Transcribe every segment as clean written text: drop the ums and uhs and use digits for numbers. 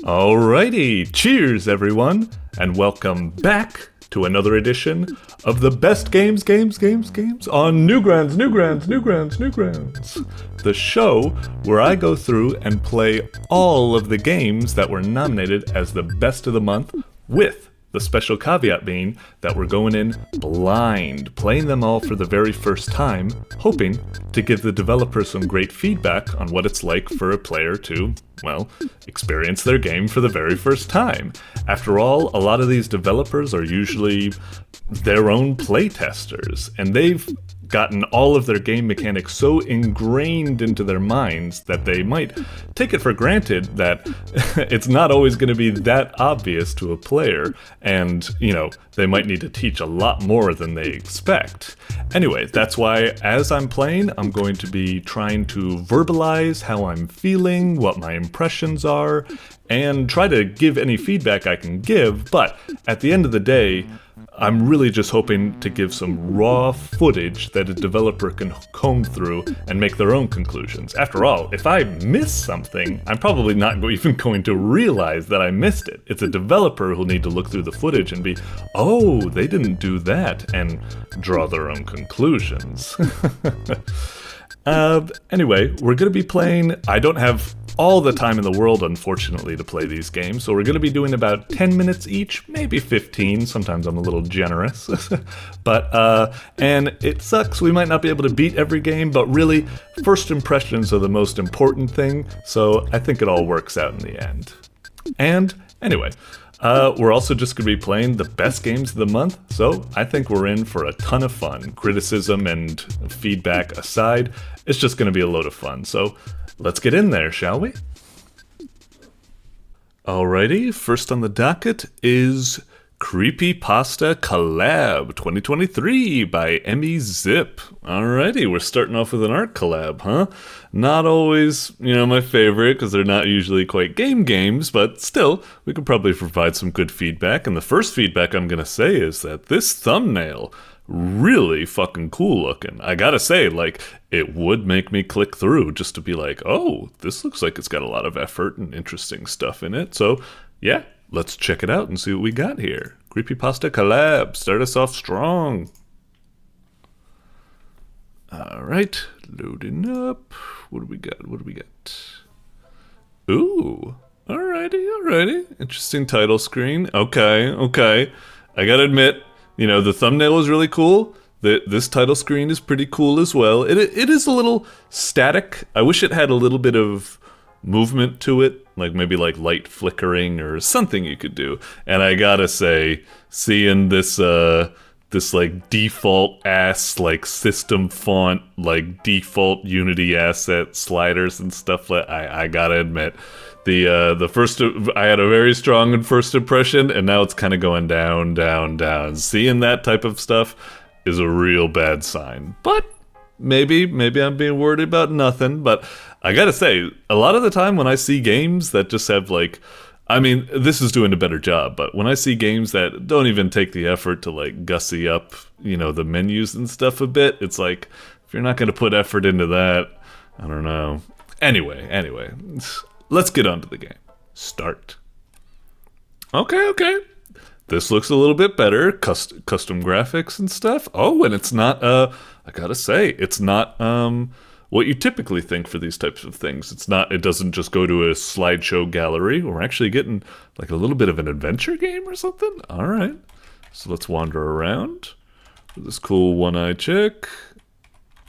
Alrighty, cheers everyone, and welcome back to another edition of the best games on Newgrounds. The show where I go through and play all of the games that were nominated as the best of the month, with the special caveat being that we're going in blind, playing them all for the very first time, hoping to give the developers some great feedback on what it's like for a player to, well, experience their game for the very first time. After all, a lot of these developers are usually their own playtesters, and they've gotten all of their game mechanics so ingrained into their minds that they might take it for granted that it's not always going to be that obvious to a player, and, you know, they might need to teach a lot more than they expect. Anyway, that's why as I'm playing, I'm going to be trying to verbalize how I'm feeling, what my impressions are, and try to give any feedback I can give, but at the end of the day, I'm really just hoping to give some raw footage that a developer can comb through and make their own conclusions. After all, if I miss something, I'm probably not even going to realize that I missed it. It's a developer who'll need to look through the footage and be, oh, they didn't do that, and draw their own conclusions. Anyway, we're going to be playing. I don't have all the time in the world, unfortunately, to play these games, so we're going to be doing about 10 minutes each, maybe 15. Sometimes I'm a little generous. But, and it sucks. We might not be able to beat every game, but really, first impressions are the most important thing, so I think it all works out in the end. And, anyway, we're also just going to be playing the best games of the month, so I think we're in for a ton of fun. Criticism and feedback aside, it's just going to be a load of fun, so let's get in there, shall we? Alrighty, first on the docket is Creepypasta Collab 2023 by Emizip. Alrighty, we're starting off with an art collab, huh? Not always, my favorite, because they're not usually quite games, but still, we could probably provide some good feedback. And the first feedback I'm gonna say is that this thumbnail, really fucking cool looking. I gotta say, it would make me click through just to be like, oh, this looks like it's got a lot of effort and interesting stuff in it. So, yeah. Let's check it out and see what we got here. Creepypasta Collab, start us off strong. Alright, loading up. What do we got? Ooh, alrighty. Interesting title screen. Okay. I gotta admit, the thumbnail was really cool. This title screen is pretty cool as well. It is a little static. I wish it had a little bit of movement to it, maybe light flickering or something you could do. And I gotta say, seeing this default ass system font, default Unity asset sliders and stuff, I gotta admit, the first, I had a very strong first impression, and now it's kind of going down. Seeing that type of stuff is a real bad sign, but maybe I'm being worried about nothing. But I gotta say, a lot of the time when I see games that just have this is doing a better job, but when I see games that don't even take the effort to gussy up, the menus and stuff a bit, it's if you're not gonna put effort into that, I don't know. Anyway, let's get on to the game. Start. Okay. This looks a little bit better. Custom graphics and stuff. Oh, and it's not, I gotta say, it's not what you typically think for these types of things. It doesn't just go to a slideshow gallery. We're actually getting a little bit of an adventure game or something. All right. So let's wander around with this cool one-eye chick.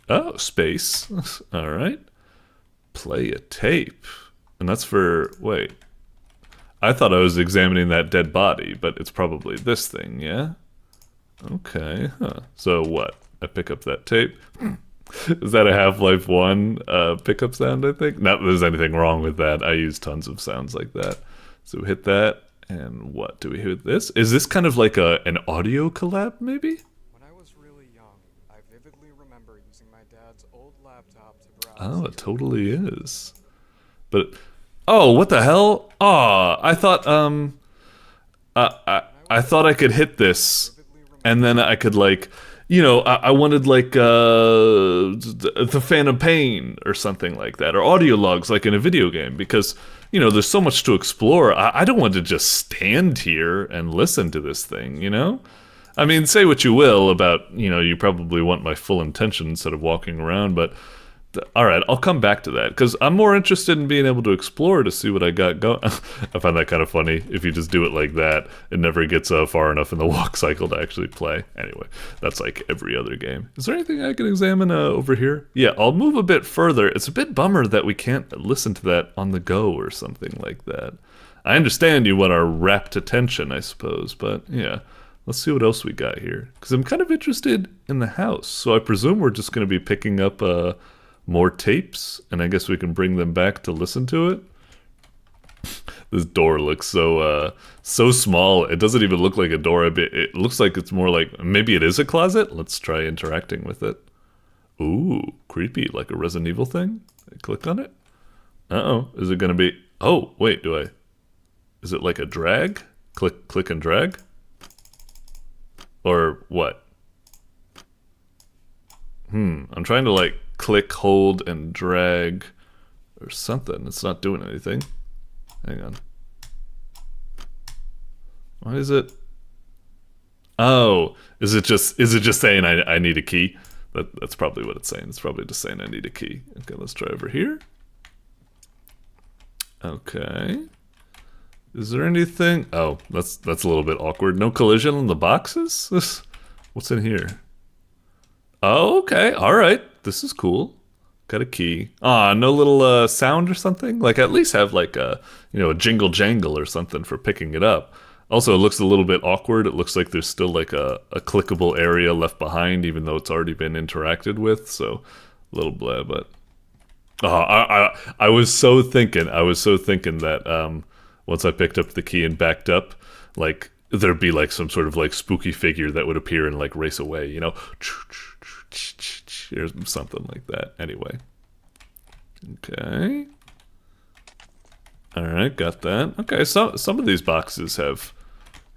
Oh, space. All right. Play a tape. And that's for, wait. I thought I was examining that dead body, but it's probably this thing, yeah? Okay, huh. So what? I pick up that tape? Is that a Half-Life 1 pickup sound, I think? Not that there's anything wrong with that. I use tons of sounds like that. So we hit that, and what? Do we hit this? Is this kind of like an audio collab, maybe? When I was really young, I vividly remember using my dad's old laptop to browse. Oh, it totally is. But, oh, what the hell? Oh, I thought, I thought I could hit this, and then I could I wanted the Phantom Pain or something like that, or audio logs like in a video game, because you know, there's so much to explore. I don't want to just stand here and listen to this thing, you know? I mean, say what you will about, you know, you probably want my full attention instead of walking around, but all right, I'll come back to that because I'm more interested in being able to explore to see what I got going. I find that kind of funny. If you just do it like that, it never gets far enough in the walk cycle to actually play. Anyway, that's like every other game. Is there anything I can examine over here? Yeah, I'll move a bit further. It's a bit bummer that we can't listen to that on the go or something like that. I understand you want our rapt attention, I suppose, but yeah. Let's see what else we got here. Because I'm kind of interested in the house. So I presume we're just going to be picking up more tapes. And I guess we can bring them back to listen to it. This door looks so small. It doesn't even look like a door. It looks like it's more like... Maybe it is a closet? Let's try interacting with it. Ooh, creepy. Like a Resident Evil thing? I click on it. Uh-oh. Is it going to be... Oh, wait. Do I... Is it like a drag? Click and drag? Or what? I'm trying to like click, hold, and drag or something. It's not doing anything. Hang on. Why is it? Oh, is it just saying I need a key? That's probably what it's saying. It's probably just saying I need a key. Okay, let's try over here. Okay. Is there anything? Oh, that's a little bit awkward. No collision on the boxes? What's in here? Oh, okay. All right. This is cool. Got a key. Ah, no little sound or something? Like at least have like a, you know, a jingle jangle or something for picking it up. Also, it looks a little bit awkward. It looks like there's still like a clickable area left behind, even though it's already been interacted with. So a little blah, but I was so thinking that once I picked up the key and backed up, like there'd be like some sort of like spooky figure that would appear and like race away, you know, or something like that. Anyway, okay, all right, got that. Okay, so some of these boxes have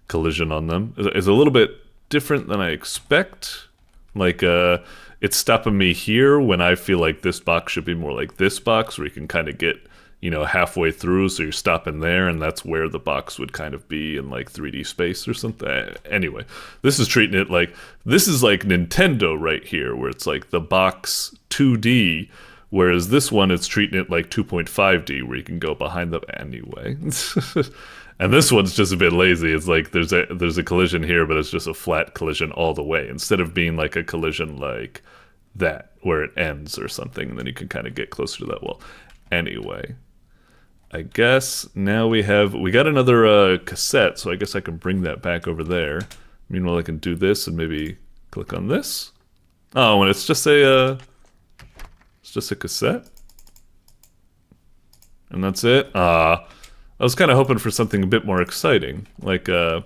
collision on them. It's a little bit different than I expect. Like it's stopping me here when I feel like this box should be more like this box, where you can kind of get, you know, halfway through, so you're stopping there, and that's where the box would kind of be in like 3D space or something. Anyway, this is treating it like, this is like Nintendo right here, where it's like the box 2D, whereas this one, it's treating it like 2.5D, where you can go behind the... Anyway. And this one's just a bit lazy. It's like there's a collision here, but it's just a flat collision all the way, instead of being like a collision like that, where it ends or something, and then you can kind of get closer to that wall. Anyway, I guess now we got another cassette, so I guess I can bring that back over there. Meanwhile, I can do this and maybe click on this. Oh, and it's just a cassette, and that's it. I was kind of hoping for something a bit more exciting. Like, I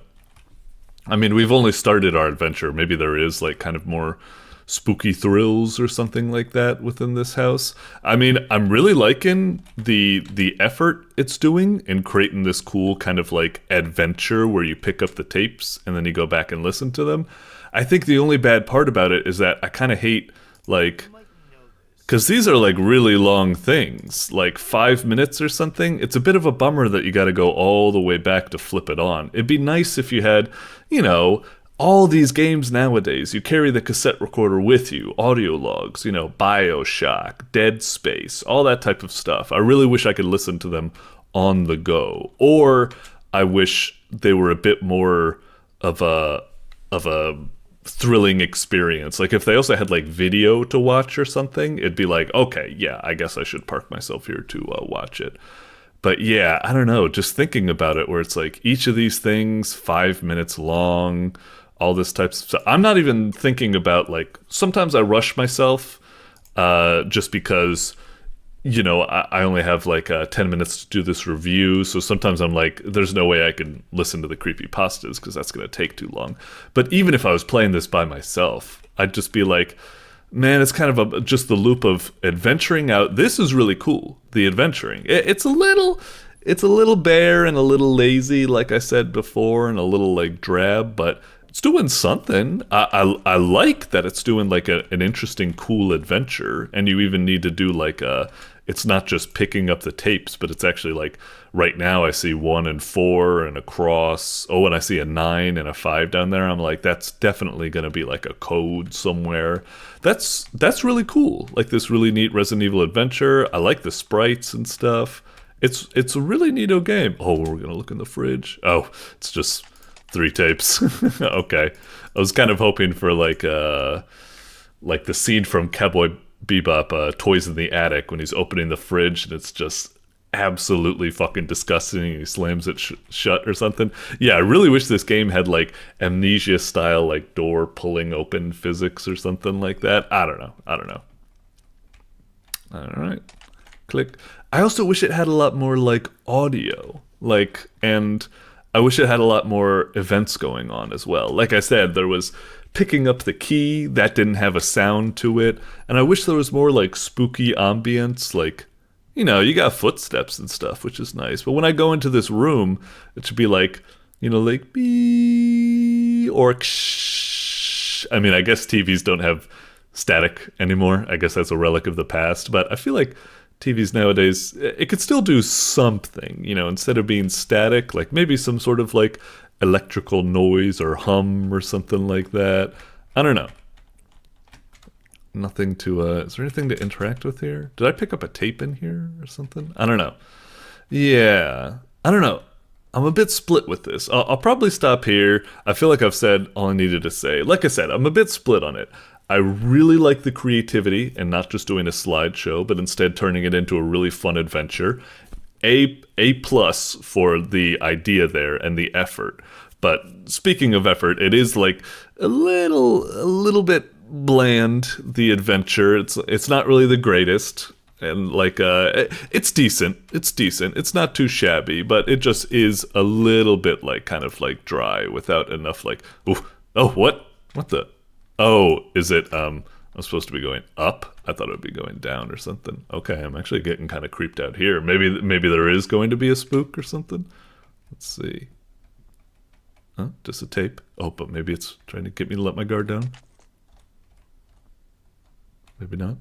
mean, we've only started our adventure. Maybe there is like kind of more spooky thrills or something like that within this house. I mean, I'm really liking the effort it's doing in creating this cool kind of like adventure where you pick up the tapes and then you go back and listen to them. I think the only bad part about it is that I kind of hate, like, because these are like really long things, like 5 minutes or something. It's a bit of a bummer that you got to go all the way back to flip it on. It'd be nice if you had, you know, all these games nowadays, you carry the cassette recorder with you, audio logs, you know, BioShock, Dead Space, all that type of stuff. I really wish I could listen to them on the go. Or I wish they were a bit more of a thrilling experience. Like if they also had like video to watch or something, it'd be like, okay, yeah, I guess I should park myself here to watch it. But yeah, I don't know, just thinking about it, where it's like each of these things 5 minutes long, all this type of stuff. I'm not even thinking about, like, sometimes I rush myself just because, you know, I only have like 10 minutes to do this review. So sometimes I'm like, there's no way I can listen to the creepypastas because that's going to take too long. But even if I was playing this by myself, I'd just be like, man, it's kind of just the loop of adventuring out. This is really cool, the adventuring. It's a little bare and a little lazy, like I said before, and a little like drab, but it's doing something. I like that it's doing like an interesting, cool adventure, and you even need to do like it's not just picking up the tapes, but it's actually like right now I see 1 and 4 and a cross. Oh, and I see a 9 and a 5 down there. I'm like, that's definitely going to be like a code somewhere. That's really cool. Like this really neat Resident Evil adventure. I like the sprites and stuff. It's a really neato game. Oh, we're going to look in the fridge. Oh, it's just 3 tapes. Okay. I was kind of hoping for like the scene from Cowboy Bebop, Toys in the Attic, when he's opening the fridge and it's just absolutely fucking disgusting and he slams it shut or something. Yeah, I really wish this game had like Amnesia style like door pulling open physics or something like that. I don't know. All right. Click. I also wish it had a lot more like audio. And I wish it had a lot more events going on as well. Like I said, there was picking up the key, that didn't have a sound to it. And I wish there was more like spooky ambience, like, you know, you got footsteps and stuff, which is nice. But when I go into this room, it should be like, you know, like beep or ksh. I mean, I guess TVs don't have static anymore. I guess that's a relic of the past. But I feel like TVs nowadays, it could still do something, you know, instead of being static, like maybe some sort of like electrical noise or hum or something like that. I don't know. Nothing to, is there anything to interact with here? Did I pick up a tape in here or something? I don't know. Yeah, I don't know. I'm a bit split with this. I'll probably stop here. I feel like I've said all I needed to say. Like I said, I'm a bit split on it. I really like the creativity and not just doing a slideshow, but instead turning it into a really fun adventure. A plus for the idea there and the effort. But speaking of effort, it is like a little bit bland, the adventure. It's not really the greatest. And like it's decent. It's not too shabby, but it just is a little bit like kind of like dry without enough like oh what the oh, is it I'm supposed to be going up? I thought it would be going down or something. Okay, I'm actually getting kind of creeped out here. Maybe there is going to be a spook or something. Let's see. Huh? Just a tape. Oh, but maybe it's trying to get me to let my guard down. Maybe not.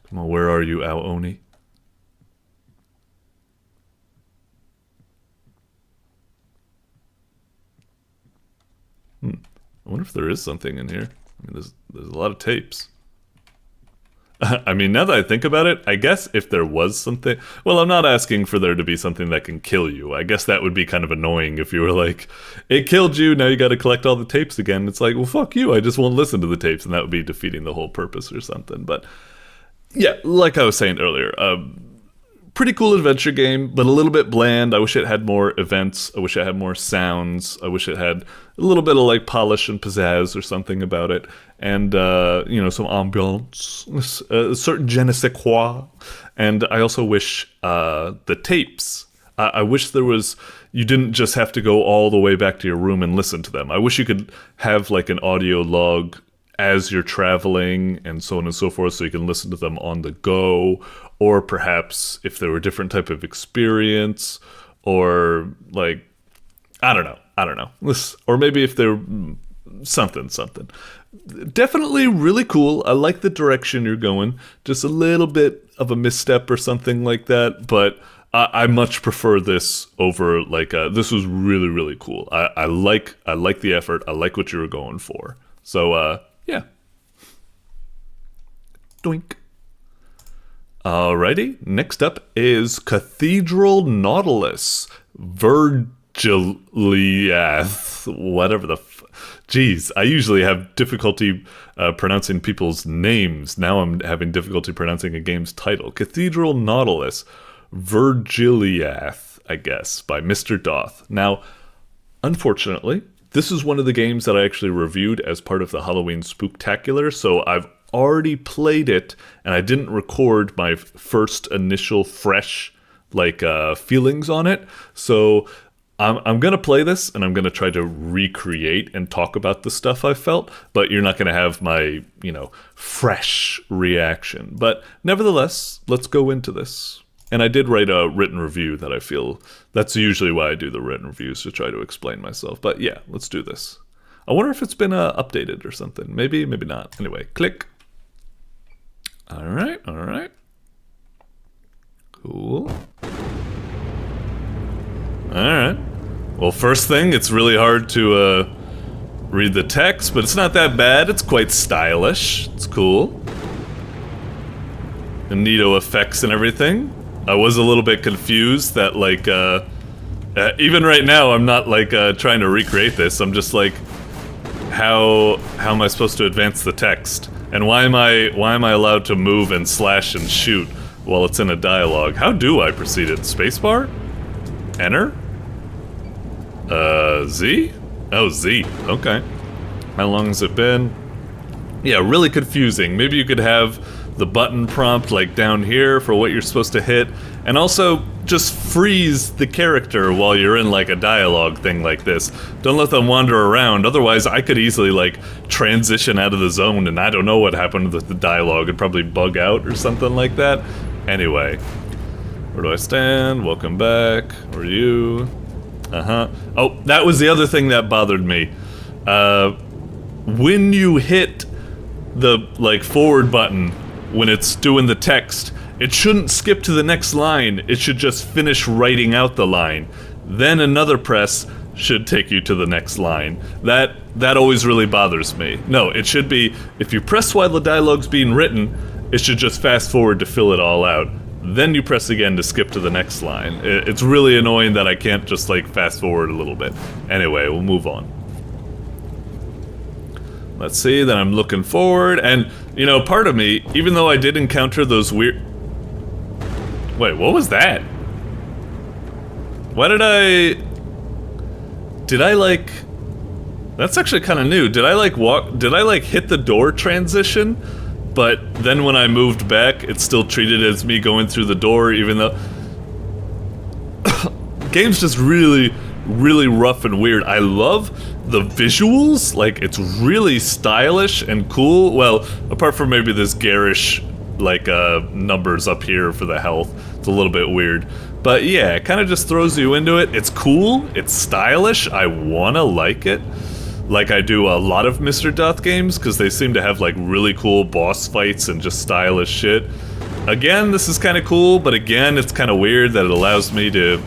Come on, where are you, Ao-Oni? I wonder if there is something in here. I mean, there's a lot of tapes. I mean, now that I think about it, I guess if there was something... Well, I'm not asking for there to be something that can kill you. I guess that would be kind of annoying if you were like, it killed you, now you gotta collect all the tapes again. It's like, well, fuck you, I just won't listen to the tapes, and that would be defeating the whole purpose or something. But, yeah, like I was saying earlier, pretty cool adventure game, but a little bit bland. I wish it had more events. I wish it had more sounds. I wish it had a little bit of like polish and pizzazz or something about it. And, you know, some ambiance, a certain je ne sais quoi. And I also wish the tapes, I wish there was, you didn't just have to go all the way back to your room and listen to them. I wish you could have like an audio log as you're traveling and so on and so forth, so you can listen to them on the go, or perhaps if there were a different type of experience, or like, I don't know. Or maybe if there something. Definitely really cool. I like the direction you're going. Just a little bit of a misstep or something like that, but I much prefer this over like this was really, really cool. I like the effort. I like what you were going for. So yeah. Doink. Alrighty, next up is Cathedral Nautilus. Virgiliath. Whatever the Jeez, I usually have difficulty pronouncing people's names. Now I'm having difficulty pronouncing a game's title. Cathedral Nautilus. Virgiliath, I guess, by MrDoth. Now, unfortunately, this is one of the games that I actually reviewed as part of the Halloween Spooktacular, so I've already played it, and I didn't record my first initial fresh feelings on it. So I'm gonna play this, and I'm gonna try to recreate and talk about the stuff I felt, but you're not gonna have my, fresh reaction. But nevertheless, let's go into this. And I did write a written review that I feel, that's usually why I do the written reviews, to try to explain myself. But yeah, let's do this. I wonder if it's been updated or something. Maybe, maybe not. Anyway, click. Alright, alright. Cool. Alright. Well, first thing, it's really hard to read the text, but it's not that bad. It's quite stylish. It's cool. And neato effects and everything. I was a little bit confused that, like, even right now, I'm not, like, trying to recreate this. I'm just like, how am I supposed to advance the text? And why am I allowed to move and slash and shoot while it's in a dialogue? How do I proceed it? Spacebar? Enter? Z? Oh, Z. Okay. How long has it been? Yeah, really confusing. Maybe you could have the button prompt like down here for what you're supposed to hit, and also just freeze the character while you're in like a dialogue thing like this. Don't let them wander around, otherwise I could easily like transition out of the zone and I don't know what happened with the dialogue. It'd probably bug out or something like that. Anyway, where do I stand? Welcome back. Where are you? Oh, that was the other thing that bothered me. When you hit the like forward button when it's doing the text, it shouldn't skip to the next line. It should just finish writing out the line. Then another press should take you to the next line. That always really bothers me. No, it should be, if you press while the dialogue's being written, it should just fast forward to fill it all out. Then you press again to skip to the next line. It's really annoying that I can't just like fast forward a little bit. Anyway, we'll move on. Let's see, then I'm looking forward, and, you know, part of me, even though I did encounter those weird... Wait, what was that? Why did I, like... That's actually kind of new. Did I, like, hit the door transition? But then when I moved back, it's still treated as me going through the door, even though... Game's just really, really rough and weird. I love the visuals, like, it's really stylish and cool. Well, apart from maybe this garish, like, numbers up here for the health. It's a little bit weird. But yeah, it kind of just throws you into it. It's cool, it's stylish, I wanna like it. Like I do a lot of MrDoth games, because they seem to have, like, really cool boss fights and just stylish shit. Again, this is kind of cool, but again, it's kind of weird that it allows me to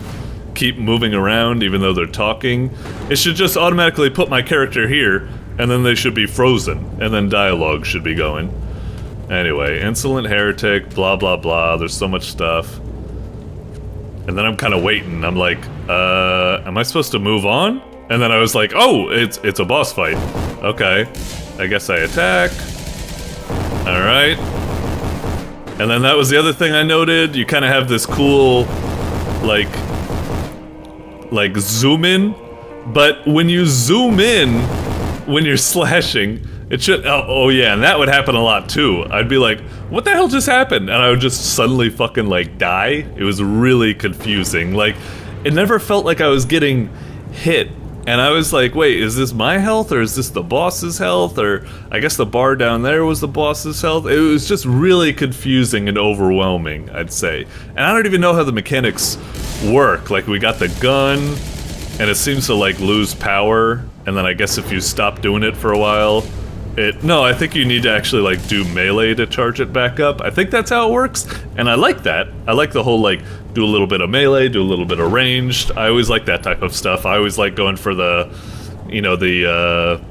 keep moving around even though they're talking. It should just automatically put my character here, and then they should be frozen, and then dialogue should be going. Anyway, insolent heretic, blah blah blah, there's so much stuff. And then I'm kind of waiting, I'm like, am I supposed to move on? And then I was like, oh, it's a boss fight. Okay, I guess I attack. Alright. And then that was the other thing I noted, you kind of have this cool, like zoom in, but when you zoom in, when you're slashing, it should, oh yeah, and that would happen a lot too. I'd be like, what the hell just happened? And I would just suddenly fucking like die. It was really confusing. Like, it never felt like I was getting hit. And I was like, wait, is this my health or is this the boss's health? Or I guess the bar down there was the boss's health. It was just really confusing and overwhelming, I'd say. And I don't even know how the mechanics work. Like, we got the gun, and it seems to like lose power, and then I guess if you stop doing it for a while, no, I think you need to actually like do melee to charge it back up. I think that's how it works, and I like that. I like the whole like, do a little bit of melee, do a little bit of ranged. I always like that type of stuff. I always like going for the, you know, the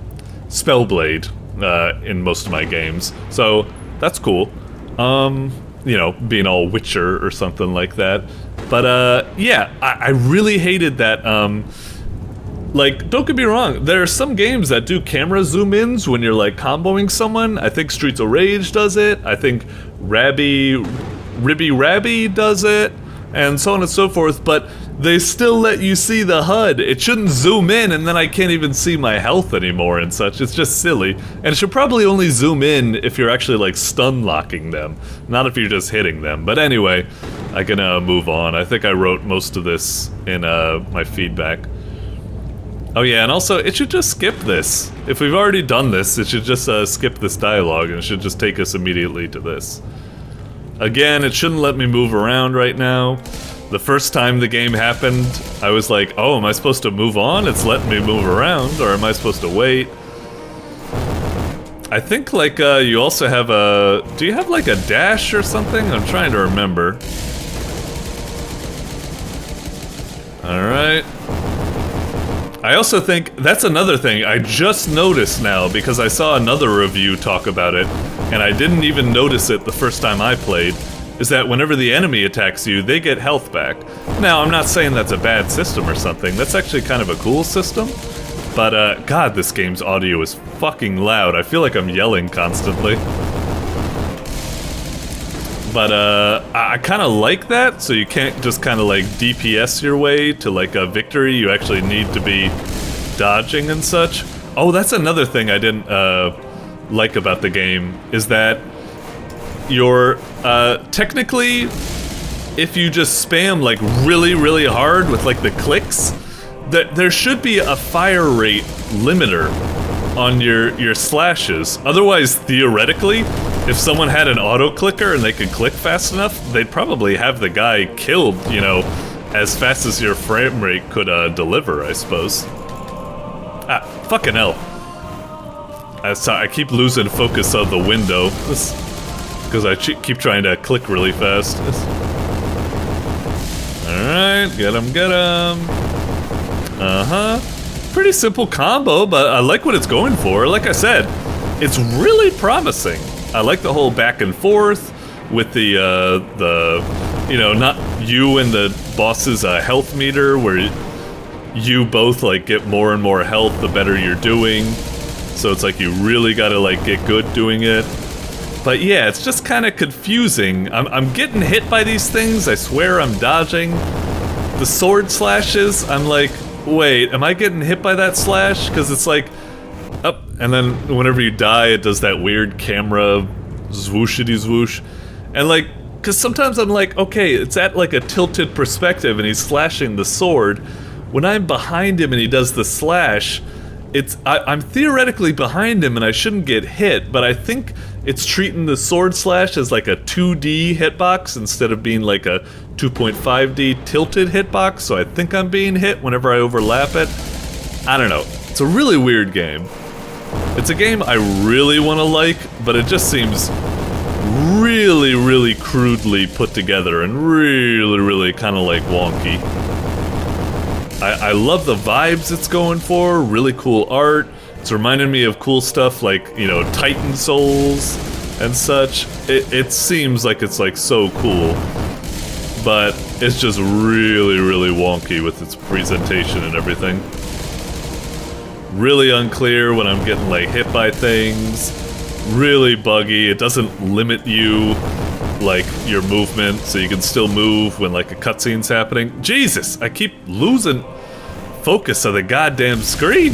Spellblade in most of my games. So, that's cool. You know, being all Witcher or something like that. But, yeah, I really hated that, like, don't get me wrong, there are some games that do camera zoom-ins when you're, like, comboing someone. I think Streets of Rage does it. I think Ribby Rabby does it, and so on and so forth, but they still let you see the HUD. It shouldn't zoom in, and then I can't even see my health anymore and such. It's just silly. And it should probably only zoom in if you're actually, like, stun-locking them, not if you're just hitting them. But anyway, I can, move on. I think I wrote most of this in, my feedback. Oh yeah, and also, it should just skip this. If we've already done this, it should just skip this dialogue, and it should just take us immediately to this. Again, it shouldn't let me move around right now. The first time the game happened, I was like, oh, am I supposed to move on? It's letting me move around, or am I supposed to wait? I think like you also have a... Do you have like a dash or something? I'm trying to remember. Alright. I also think that's another thing I just noticed now because I saw another review talk about it and I didn't even notice it the first time I played, is that whenever the enemy attacks you, they get health back. Now, I'm not saying that's a bad system or something. That's actually kind of a cool system. But, God, this game's audio is fucking loud. I feel like I'm yelling constantly. But, I kind of like that, so you can't just kind of, like, DPS your way to, like, a victory. You actually need to be dodging and such. Oh, that's another thing I didn't, like about the game, is that you're, technically, if you just spam, like, really, really hard with, like, the clicks, there should be a fire rate limiter on your slashes. Otherwise, theoretically, if someone had an auto clicker and they could click fast enough, they'd probably have the guy killed, you know, as fast as your frame rate could deliver, I suppose. Ah, fucking hell. I keep losing focus of the window because I keep trying to click really fast. Alright, get him, get him. Uh-huh. Pretty simple combo, but I like what it's going for. Like I said, it's really promising. I like the whole back and forth with the you know, not you and the boss's health meter, where you both, like, get more and more health the better you're doing. So it's like you really gotta, like, get good doing it. But yeah, it's just kind of confusing. I'm getting hit by these things. I swear I'm dodging. The sword slashes, I'm like, wait, am I getting hit by that slash? Because it's like, up, and then whenever you die, it does that weird camera zwooshity zwoosh. And like, because sometimes I'm like, okay, it's at like a tilted perspective and he's slashing the sword. When I'm behind him and he does the slash, I'm theoretically behind him and I shouldn't get hit, but I think it's treating the sword slash as like a 2D hitbox instead of being like a 2.5D tilted hitbox, so I think I'm being hit whenever I overlap it. I don't know. It's a really weird game. It's a game I really want to like, but it just seems really, really crudely put together and really, really kind of like wonky. I love the vibes it's going for, really cool art. It's reminding me of cool stuff like, you know, Titan Souls and such. It seems like it's like so cool, but it's just really, really wonky with its presentation and everything. Really unclear when I'm getting like hit by things. Really buggy. It doesn't limit you, like, your movement, so you can still move when like a cutscene's happening. Jesus, I keep losing focus of the goddamn screen.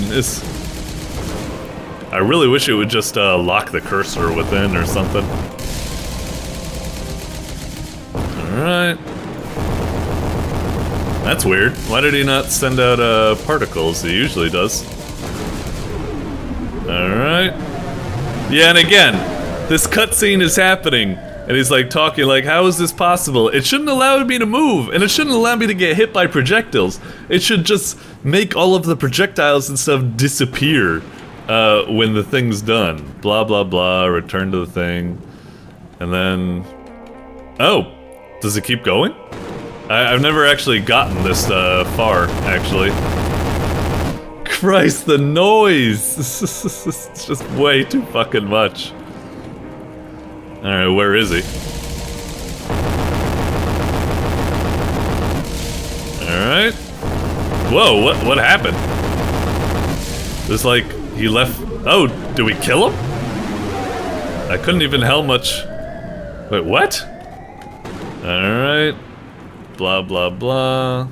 I really wish it would just lock the cursor within or something. Alright. That's weird. Why did he not send out particles? He usually does. Alright. Yeah, and again, this cutscene is happening, and he's like talking like, how is this possible? It shouldn't allow me to move, and it shouldn't allow me to get hit by projectiles. It should just make all of the projectiles and stuff disappear when the thing's done. Blah, blah, blah, return to the thing. And then... Oh! Does it keep going? I've never actually gotten this far, actually. Christ, the noise! It's just way too fucking much. Alright, where is he? Alright. Whoa, what happened? There's like, he left... Oh, did we kill him? I couldn't even how much... Wait, what? Alright. Blah, blah, blah.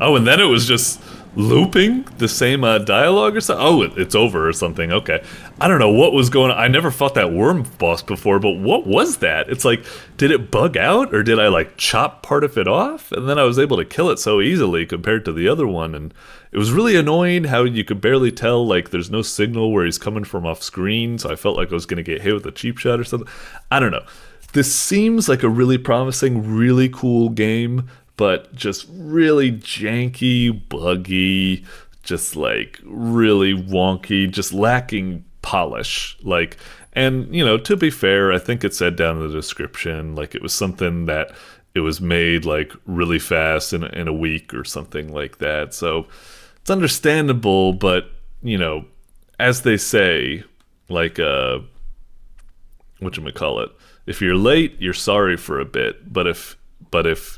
Oh, and then it was just looping the same dialogue or something? Oh, it's over or something, okay. I don't know what was going on. I never fought that worm boss before, but what was that? It's like, did it bug out, or did I like chop part of it off? And then I was able to kill it so easily compared to the other one, and it was really annoying how you could barely tell, like, there's no signal where he's coming from off screen, so I felt like I was gonna get hit with a cheap shot or something. I don't know. This seems like a really promising, really cool game, but just really janky, buggy, just like really wonky, just lacking polish. Like, and, you know, to be fair, I think it said down in the description, like, it was something that it was made, like, really fast in a week or something like that. So it's understandable, but, you know, as they say, like, whatchamacallit, if you're late, you're sorry for a bit, but if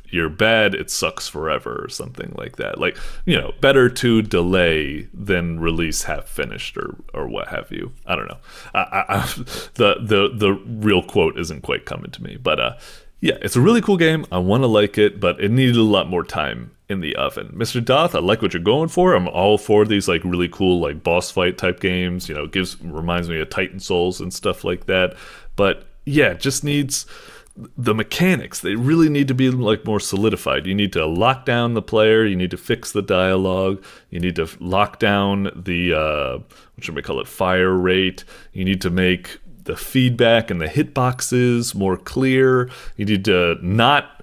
you're bad, it sucks forever or something like that. Like, you know, better to delay than release half finished or what have you. I don't know. The real quote isn't quite coming to me, but yeah, it's a really cool game. I want to like it, but it needed a lot more time in the oven. MrDoth, I like what you're going for. I'm all for these like really cool like boss fight type games. You know, reminds me of Titan Souls and stuff like that. But yeah, it just needs the mechanics. They really need to be like more solidified. You need to lock down the player. You need to fix the dialogue. You need to lock down the fire rate. You need to make the feedback and the hitboxes more clear. You need to not,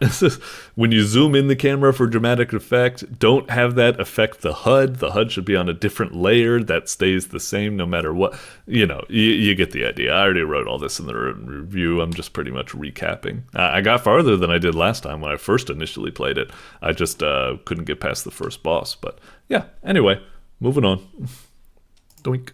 when you zoom in the camera for dramatic effect, don't have that affect the HUD. The HUD should be on a different layer that stays the same no matter what. You know, you get the idea. I already wrote all this in the review. I'm just pretty much recapping. I got farther than I did last time when I first initially played it. I just couldn't get past the first boss. But yeah, anyway, moving on. Doink.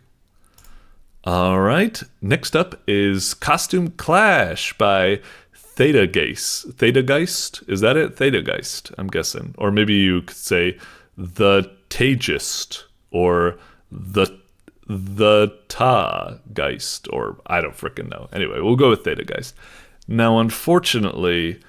All right, next up is Costume Clash by Thetageist. Thetageist? Is that it? Thetageist, I'm guessing. Or maybe you could say Thetageist or the Thetageist, or I don't frickin' know. Anyway, we'll go with Thetageist. Now, unfortunately,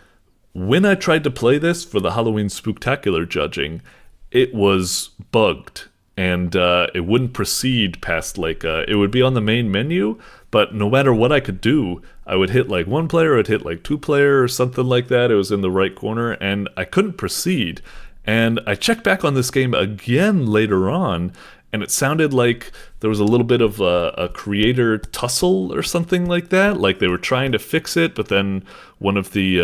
when I tried to play this for the Halloween Spooktacular judging, it was bugged. And it wouldn't proceed past, like, it would be on the main menu, but no matter what I could do, I would hit, like, one player, I'd hit, like, two player or something like that. It was in the right corner, and I couldn't proceed. And I checked back on this game again later on, and it sounded like there was a little bit of a creator tussle or something like that. Like, they were trying to fix it, but then one of the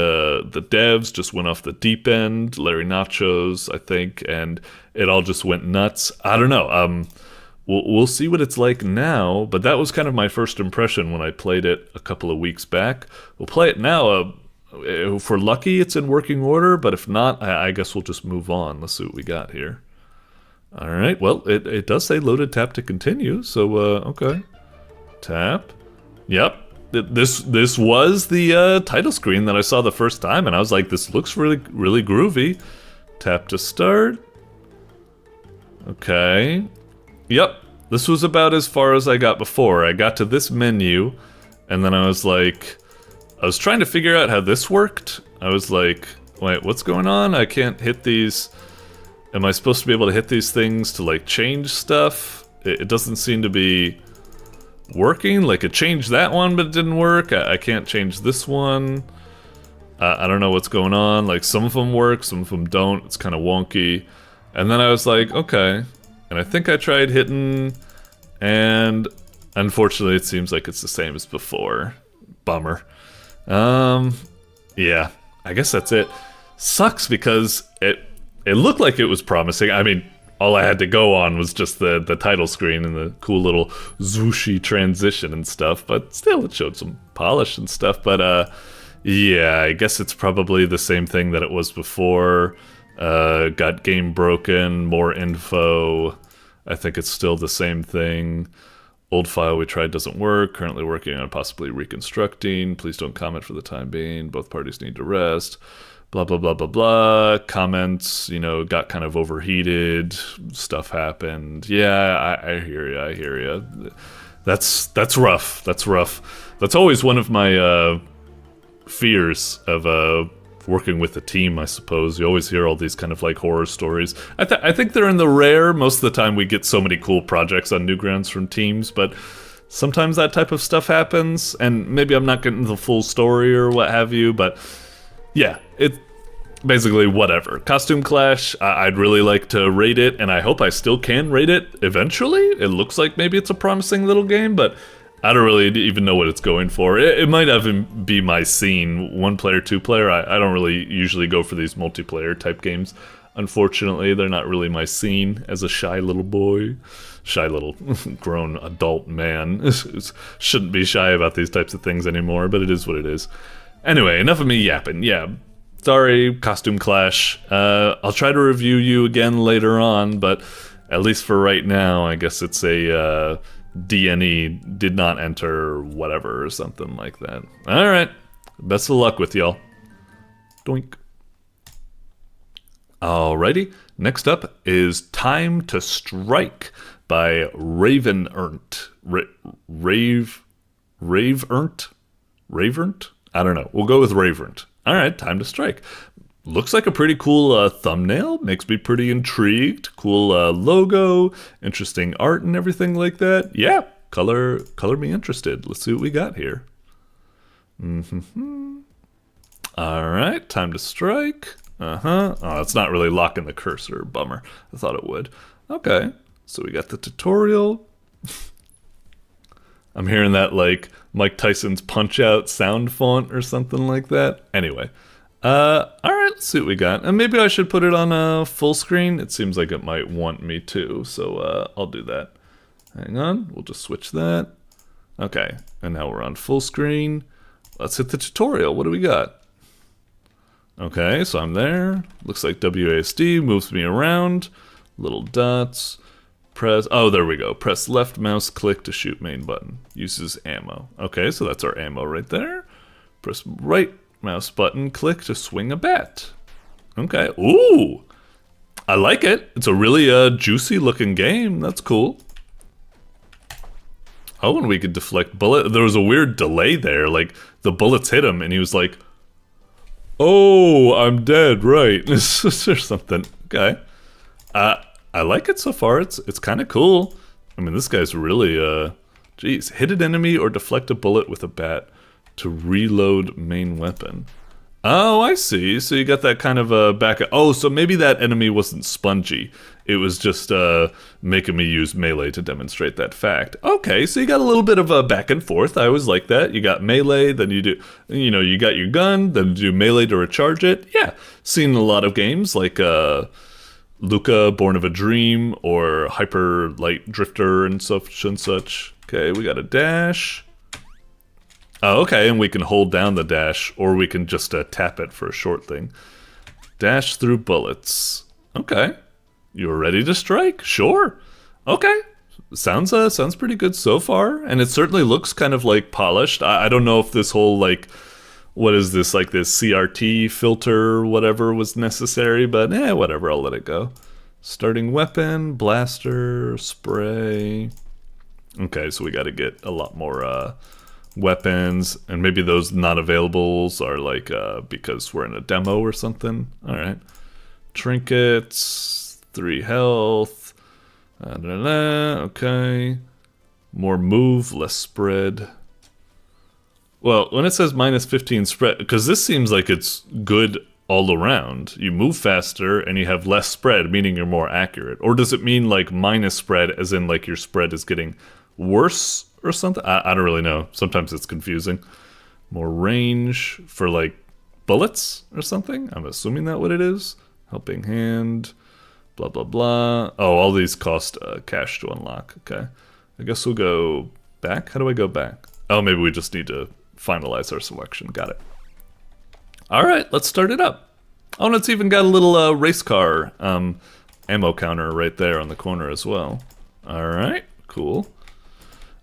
devs just went off the deep end, Larry Nachos, I think, and it all just went nuts. I don't know. We'll see what it's like now, but that was kind of my first impression when I played it a couple of weeks back. We'll play it now. If we're lucky, it's in working order, but if not, I guess we'll just move on. Let's see what we got here. All right, well, it does say loaded tap to continue, so, okay. Tap. Yep. This was the title screen that I saw the first time, and I was like, this looks really, really groovy. Tap to start. Okay. Yep. This was about as far as I got before. I got to this menu, and then I was like, I was trying to figure out how this worked. I was like, wait, what's going on? I can't hit these. Am I supposed to be able to hit these things to, like, change stuff? It doesn't seem to be working. Like, it changed that one, but it didn't work. I can't change this one. I don't know what's going on. Like, some of them work, some of them don't. It's kind of wonky. And then I was like, okay. And I think I tried hitting, and unfortunately it seems like it's the same as before. Bummer. Yeah, I guess that's it. Sucks because it looked like it was promising. I mean, all I had to go on was just the title screen and the cool little zooshy transition and stuff, but still it showed some polish and stuff. But yeah, I guess it's probably the same thing that it was before. Got game broken, more info. I think it's still the same thing. Old file we tried doesn't work. Currently working on possibly reconstructing. Please don't comment for the time being. Both parties need to rest. Blah, blah, blah, blah, blah. Comments, you know, got kind of overheated. Stuff happened. Yeah, I hear you. I hear you. That's rough. That's rough. That's always one of my fears of working with a team, I suppose. You always hear all these kind of like horror stories. I think they're in the rare. Most of the time we get so many cool projects on Newgrounds from teams, but sometimes that type of stuff happens, and maybe I'm not getting the full story or what have you, but yeah, it's basically whatever. Costume Clash, I'd really like to rate it, and I hope I still can rate it eventually. It looks like maybe it's a promising little game, but I don't really even know what it's going for. It might even be my scene, one player, two player. I don't really usually go for these multiplayer type games, Unfortunately, they're not really my scene as a shy little boy. Shy little grown adult man. Shouldn't be shy about these types of things anymore, but it is what it is. Anyway, enough of me yapping. Yeah, sorry, costume clash. I'll try to review you again later on, but at least for right now, I guess it's a DNE, did not enter whatever or something like that. Alright, best of luck with y'all. Doink. Alrighty, next up is Time to Strike by Ravernt. Ravernt? I don't know. We'll go with Ravernt. Alright, Time to Strike. Looks like a pretty cool thumbnail. Makes me pretty intrigued. Cool logo, interesting art and everything like that. Yeah, color me interested. Let's see what we got here. Alright, Time to Strike. Oh, it's not really locking the cursor. Bummer. I thought it would. Okay, so we got the tutorial. I'm hearing that like Mike Tyson's Punch-Out sound font or something like that. Anyway, alright, let's see what we got. And maybe I should put it on full screen. It seems like it might want me to, so I'll do that. Hang on, we'll just switch that. Okay, and now we're on full screen. Let's hit the tutorial. What do we got? Okay, so I'm there. Looks like WASD moves me around. Little dots. Press, oh, there we go. Press left mouse click to shoot main button. Uses ammo. Okay, so that's our ammo right there. Press right mouse button click to swing a bat. Okay, ooh! I like it. It's a really juicy looking game. That's cool. Oh, and we could deflect bullet. There was a weird delay there. Like, the bullets hit him and he was like, oh, I'm dead, right? Or something. Okay. I like it so far. It's kind of cool. I mean, this guy's really, geez. Hit an enemy or deflect a bullet with a bat to reload main weapon. Oh, I see. So you got that kind of back. Oh, so maybe that enemy wasn't spongy. It was just making me use melee to demonstrate that fact. Okay, so you got a little bit of a back and forth. I always like that. You got melee, then you do, you got your gun, then you do melee to recharge it. Yeah, seen a lot of games like Luca, Born of a Dream, or Hyper Light Drifter and such and such. Okay, we got a dash. Oh, okay, and we can hold down the dash, or we can just tap it for a short thing. Dash through bullets. Okay. You're ready to strike? Sure. Okay. Sounds pretty good so far, and it certainly looks kind of like polished. I don't know if this whole like, what is this, like this CRT filter or whatever was necessary, but whatever, I'll let it go. Starting weapon, blaster, spray. Okay, so we got to get a lot more weapons, and maybe those not availables are like because we're in a demo or something. All right. Trinkets, 3 health. Okay. More move, less spread. Well, when it says minus 15 spread, because this seems like it's good all around. You move faster and you have less spread, meaning you're more accurate. Or does it mean like minus spread as in like your spread is getting worse or something? I don't really know. Sometimes it's confusing. More range for like bullets or something? I'm assuming that's what it is. Helping hand, blah, blah, blah. Oh, all these cost cash to unlock. Okay. I guess we'll go back. How do I go back? Oh, maybe we just need to finalize our selection. Got it. All right, let's start it up. Oh, and it's even got a little race car ammo counter right there on the corner as well. All right, cool.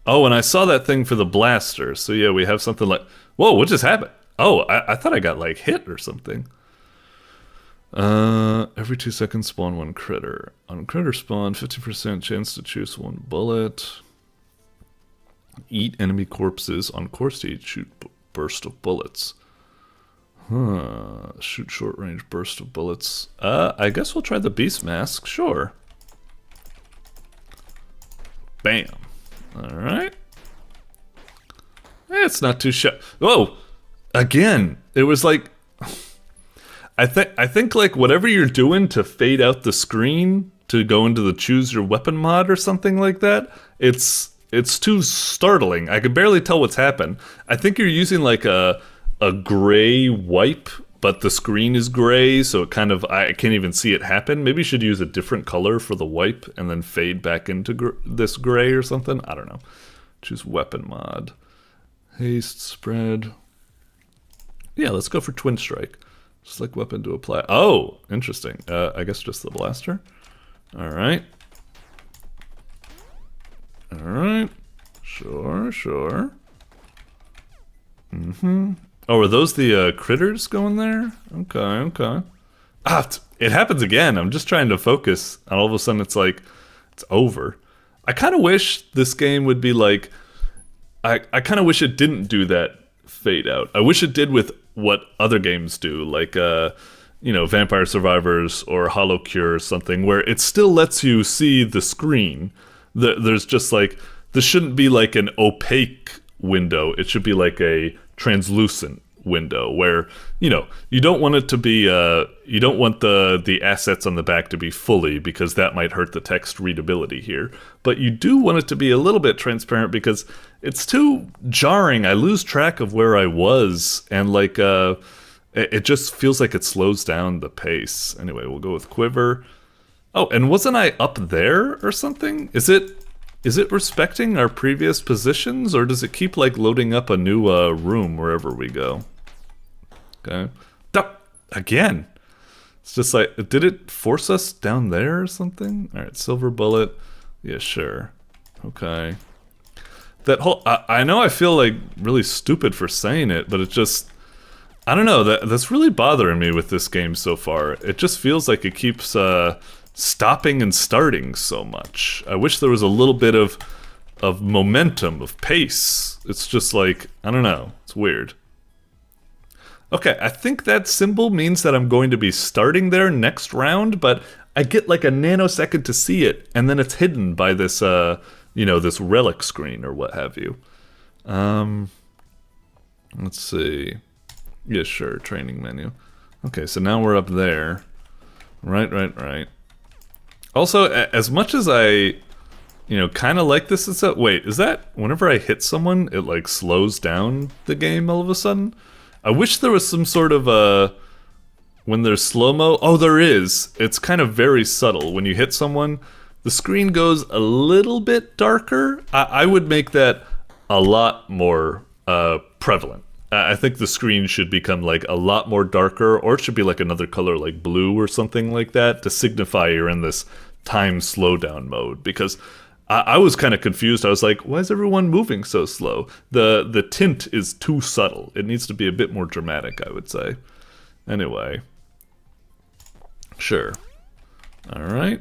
Oh, and I saw that thing for the blaster. So yeah, we have something like... Whoa, what just happened? Oh, I thought I got like hit or something. Every 2 seconds spawn 1 critter. On critter spawn, 50% chance to choose 1 bullet. Eat enemy corpses. On course to eat, shoot burst of bullets. Shoot short range burst of bullets. I guess we'll try the beast mask. Sure. Bam. Alright. It's not too sharp. Whoa! Again, it was like... I think like whatever you're doing to fade out the screen to go into the choose your weapon mod or something like that, it's too startling. I can barely tell what's happened. I think you're using like a gray wipe, but the screen is gray, so it kind of, I can't even see it happen. Maybe you should use a different color for the wipe and then fade back into this gray or something. I don't know. Choose weapon mod. Haste, spread. Yeah, let's go for Twin Strike. Select weapon to apply. Oh, interesting. I guess just the blaster. All right. All right. Sure, sure. Mm-hmm. Oh, are those the critters going there? Okay, okay. Ah, it happens again. I'm just trying to focus, and all of a sudden it's like, it's over. I kind of wish this game would be like, I kind of wish it didn't do that fade out. I wish it did with what other games do, like, you know, Vampire Survivors or Hollow Cure or something, where it still lets you see the screen. There's just like, this shouldn't be like an opaque window. It should be like a translucent window where, you know, you don't want it to be, you don't want the assets on the back to be fully, because that might hurt the text readability here. But you do want it to be a little bit transparent because it's too jarring. I lose track of where I was, and like, it just feels like it slows down the pace. Anyway, we'll go with Quiver. Oh, and wasn't I up there or something? Is it respecting our previous positions, or does it keep like loading up a new room wherever we go? Okay. Again. It's just like, did it force us down there or something? All right, silver bullet. Yeah, sure. Okay. That whole, I know I feel like really stupid for saying it, but it just, I don't know, that's really bothering me with this game so far. It just feels like it keeps stopping and starting so much. I wish there was a little bit of momentum, of pace. It's just like, I don't know, it's weird. Okay, I think that symbol means that I'm going to be starting there next round, but I get like a nanosecond to see it, and then it's hidden by this, you know, this relic screen or what have you. Let's see. Yeah, sure, training menu. Okay, so now we're up there. Right. Also, as much as I, you know, kind of like this, wait, is that whenever I hit someone, it like slows down the game all of a sudden? I wish there was some sort of when there's slow-mo. Oh, there is. It's kind of very subtle. When you hit someone, the screen goes a little bit darker. I would make that a lot more prevalent. I think the screen should become like a lot more darker, or it should be like another color like blue or something like that to signify you're in this time slowdown mode, because I was kind of confused. I was like, why is everyone moving so slow? The tint is too subtle. It needs to be a bit more dramatic, I would say. Anyway. Sure. Alright.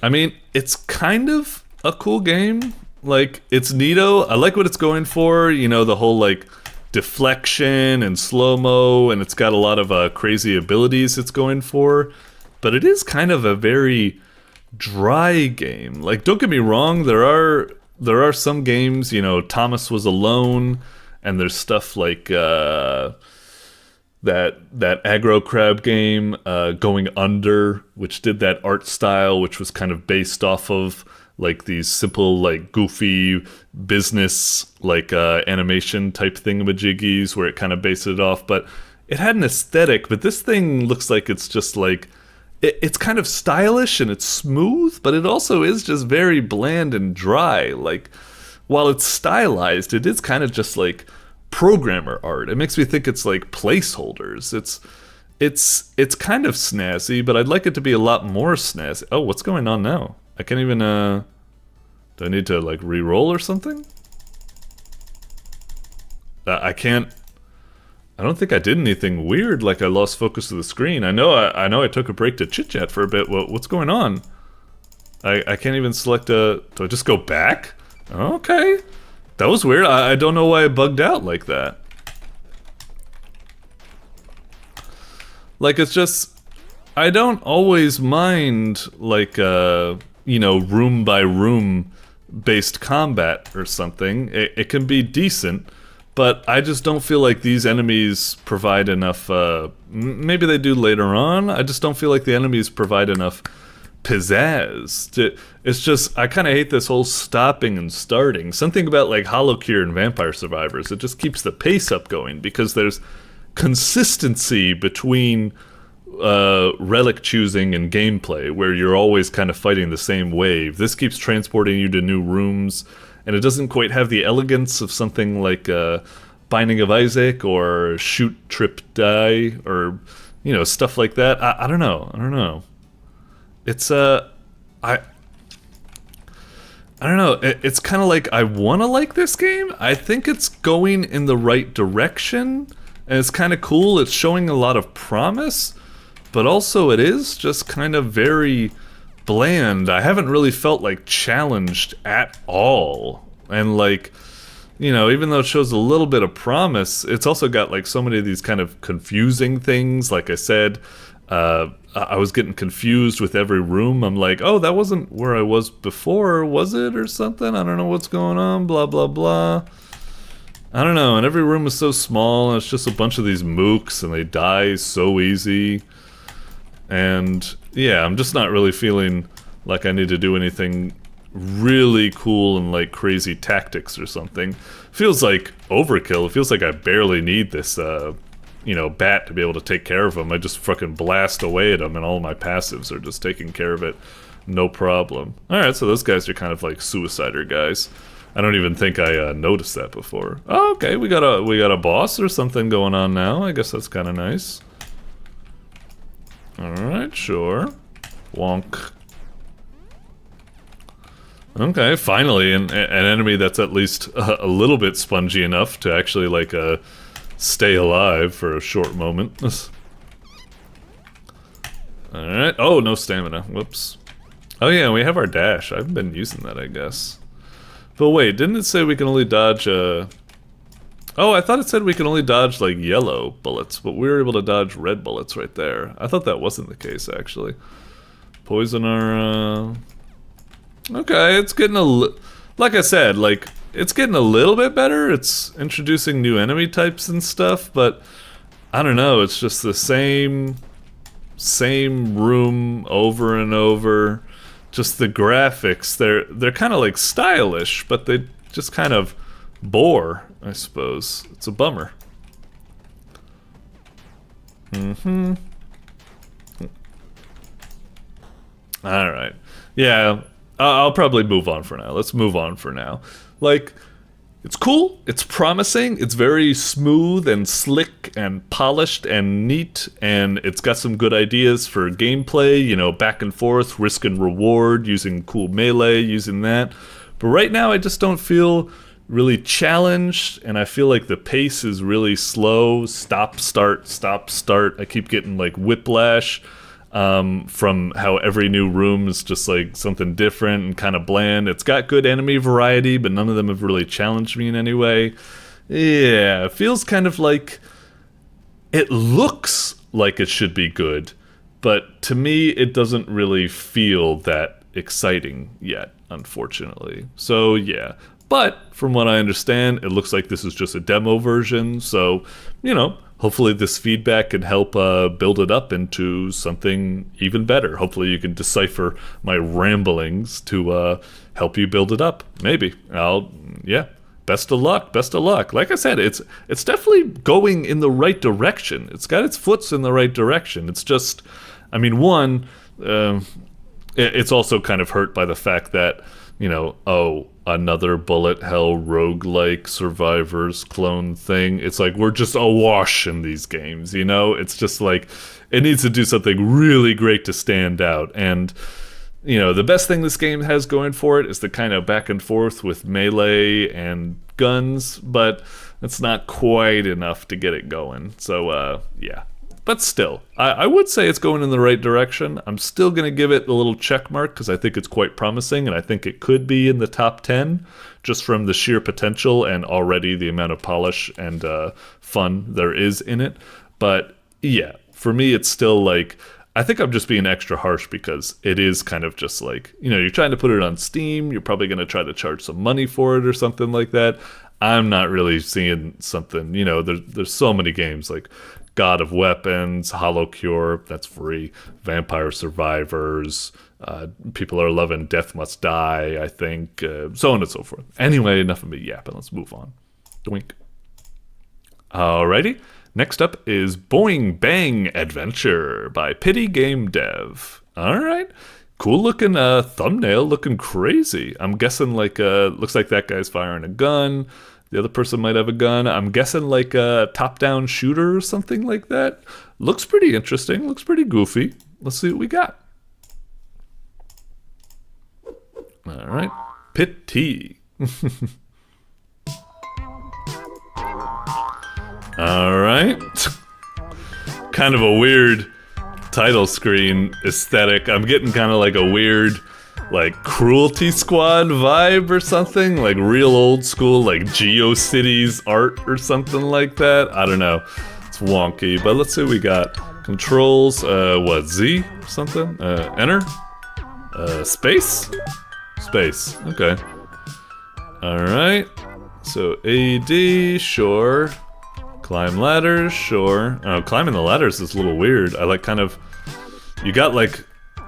I mean, it's kind of a cool game. Like, it's neato. I like what it's going for. You know, the whole, like, deflection and slow-mo, and it's got a lot of crazy abilities it's going for. But it is kind of a very dry game. Like, don't get me wrong, there are some games, you know, Thomas Was Alone, and there's stuff like that aggro crab game, Going Under, which did that art style, which was kind of based off of like these simple, like goofy business, like animation type thingamajiggies, where it kind of based it off. But it had an aesthetic, but this thing looks like it's just like, it's kind of stylish and it's smooth, but it also is just very bland and dry. Like, while it's stylized, it is kind of just like programmer art. It makes me think it's like placeholders. It's kind of snazzy, but I'd like it to be a lot more snazzy. Oh, what's going on now? I can't even, do I need to like re-roll or something? I can't. I don't think I did anything weird, like I lost focus of the screen. I know I took a break to chit-chat for a bit. What's going on? I can't even select do I just go back? Okay. That was weird. I don't know why I bugged out like that. Like, it's just, I don't always mind, like, you know, room by room based combat or something. It can be decent. But I just don't feel like these enemies provide enough, maybe they do later on, I just don't feel like the enemies provide enough pizzazz. It's just, I kind of hate this whole stopping and starting. Something about like Holocure and Vampire Survivors, it just keeps the pace up going because there's consistency between relic choosing and gameplay where you're always kind of fighting the same wave. This keeps transporting you to new rooms, and it doesn't quite have the elegance of something like Binding of Isaac or Shoot Trip Die or, you know, stuff like that. I don't know. It's I don't know. It's kind of like I want to like this game. I think it's going in the right direction, and it's kind of cool. It's showing a lot of promise, but also it is just kind of very bland. I haven't really felt like challenged at all. And like, you know, even though it shows a little bit of promise, it's also got like so many of these kind of confusing things. Like I said, I was getting confused with every room. I'm like, oh, that wasn't where I was before, was it, or something? I don't know what's going on, blah, blah, blah. I don't know, and every room is so small, and it's just a bunch of these mooks, and they die so easy. And, yeah, I'm just not really feeling like I need to do anything really cool and, like, crazy tactics or something. Feels like overkill. It feels like I barely need this, you know, bat to be able to take care of them. I just fucking blast away at them, and all my passives are just taking care of it. No problem. Alright, so those guys are kind of like suicider guys. I don't even think I noticed that before. Oh, okay, we got a boss or something going on now. I guess that's kind of nice. Alright, sure. Wonk. Okay, finally, an enemy that's at least a little bit spongy enough to actually, like, stay alive for a short moment. Alright. Oh, no stamina. Whoops. Oh yeah, we have our dash. I haven't been using that, I guess. But wait, didn't it say we can only dodge, Oh, I thought it said we can only dodge, like, yellow bullets, but we were able to dodge red bullets right there. I thought that wasn't the case, actually. Poisoner, okay, it's getting like I said, like, it's getting a little bit better. It's introducing new enemy types and stuff, but I don't know, it's just the same room over and over. Just the graphics, they're kind of like stylish, but they just kind of bore, I suppose. It's a bummer. Alright. Yeah, I'll probably move on for now. Let's move on for now. Like, it's cool, it's promising, it's very smooth and slick and polished and neat, and it's got some good ideas for gameplay, you know, back and forth, risk and reward, using cool melee, using that. But right now I just don't feel really challenged, and I feel like the pace is really slow. Stop, start, stop, start. I keep getting like whiplash. From how every new room is just like something different and kind of bland. It's got good enemy variety, but none of them have really challenged me in any way. Yeah, it feels kind of like it looks like it should be good, but to me it doesn't really feel that exciting yet, unfortunately. So yeah, but from what I understand, it looks like this is just a demo version, so, you know, hopefully this feedback can help build it up into something even better. Hopefully you can decipher my ramblings to help you build it up. Maybe. Yeah. Best of luck. Best of luck. Like I said, it's definitely going in the right direction. It's got its foots in the right direction. It's just, I mean, one, it's also kind of hurt by the fact that, you know, oh, another bullet hell roguelike survivors clone thing. It's like we're just awash in these games, you know? It's just like it needs to do something really great to stand out. And, you know, the best thing this game has going for it is the kind of back and forth with melee and guns, but it's not quite enough to get it going. So, yeah. But still, I would say it's going in the right direction. I'm still going to give it a little check mark because I think it's quite promising, and I think it could be in the top 10 just from the sheer potential and already the amount of polish and fun there is in it. But yeah, for me, it's still like, I think I'm just being extra harsh because it is kind of just like, you know, you're trying to put it on Steam, you're probably going to try to charge some money for it or something like that. I'm not really seeing something, you know, there's so many games like God of Weapons, Hollow Cure, that's free, Vampire Survivors, people are loving Death Must Die, I think, so on and so forth. Anyway, enough of me yapping, let's move on. Doink. Alrighty, next up is Boing Bang Adventure by Pitigamedev. Alright, cool looking thumbnail, looking crazy. I'm guessing like, looks like that guy's firing a gun. The other person might have a gun. I'm guessing like a top-down shooter or something like that. Looks pretty interesting. Looks pretty goofy. Let's see what we got. All right. Pity. All right. Kind of a weird title screen aesthetic. I'm getting kind of like a weird... like Cruelty Squad vibe or something, like real old school, like GeoCities art or something like that. I don't know. It's wonky, but let's see what we got. Controls, what, Z? Something? Enter? Space? Space, okay. Alright. So AD, sure. Climb ladders, sure. Oh, climbing the ladders is a little weird. I like kind of... you got like...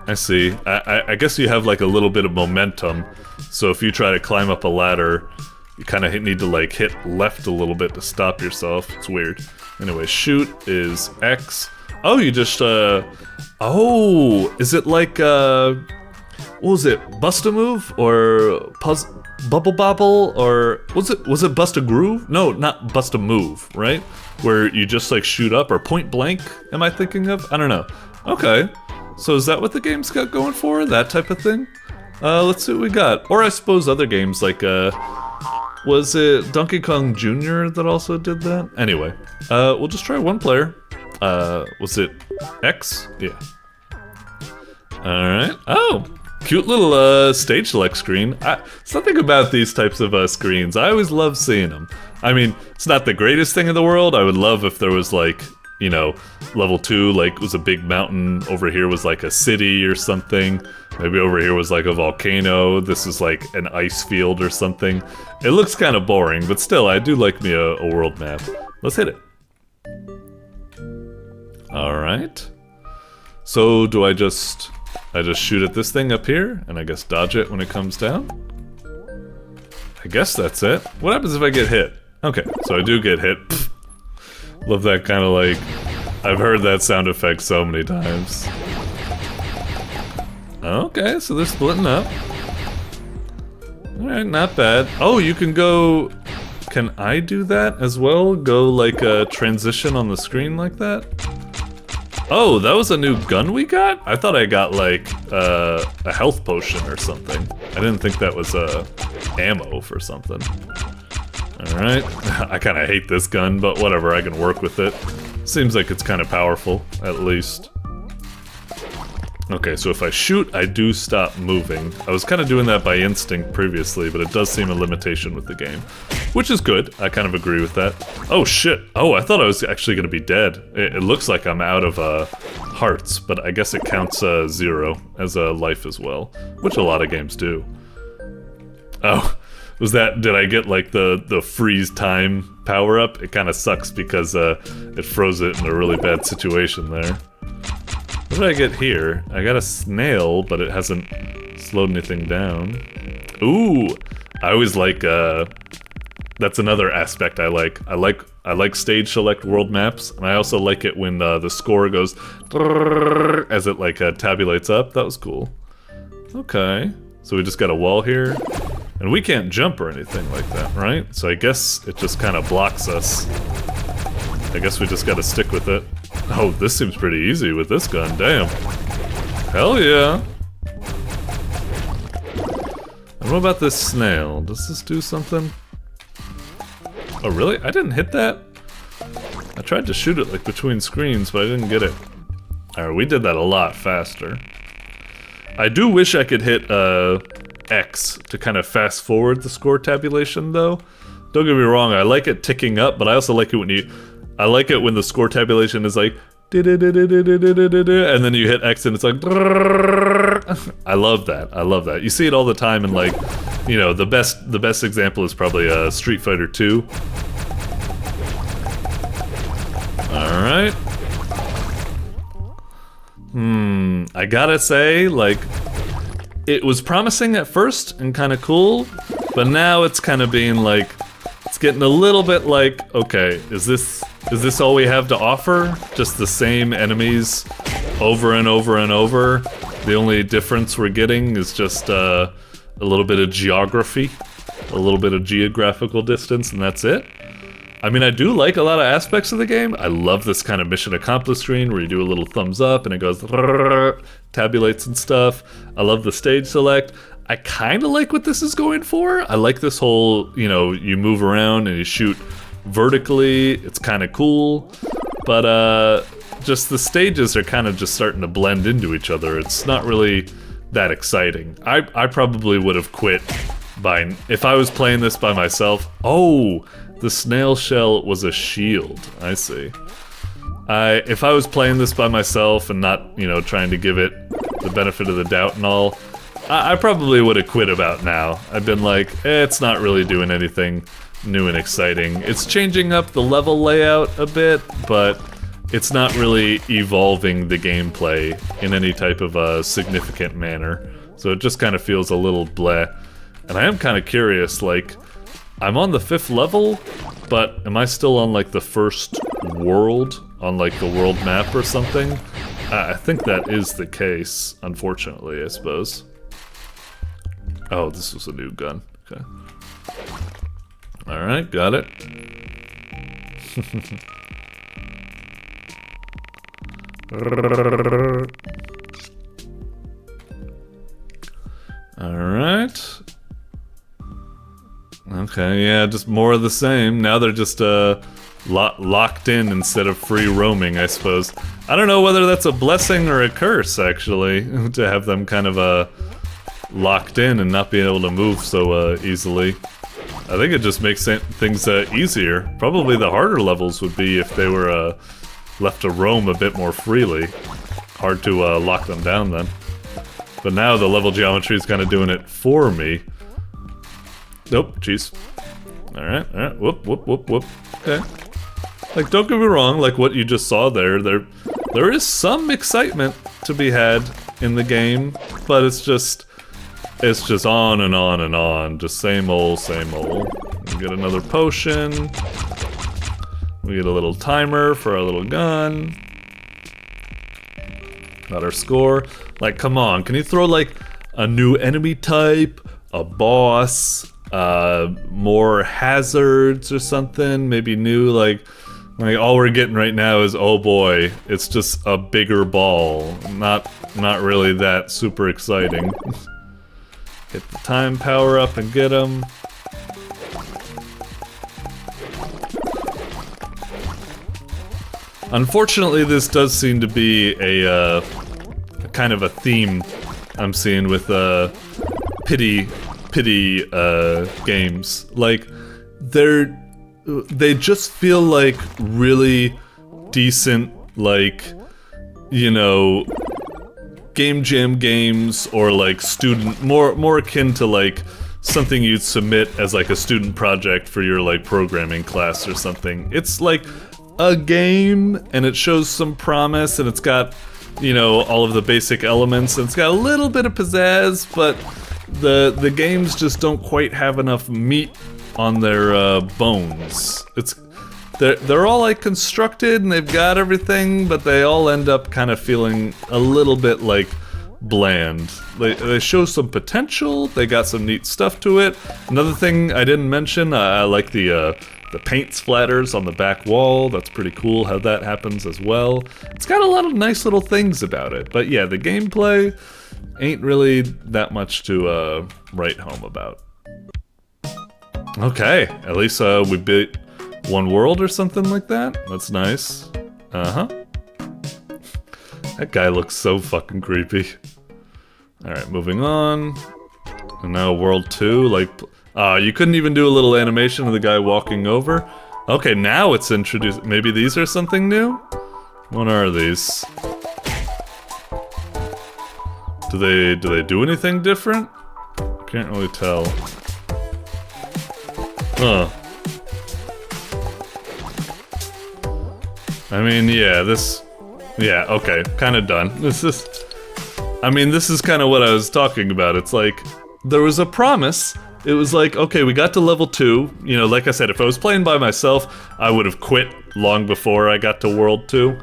I see. I guess you have like a little bit of momentum, so if you try to climb up a ladder, you kind of need to like hit left a little bit to stop yourself. It's weird. Anyway, shoot is X. Oh, you just, oh, is it like, what was it, Bust a Move, or Bubble Bobble, or was it Bust a Groove? No, not Bust a Move, right? Where you just like shoot up, or Point Blank, am I thinking of? I don't know. Okay. So is that what the game's got going for? It? That type of thing? Let's see what we got. Or I suppose other games like, was it Donkey Kong Jr. that also did that? Anyway, we'll just try one player. Was it X? Yeah. Alright. Oh! Cute little stage select screen. Something about these types of screens. I always love seeing them. I mean, it's not the greatest thing in the world. I would love if there was like... you know, level 2, like, was a big mountain, over here was like a city or something, maybe over here was like a volcano, this is like an ice field or something. It looks kind of boring, but still, I do like me a world map. Let's hit it. Alright. So, do I just shoot at this thing up here, and I guess dodge it when it comes down? I guess that's it. What happens if I get hit? Okay, so I do get hit. Pfft. Love that kind of like... I've heard that sound effect so many times. Okay, so they're splitting up. Alright, not bad. Oh, you can go... Can I do that as well? Go like a transition on the screen like that? Oh, that was a new gun we got? I thought I got like a health potion or something. I didn't think that was ammo for something. Alright, I kind of hate this gun, but whatever, I can work with it. Seems like it's kind of powerful, at least. Okay, so if I shoot, I do stop moving. I was kind of doing that by instinct previously, but it does seem a limitation with the game. Which is good, I kind of agree with that. Oh shit, oh, I thought I was actually going to be dead. It looks like I'm out of hearts, but I guess it counts 0 as a life as well. Which a lot of games do. Oh. Did I get like the freeze time power up? It kind of sucks because it froze it in a really bad situation there. What did I get here? I got a snail, but it hasn't slowed anything down. Ooh, I always like, that's another aspect I like. I like stage select world maps, and I also like it when the score goes as it like tabulates up. That was cool. Okay, so we just got a wall here. And we can't jump or anything like that, right? So I guess it just kind of blocks us. I guess we just gotta stick with it. Oh, this seems pretty easy with this gun, damn. Hell yeah. And what about this snail? Does this do something? Oh really? I didn't hit that? I tried to shoot it like between screens, but I didn't get it. Alright, we did that a lot faster. I do wish I could hit, X to kind of fast forward the score tabulation though. Don't get me wrong, I like it ticking up, but I also like it when I like it when the score tabulation is like and then you hit X and it's like I love that. You see it all the time, and like, you know, the best example is probably Street Fighter 2. Alright. Alright. I gotta say, like, it was promising at first and kind of cool, but now it's kind of being like, it's getting a little bit like, okay, is this all we have to offer? Just the same enemies over and over and over? The only difference we're getting is just a little bit of geography, a little bit of geographical distance, and that's it? I mean, I do like a lot of aspects of the game. I love this kind of mission accomplished screen where you do a little thumbs up and it goes tabulates and stuff. I love the stage select. I kind of like what this is going for. I like this whole, you know, you move around and you shoot vertically. It's kind of cool. But just the stages are kind of just starting to blend into each other. It's not really that exciting. I probably would have quit by, if I was playing this by myself. Oh, the snail shell was a shield. I see. If I was playing this by myself and not, you know, trying to give it the benefit of the doubt and all, I probably would have quit about now. I've been like, it's not really doing anything new and exciting. It's changing up the level layout a bit, but it's not really evolving the gameplay in any type of a significant manner. So it just kind of feels a little bleh. And I am kind of curious, like, I'm on the 5th level, but am I still on, like, the first world? On, like, the world map or something? I think that is the case, unfortunately, I suppose. Oh, this was a new gun. Okay. Alright, got it. Alright. Okay, yeah, just more of the same. Now they're just locked in instead of free roaming, I suppose. I don't know whether that's a blessing or a curse, actually, to have them kind of locked in and not being able to move so easily. I think it just makes things easier. Probably the harder levels would be if they were left to roam a bit more freely. Hard to lock them down then. But now the level geometry is kind of doing it for me. Nope, jeez. Alright, whoop, whoop, whoop, whoop. Okay. Like, don't get me wrong, like what you just saw there is some excitement to be had in the game, but it's just on and on and on. Just same old, same old. We get another potion. We get a little timer for our little gun. Got our score. Like, come on, can you throw, like, a new enemy type? A boss? More hazards or something? Maybe new, like all we're getting right now is, oh boy, it's just a bigger ball. Not really that super exciting. Hit the time power up and get them. Unfortunately, this does seem to be a kind of a theme I'm seeing with pity games. Like, they just feel like really decent, like, you know, game jam games, or like student, more akin to like something you'd submit as like a student project for your like programming class or something. It's like a game, and it shows some promise, and it's got, you know, all of the basic elements, and it's got a little bit of pizzazz, but the games just don't quite have enough meat on their bones. They're all like constructed and they've got everything, but they all end up kind of feeling a little bit like bland. They show some potential, they got some neat stuff to it. Another thing I didn't mention, I like the paint splatters on the back wall. That's pretty cool how that happens as well. It's got a lot of nice little things about it, but yeah, the gameplay ain't really that much to write home about. Okay, at least we beat one world or something like that. That's nice. Uh-huh. That guy looks so fucking creepy. Alright, moving on. And now world 2, like... you couldn't even do a little animation of the guy walking over? Okay, now it's introduced. Maybe these are something new? What are these? Do they do anything different? Can't really tell. Huh. I mean, yeah, yeah, okay, kind of done. This is kind of what I was talking about. It's like, there was a promise. It was like, okay, we got to level 2. You know, like I said, if I was playing by myself, I would have quit long before I got to World 2.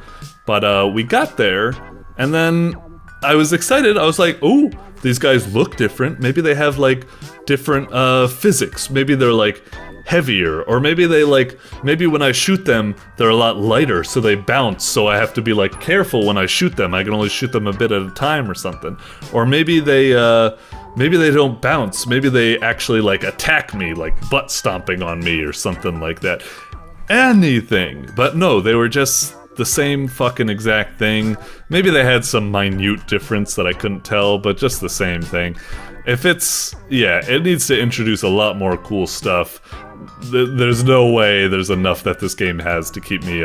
But we got there, and then I was excited. I was like, ooh, these guys look different. Maybe they have, like, different physics. Maybe they're, like, heavier, or maybe they maybe when I shoot them they're a lot lighter, so they bounce, so I have to be like careful when I shoot them. I can only shoot them a bit at a time or something. Or maybe they don't bounce, maybe they actually like attack me, like butt stomping on me or something like that. Anything. But no, they were just the same fucking exact thing. Maybe they had some minute difference that I couldn't tell, but just the same thing. If it's, yeah, it needs to introduce a lot more cool stuff. There's no way there's enough that this game has to keep me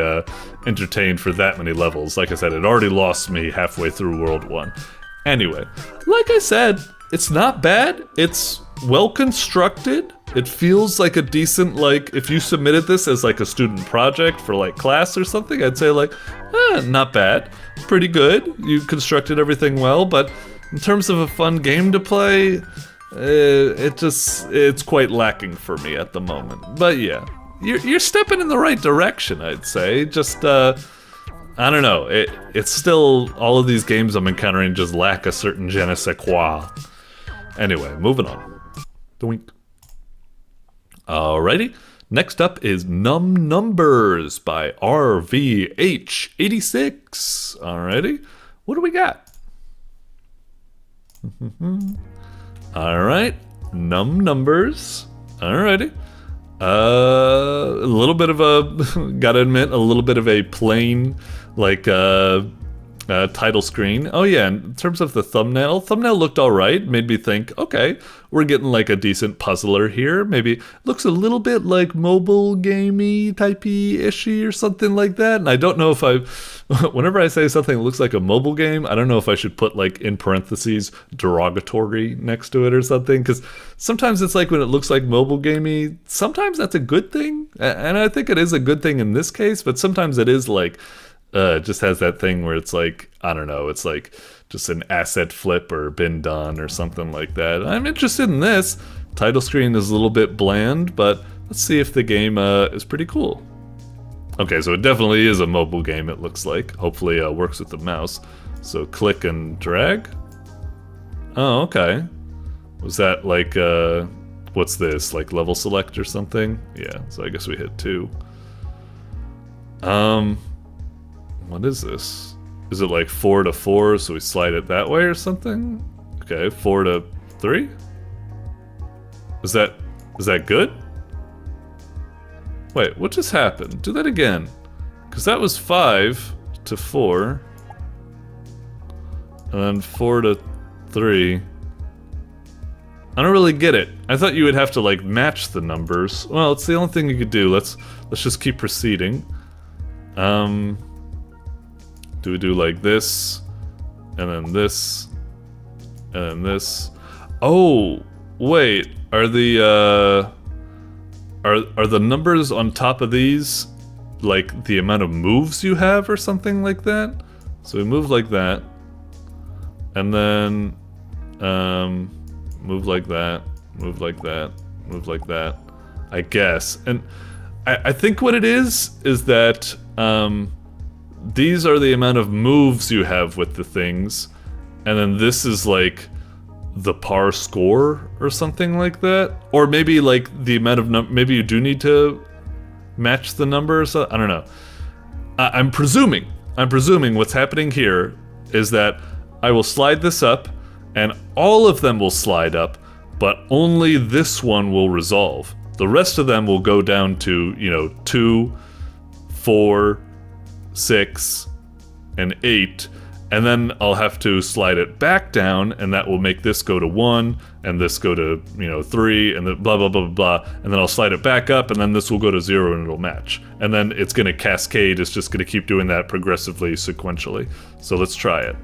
entertained for that many levels. Like I said, it already lost me halfway through World 1. Anyway, like I said, it's not bad. It's well constructed. It feels like a decent, like, if you submitted this as like a student project for like class or something, I'd say like, not bad. Pretty good. You constructed everything well, but in terms of a fun game to play, it's quite lacking for me at the moment. But yeah, you're stepping in the right direction, I'd say. Just, I don't know, it's still, all of these games I'm encountering just lack a certain je ne sais quoi. Anyway, moving on. Doink. Alrighty, next up is NumNumbers by RVH86. Alrighty, what do we got? Alright, NumNumbers. Alrighty. A little bit of a, gotta admit, a little bit of a plain, like, title screen. Oh yeah, in terms of the thumbnail looked alright. Made me think, okay, we're getting like a decent puzzler here. Maybe looks a little bit like mobile gamey typey ishy or something like that. And I don't know if whenever I say something that looks like a mobile game, I don't know if I should put like in parentheses derogatory next to it or something, because sometimes it's like when it looks like mobile gamey, sometimes that's a good thing, and I think it is a good thing in this case, but sometimes it is like just has that thing where it's like, I don't know, it's like just an asset flip or been done or something like that. I'm interested in this. Title screen is a little bit bland, but let's see if the game is pretty cool. Okay, so it definitely is a mobile game, it looks like. Hopefully it works with the mouse. So click and drag. Oh, okay. Was that like, what's this? Like level select or something? Yeah, so I guess we hit 2. What is this? Is it like 4 to 4, so we slide it that way or something? Okay, 4 to 3? Is that good? Wait, what just happened? Do that again. Because that was 5 to 4. And then 4 to 3. I don't really get it. I thought you would have to like match the numbers. Well, it's the only thing you could do. Let's just keep proceeding. Do we do like this, and then this, and then this? Oh, wait, are the numbers on top of these like the amount of moves you have or something like that? So we move like that, and then move like that, move like that, move like that, I guess. And I think what it is that these are the amount of moves you have with the things, and then this is like the par score or something like that. Or maybe like the amount of maybe you do need to match the numbers. I don't know. I'm presuming what's happening here is that I will slide this up, and all of them will slide up, but only this one will resolve. The rest of them will go down to, 2, 4, 6, and 8, and then I'll have to slide it back down, and that will make this go to 1, and this go to, 3, and then blah, blah, blah, blah, blah, and then I'll slide it back up, and then this will go to 0, and it'll match. And then it's gonna cascade, it's just gonna keep doing that progressively, sequentially. So let's try it.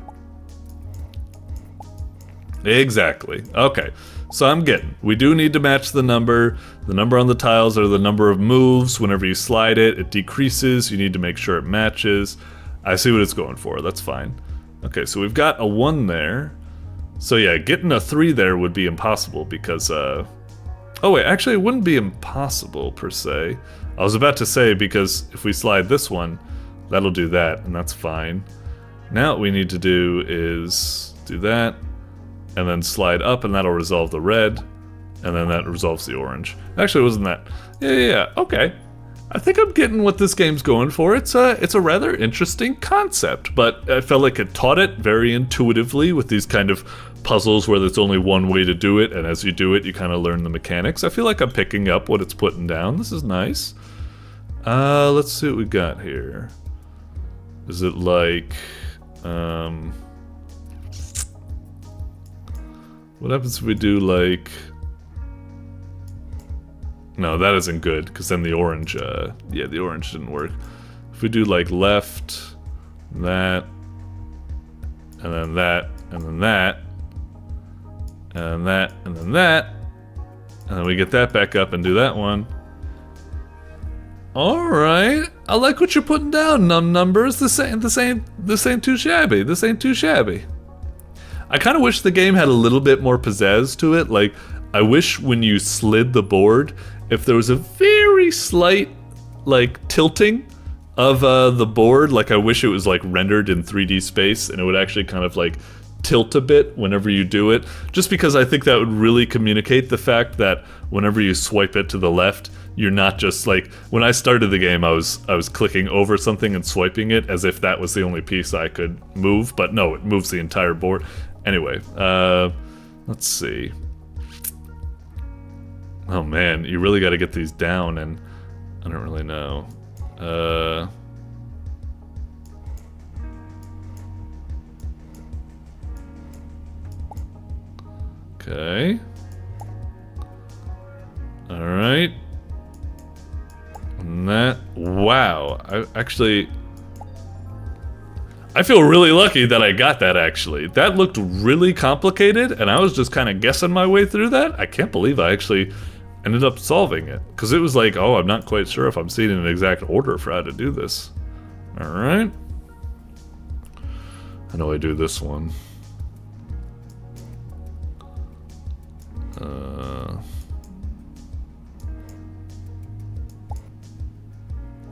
Exactly. Okay. So I'm getting. We do need to match the number. The number on the tiles are the number of moves. Whenever you slide it, it decreases. You need to make sure it matches. I see what it's going for. That's fine. Okay, so we've got a 1 there. So yeah, getting a 3 there would be impossible because, oh wait, actually it wouldn't be impossible per se. I was about to say because if we slide this one, that'll do that, and that's fine. Now what we need to do is do that, and then slide up, and that'll resolve the red, and then that resolves the orange. Actually, wasn't that? Yeah, okay. I think I'm getting what this game's going for. It's a rather interesting concept, but I felt like it taught it very intuitively with these kind of puzzles where there's only one way to do it, and as you do it, you kind of learn the mechanics. I feel like I'm picking up what it's putting down. This is nice. Let's see what we got here. Is it like, what happens if we do like... No, that isn't good, because then the orange, yeah, the orange didn't work. If we do like left, that, and then that, and then that, and that, and then that, and then we get that back up and do that one. Alright, I like what you're putting down, NumNumbers. This ain't too shabby. This ain't too shabby. I kind of wish the game had a little bit more pizzazz to it. Like, I wish when you slid the board, if there was a very slight, like, tilting of the board, like I wish it was like rendered in 3D space and it would actually kind of like tilt a bit whenever you do it, just because I think that would really communicate the fact that whenever you swipe it to the left, you're not just like, when I started the game, I was clicking over something and swiping it as if that was the only piece I could move, but no, it moves the entire board. Anyway, let's see. Oh man, you really got to get these down, and I don't really know. Okay. All right. And that, wow. I feel really lucky that I got that, actually. That looked really complicated, and I was just kind of guessing my way through that. I can't believe I actually ended up solving it. Because it was like, oh, I'm not quite sure if I'm seeing an exact order for how to do this. Alright. How do I do this one?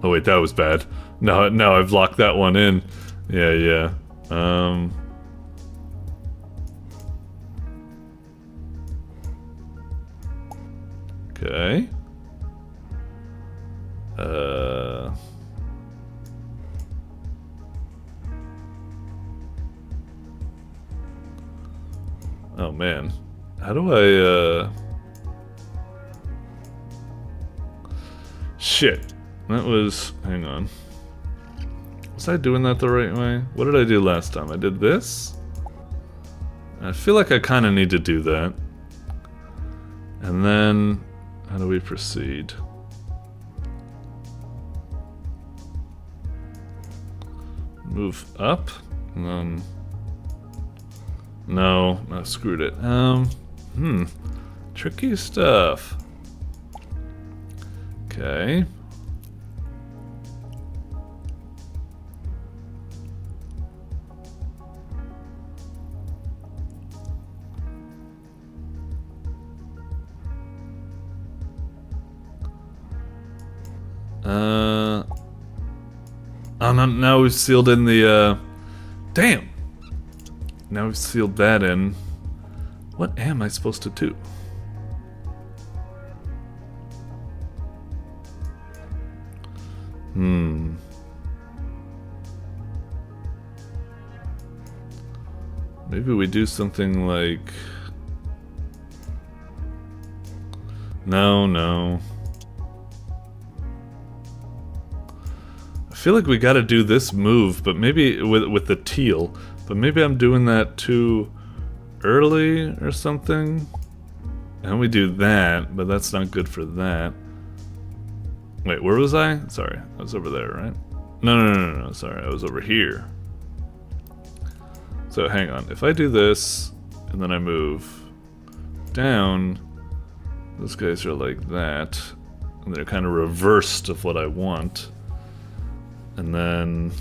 Oh wait, that was bad. Now I've locked that one in. Yeah. Okay. Oh man. How do I, Shit. That was... Hang on. Was I doing that the right way? What did I do last time? I did this? I feel like I kind of need to do that. And then... How do we proceed? Move up? And then... No, I screwed it. Tricky stuff. Okay. Oh, now we've sealed in the, damn! Now we've sealed that in. What am I supposed to do? Maybe we do something like... No. I feel like we gotta do this move, but maybe with the teal. But maybe I'm doing that too early or something. And we do that, but that's not good for that. Wait, where was I? Sorry, I was over there, right? No, sorry, I was over here. So hang on, if I do this, and then I move down, those guys are like that. And they're kind of reversed of what I want. And then...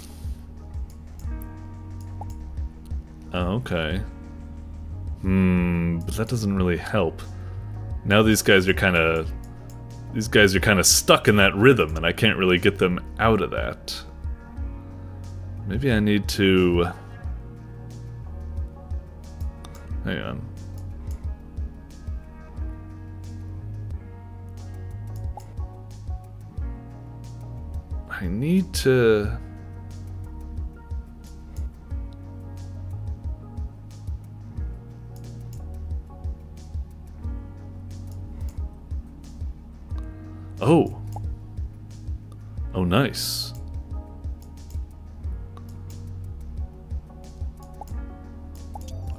Oh, okay. But that doesn't really help. Now these guys are kind of stuck in that rhythm, and I can't really get them out of that. Maybe I need to... Hang on. I need to... Oh. Oh, nice.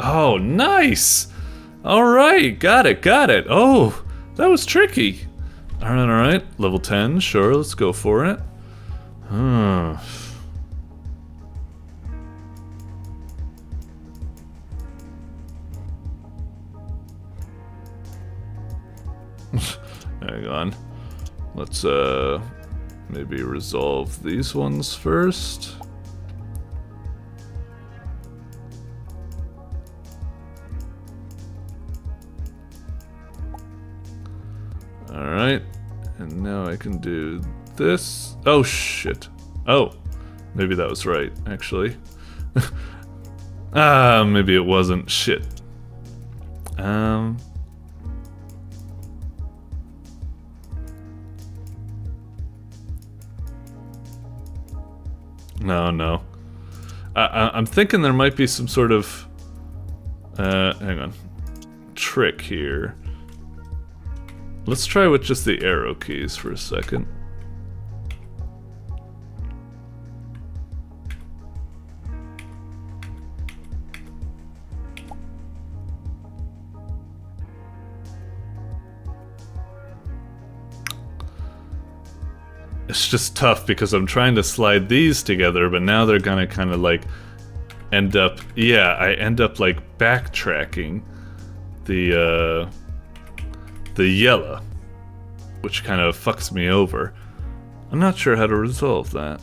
Oh, nice! Alright, got it. Oh, that was tricky. Alright. Level 10, sure, let's go for it. Huh. Hang on. Let's maybe resolve these ones first. Alright, and now I can do this. Oh shit. Oh, maybe that was right, actually. Maybe it wasn't. Shit. No. I'm thinking there might be some sort of hang on, trick here. Let's try with just the arrow keys for a second. It's just tough because I'm trying to slide these together, but now they're gonna kind of like end up, yeah, I end up like backtracking the yellow, which kind of fucks me over. I'm not sure how to resolve that.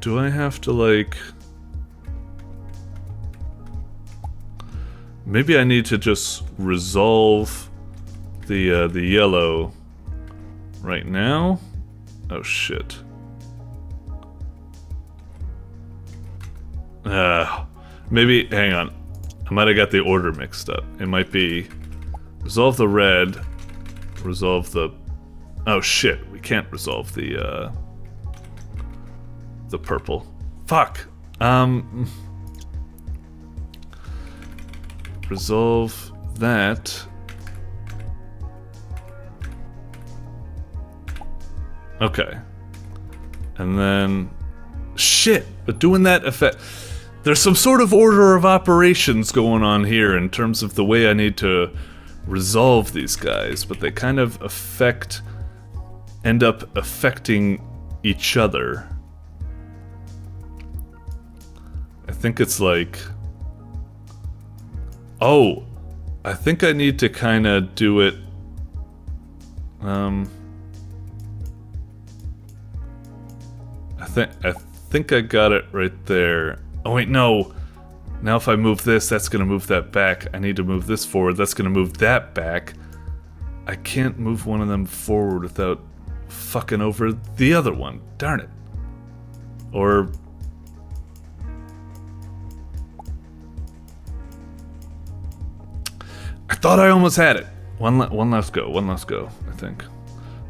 Do I have to like... Maybe I need to just resolve the yellow right now? Oh shit. Maybe, hang on. I might have got the order mixed up. It might be resolve the red, resolve the... Oh shit, we can't resolve the purple. Fuck! Resolve that. Okay. And then... Shit! But doing that effect... There's some sort of order of operations going on here in terms of the way I need to resolve these guys, but they kind of end up affecting each other. I think it's like... Oh! I think I need to kind of do it... I think I got it right there. Oh wait, no. Now if I move this, that's gonna move that back. I need to move this forward, that's gonna move that back. I can't move one of them forward without fucking over the other one. Darn it. Or... I thought I almost had it. One last go, I think.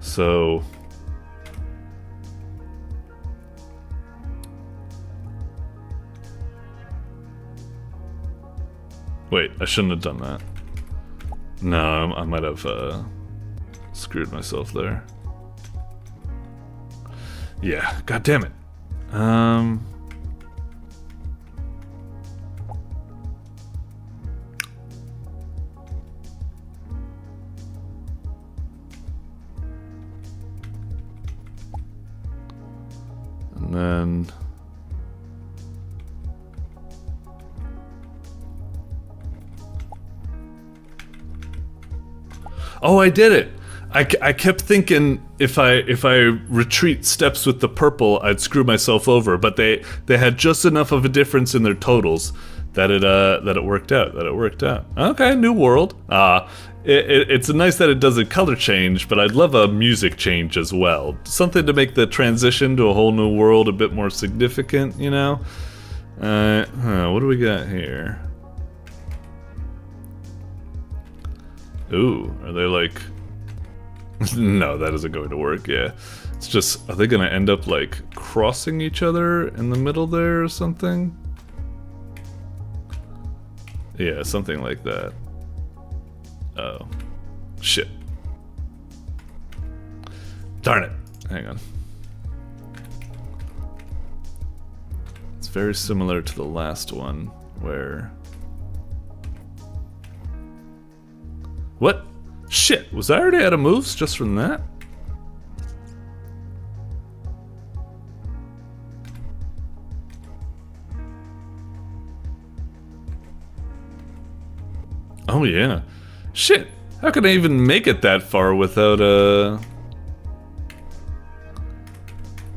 So... Wait, I shouldn't have done that. No, I might have screwed myself there. Yeah, god damn it. And then... Oh, I did it. I kept thinking if I retreat steps with the purple, I'd screw myself over. But they had just enough of a difference in their totals that it worked out. Okay, new world. It's nice that it does a color change, but I'd love a music change as well. Something to make the transition to a whole new world a bit more significant, you know? What do we got here? Ooh, are they like... No, that isn't going to work, yeah. It's just, are they gonna end up like crossing each other in the middle there or something? Yeah, something like that. Oh. Shit. Darn it. Hang on. It's very similar to the last one, where... What? Shit, was I already out of moves just from that? Oh yeah. Shit, how can I even make it that far without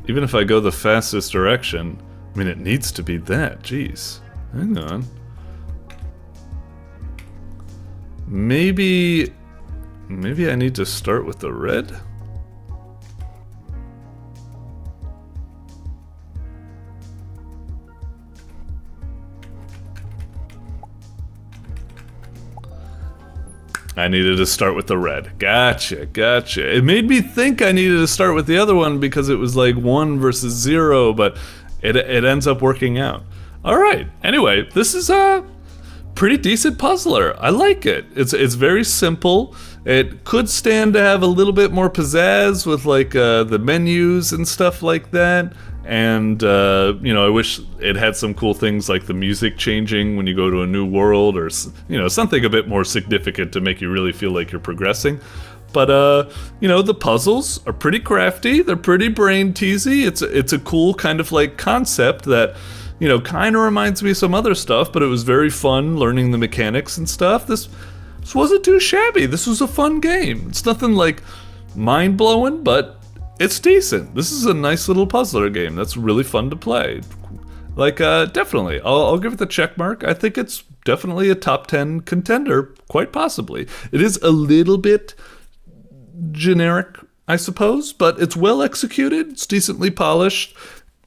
even if I go the fastest direction? I mean, it needs to be that, jeez. Hang on. Maybe I need to start with the red? I needed to start with the red. Gotcha. It made me think I needed to start with the other one because it was like 1 versus 0, but it ends up working out. Alright, anyway, this is a pretty decent puzzler. I like it. It's very simple. It could stand to have a little bit more pizzazz with like the menus and stuff like that. And you know, I wish it had some cool things like the music changing when you go to a new world, or you know, something a bit more significant to make you really feel like you're progressing. But you know, the puzzles are pretty crafty. They're pretty brain teasy. It's a cool kind of like concept that, you know, kind of reminds me of some other stuff, but it was very fun learning the mechanics and stuff. This wasn't too shabby. This was a fun game. It's nothing like mind-blowing, but it's decent. This is a nice little puzzler game that's really fun to play. Like, definitely. I'll give it the check mark. I think it's definitely a top 10 contender, quite possibly. It is a little bit generic, I suppose, but it's well executed. It's decently polished.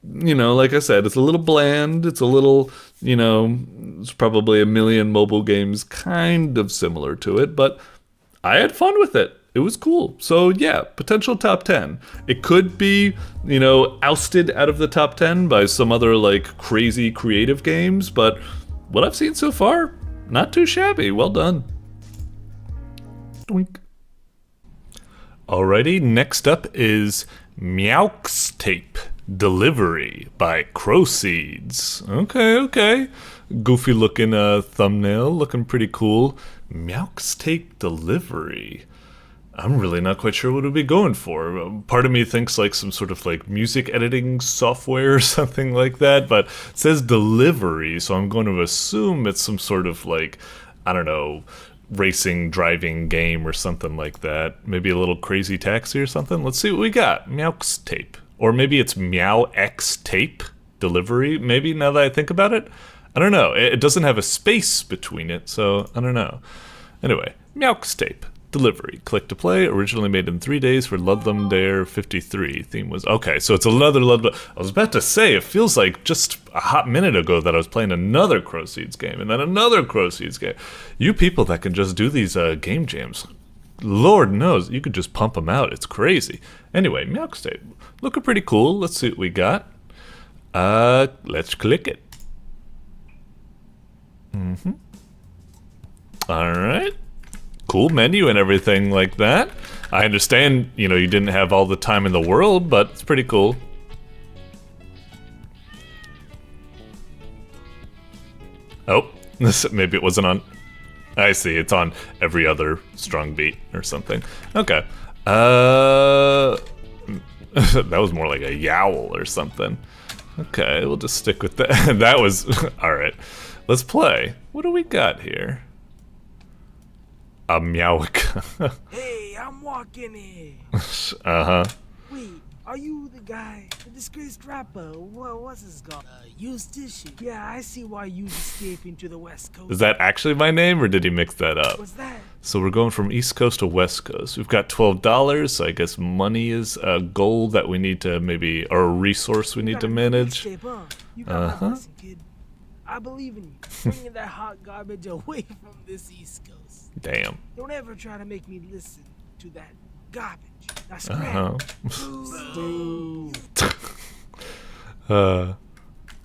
You know, like I said, it's a little bland. It's a little, you know, it's probably a million mobile games kind of similar to it, but I had fun with it. It was cool. So yeah, potential top 10. It could be, you know, ousted out of the top 10 by some other like crazy creative games, but what I've seen so far, not too shabby. Well done. Doink. Alrighty, next up is Meowxtape Delivery by Crowseeds. Okay. Goofy looking thumbnail, looking pretty cool. Meowxtape Delivery. I'm really not quite sure what it'd be going for. Part of me thinks like some sort of like music editing software or something like that, but it says delivery, so I'm going to assume it's some sort of like, I don't know, racing, driving game or something like that. Maybe a little crazy taxi or something. Let's see what we got. Meowxtape. Or maybe it's Meowxtape Delivery, maybe, now that I think about it. I don't know. It doesn't have a space between it, so I don't know. Anyway, Meowxtape Delivery. Click to play. Originally made in 3 days for Ludlam Dare 53. Theme was... Okay, so it's another Ludlam... I was about to say, it feels like just a hot minute ago that I was playing another Crowseeds game, and then another Crowseeds game. You people that can just do these game jams, Lord knows, you could just pump them out. It's crazy. Anyway, Meowxtape. Looking pretty cool. Let's see what we got. Let's click it. Alright. Cool menu and everything like that. I understand, you know, you didn't have all the time in the world, but it's pretty cool. Oh, maybe it wasn't on... I see, it's on every other strong beat or something. Okay. That was more like a yowl or something. Okay, we'll just stick with that. That was... Alright. Let's play. What do we got here? A Meowk. Hey, I'm walking in. Uh-huh. Wait, are you the guy, the disgraced rapper? What's his called? Eustace? Yeah, I see why you escaping to the West Coast. Is that actually my name, or did he mix that up? What's that? So we're going from East Coast to West Coast. We've got $12, so I guess money is a goal that we need to maybe, or a resource we need to manage. You got my blessing, kid. I believe in you. Bringing that hot garbage away from this East Coast. Damn. Don't ever try to make me listen to that garbage. That's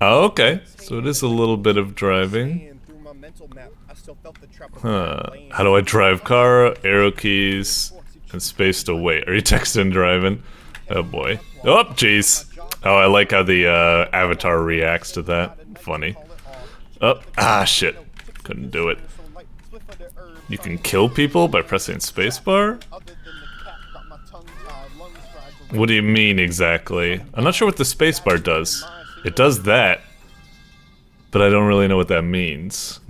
Oh, okay. So it is a little bit of driving. How do I drive car? Arrow keys and space to wait. Are you texting driving? Oh boy. Oh, jeez. Oh, I like how the avatar reacts to that. Funny. Oh, shit. Couldn't do it. You can kill people by pressing spacebar? What do you mean exactly? I'm not sure what the spacebar does. It does that, but I don't really know what that means.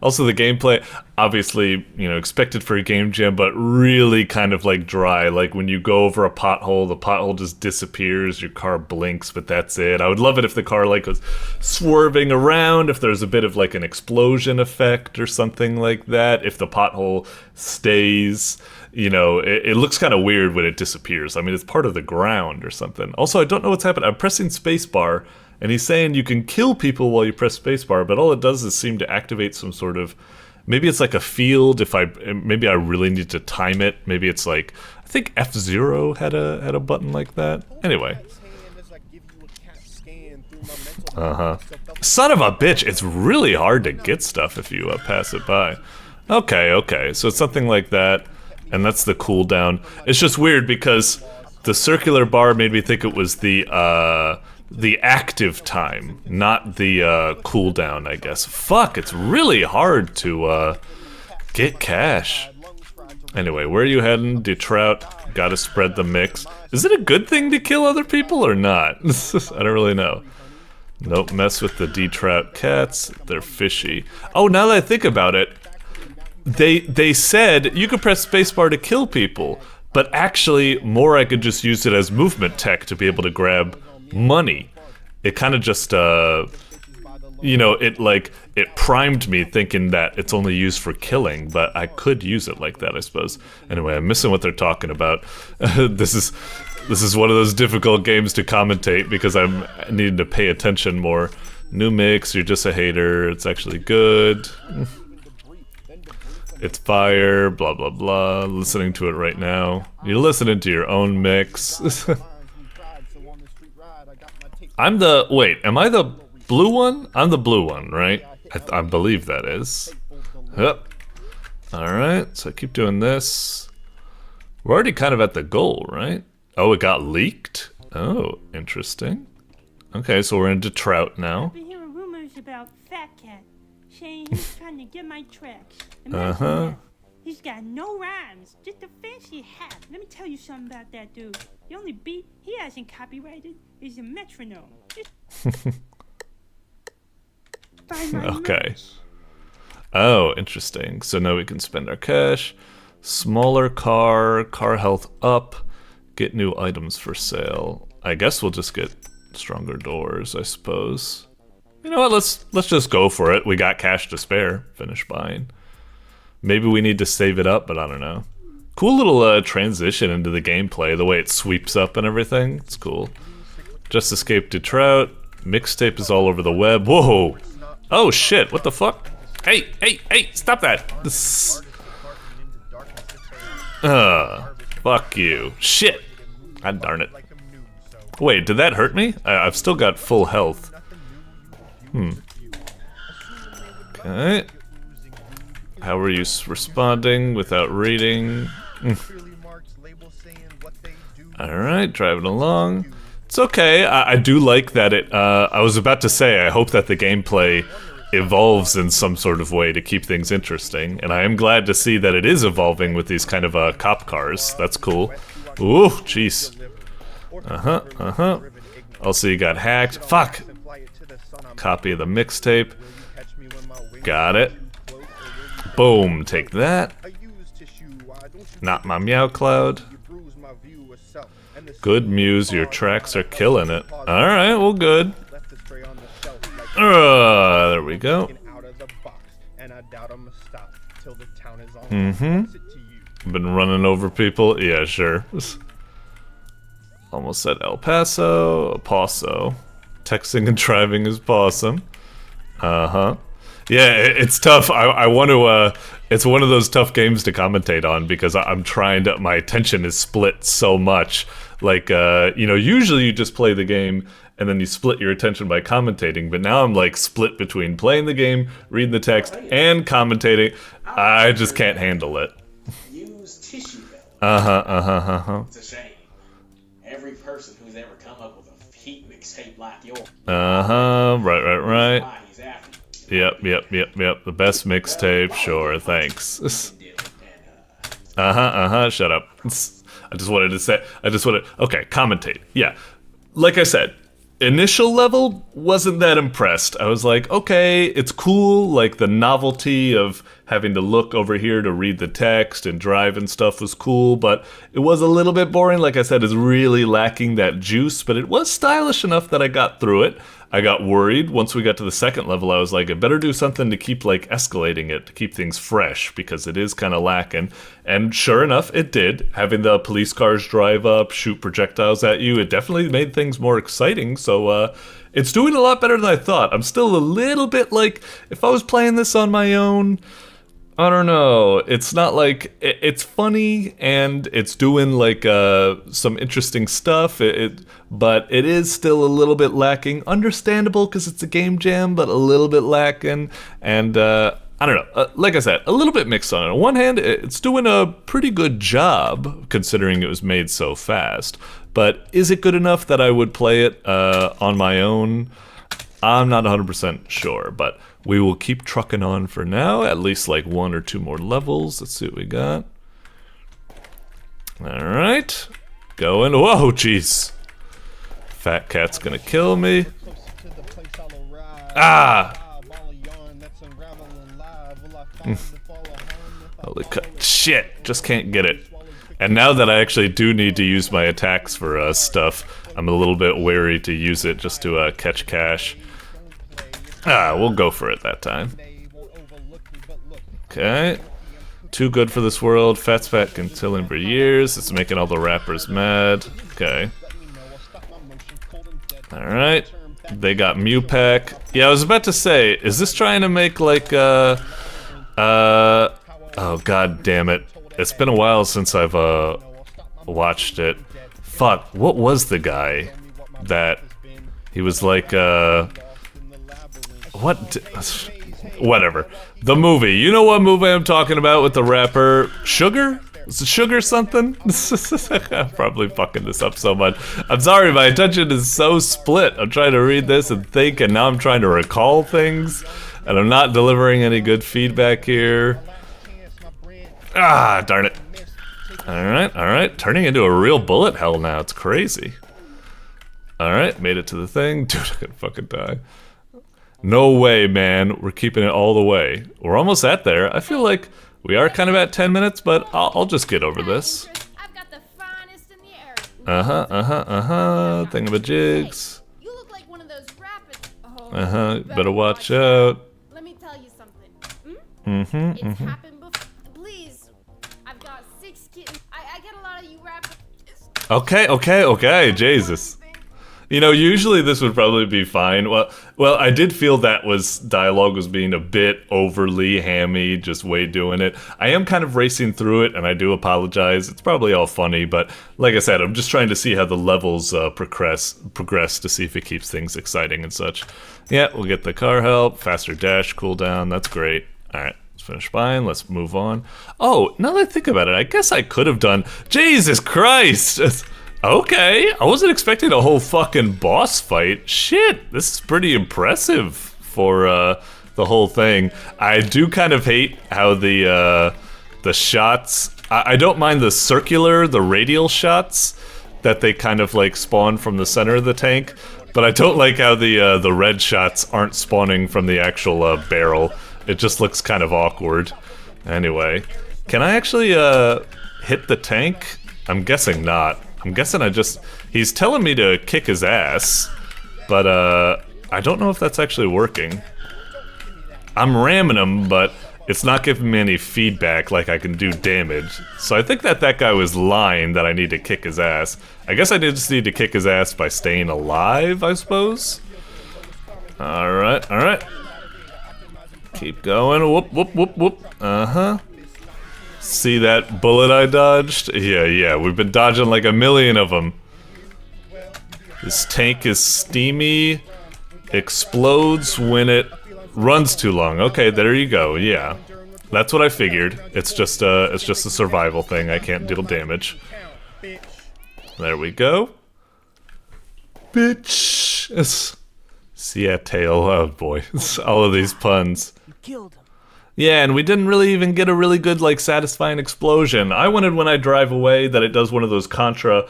Also, the gameplay, obviously, you know, expected for a game jam, but really kind of like dry. Like when you go over a pothole, the pothole just disappears, your car blinks, but that's it. I would love it if the car like was swerving around, if there's a bit of like an explosion effect or something like that, if the pothole stays. You know, it looks kind of weird when it disappears. I mean, it's part of the ground or something. Also, I don't know what's happening. I'm pressing spacebar, and he's saying you can kill people while you press spacebar, but all it does is seem to activate some sort of... Maybe it's like a field. Maybe I really need to time it. Maybe it's like... I think F-Zero had a button like that. Anyway. Son of a bitch, it's really hard to get stuff if you pass it by. Okay, so it's something like that. And that's the cooldown. It's just weird because the circular bar made me think it was the active time, not the cooldown, I guess. Fuck, it's really hard to get cash. Anyway, where are you heading? Detrout, gotta spread the mix. Is it a good thing to kill other people or not? I don't really know. Nope, mess with the Detrout cats. They're fishy. Oh, now that I think about it, They said you could press spacebar to kill people, but actually more I could just use it as movement tech to be able to grab money. It kind of just, you know, it primed me thinking that it's only used for killing, but I could use it like that, I suppose. Anyway, I'm missing what they're talking about. This is one of those difficult games to commentate because I'm needing to pay attention more. New mix, you're just a hater, it's actually good. It's fire, blah blah blah, listening to it right now. You're listening to your own mix. Wait, am I the blue one? I'm the blue one, right? I believe that is. Yep. Alright, so I keep doing this. We're already kind of at the goal, right? Oh, it got leaked? Oh, interesting. Okay, so we're into Trout now. I've been hearing rumors about Fat Cat, saying he's trying to get my tracks. Imagine that. He's got no rhymes, just a fancy hat. Let me tell you something about that dude. The only beat he hasn't copyrighted is a metronome. Okay. Oh, interesting. So now we can spend our cash. Smaller car health up, get new items for sale. I guess we'll just get stronger doors, I suppose. You know what, let's just go for it. We got cash to spare. Finish buying. Maybe we need to save it up, but I don't know. Cool little transition into the gameplay, the way it sweeps up and everything. It's cool. Just escaped Detroit. Mixtape is all over the web. Whoa! Oh shit, what the fuck? Hey, stop that! Fuck you. Shit! God darn it. Wait, did that hurt me? I've still got full health. Okay. How are you responding without reading? Alright, driving along. It's okay. I do like that it, I was about to say, I hope that the gameplay evolves in some sort of way to keep things interesting, and I am glad to see that it is evolving with these kind of cop cars. That's cool. Ooh, jeez. Also, you got hacked. Fuck! Copy of the mixtape. Got it. Boom, take that. Not my Meow Cloud. Good Muse, your tracks are killing it. Alright, well good. There we go. Been running over people? Yeah, sure. Almost said El Paso, Paso. Texting and driving is possum. Yeah, it's tough. I want to, it's one of those tough games to commentate on because I'm trying to, my attention is split so much. Like, you know, usually you just play the game and then you split your attention by commentating, but now I'm like split between playing the game, reading the text, and commentating. I just can't handle it. Use tissue belt. It's a shame. Every person who's ever come up with a heat mixtape like yours. Right. Yep. The best mixtape, sure, thanks. Shut up. I just wanted to say, okay, commentate. Yeah. Like I said, initial level, wasn't that impressed. I was like, okay, it's cool, like the novelty of having to look over here to read the text and drive and stuff was cool, but it was a little bit boring. Like I said, it's really lacking that juice, but it was stylish enough that I got through it. I got worried once we got to the second level. I was like, I better do something to keep like escalating it, to keep things fresh, because it is kind of lacking. And sure enough, it did. Having the police cars drive up, shoot projectiles at you, it definitely made things more exciting. So it's doing a lot better than I thought. I'm still a little bit like, if I was playing this on my own, I don't know. It's not like, it's funny and it's doing like some interesting stuff, but it is still a little bit lacking. Understandable because it's a game jam, but a little bit lacking. And I don't know. Like I said, a little bit mixed on it. On one hand, it's doing a pretty good job considering it was made so fast. But is it good enough that I would play it on my own? I'm not 100% sure, but we will keep trucking on for now, at least like 1 or 2 more levels. Let's see what we got. Alright. Going. Whoa, jeez. Fat cat's gonna kill me. Ah! Holy shit, just can't get it. And now that I actually do need to use my attacks for stuff, I'm a little bit wary to use it just to catch cash. We'll go for it that time. Okay. Too good for this world. Fat's fat can till him for years. It's making all the rappers mad. Okay. Alright. They got Mew Pack. Yeah, I was about to say, is this trying to make like oh god damn it. It's been a while since I've watched it. Fuck, what was the guy that he was like whatever. The movie. You know what movie I'm talking about with the rapper Sugar? Is it Sugar something? I'm probably fucking this up so much. I'm sorry, my attention is so split. I'm trying to read this and think, and now I'm trying to recall things, and I'm not delivering any good feedback here. Ah, darn it. Alright. Turning into a real bullet hell now. It's crazy. Alright, made it to the thing. Dude, I'm gonna fucking die. No way, man. We're keeping it all the way. We're almost at there. I feel like we are kind of at 10 minutes, but I'll just get over this. I've got the finest in the area. Thingamajigs. You look like one of those rappers. Better watch out. Let me tell you something. It's happened before. Please. I've got 6 kittens. I get a lot of you rappers. Okay, Jesus. You know, usually this would probably be fine. Well, I did feel that dialogue was being a bit overly hammy, just way doing it. I am kind of racing through it, and I do apologize. It's probably all funny, but like I said, I'm just trying to see how the levels progress to see if it keeps things exciting and such. Yeah, we'll get the car help, faster dash, cooldown. That's great. All right. Finish buying, let's move on. Oh, now that I think about it, I guess I could have done... Jesus Christ! Okay, I wasn't expecting a whole fucking boss fight. Shit, this is pretty impressive for the whole thing. I do kind of hate how the shots... I don't mind the radial shots that they kind of like spawn from the center of the tank, but I don't like how the red shots aren't spawning from the actual barrel. It just looks kind of awkward. Anyway, Can I actually hit the tank? I'm guessing not. I'm guessing he's telling me to kick his ass, but I don't know if that's actually working. I'm ramming him, but it's not giving me any feedback like I can do damage. So I think that guy was lying that I need to kick his ass. I guess I just need to kick his ass by staying alive, I suppose. Alright, alright. Keep going. Whoop, whoop, whoop, whoop. Uh-huh. See that bullet I dodged? Yeah, we've been dodging like a million of them. This tank is steamy. Explodes when it runs too long. Okay, there you go. Yeah. That's what I figured. It's just a survival thing. I can't deal damage. There we go. Bitch. See that tail? Oh boy. All of these puns. You killed him. Yeah, and we didn't really even get a really good, like, satisfying explosion. I wanted when I drive away that it does one of those Contra...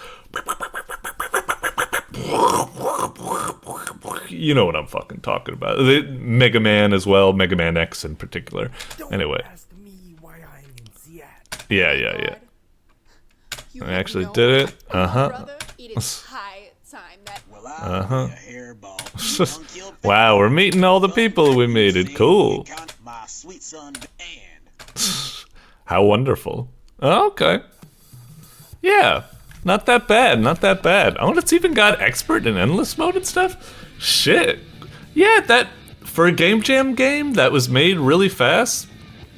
You know what I'm fucking talking about. Mega Man as well, Mega Man X in particular. Anyway. Ask me why I'm in Seattle. Yeah. I actually did it. Uh-huh. It is high time that Uh-huh. Wow, we're meeting all the people we meted. Cool. How wonderful. Oh, okay. Yeah. Not that bad, not that bad. Oh, and it's even got expert and endless mode and stuff? Shit. Yeah, that, for a Game Jam game that was made really fast,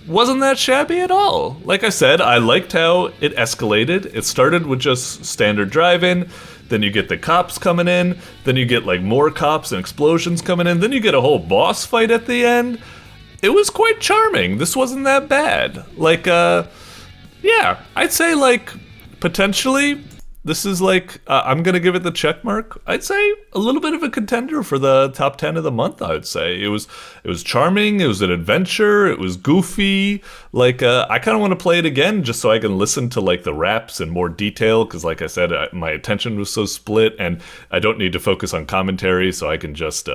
wasn't that shabby at all. Like I said, I liked how it escalated. It started with just standard drive-in, then you get the cops coming in, then you get like more cops and explosions coming in, then you get a whole boss fight at the end. It was quite charming. This wasn't that bad. Like, yeah, I'd say like, potentially, this is like, I'm gonna give it the check mark. I'd say a little bit of a contender for the top 10 of the month, I would say. It was charming, it was an adventure, it was goofy. Like, I kind of want to play it again just so I can listen to like the raps in more detail, because like I said, my attention was so split and I don't need to focus on commentary, so I can just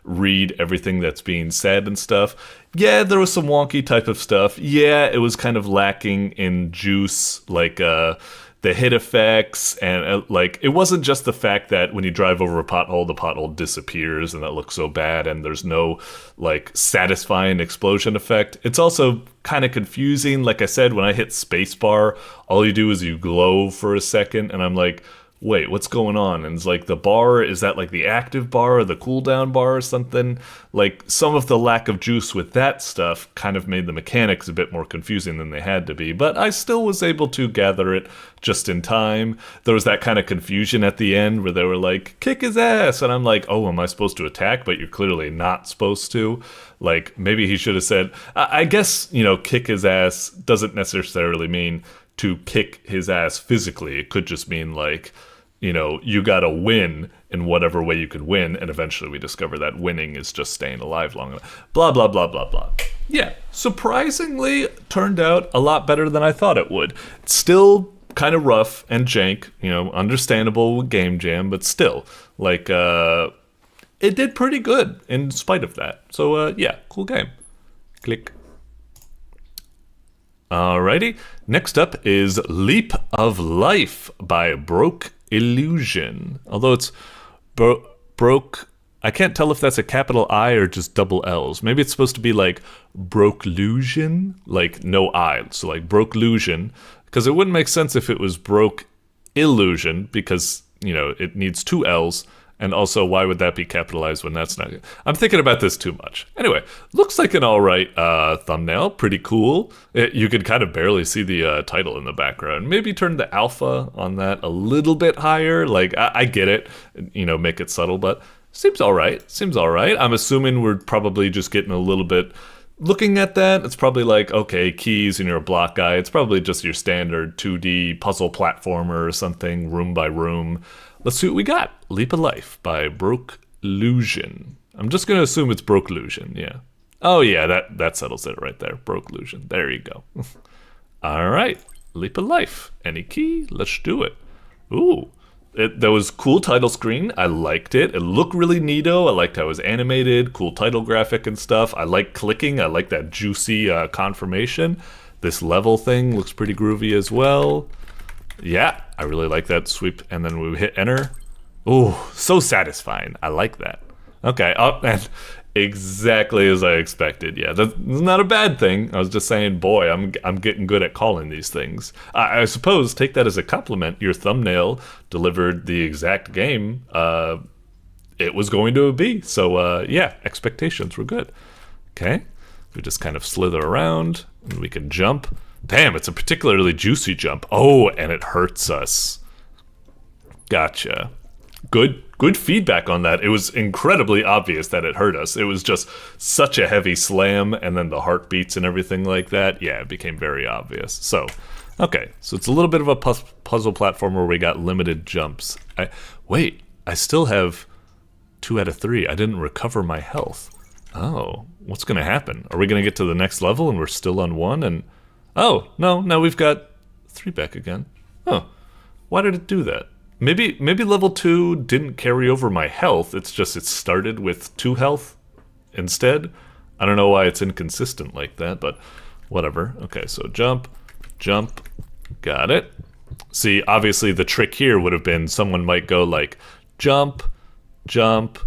read everything that's being said and stuff. Yeah, there was some wonky type of stuff. Yeah, it was kind of lacking in juice, like, the hit effects, and like, it wasn't just the fact that when you drive over a pothole, the pothole disappears and that looks so bad and there's no like satisfying explosion effect. It's also kind of confusing. Like I said, when I hit spacebar, all you do is you glow for a second and I'm like, wait, what's going on? And it's like, the bar, is that like the active bar or the cooldown bar or something? Like, some of the lack of juice with that stuff kind of made the mechanics a bit more confusing than they had to be, but I still was able to gather it just in time. There was that kind of confusion at the end where they were like, kick his ass, and I'm like, oh, am I supposed to attack? But you're clearly not supposed to. Like, maybe he should have said, I guess, you know, kick his ass doesn't necessarily mean to kick his ass physically. It could just mean like, you know, you gotta win in whatever way you can win, and eventually we discover that winning is just staying alive long enough. Blah, blah, blah, blah, blah. Yeah, surprisingly turned out a lot better than I thought it would. It's still kind of rough and jank, you know, understandable with Game Jam, but still, like, it did pretty good in spite of that. So, yeah, cool game. Click. Alrighty, next up is Leap of Life by brokellusion. Although it's broke, I can't tell if that's a capital I or just double L's. Maybe it's supposed to be like brokellusion, like no I, so like brokellusion, because it wouldn't make sense if it was broke illusion, because, you know, it needs two L's. And also, why would that be capitalized when that's not? I'm thinking about this too much. Anyway, looks like an alright thumbnail. Pretty cool. You could kind of barely see the title in the background. Maybe turn the alpha on that a little bit higher. Like, I get it. You know, make it subtle, but seems alright. Seems alright. I'm assuming we're probably just getting a little bit... Looking at that, it's probably like, okay, keys and you're a block guy. It's probably just your standard 2D puzzle platformer or something, room by room. Let's see what we got. Leap of Life by brokellusion. I'm just going to assume it's brokellusion, yeah. Oh yeah, that settles it right there. Brokellusion. There you go. All right, Leap of Life. Any key? Let's do it. Ooh. There was cool title screen. I liked it. It looked really neato. I liked how it was animated, cool title graphic and stuff. I like clicking. I like that juicy confirmation. This level thing looks pretty groovy as well. Yeah, I really like that sweep. And then we hit enter. Ooh, so satisfying. I like that. Okay, and exactly as I expected. Yeah, that's not a bad thing. I was just saying, boy, I'm getting good at calling these things. I suppose take that as a compliment. Your thumbnail delivered the exact game it was going to be. So yeah, expectations were good. Okay, we just kind of slither around and we can jump. Damn, it's a particularly juicy jump. Oh, and it hurts us. Gotcha. Good feedback on that. It was incredibly obvious that it hurt us. It was just such a heavy slam, and then the heartbeats and everything like that. Yeah, it became very obvious. So, okay, so it's a little bit of a puzzle platform where we got limited jumps. Wait, I still have 2 out of 3. I didn't recover my health. Oh, what's going to happen? Are we going to get to the next level and we're still on 1? And oh, no, now we've got 3 back again. Huh, why did it do that? Maybe level 2 didn't carry over my health. It's just it started with 2 health instead. I don't know why it's inconsistent like that, but whatever. Okay, so jump, jump, got it. See, obviously the trick here would have been someone might go like jump, jump,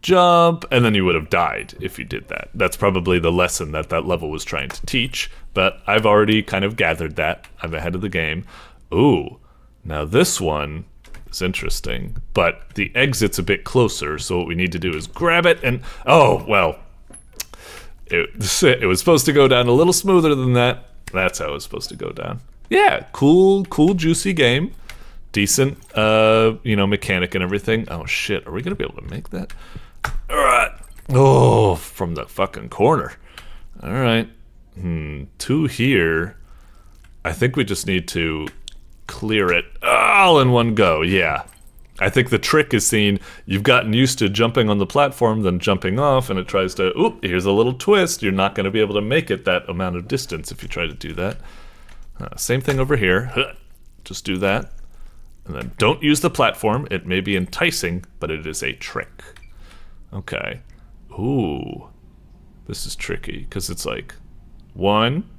jump, and then you would have died if you did that. That's probably the lesson that that level was trying to teach, but I've already kind of gathered that. I'm ahead of the game. Ooh, now this one is interesting, but the exit's a bit closer, so what we need to do is grab it and... Oh, well, it was supposed to go down a little smoother than that. That's how it was supposed to go down. Yeah, cool, juicy game. Decent, mechanic and everything. Oh, shit, are we gonna be able to make that? Alright. Oh, from the fucking corner. Alright. 2 here. I think we just need to clear it all in one go. Yeah, I think the trick is seeing you've gotten used to jumping on the platform, then jumping off, and it tries to, oop, here's a little twist. You're not going to be able to make it that amount of distance if you try to do that. Same thing over here. Just do that, and then don't use the platform. It may be enticing, but it is a trick. Okay. Ooh, this is tricky because it's like 1,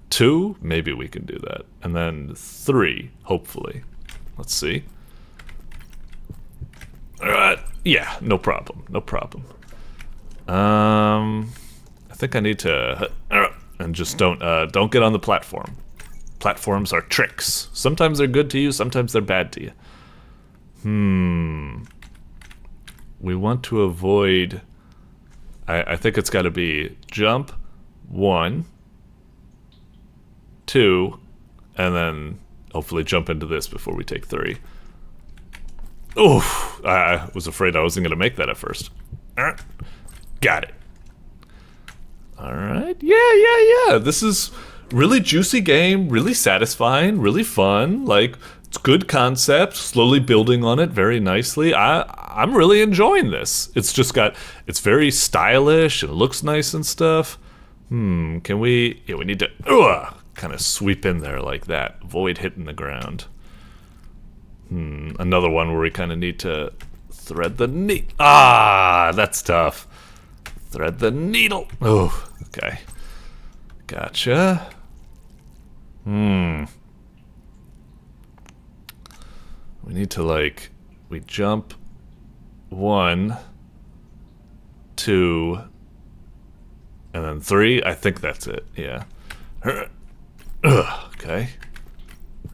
2, maybe we can do that. And then 3, hopefully. Let's see. Alright, yeah, no problem, no problem. I think I need to... and just don't get on the platform. Platforms are tricks. Sometimes they're good to you, sometimes they're bad to you. We want to avoid... I think it's got to be jump, 1, 2, and then hopefully jump into this before we take 3. Oof, I was afraid I wasn't going to make that at first. Alright, got it. Alright, yeah. This is really juicy game, really satisfying, really fun. Like, it's good concept, slowly building on it very nicely. I'm really enjoying this. It's just it's very stylish and looks nice and stuff. Can we... Yeah, we need to... kind of sweep in there like that. Avoid hitting the ground. Another one where we kind of need to thread the needle. Ah, that's tough. Thread the needle. Oh, okay. Gotcha. We need to we jump 1, 2, and then 3. I think that's it, yeah. Okay.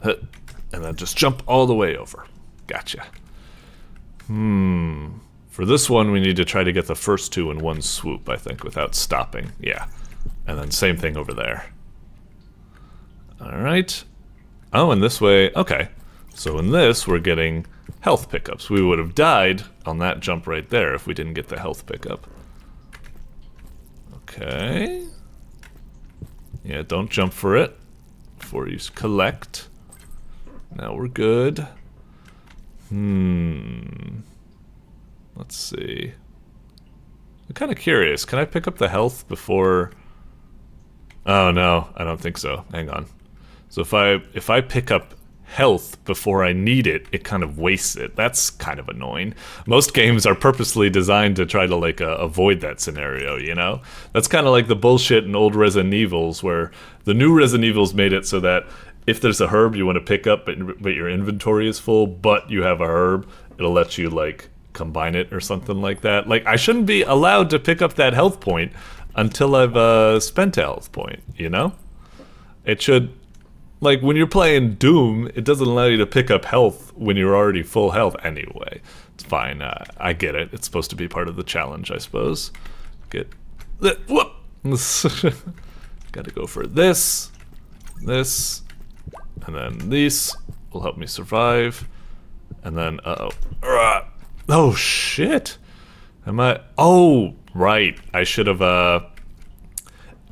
And then just jump all the way over. Gotcha. For this one, we need to try to get the first 2 in one swoop, I think, without stopping. Yeah. And then same thing over there. Alright. Oh, and this way... Okay. So in this, we're getting health pickups. We would have died on that jump right there if we didn't get the health pickup. Okay. Yeah, don't jump for it before you collect. Now we're good. Let's see. I'm kind of curious. Can I pick up the health before... Oh no, I don't think so. Hang on. So if I pick up health before I need it, it kind of wastes it. That's kind of annoying. Most games are purposely designed to try to like avoid that scenario, you know? That's kind of like the bullshit in old Resident Evils, where the new Resident Evils made it so that if there's a herb you want to pick up but your inventory is full, but you have a herb, it'll let you like combine it or something like that. Like, I shouldn't be allowed to pick up that health point until I've spent a health point, you know? It should... Like, when you're playing Doom, it doesn't allow you to pick up health when you're already full health anyway. It's fine. I get it. It's supposed to be part of the challenge, I suppose. Whoop! Gotta go for this, and then these will help me survive. And then, uh-oh. Oh, shit! Oh, right. I should have,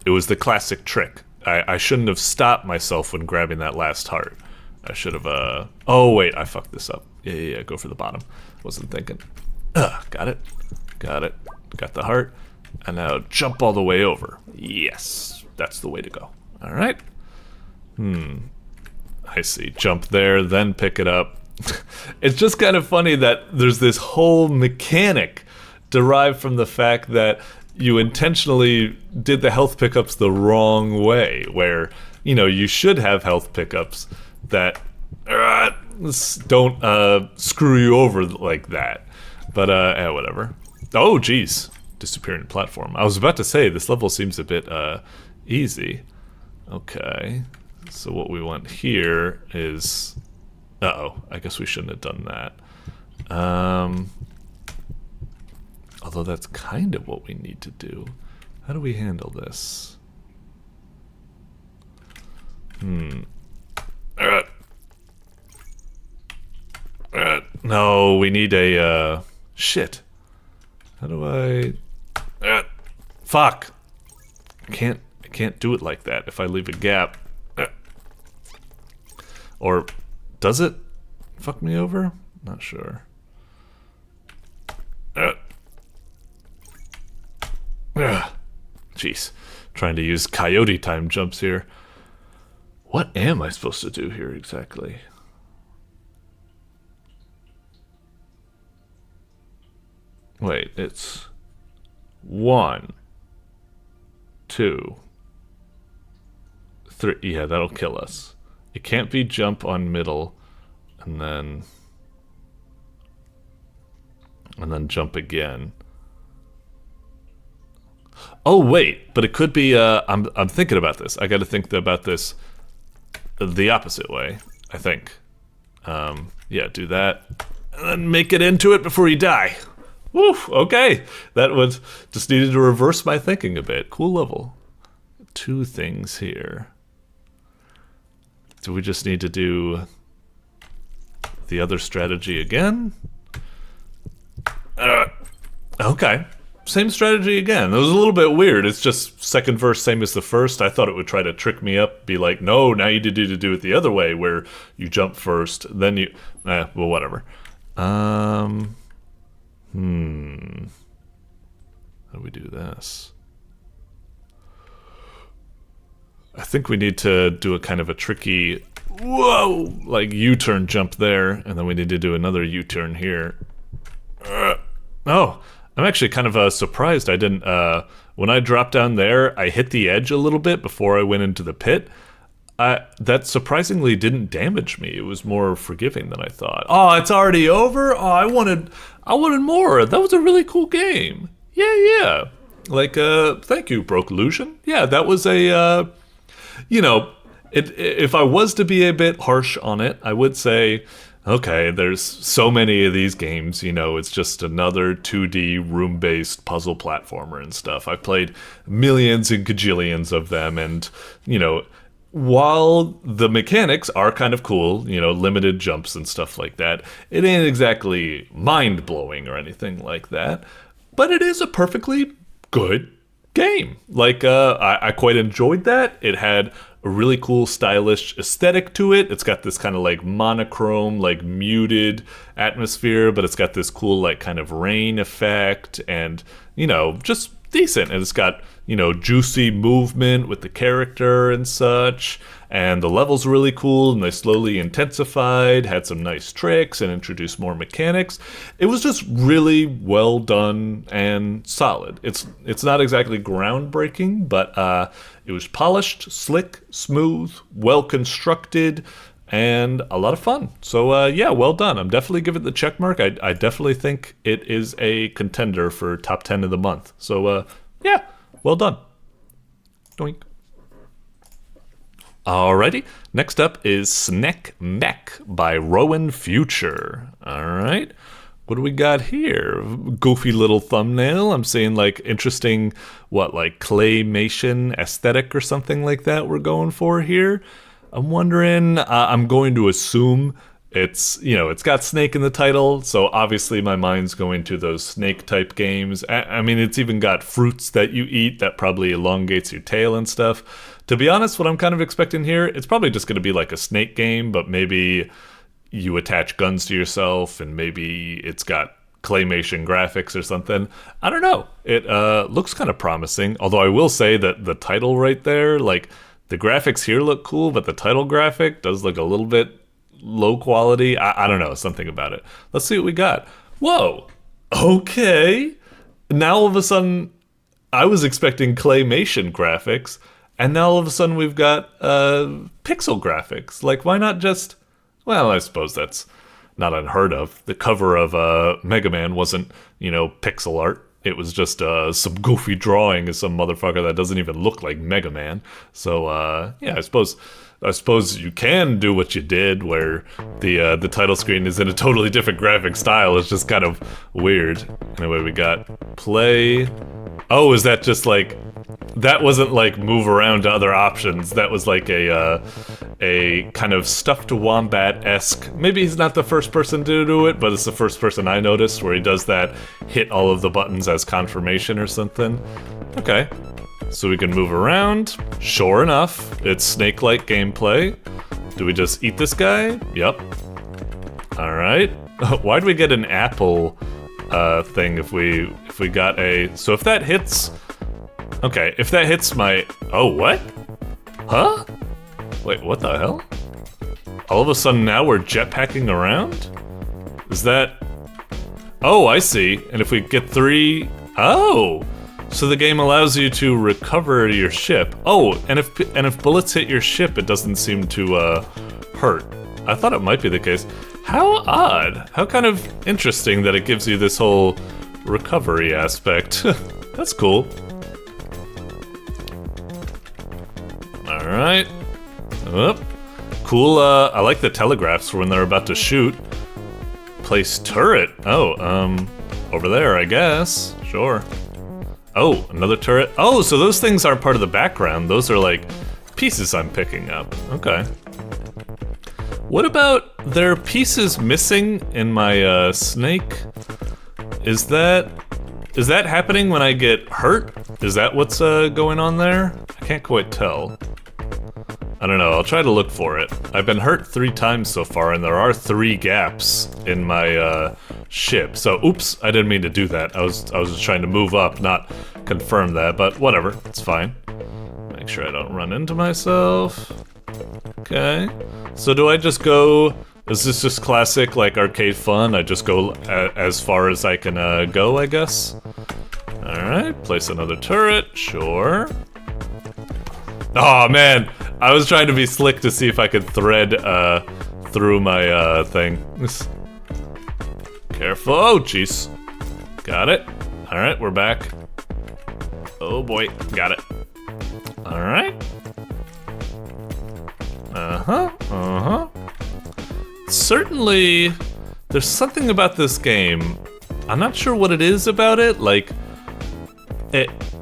it was the classic trick. I shouldn't have stopped myself when grabbing that last heart. I should have, oh, wait, I fucked this up. Yeah, go for the bottom. Wasn't thinking. Got it. Got the heart. And now jump all the way over. Yes, that's the way to go. All right. I see. Jump there, then pick it up. It's just kind of funny that there's this whole mechanic derived from the fact that you intentionally did the health pickups the wrong way, where, you know, you should have health pickups that don't screw you over like that. But, whatever. Oh, geez. Disappearing platform. I was about to say, this level seems a bit, easy. Okay. So what we want here is... Uh-oh. I guess we shouldn't have done that. Although that's kind of what we need to do. How do we handle this? No, we need a, shit. How do I... fuck! I can't do it like that if I leave a gap. Or does it fuck me over? Not sure. Jeez, trying to use coyote time jumps here. What am I supposed to do here exactly? Wait, it's 1, 2, 3. Yeah, that'll kill us. It can't be jump on middle and then jump again. Oh wait, but it could be. I'm thinking about this. I got to think about this the opposite way. I think. Yeah, do that, and then make it into it before you die. Woo. Okay, that was just needed to reverse my thinking a bit. Cool level. 2 things here. Do we just need to do the other strategy again? Okay. Same strategy again. It was a little bit weird. It's just second verse, same as the first. I thought it would try to trick me up, be like, no, now you need to do it the other way, where you jump first, then you... well, whatever. How do we do this? I think we need to do a kind of a tricky, whoa, like U-turn jump there, and then we need to do another U-turn here. Oh, I'm actually kind of surprised I didn't, when I dropped down there, I hit the edge a little bit before I went into the pit. That surprisingly didn't damage me. It was more forgiving than I thought. Oh, it's already over? Oh, I wanted more. That was a really cool game. Yeah. Like, thank you, brokellusion. Yeah, that was a, you know, if I was to be a bit harsh on it, I would say, okay, there's so many of these games, you know, it's just another 2D room-based puzzle platformer and stuff. I've played millions and gajillions of them, and, you know, while the mechanics are kind of cool, you know, limited jumps and stuff like that, it ain't exactly mind-blowing or anything like that, but it is a perfectly good game. Like, I quite enjoyed that. It had a really cool stylish aesthetic to it. It's got this kind of like monochrome, like muted atmosphere, but it's got this cool like kind of rain effect, and, you know, just decent, and it's got, you know, juicy movement with the character and such, and the level's really cool, and they slowly intensified, had some nice tricks, and introduced more mechanics. It was just really well done and solid. It's not exactly groundbreaking, but it was polished, slick, smooth, well constructed, and a lot of fun. So yeah, well done. I'm definitely giving it the check mark. I definitely think it is a contender for top 10 of the month. So yeah, well done. Doink. Alrighty, next up is SNEKMEK by RowanFuture. Alright, what do we got here? Goofy little thumbnail. I'm seeing like interesting, like claymation aesthetic or something like that we're going for here. I'm wondering, I'm going to assume it's, you know, it's got snake in the title, so obviously my mind's going to those snake type games. I mean, it's even got fruits that you eat that probably elongates your tail and stuff. To be honest, what I'm kind of expecting here, it's probably just going to be like a snake game, but maybe you attach guns to yourself and maybe it's got claymation graphics or something. I don't know. It looks kind of promising, although I will say that the title right there, like the graphics here look cool, but the title graphic does look a little bit low quality. I don't know, something about it. Let's see what we got. Whoa, okay. Now all of a sudden, I was expecting claymation graphics, and now all of a sudden we've got pixel graphics. Like, why not just... Well, I suppose that's not unheard of. The cover of Mega Man wasn't, you know, pixel art. It was just some goofy drawing of some motherfucker that doesn't even look like Mega Man. So, yeah, I suppose you can do what you did, where the title screen is in a totally different graphic style. It's just kind of weird. Anyway, we got play. Oh, is that just like... That wasn't like move around to other options. That was like a kind of stuffed wombat-esque. Maybe he's not the first person to do it, but it's the first person I noticed where he does that, hit all of the buttons as confirmation or something. Okay, so we can move around. Sure enough, it's snake-like gameplay. Do we just eat this guy? Yep. All right. Why do we get an apple thing if we got a... So if that hits... Okay, if that hits my... Oh, what? Huh? Wait, what the hell? All of a sudden now we're jetpacking around? Is that... Oh, I see. And if we get 3... Oh! So the game allows you to recover your ship. Oh, and if bullets hit your ship, it doesn't seem to hurt. I thought it might be the case. How odd. How kind of interesting that it gives you this whole recovery aspect. That's cool. Alright. Oh, cool, I like the telegraphs for when they're about to shoot. Place turret. Oh, over there, I guess. Sure. Oh, another turret. Oh, so those things are part of the background. Those are like pieces I'm picking up. Okay. What about, there are pieces missing in my snake? Is that happening when I get hurt? Is that what's going on there? I can't quite tell. I don't know, I'll try to look for it. I've been hurt 3 times so far, and there are 3 gaps in my ship. So, oops, I didn't mean to do that. I was just trying to move up, not confirm that, but whatever, it's fine. Make sure I don't run into myself. Okay. So do I just go... Is this just classic, like, arcade fun? I just go as far as I can go, I guess? Alright, place another turret, sure. Oh man, I was trying to be slick to see if I could thread through my thing. Careful, oh jeez. Got it. Alright, we're back. Oh boy, got it. Alright. Certainly, there's something about this game. I'm not sure what it is about it, like,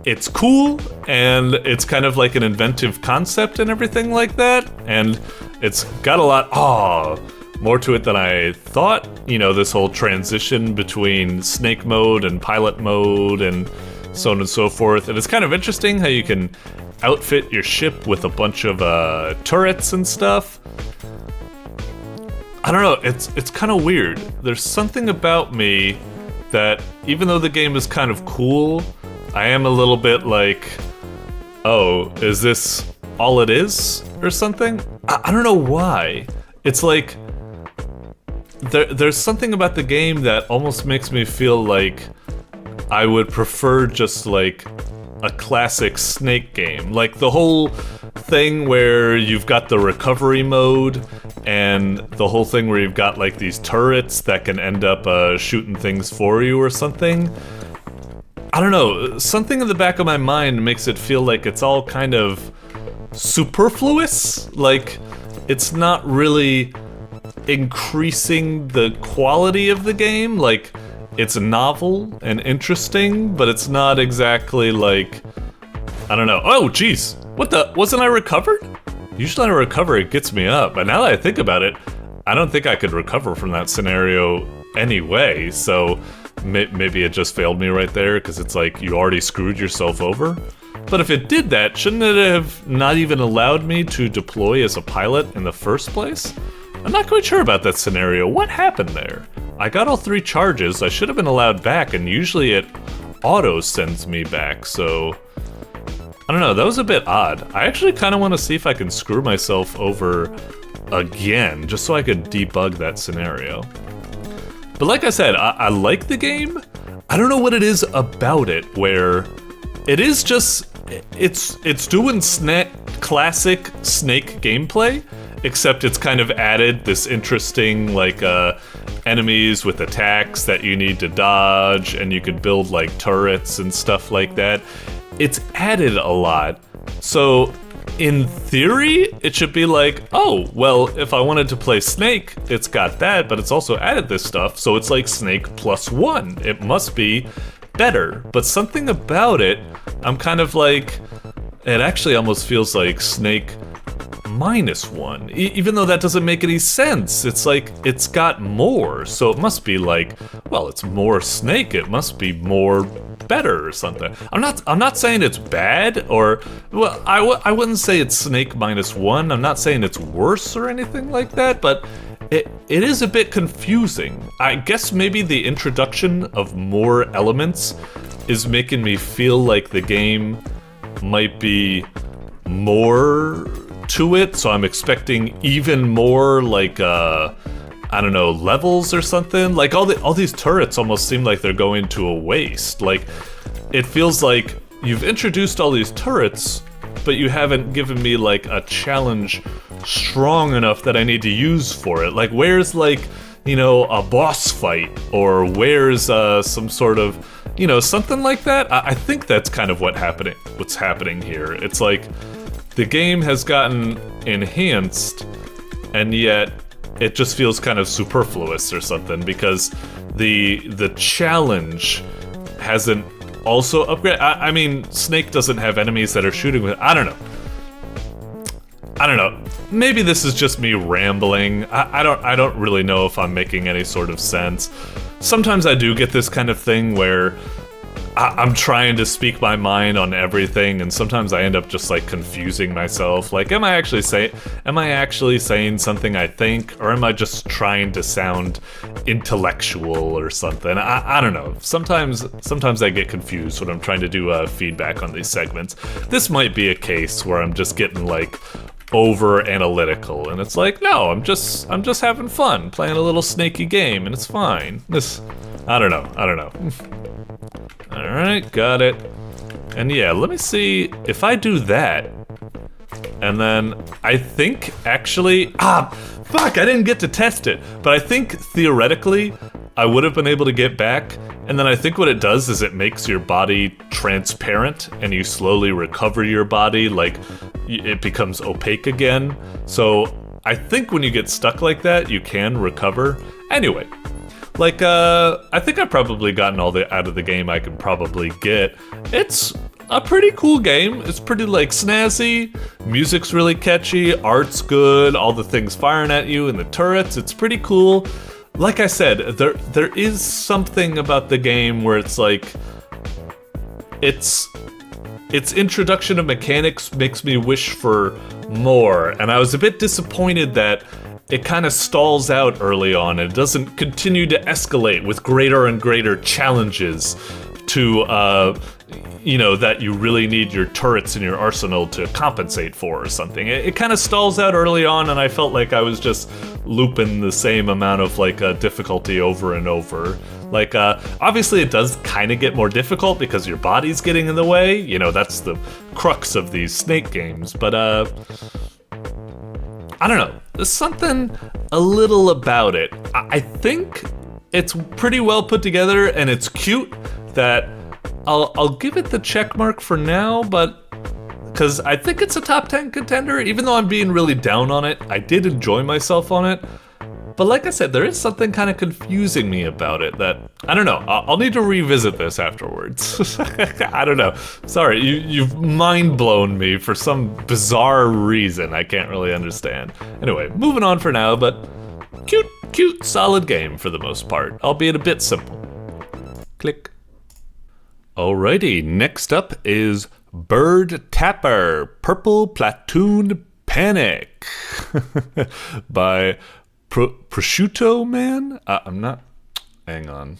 it's cool, and it's kind of like an inventive concept and everything like that, and it's got a lot, more to it than I thought. You know, this whole transition between snake mode and pilot mode and so on and so forth, and it's kind of interesting how you can outfit your ship with a bunch of turrets and stuff. I don't know, it's kind of weird. There's something about me that, even though the game is kind of cool, I am a little bit like, oh, is this all it is or something? I don't know why. It's like there's something about the game that almost makes me feel like I would prefer just like a classic Snake game. Like the whole thing where you've got the recovery mode and the whole thing where you've got like these turrets that can end up shooting things for you or something. I don't know, something in the back of my mind makes it feel like it's all kind of superfluous. Like it's not really increasing the quality of the game. Like it's novel and interesting, but it's not exactly like, I don't know. Oh, jeez. What the? Wasn't I recovered? Usually when I recover, it gets me up. But now that I think about it, I don't think I could recover from that scenario anyway. So maybe it just failed me right there because it's like you already screwed yourself over. But if it did that, shouldn't it have not even allowed me to deploy as a pilot in the first place? I'm not quite sure about that scenario. What happened there? I got all 3 charges. I should have been allowed back, and usually it auto sends me back, so I don't know, that was a bit odd. I actually kind of want to see if I can screw myself over again, just so I could debug that scenario. But like I said, I like the game. I don't know what it is about it, where it is just, it's doing classic Snake gameplay, except it's kind of added this interesting, like, enemies with attacks that you need to dodge, and you can build, like, turrets and stuff like that. It's added a lot. So, in theory, it should be like, oh, well, if I wanted to play Snake, it's got that, but it's also added this stuff, so it's like Snake +1. It must be better. But something about it, I'm kind of like, it actually almost feels like Snake -1, even though that doesn't make any sense. It's like, it's got more, so it must be like, well, it's more Snake, it must be more better or something. I'm not saying it's bad, or, well, I wouldn't say it's Snake -1. I'm not saying it's worse or anything like that, but it is a bit confusing. I guess maybe the introduction of more elements is making me feel like the game might be more to it, so I'm expecting even more, like, I don't know, levels or something. Like, all these turrets almost seem like they're going to a waste. Like, it feels like you've introduced all these turrets, but you haven't given me, like, a challenge strong enough that I need to use for it. Like, where's, like, you know, a boss fight, or where's some sort of, you know, something like that? I think that's kind of what's happening here. It's like the game has gotten enhanced, and yet it just feels kind of superfluous or something, because the challenge hasn't also upgraded. I mean, Snake doesn't have enemies that are shooting with, I don't know. Maybe this is just me rambling. I don't really know if I'm making any sort of sense. Sometimes I do get this kind of thing where I'm trying to speak my mind on everything, and sometimes I end up just like confusing myself. Like, am I actually saying something I think, or am I just trying to sound intellectual or something? I don't know. Sometimes I get confused when I'm trying to do feedback on these segments. This might be a case where I'm just getting like over analytical, and it's like, no, I'm just having fun playing a little snaky game, and it's fine. I don't know. Alright, got it. And yeah, let me see if I do that. And then I think actually, fuck, I didn't get to test it. But I think theoretically I would have been able to get back. And then I think what it does is it makes your body transparent, and you slowly recover your body, like it becomes opaque again. So I think when you get stuck like that, you can recover. Anyway. Like, I think I've probably gotten all out of the game I can probably get. It's a pretty cool game. It's pretty, like, snazzy. Music's really catchy. Art's good. All the things firing at you and the turrets. It's pretty cool. Like I said, there is something about the game where it's like, its introduction of mechanics makes me wish for more. And I was a bit disappointed that it kind of stalls out early on, and it doesn't continue to escalate with greater and greater challenges to, you know, that you really need your turrets in your arsenal to compensate for or something. It kind of stalls out early on, and I felt like I was just looping the same amount of like difficulty over and over. Like, obviously it does kind of get more difficult because your body's getting in the way. You know, that's the crux of these Snake games. But, I don't know. There's something a little about it. I think it's pretty well put together and it's cute that I'll give it the check mark for now, but because I think it's a top 10 contender, even though I'm being really down on it. I did enjoy myself on it. But like I said, there is something kind of confusing me about it that, I don't know, I'll need to revisit this afterwards. I don't know. Sorry, you've mind-blown me for some bizarre reason I can't really understand. Anyway, moving on for now, but cute, solid game for the most part, albeit a bit simple. Click. Alrighty, next up is Bird Tapper, Purple Platoon Panic by ProsciuttoMan? I'm not... Hang on.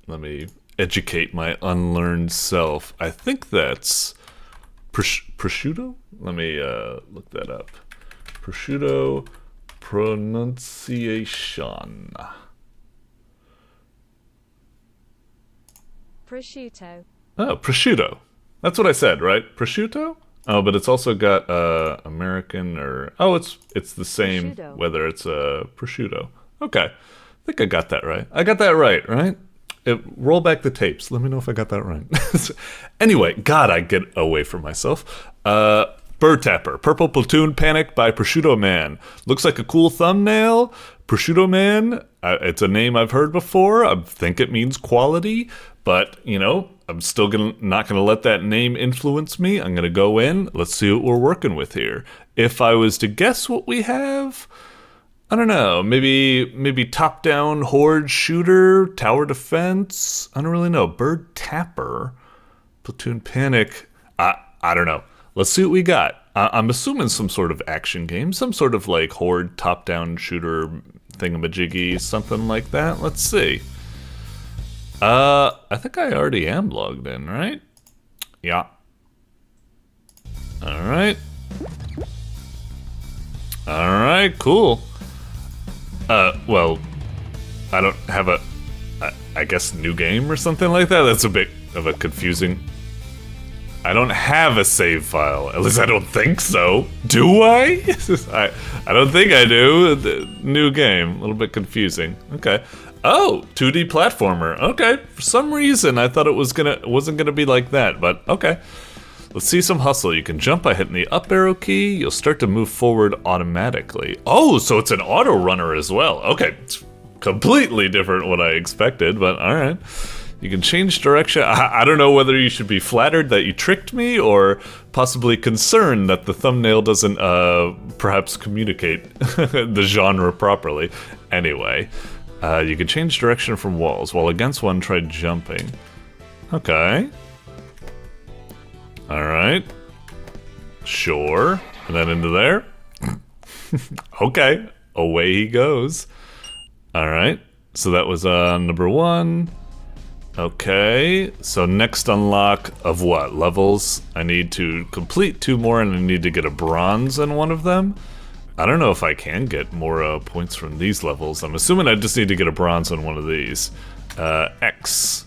Let me educate my unlearned self. I think that's... Prosciutto? Let me look that up. Prosciutto pronunciation. Prosciutto. Oh, prosciutto. That's what I said, right? Prosciutto? Oh, but it's also got American or... Oh, it's the same Prosciutto. whether it's prosciutto. Okay. I think I got that right. I got that right? Roll back the tapes. Let me know if I got that right. Anyway, God, I get away from myself. Bird Tapper, Purple Platoon Panic by ProsciuttoMan. Looks like a cool thumbnail. ProsciuttoMan, it's a name I've heard before. I think it means quality, but, you know, I'm still not gonna let that name influence me. I'm gonna go in. Let's see what we're working with here. If I was to guess what we have, I don't know. Maybe top-down horde shooter, tower defense. I don't really know. Bird Tapper, Platoon Panic. I don't know. Let's see what we got. I'm assuming some sort of action game, some sort of like horde top-down shooter thingamajiggy, something like that. Let's see. I think I already am logged in, right? Yeah. Alright. Alright, cool. Well, I don't have I guess new game or something like that? That's a bit of a confusing... I don't have a save file. At least I don't think so. Do I? I don't think I do. New game. A little bit confusing. Okay. Oh, 2D platformer. Okay. For some reason, I thought it wasn't gonna be like that, but okay. Let's see some hustle. You can jump by hitting the up arrow key. You'll start to move forward automatically. Oh, so it's an auto runner as well. Okay. It's completely different what I expected, but all right. You can change direction. I don't know whether you should be flattered that you tricked me or possibly concerned that the thumbnail doesn't perhaps communicate the genre properly. Anyway, you can change direction from walls. While against one, try jumping. Okay. Alright. Sure. And then into there. Okay. Away he goes. Alright. So that was number 1. Okay, so next unlock of what? Levels? I need to complete 2 more and I need to get a bronze in one of them. I don't know if I can get more points from these levels. I'm assuming I just need to get a bronze on one of these. X.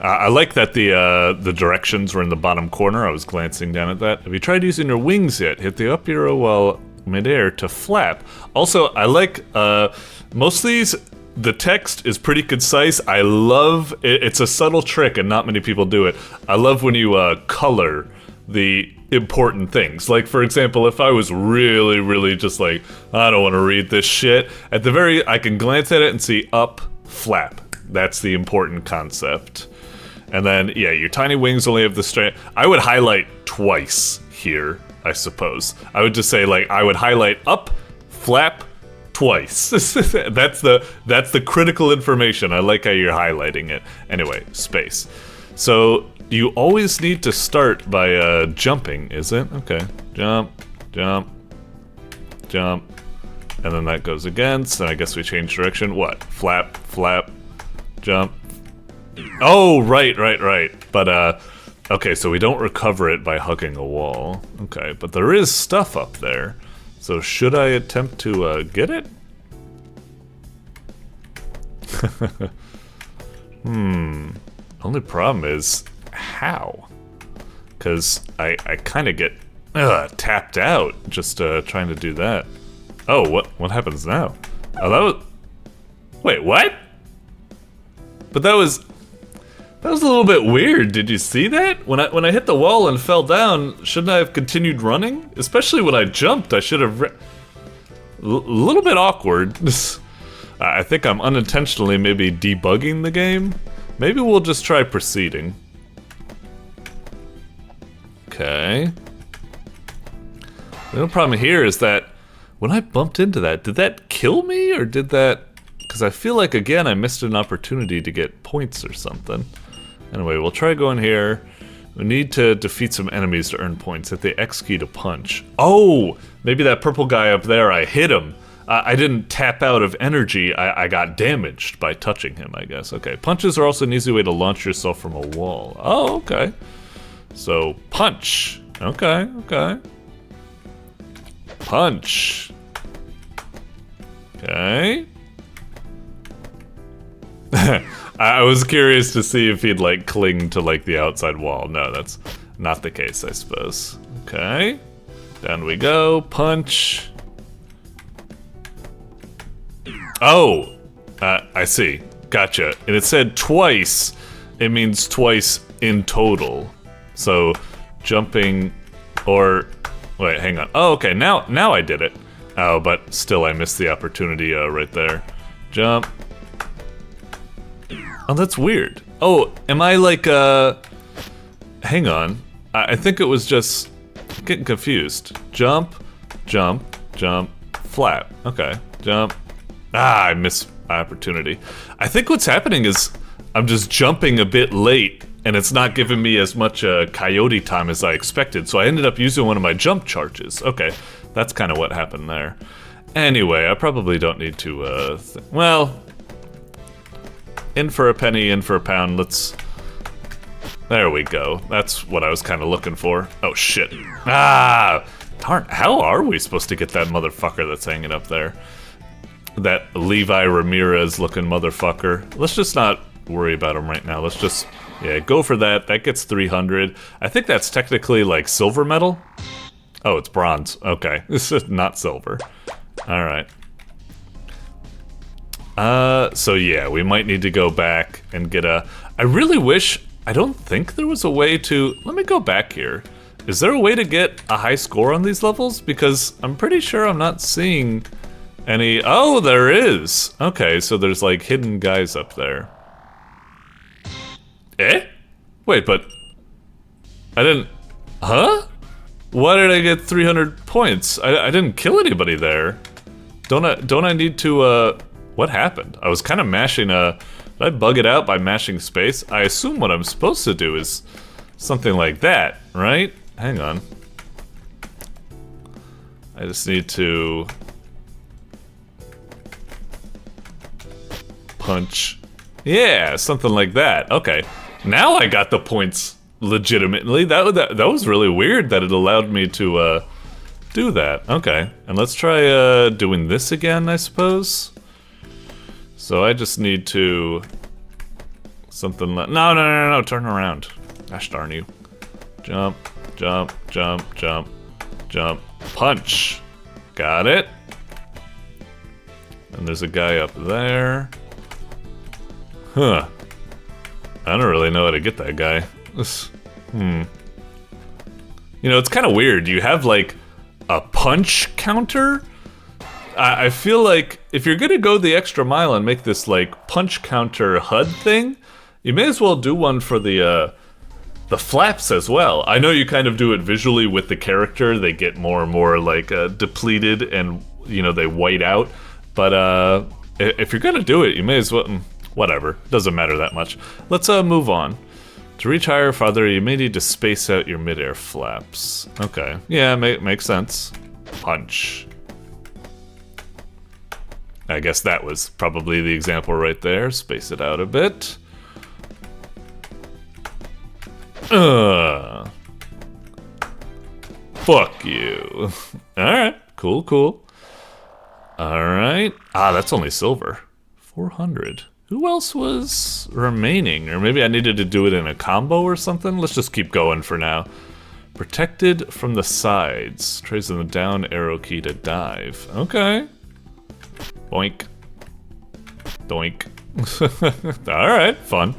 I like that the directions were in the bottom corner. I was glancing down at that. Have you tried using your wings yet? Hit the up arrow while midair to flap. Also, I like most of these... The text is pretty concise. I love it. It's a subtle trick and not many people do it. I love when you color the important things. Like, for example, if I was really just like, I don't want to read this shit, at the very, I can glance at it and see up, flap. That's the important concept. And then, yeah, your tiny wings only have the strength. I would highlight twice here, I suppose. I would just say, like, I would highlight up, flap, twice. That's the critical information. I like how you're highlighting it. Anyway, space. So you always need to start by jumping, is it? Okay. Jump, jump, jump. And then that goes against, and I guess we change direction. What? Flap, flap, jump, Oh, right. But, okay, so we don't recover it by hugging a wall. Okay, but there is stuff up there. So should I attempt to, get it? Only problem is, how? Because I kind of get tapped out just trying to do that. Oh, what happens now? Oh, that was... Wait, what? But that was a little bit weird. Did you see that? When I hit the wall and fell down, shouldn't I have continued running? Especially when I jumped, I should have... A little bit awkward. I think I'm unintentionally maybe debugging the game. Maybe we'll just try proceeding. Okay. The only problem here is that when I bumped into that, did that kill me or did that... Because I feel like, again, I missed an opportunity to get points or something. Anyway, we'll try going here. We need to defeat some enemies to earn points. Hit the X key to punch. Oh! Maybe that purple guy up there, I hit him. I didn't tap out of energy. I got damaged by touching him, I guess. Okay, punches are also an easy way to launch yourself from a wall. Oh, okay. So, punch. Okay. Punch. Okay. I was curious to see if he'd, like, cling to, like, the outside wall. No, that's not the case, I suppose. Okay. Down we go. Punch. Oh! I see. Gotcha. And it said twice. It means twice in total. So, jumping or... Wait, hang on. Oh, okay. Now I did it. Oh, but still I missed the opportunity right there. Jump. Oh, that's weird. Oh, am I like, hang on. I think it was just getting confused. Jump, jump, jump, flap. Okay, jump. Ah, I missed my opportunity. I think what's happening is I'm just jumping a bit late and it's not giving me as much coyote time as I expected, so I ended up using one of my jump charges. Okay, that's kind of what happened there. Anyway, I probably don't need to, well... In for a penny, in for a pound, let's... There we go. That's what I was kind of looking for. Oh, shit. Ah! Darn, how are we supposed to get that motherfucker that's hanging up there? That Levi Ramirez-looking motherfucker. Let's just not worry about him right now. Let's just, yeah, go for that. That gets 300. I think that's technically, like, silver medal? Oh, it's bronze. Okay. This is not silver. Alright. So yeah, we might need to go back and get a... I really wish... I don't think there was a way to... Let me go back here. Is there a way to get a high score on these levels? Because I'm pretty sure I'm not seeing any... Oh, there is! Okay, so there's like hidden guys up there. Eh? Wait, but... I didn't... Huh? Why did I get 300 points? I didn't kill anybody there. Don't I need to, What happened? I was kind of mashing, Did I bug it out by mashing space? I assume what I'm supposed to do is something like that, right? Hang on. I just need to... punch. Yeah, something like that. Okay. Now I got the points legitimately. That was really weird that it allowed me to, do that. Okay. And let's try, doing this again, I suppose. So I just need to... something like... No, turn around. Gosh darn you. Jump, jump, jump, jump, jump. Punch. Got it. And there's a guy up there. Huh. I don't really know how to get that guy. You know, it's kind of weird. You have, like, a punch counter... I feel like if you're gonna go the extra mile and make this like punch counter HUD thing, you may as well do one for the flaps as well. I know you kind of do it visually with the character; they get more and more like depleted and you know they white out. But if you're gonna do it, you may as well. Whatever, doesn't matter that much. Let's move on. To reach higher, farther, you may need to space out your midair flaps. Okay, yeah, makes sense. Punch. I guess that was probably the example right there. Space it out a bit. Fuck you. Alright, cool. Alright. Ah, that's only silver. 400. Who else was remaining? Or maybe I needed to do it in a combo or something? Let's just keep going for now. Protected from the sides. Tracing the down arrow key to dive. Okay. Boink. Doink. Alright, fun.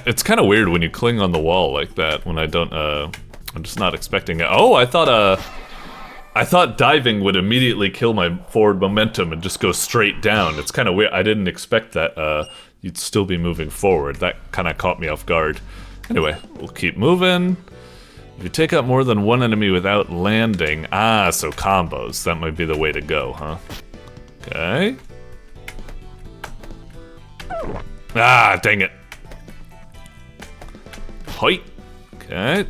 It's kind of weird when you cling on the wall like that when I don't, I'm just not expecting it. Oh, I thought diving would immediately kill my forward momentum and just go straight down. It's kind of weird. I didn't expect that you'd still be moving forward. That kind of caught me off guard. Anyway, we'll keep moving. If you take out more than one enemy without landing... Ah, so combos. That might be the way to go, huh? Okay. Ah, dang it. Hoi. Okay.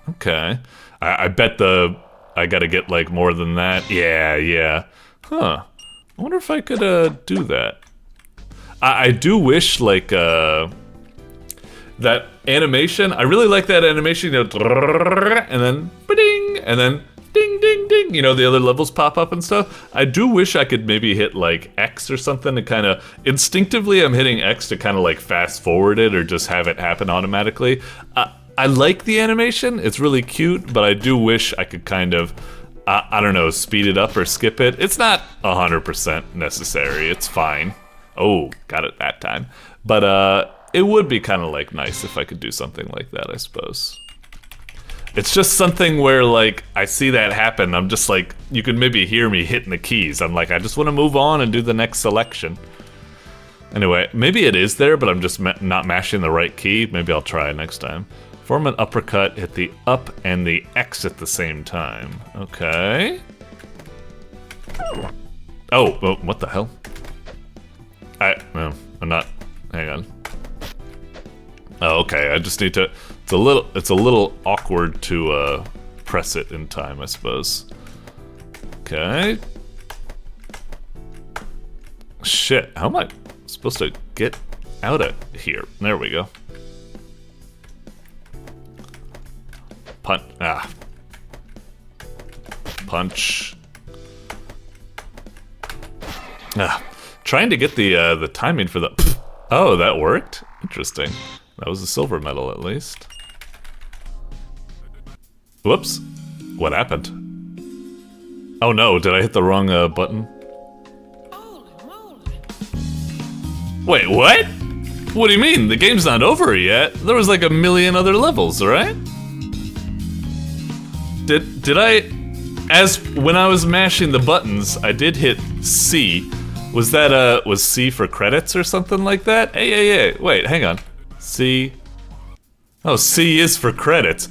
Okay. I bet I gotta get like more than that. Yeah. Huh. I wonder if I could do that. I do wish like that animation. I really like that animation, you know, and then ba-ding, and then ding ding ding, you know, the other levels pop up and stuff. I do wish I could maybe hit like X or something to kind of instinctively I'm hitting X to kind of like fast forward it or just have it happen automatically. I like the animation, it's really cute, but I do wish I could kind of I don't know, speed it up or skip it. It's not 100% necessary, it's fine. Oh, got it that time. But it would be kind of like nice if I could do something like that, I suppose. It's just something where like I see that happen, I'm just like, you can maybe hear me hitting the keys. I'm like, I just want to move on and do the next selection. Anyway, maybe it is there, but I'm just not mashing the right key. Maybe I'll try next time. Form an uppercut, hit the up and the X at the same time. Okay. Oh, what the hell? No, I'm not. Hang on. Oh, okay. I just need to. It's a little awkward to press it in time, I suppose. Okay. Shit. How am I supposed to get out of here? There we go. Punch. Trying to get the timing for the. Oh, that worked. Interesting. That was a silver medal, at least. Whoops. What happened? Oh no, did I hit the wrong button? Wait, what? What do you mean? The game's not over yet. There was like a million other levels, right? Did I... when I was mashing the buttons, I did hit C. Was that, was C for credits or something like that? Hey, wait, hang on. C. Oh, C is for credits.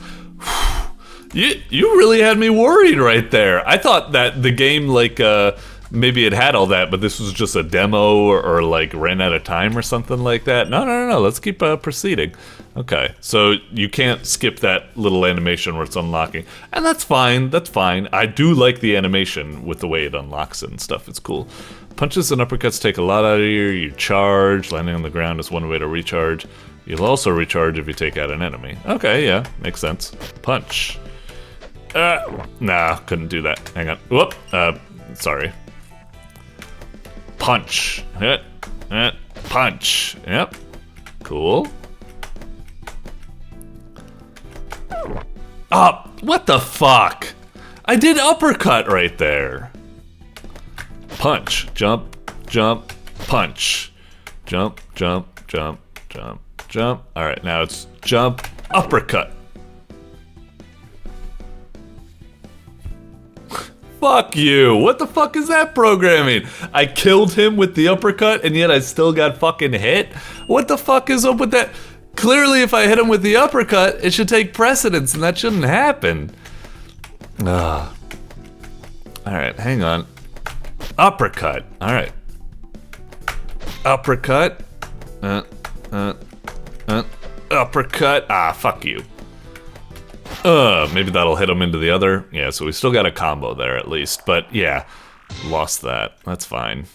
You really had me worried right there. I thought that the game, like, maybe it had all that, but this was just a demo or like, ran out of time or something like that. No, let's keep proceeding. Okay, so you can't skip that little animation where it's unlocking. And that's fine. I do like the animation with the way it unlocks it and stuff. It's cool. Punches and uppercuts take a lot out of you charge. Landing on the ground is one way to recharge. You'll also recharge if you take out an enemy. Okay, yeah, makes sense. Punch. Nah, couldn't do that. Hang on. Whoop. Sorry. Punch. Punch. Yep. Cool. Oh, what the fuck? I did uppercut right there. Punch. Jump. Jump. Punch. Jump. Jump. Jump. Jump. Jump. Alright, now it's jump. Uppercut. Fuck you. What the fuck is that programming? I killed him with the uppercut and yet I still got fucking hit? What the fuck is up with that? Clearly if I hit him with the uppercut, it should take precedence and that shouldn't happen. Alright, hang on. Uppercut. Alright. Uppercut. Uppercut. Ah, fuck you. Maybe that'll hit him into the other. Yeah, so we still got a combo there at least. But yeah, lost that. That's fine.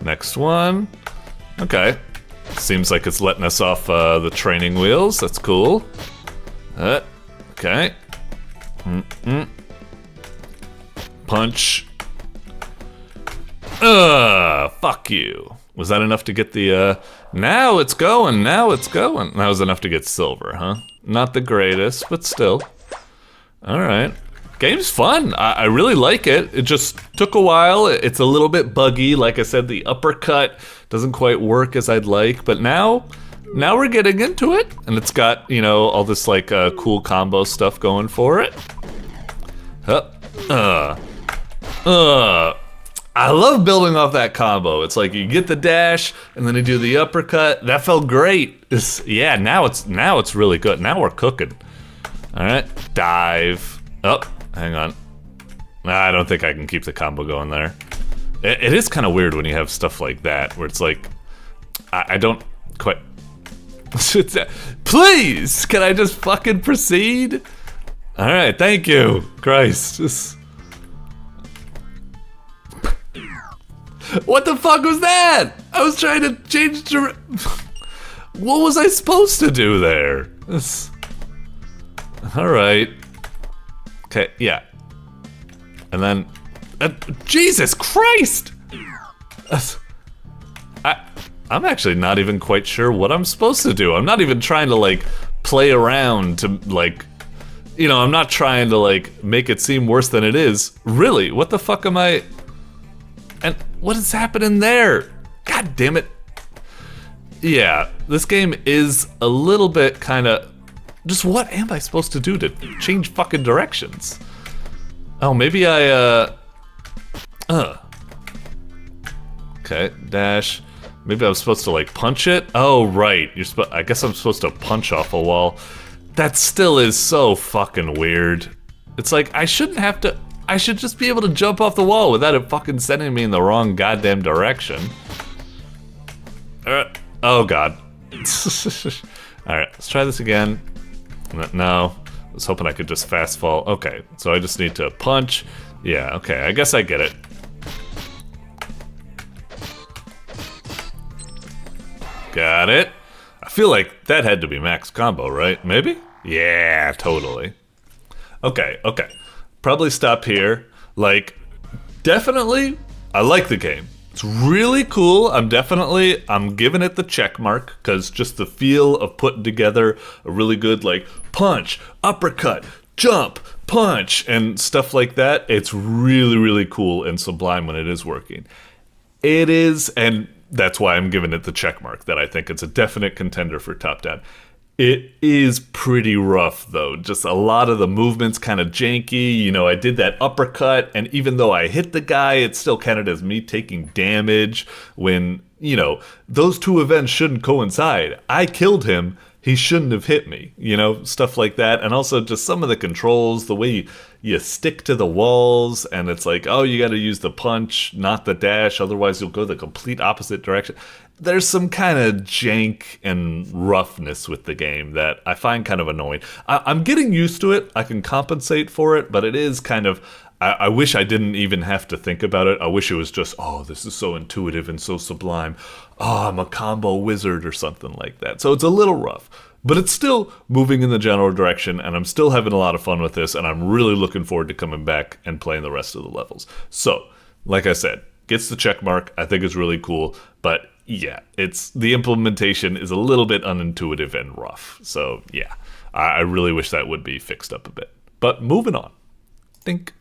Next one. Okay. Seems like it's letting us off the training wheels. That's cool. Okay. Punch. Fuck you. Was that enough to get the, now it's going, now it's going. That was enough to get silver, huh? Not the greatest, but still. Alright. Game's fun. I really like it. It just took a while. It's a little bit buggy. Like I said, the uppercut doesn't quite work as I'd like, but now we're getting into it. And it's got, you know, all this like cool combo stuff going for it. I love building off that combo. It's like you get the dash and then you do the uppercut. That felt great. Yeah, now it's really good. Now we're cooking. All right, dive. Oh, hang on. I don't think I can keep the combo going there. It is kind of weird when you have stuff like that where it's like, I don't quite. Please, can I just fucking proceed? All right, thank you, Christ. What the fuck was that? I was trying to change what was I supposed to do there? Alright. Okay, yeah. And then... Jesus Christ! I'm actually not even quite sure what I'm supposed to do. I'm not even trying to, like, play around to, like... You know, I'm not trying to, like, make it seem worse than it is. Really, what the fuck am I... And what is happening there? God damn it. Yeah, this game is a little bit kind of... Just what am I supposed to do to change fucking directions? Oh, maybe I, Okay, dash. Maybe I was supposed to, like, punch it? Oh, right. I guess I'm supposed to punch off a wall. That still is so fucking weird. It's like, I shouldn't have to... I should just be able to jump off the wall without it fucking sending me in the wrong goddamn direction. Oh god. Alright, let's try this again. No, I was hoping I could just fast fall. Okay, so I just need to punch. Yeah, okay, I guess I get it. Got it. I feel like that had to be max combo, right? Maybe? Yeah, totally. Okay. Probably stop here. Like, definitely, I like the game. It's really cool. I'm giving it the check mark, because just the feel of putting together a really good, like, punch, uppercut, jump, punch, and stuff like that. It's really, really cool and sublime when it is working. It is, and that's why I'm giving it the check mark, that I think it's a definite contender for top down. It is pretty rough, though. Just a lot of the movements kind of janky. You know, I did that uppercut, and even though I hit the guy, it still counted as me taking damage when, you know, those two events shouldn't coincide. I killed him. He shouldn't have hit me. You know, stuff like that. And also just some of the controls, the way you stick to the walls, and it's like, oh, you got to use the punch, not the dash, otherwise you'll go the complete opposite direction. There's some kind of jank and roughness with the game that I find kind of annoying. I'm getting used to it. I can compensate for it, but it is kind of... I wish I didn't even have to think about it. I wish it was just, oh, this is so intuitive and so sublime. Oh, I'm a combo wizard or something like that. So it's a little rough, but it's still moving in the general direction, and I'm still having a lot of fun with this, and I'm really looking forward to coming back and playing the rest of the levels. So, like I said, gets the check mark. I think it's really cool, but yeah, the implementation is a little bit unintuitive and rough. So yeah, I really wish that would be fixed up a bit. But moving on. Think.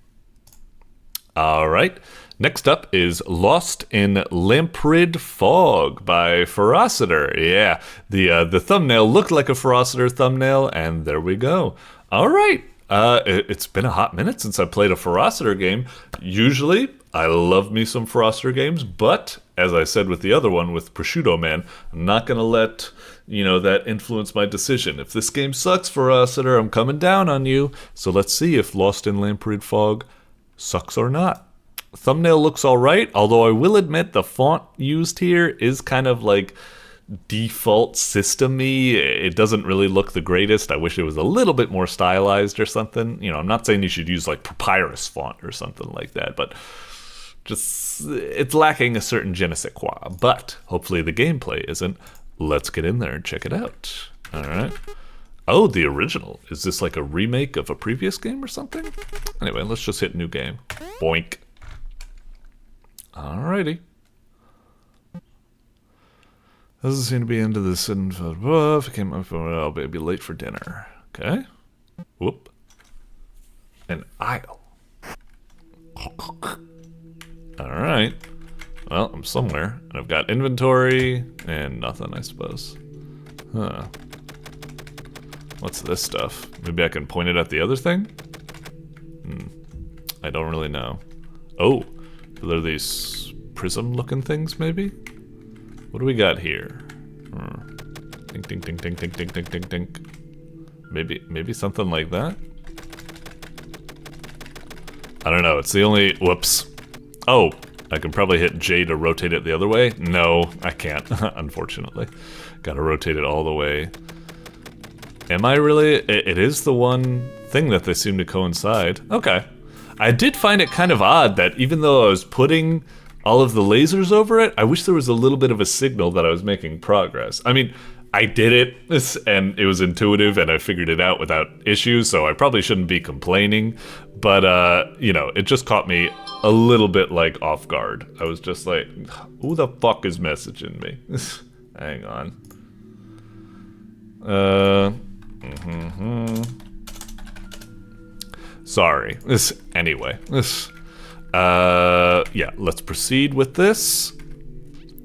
All right. Next up is Lost in Lampyrid Fog by Ferociter. Yeah, the thumbnail looked like a Ferociter thumbnail, and there we go. All right. It's been a hot minute since I played a Ferociter game. Usually, I love me some Ferociter games, but as I said with the other one, with ProsciuttoMan, I'm not going to let, you know, that influence my decision. If this game sucks, Ferociter, I'm coming down on you. So let's see if Lost in Lampyrid Fog sucks or not. Thumbnail looks alright, although I will admit the font used here is kind of like default system-y. It doesn't really look the greatest. I wish it was a little bit more stylized or something. You know, I'm not saying you should use like Papyrus font or something like that, but Just, it's lacking a certain je ne sais quoi. But hopefully the gameplay isn't. Let's get in there and check it out. All right. Oh, the original. Is this like a remake of a previous game or something? Anyway, let's just hit new game. Boink. Alrighty. Doesn't seem to be into this info. If it came up, I'll be late for dinner. Okay. Whoop. An aisle. Alright. Well, I'm somewhere. And I've got inventory and nothing, I suppose. Huh. What's this stuff? Maybe I can point it at the other thing? I don't really know. Oh, are there these prism-looking things, maybe? What do we got here? Dink, dink, dink, dink, dink, dink, dink, dink, dink. Maybe something like that? I don't know, it's the only... Whoops. Oh, I can probably hit J to rotate it the other way? No, I can't, unfortunately. Gotta rotate it all the way. Am I really? It is the one thing that they seem to coincide. Okay. I did find it kind of odd that even though I was putting all of the lasers over it, I wish there was a little bit of a signal that I was making progress. I mean, I did it, and it was intuitive, and I figured it out without issues, so I probably shouldn't be complaining. But, you know, it just caught me a little bit, like, off guard. I was just like, who the fuck is messaging me? Hang on. Sorry. Anyway. Yeah, let's proceed with this.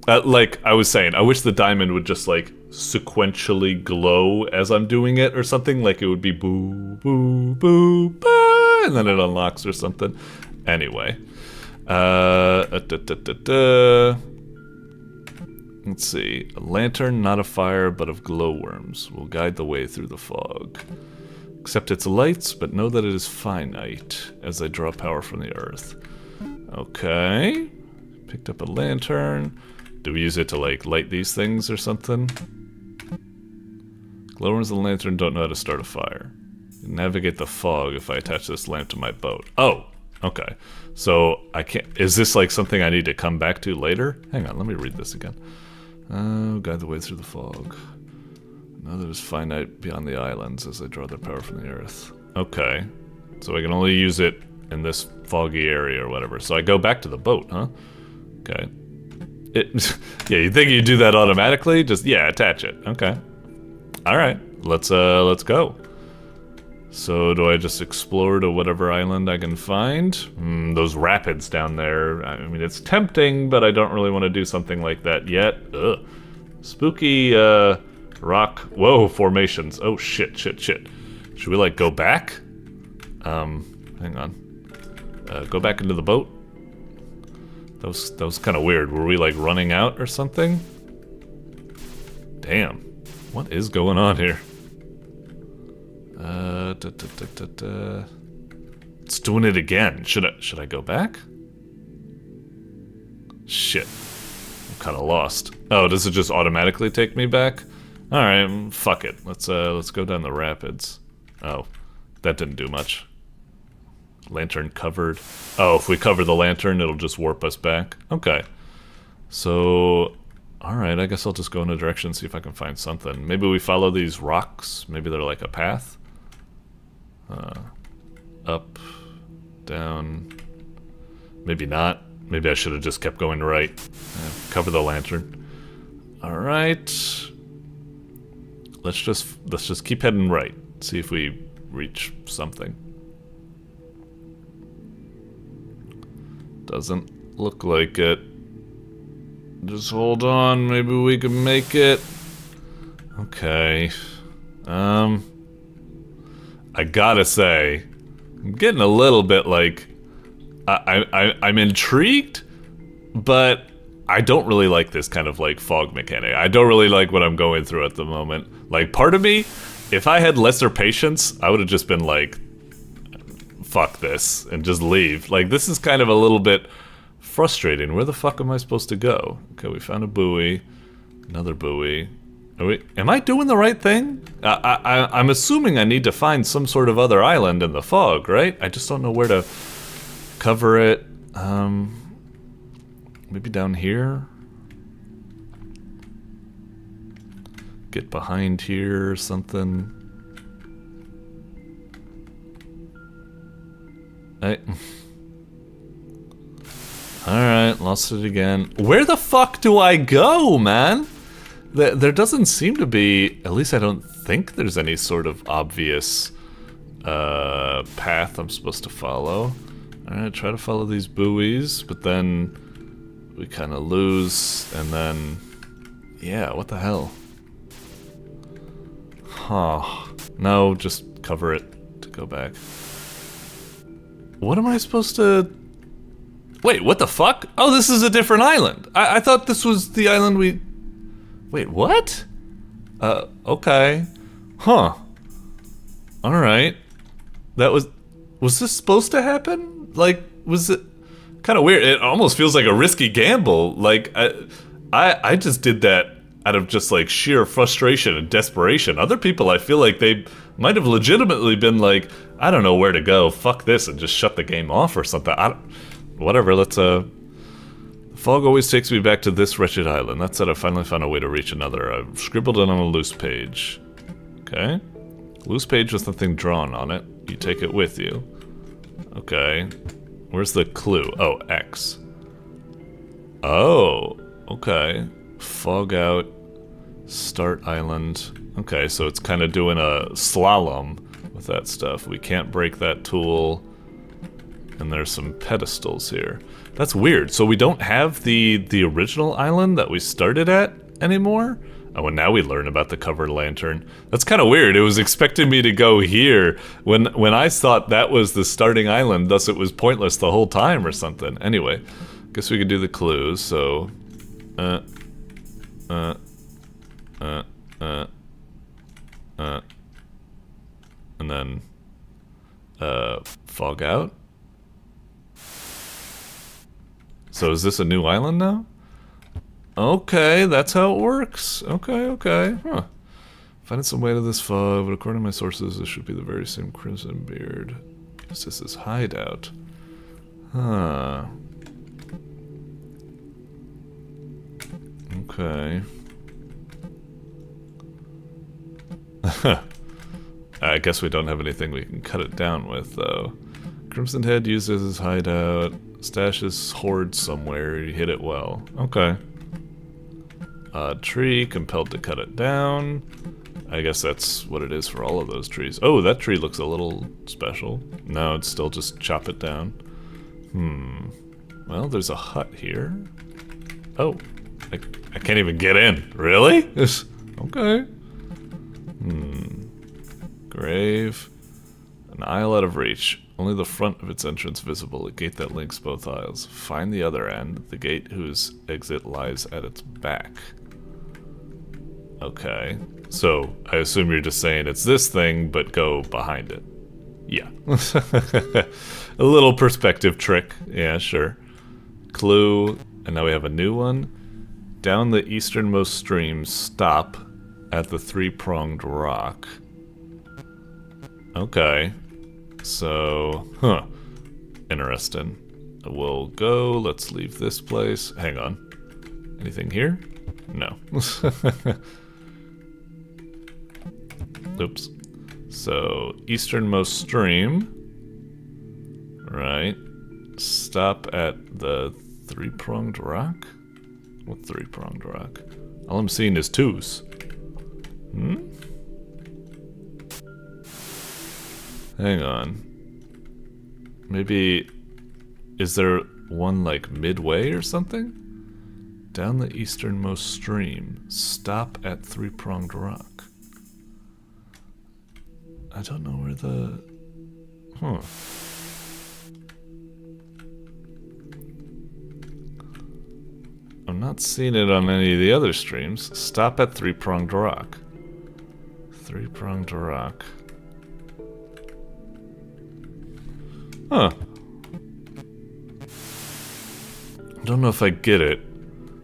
Like I was saying, I wish the diamond would just like sequentially glow as I'm doing it or something. Like it would be boo, boo, boo, boo, and then it unlocks or something. Anyway. Let's see. A lantern, not a fire, but of glowworms, will guide the way through the fog. Accept its lights, but know that it is finite, as they draw power from the earth. Okay. Picked up a lantern. Do we use it to, like, light these things or something? Glowworms and the lantern don't know how to start a fire. Navigate the fog if I attach this lamp to my boat. Oh! Okay. So, I can't... Is this, like, something I need to come back to later? Hang on, let me read this again. Guide the way through the fog. Know that is finite beyond the islands as they draw their power from the earth. Okay. So I can only use it in this foggy area or whatever. So I go back to the boat, huh? Okay. Yeah, you think you do that automatically? Just, yeah, attach it. Okay. Alright. Let's go. So do I just explore to whatever island I can find? Those rapids down there. I mean, it's tempting, but I don't really want to do something like that yet. Ugh. Spooky, rock. Whoa, formations. Oh, shit. Should we, like, go back? Hang on. Go back into the boat? That was kind of weird. Were we, like, running out or something? Damn. What is going on here? It's doing it again. Should I go back? Shit. I'm kind of lost. Oh, does it just automatically take me back? Alright, fuck it. Let's go down the rapids. Oh, that didn't do much. Lantern covered. Oh, if we cover the lantern, it'll just warp us back. Okay. So, alright, I guess I'll just go in a direction and see if I can find something. Maybe we follow these rocks. Maybe they're like a path. Up, down. Maybe not. Maybe I should have just kept going right. Cover the lantern. Alright. Let's just keep heading right. See if we reach something. Doesn't look like it. Just hold on, maybe we can make it. Okay. I gotta say, I'm getting a little bit like I'm intrigued, but I don't really like this kind of like fog mechanic. I don't really like what I'm going through at the moment. Like, part of me, if I had lesser patience, I would have just been like, fuck this, and just leave. Like, this is kind of a little bit frustrating. Where the fuck am I supposed to go? Okay, we found a buoy. Another buoy. Am I doing the right thing? I'm assuming I need to find some sort of other island in the fog, right? I just don't know where to cover it. Maybe down here? Get behind here or something. Hey. Alright, lost it again. Where the fuck do I go, man? There doesn't seem to be, at least I don't think there's any sort of obvious path I'm supposed to follow. Alright, try to follow these buoys, but then we kind of lose, and then... Yeah, what the hell? Huh. No, just cover it to go back. What am I supposed to... Wait, what the fuck? Oh, this is a different island. I thought this was the island we... Wait, what? Okay. Huh. Alright. That was... Was this supposed to happen? Like, was it... Kind of weird. It almost feels like a risky gamble. Like, I just did that out of just, like, sheer frustration and desperation. Other people, I feel like they might have legitimately been like, I don't know where to go. Fuck this, and just shut the game off or something. Whatever, let's, The fog always takes me back to this wretched island. That said, I finally found a way to reach another. I've scribbled it on a loose page. Okay. Loose page with nothing drawn on it. You take it with you. Okay. Where's the clue? Oh, X. Oh, okay. Fog out. Start island. Okay, so it's kind of doing a slalom with that stuff. We can't break that tool. And there's some pedestals here. That's weird. So we don't have the original island that we started at anymore? Oh, and now we learn about the covered lantern. That's kind of weird. It was expecting me to go here when I thought that was the starting island, thus it was pointless the whole time or something. Anyway, guess we could do the clues. So, and then, fog out. So is this a new island now? Okay, that's how it works. Okay. Huh. Finding some way to this fog, but according to my sources, this should be the very same Crimson Beard. This is his hideout. Huh. Okay. I guess we don't have anything we can cut it down with, though. Crimson Head used as his hideout. Stashes hoard somewhere. You hit it well. Okay. Tree, compelled to cut it down. I guess that's what it is for all of those trees. Oh, that tree looks a little special. No, it's still just chop it down. Well, there's a hut here. Oh, I can't even get in. Really? Okay. Grave. An aisle out of reach. Only the front of its entrance visible, a gate that links both aisles. Find the other end, the gate whose exit lies at its back. Okay. So, I assume you're just saying it's this thing, but go behind it. Yeah. A little perspective trick. Yeah, sure. Clue. And now we have a new one. Down the easternmost stream, stop at the three-pronged rock. Okay. So, interesting. We'll go, let's leave this place. Hang on. Anything here? No. Oops. So, easternmost stream. Right. Stop at the three-pronged rock? What three-pronged rock? All I'm seeing is twos. Hang on. Maybe... Is there one, like, midway or something? Down the easternmost stream. Stop at three-pronged rock. I don't know where the... I'm not seeing it on any of the other streams. Stop at three-pronged rock. Three-pronged rock. Huh. Don't know if I get it.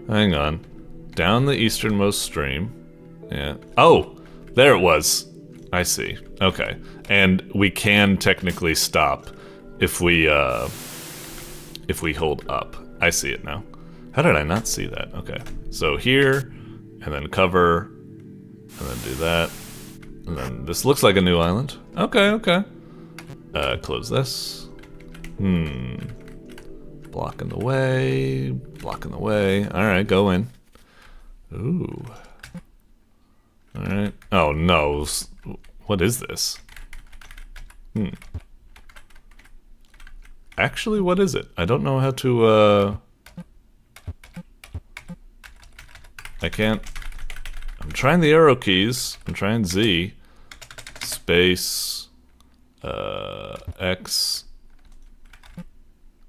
Hang on. Down the easternmost stream. Yeah. Oh! There it was. I see. Okay. And we can technically stop if we hold up. I see it now. How did I not see that? Okay. So here, and then cover, and then do that. And then this looks like a new island. Okay, okay. Close this. Blocking the way. Blocking the way. Alright, go in. Ooh. Alright. Oh no. What is this? Actually, what is it? I don't know how to, I can't... I'm trying the arrow keys. I'm trying Z. Space. X.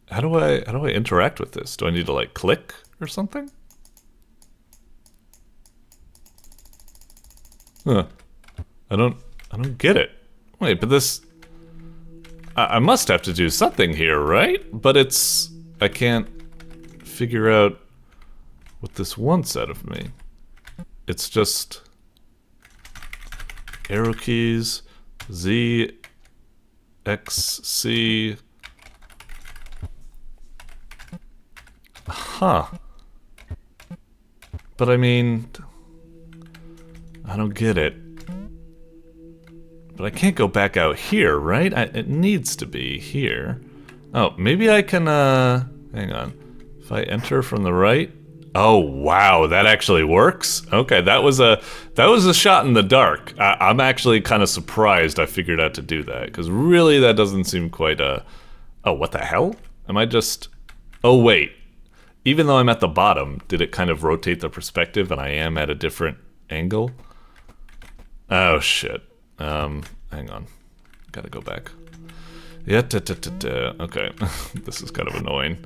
How do I interact with this? Do I need to like click or something? Huh. I don't get it. Wait, but this... I must have to do something here, right? But it's... I can't figure out what this wants out of me. It's just... arrow keys, Z, X, C... Huh. But I mean... I don't get it. But I can't go back out here, right? It needs to be here. Oh, maybe I can, hang on. If I enter from the right... Oh, wow, that actually works? Okay, that was a shot in the dark. I'm actually kind of surprised I figured out to do that, because really that doesn't seem quite, Oh, what the hell? Am I just... Oh, wait. Even though I'm at the bottom, did it kind of rotate the perspective and I am at a different angle? Oh, shit. Hang on. Gotta go back. Yeah, okay. This is kind of annoying.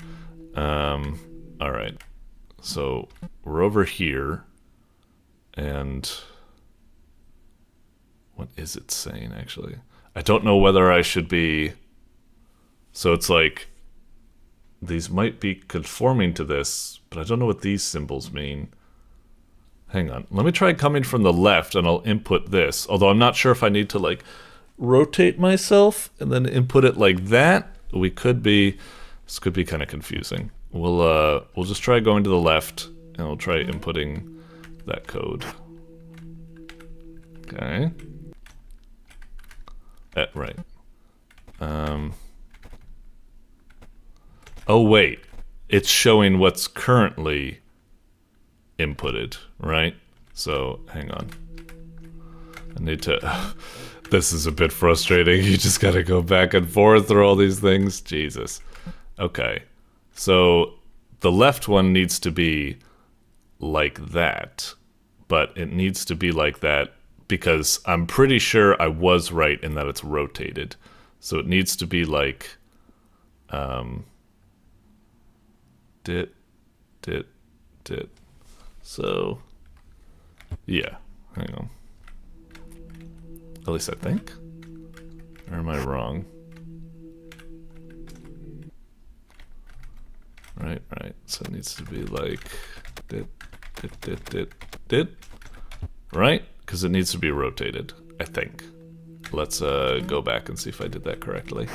Alright. So, we're over here. And... what is it saying, actually? I don't know whether I should be... So it's like... these might be conforming to this, but I don't know what these symbols mean. Hang on. Let me try coming from the left and I'll input this. Although I'm not sure if I need to like rotate myself and then input it like that. We could be... this could be kind of confusing. We'll just try going to the left and we'll try inputting that code. Okay. Right. Oh wait, it's showing what's currently inputted, right? So, hang on. I need to... this is a bit frustrating. You just gotta go back and forth through all these things. Jesus. Okay. So, the left one needs to be like that. But it needs to be like that because I'm pretty sure I was right in that it's rotated. So it needs to be like... dit. So, yeah, hang on. At least I think. Or am I wrong? Right. So it needs to be like dit. Right? Because it needs to be rotated, I think. Let's go back and see if I did that correctly.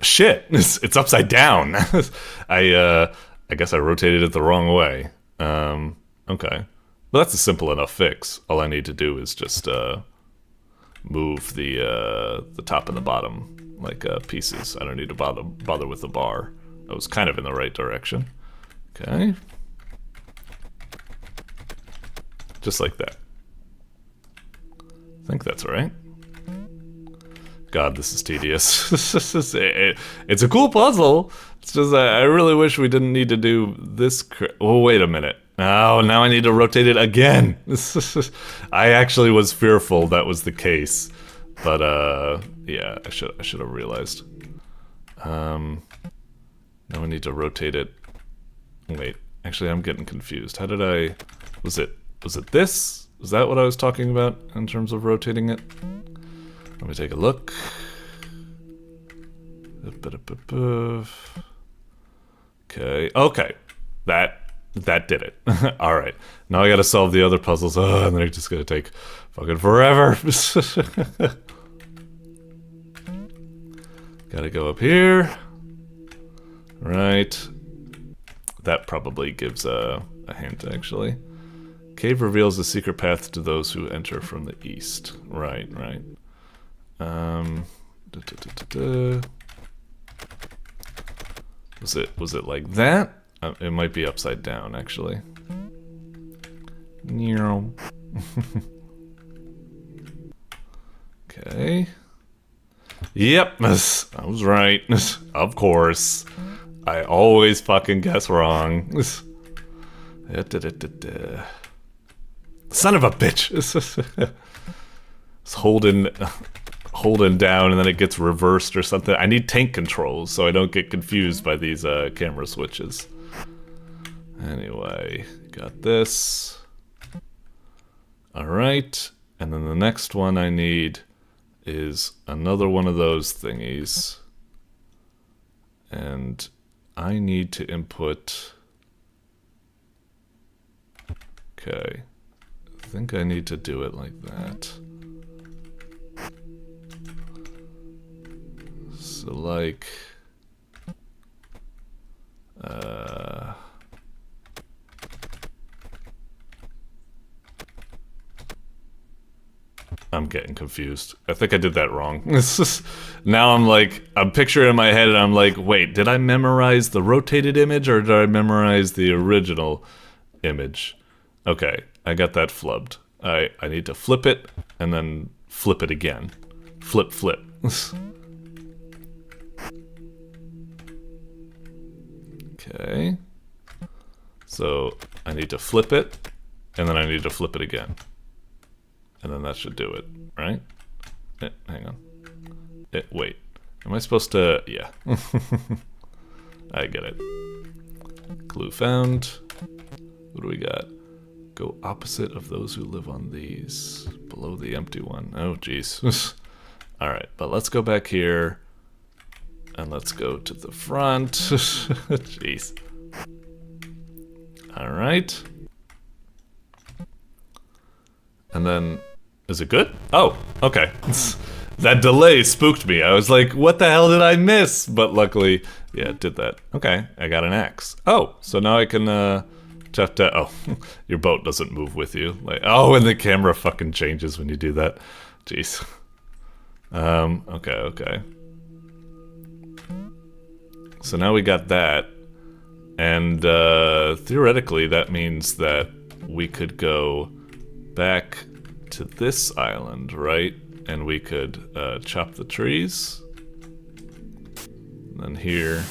Shit, it's upside down. I guess I rotated it the wrong way. Okay. But that's a simple enough fix. All I need to do is just move the top and the bottom like pieces. I don't need to bother with the bar. I was kind of in the right direction. Okay. Just like that. I think that's right. God, this is tedious. It's a cool puzzle. It's just I really wish we didn't need to do this. Oh, wait a minute. Oh, now I need to rotate it again. I actually was fearful that was the case, but yeah, I should have realized. Now I need to rotate it. Wait, actually, I'm getting confused. How did I? Was it this? Was that what I was talking about in terms of rotating it? Let me take a look. Okay. That did it. Alright. Now I gotta solve the other puzzles. Oh, and then it's just gonna take fucking forever. Gotta go up here. Right. That probably gives a hint, actually. Cave reveals the secret path to those who enter from the east. Right, right. Was it like that? It might be upside down, actually. Okay. Yep, I was right. Of course. I always fucking guess wrong. Son of a bitch! It's holding down and then it gets reversed or something. I need tank controls so I don't get confused by these camera switches. Anyway, got this. Alright, and then the next one I need is another one of those thingies. And I need to input... Okay. I think I need to do it like that. So like... I'm getting confused. I think I did that wrong. Now I'm picturing in my head and I'm like, wait, did I memorize the rotated image or did I memorize the original image? Okay, I got that flubbed. I need to flip it and then flip it again. Flip, flip. Okay. So I need to flip it and then I need to flip it again. And then that should do it, right? Hang on. Wait. Am I supposed to... Yeah. I get it. Clue found. What do we got? Go opposite of those who live on these. Below the empty one. Oh, jeez. Alright, but let's go back here. And let's go to the front. Jeez. Alright. And then... Is it good? Oh, okay. That delay spooked me. I was like, what the hell did I miss? But luckily, yeah, it did that. Okay, I got an axe. Oh, so now I can, oh, your boat doesn't move with you. Like, oh, and the camera fucking changes when you do that. Jeez. Okay, okay. So now we got that. And, theoretically, that means that we could go back to this island, right? And we could chop the trees. And then here.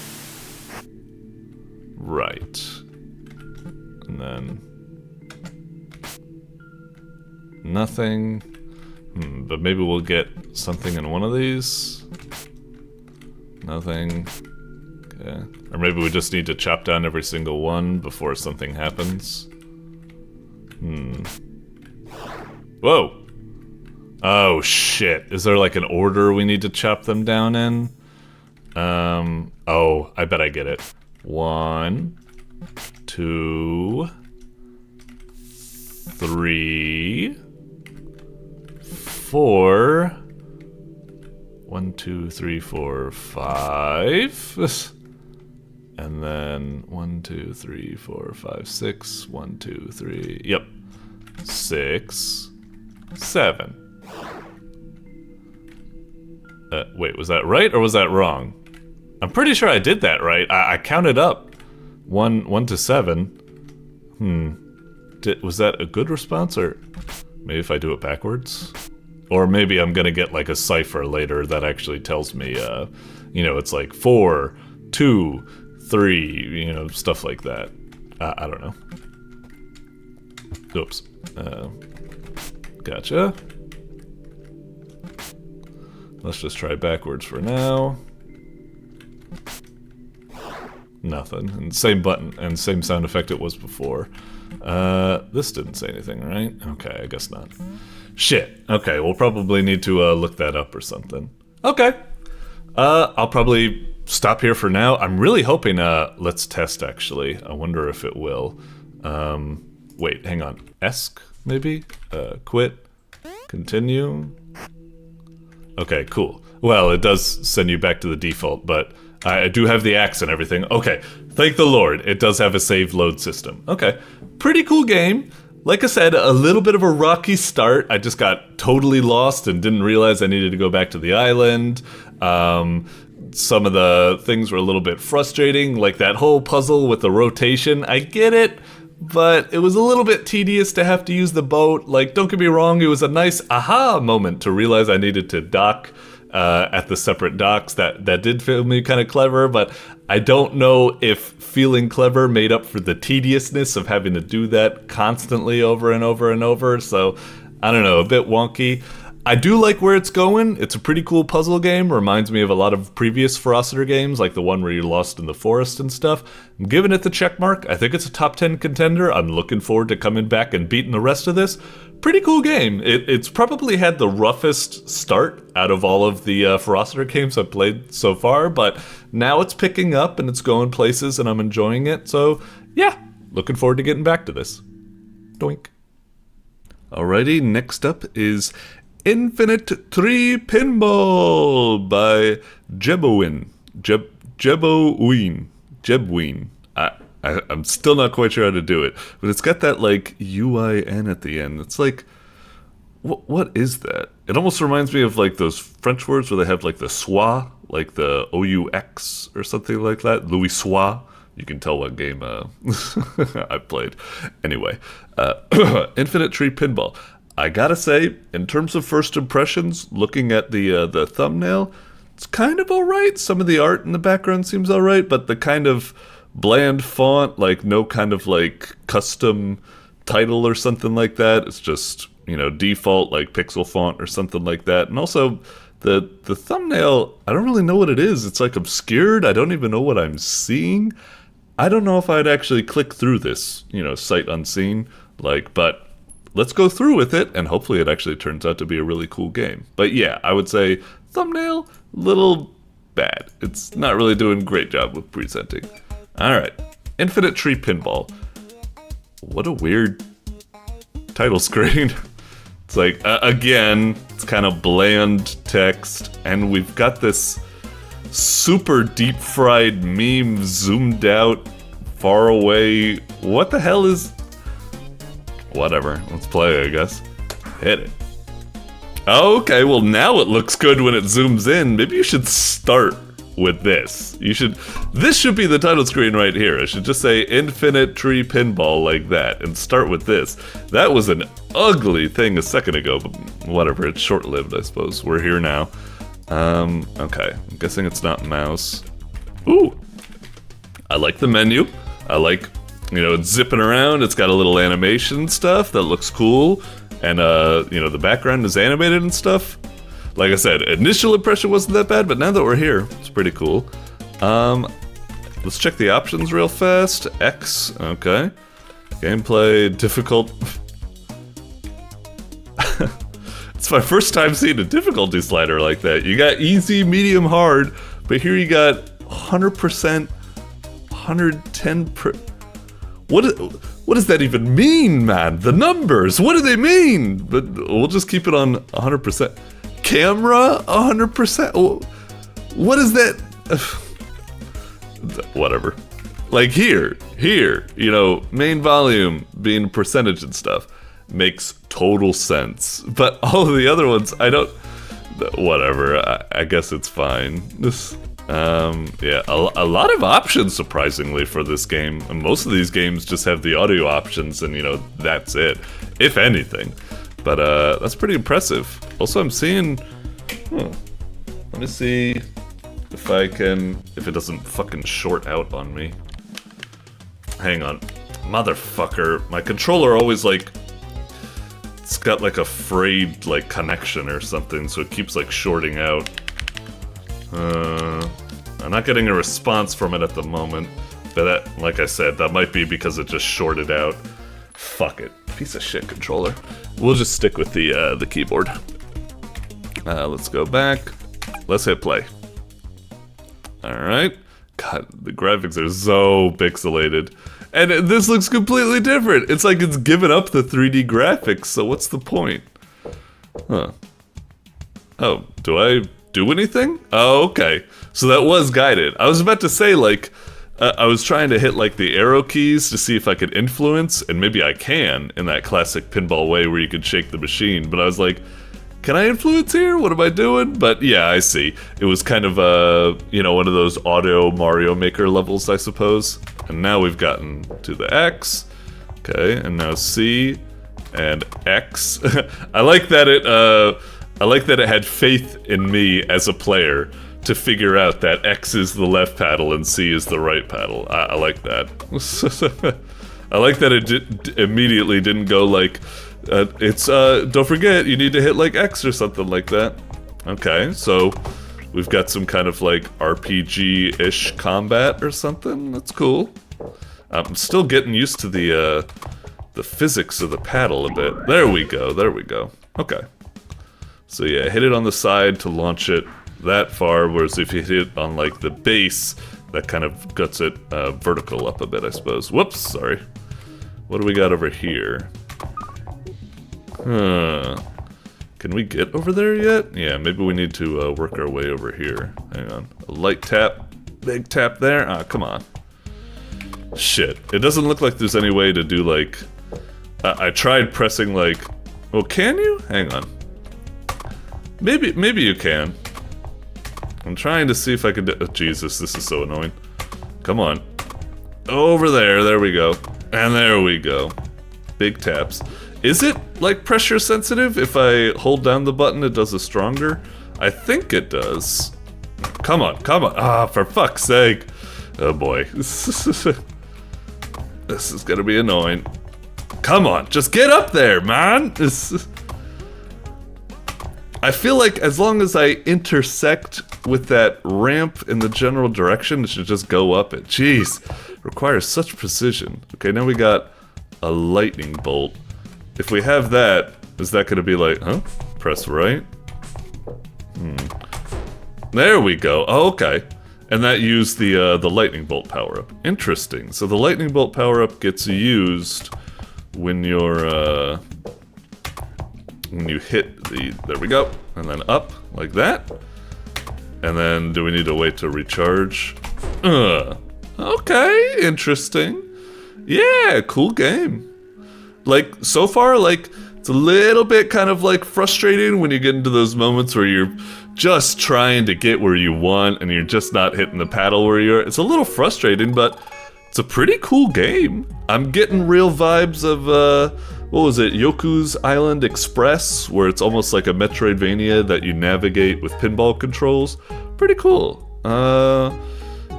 Right. And then nothing. But maybe we'll get something in one of these. Nothing. Okay. Or maybe we just need to chop down every single one before something happens. Whoa! Oh shit. Is there like an order we need to chop them down in? Oh, I bet I get it. 1, 2, 3, 4. 1, 2, 3, 4, 5. And then 1, 2, 3, 4, 5, 6. 1, 2, 3. Yep. 6, 7. Wait, was that right or was that wrong? I'm pretty sure I did that right. I counted up 1 to 7. Was that a good response, or maybe if I do it backwards? Or maybe I'm gonna get like a cipher later that actually tells me, you know, it's like 4, 2, 3, you know, stuff like that. I don't know. Oops. Gotcha. Let's just try backwards for now. Nothing. And same button and same sound effect it was before. This didn't say anything, right? Okay, I guess not. Shit. Okay, we'll probably need to look that up or something. Okay. I'll probably stop here for now. I'm really hoping, let's test actually. I wonder if it will. Wait, hang on. Esc, maybe? Quit. Continue. Okay, cool. Well, it does send you back to the default, but I do have the axe and everything. Okay, thank the Lord, it does have a save load system. Okay, pretty cool game. Like I said, a little bit of a rocky start. I just got totally lost and didn't realize I needed to go back to the island. Some of the things were a little bit frustrating, like that whole puzzle with the rotation. I get it, but it was a little bit tedious to have to use the boat. Like, don't get me wrong, it was a nice aha moment to realize I needed to dock at the separate docks. That did feel me kind of clever, but I don't know if feeling clever made up for the tediousness of having to do that constantly over and over and over. So, I don't know, a bit wonky. I do like where it's going. It's a pretty cool puzzle game. Reminds me of a lot of previous Ferociter games, like the one where you're lost in the forest and stuff. I'm giving it the check mark. I think it's a top 10 contender. I'm looking forward to coming back and beating the rest of this. Pretty cool game. It's probably had the roughest start out of all of the Ferociter games I've played so far, but now it's picking up and it's going places and I'm enjoying it. So yeah, looking forward to getting back to this. Doink. Alrighty, next up is Infinite Tree Pinball by jebouin. Jebouin. I'm still not quite sure how to do it, but it's got that like UIN at the end. It's like, what is that? It almost reminds me of like those French words where they have like the schwa, like the OUX or something like that. Louis Schwa. You can tell what game I played. Anyway, Infinite Tree Pinball. I gotta say, in terms of first impressions, looking at the thumbnail, it's kind of alright. Some of the art in the background seems alright, but the kind of bland font, like no kind of like custom title or something like that. It's just, you know, default like pixel font or something like that. And also, the thumbnail, I don't really know what it is. It's like obscured. I don't even know what I'm seeing. I don't know if I'd actually click through this, you know, sight unseen, like, but let's go through with it, and hopefully it actually turns out to be a really cool game. But yeah, I would say thumbnail, little bad. It's not really doing a great job with presenting. Alright, Infinite Tree Pinball. What a weird title screen. It's like, again, it's kind of bland text, and we've got this super deep-fried meme zoomed out, far away. What the hell is... Whatever, let's play, I guess. Hit it. Okay, well now it looks good when it zooms in. Maybe you should start with this. This should be the title screen right here. It should just say Infinite Tree Pinball like that and start with this. That was an ugly thing a second ago, but whatever, it's short-lived, I suppose. We're here now. Okay, I'm guessing it's not mouse. Ooh, I like the menu. I like, you know, it's zipping around. It's got a little animation stuff that looks cool. And, you know, the background is animated and stuff. Like I said, initial impression wasn't that bad, but now that we're here, it's pretty cool. Let's check the options real fast. X, okay. Gameplay, difficult. It's my first time seeing a difficulty slider like that. You got easy, medium, hard, but here you got 100%, 110%. What does that even mean, man? The numbers, what do they mean? But we'll just keep it on 100%. Camera, 100%. What is that? Whatever. Like here, you know, main volume being a percentage and stuff makes total sense. But all of the other ones, I don't. Whatever. I guess it's fine. Yeah, a lot of options, surprisingly, for this game. And most of these games just have the audio options, and, you know, that's it, if anything. But, that's pretty impressive. Also, I'm seeing... Let me see if I can... If it doesn't fucking short out on me. Hang on. Motherfucker. My controller always, like... It's got, like, a frayed, like, connection or something, so it keeps, like, shorting out. I'm not getting a response from it at the moment, but that, like I said, that might be because it just shorted out. Fuck it. Piece of shit controller. We'll just stick with the keyboard. Let's go back. Let's hit play. Alright. God, the graphics are so pixelated. And this looks completely different. It's like it's given up the 3D graphics, so what's the point? Huh. Oh, do I do anything? Oh, okay. So that was guided. I was about to say, like, I was trying to hit, like, the arrow keys to see if I could influence, and maybe I can, in that classic pinball way where you could shake the machine, but I was like, can I influence here? What am I doing? But yeah, I see. It was kind of, you know, one of those auto Mario Maker levels, I suppose. And now we've gotten to the X. Okay, and now C and X. I like that it had faith in me as a player to figure out that X is the left paddle and C is the right paddle. I like that. I like that it immediately didn't go like, don't forget, you need to hit like X or something like that. Okay, so we've got some kind of like RPG-ish combat or something. That's cool. I'm still getting used to the physics of the paddle a bit. There we go, there we go. Okay. So yeah, hit it on the side to launch it that far, whereas if you hit it on like the base, that kind of guts it vertical up a bit, I suppose. Whoops, sorry. What do we got over here? Can we get over there yet? Yeah, maybe we need to work our way over here. Hang on. A light tap. Big tap there. Ah, come on. Shit. It doesn't look like there's any way to do, like... I tried pressing, like... Well, can you? Hang on. Maybe you can. I'm trying to see if I can do... Oh, Jesus, this is so annoying. Come on. Over there. There we go. And there we go. Big taps. Is it, like, pressure sensitive? If I hold down the button, it does a stronger? I think it does. Come on, come on. Ah, for fuck's sake. Oh, boy. This is gonna be annoying. Come on, just get up there, man! I feel like as long as I intersect with that ramp in the general direction, it should just go up it. Jeez, requires such precision. Okay, now we got a lightning bolt. If we have that, is that gonna be like, huh? Press right? There we go. Oh, okay. And that used the lightning bolt power-up. Interesting. So the lightning bolt power-up gets used when you're, when you hit the... There we go. And then up, like that. And then, do we need to wait to recharge? Okay, interesting. Yeah, cool game. Like, so far, like, it's a little bit kind of, like, frustrating when you get into those moments where you're just trying to get where you want and you're just not hitting the paddle where you're... It's a little frustrating, but it's a pretty cool game. I'm getting real vibes of, what was it, Yoku's Island Express, where it's almost like a Metroidvania that you navigate with pinball controls. Pretty cool. Well,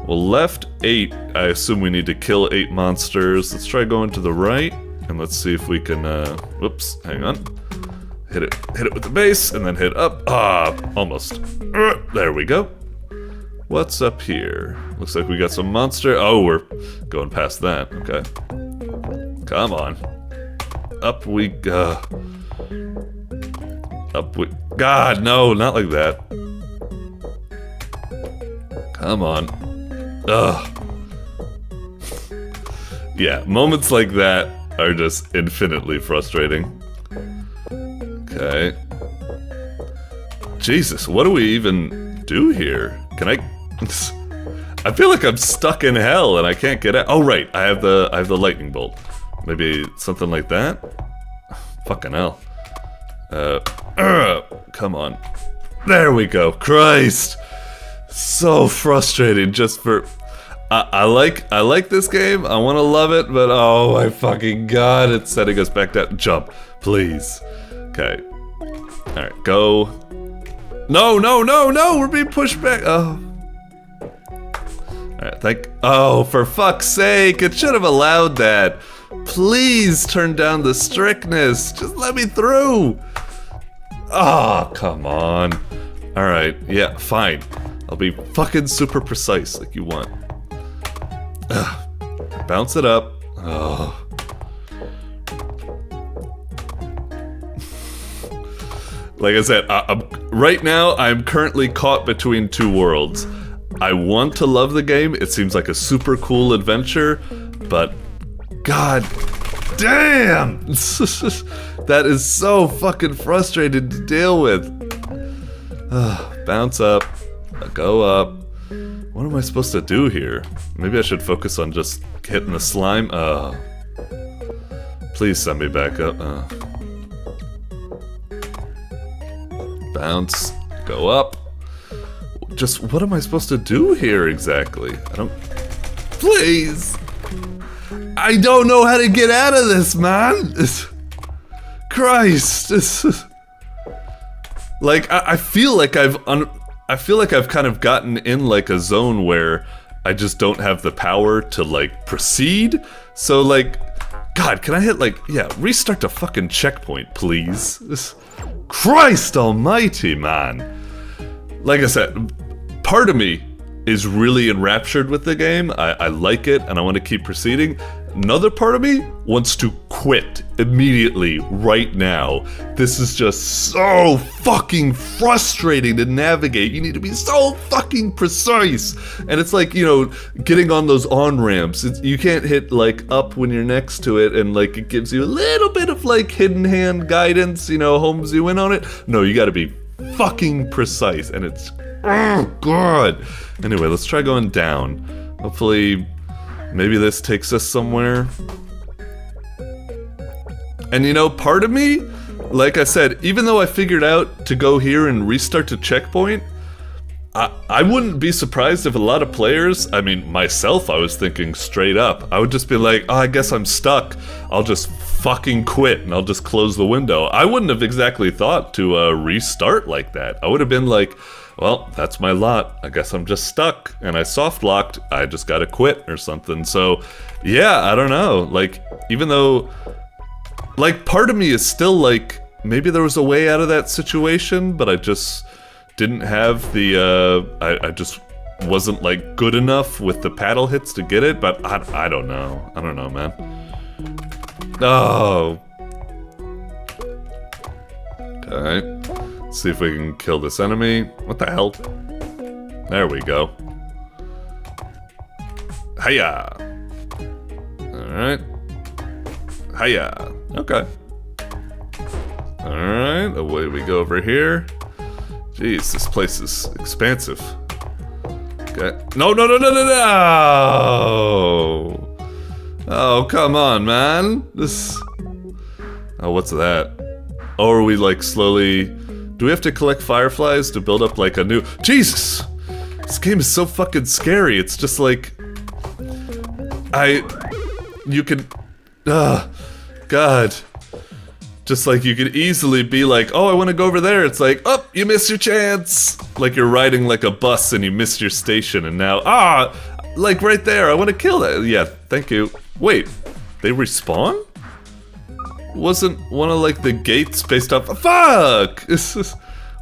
left 8, I assume we need to kill 8 monsters. Let's try going to the right. And let's see if we can, whoops, hang on. Hit it with the base, and then hit up. Ah, almost. There we go. What's up here? Looks like we got some monster. Oh, we're going past that. Okay. Come on. Up we go. Up we... God, no, not like that. Come on. Ugh. Yeah, moments like that are just infinitely frustrating. Okay. Jesus, what do we even do here? Can I... I feel like I'm stuck in hell and I can't get out. Oh, right, I have the lightning bolt. Maybe something like that? Fucking hell. Come on. There we go. Christ. So frustrating just for... I like this game. I want to love it, but oh my fucking god, it's setting us back down. Jump, please. Okay. All right, go. No, no, no, no! We're being pushed back. Oh. All right, oh, for fuck's sake! It should have allowed that. Please turn down the strictness. Just let me through. Oh, come on. All right, yeah, fine. I'll be fucking super precise like you want. Bounce it up. Oh. Like I said, right now I'm currently caught between two worlds. I want to love the game. It seems like a super cool adventure, but god damn! That is so fucking frustrating to deal with. bounce up, go up. What am I supposed to do here? Maybe I should focus on just hitting the slime. Please send me back up. Bounce, go up. Just what am I supposed to do here exactly? I don't... Please! I don't know how to get out of this, man! Christ! Like, I feel like I've kind of gotten in like a zone where I just don't have the power to like proceed. So like, God, can I hit like, yeah, restart the fucking checkpoint, please? Christ almighty, man. Like I said, part of me is really enraptured with the game. I like it and I want to keep proceeding. Another part of me wants to quit immediately, right now. This is just so fucking frustrating to navigate. You need to be so fucking precise. And it's like, you know, getting on those on-ramps. You can't hit, like, up when you're next to it, and, like, it gives you a little bit of, like, hidden hand guidance, you know, homes you in on it. No, you gotta be fucking precise, and it's... Oh, God! Anyway, let's try going down. Hopefully... maybe this takes us somewhere. And you know, part of me, like I said, even though I figured out to go here and restart the checkpoint, I wouldn't be surprised if a lot of players, I mean, myself, I was thinking straight up, I would just be like, oh, I guess I'm stuck. I'll just fucking quit and I'll just close the window. I wouldn't have exactly thought to restart like that. I would have been like, well, that's my lot. I guess I'm just stuck. And I soft locked. I just gotta quit or something. So, yeah, I don't know. Like, even though, like, part of me is still like, maybe there was a way out of that situation, but I just didn't have the, I just wasn't, like, good enough with the paddle hits to get it. But I don't know. I don't know, man. Oh. Okay. See if we can kill this enemy. What the hell? There we go. Hiya! Alright. Hiya! Okay. Alright, away we go over here. Jeez, this place is expansive. Okay. No! Oh, come on, man. This... Oh, what's that? Oh, are we like slowly... Do we have to collect fireflies to build up like a new... Jesus! This game is so fucking scary. It's just like... You can... God. Just like you could easily be like, oh, I want to go over there. It's like, oh, you missed your chance. Like you're riding like a bus and you missed your station and now... like right there. I want to kill that. Yeah, thank you. Wait, they respawn? Wasn't one of like the gates based off of... Fuck!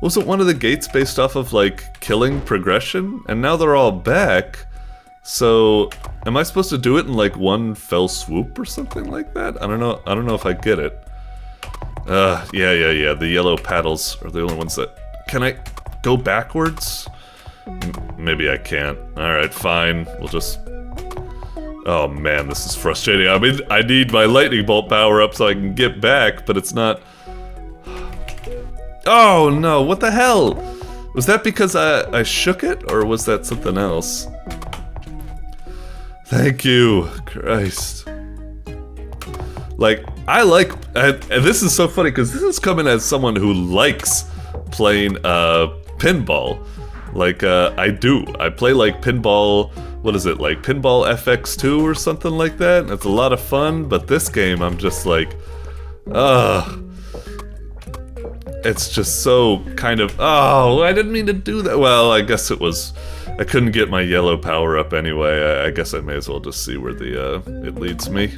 Wasn't one of the gates based off of like killing progression? And now they're all back. So am I supposed to do it in like one fell swoop or something like that? I don't know if I get it. Yeah. The yellow paddles are the only ones that... Can I go backwards? Maybe I can't. Alright, fine. We'll just... Oh man, this is frustrating. I mean, I need my lightning bolt power up so I can get back, but it's not... Oh no, what the hell? Was that because I shook it, or was that something else? Thank you, Christ. Like, I like... And this is so funny, because this is coming as someone who likes playing pinball. Like, I do. I play like pinball... What is it, like Pinball FX2 or something like that? It's a lot of fun, but this game I'm just like, it's just so kind of, oh, I didn't mean to do that. Well, I guess it was, I couldn't get my yellow power up anyway. I guess I may as well just see where the, it leads me.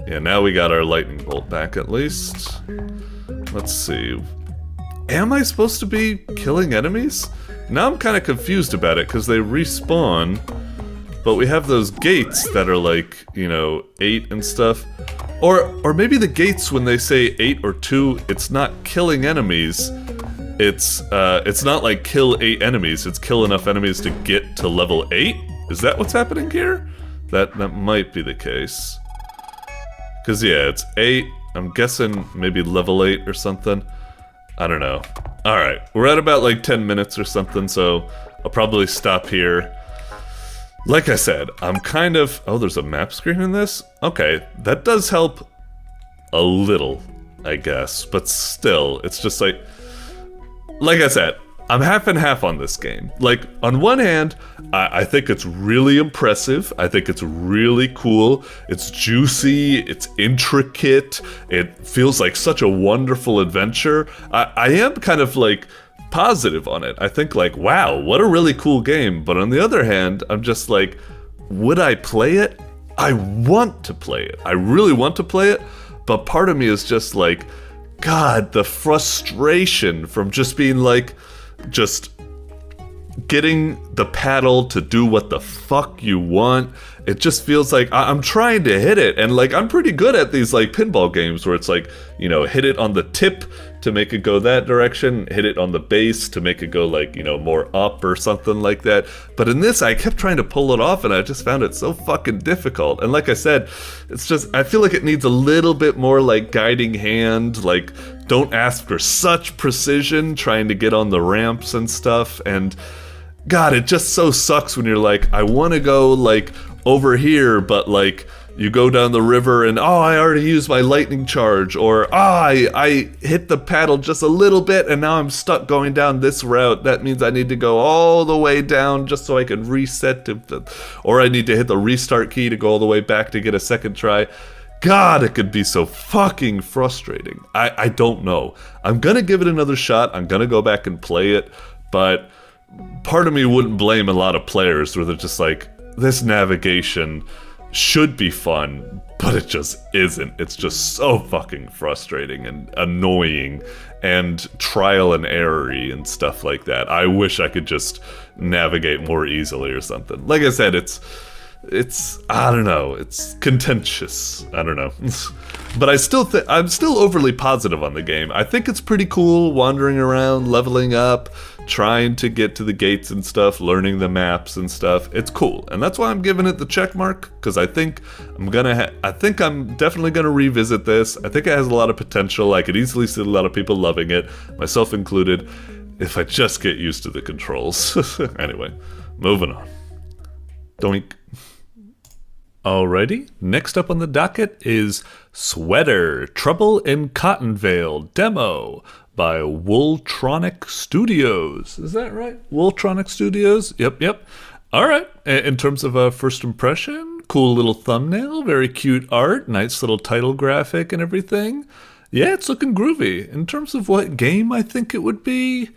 Yeah, now we got our lightning bolt back at least. Let's see. Am I supposed to be killing enemies? Now I'm kind of confused about it, because they respawn. But we have those gates that are like, you know, 8 and stuff. Or maybe the gates, when they say 8 or 2, it's not killing enemies. It's not like kill 8 enemies, it's kill enough enemies to get to level 8? Is that what's happening here? That might be the case. Cause yeah, it's 8, I'm guessing maybe level 8 or something. I don't know. Alright, we're at about like 10 minutes or something, so I'll probably stop here. Like I said, I'm kind of... Oh, there's a map screen in this? Okay, that does help a little, I guess. But still, it's just like I said, I'm half and half on this game. Like, on one hand, I think it's really impressive. I think it's really cool. It's juicy. It's intricate. It feels like such a wonderful adventure. I am kind of, like, positive on it. I think, like, wow, what a really cool game. But on the other hand, I'm just like, would I play it? I want to play it. I really want to play it. But part of me is just like, God, the frustration from just being like, just getting the paddle to do what the fuck you want. It just feels like I'm trying to hit it, and like I'm pretty good at these like pinball games where it's like, you know, hit it on the tip to make it go that direction, hit it on the base to make it go like, you know, more up or something like that. But in this, I kept trying to pull it off, and I just found it so fucking difficult. And like I said, it's just, I feel like it needs a little bit more like guiding hand, like don't ask for such precision trying to get on the ramps and stuff. And God, it just so sucks when you're like, I want to go like over here, but like you go down the river and I already used my lightning charge, or I hit the paddle just a little bit and now I'm stuck going down this route. That means I need to go all the way down just so I can reset or I need to hit the restart key to go all the way back to get a second try. God, it could be so fucking frustrating. I don't know. I'm gonna give it another shot. I'm gonna go back and play it, but part of me wouldn't blame a lot of players where they're just like, this navigation should be fun, but it just isn't. It's just so fucking frustrating and annoying and trial and error-y and stuff like that. I wish I could just navigate more easily or something. Like I said, it's I don't know, it's contentious. I don't know. But I'm still overly positive on the game. I think it's pretty cool wandering around, leveling up, trying to get to the gates and stuff, learning the maps and stuff. It's cool, and that's why I'm giving it the check mark, because I think I'm definitely gonna revisit this. I think it has a lot of potential. I could easily see a lot of people loving it, myself included, if I just get used to the controls. Anyway, moving on. Doink. Alrighty, next up on the docket is Sweater, Trouble in Cottonvale demo by WooltronicStudios. Is that right? WooltronicStudios? Yep. Alright, in terms of first impression, cool little thumbnail, very cute art, nice little title graphic and everything. Yeah, it's looking groovy. In terms of what game I think it would be,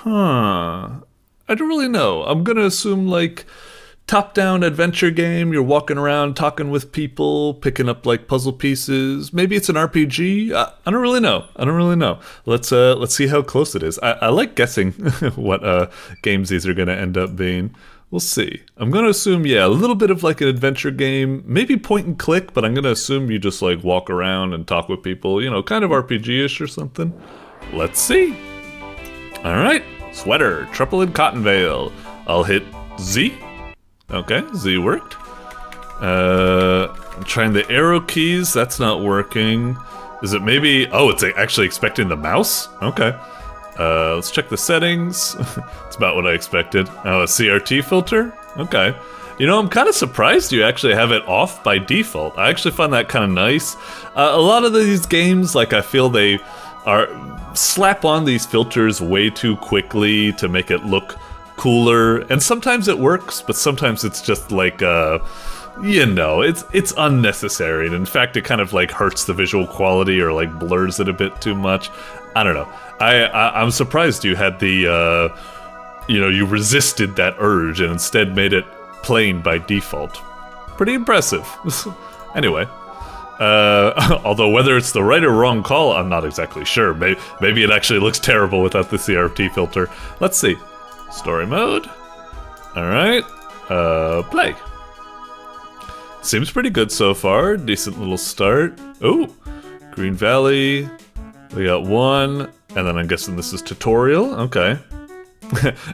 I don't really know. I'm gonna assume like top-down adventure game. You're walking around talking with people, picking up like puzzle pieces. Maybe it's an RPG. I don't really know. Let's see how close it is. I like guessing what games these are gonna end up being. We'll see. I'm gonna assume, yeah, a little bit of like an adventure game, maybe point and click, but I'm gonna assume you just like walk around and talk with people, you know, kind of RPG-ish or something. Let's see. All right, Sweater, Trouble in Cottonvale. I'll hit Z. Okay, Z worked. I'm trying the arrow keys. That's not working. Is it maybe... Oh, it's actually expecting the mouse? Okay. Let's check the settings. It's about what I expected. Oh, a CRT filter? Okay. You know, I'm kind of surprised you actually have it off by default. I actually find that kind of nice. A lot of these games, like, I feel they slap on these filters way too quickly to make it look cooler, and sometimes it works, but sometimes it's just like you know, it's unnecessary, and in fact it kind of like hurts the visual quality or like blurs it a bit too much. I don't know. I'm surprised you had the you know, you resisted that urge and instead made it plain by default. Pretty impressive. Anyway, although whether it's the right or wrong call, I'm not exactly sure. Maybe it actually looks terrible without the CRT filter. Let's see. Story mode. Alright. Play. Seems pretty good so far. Decent little start. Oh! Green Valley. We got one. And then I'm guessing this is tutorial. Okay.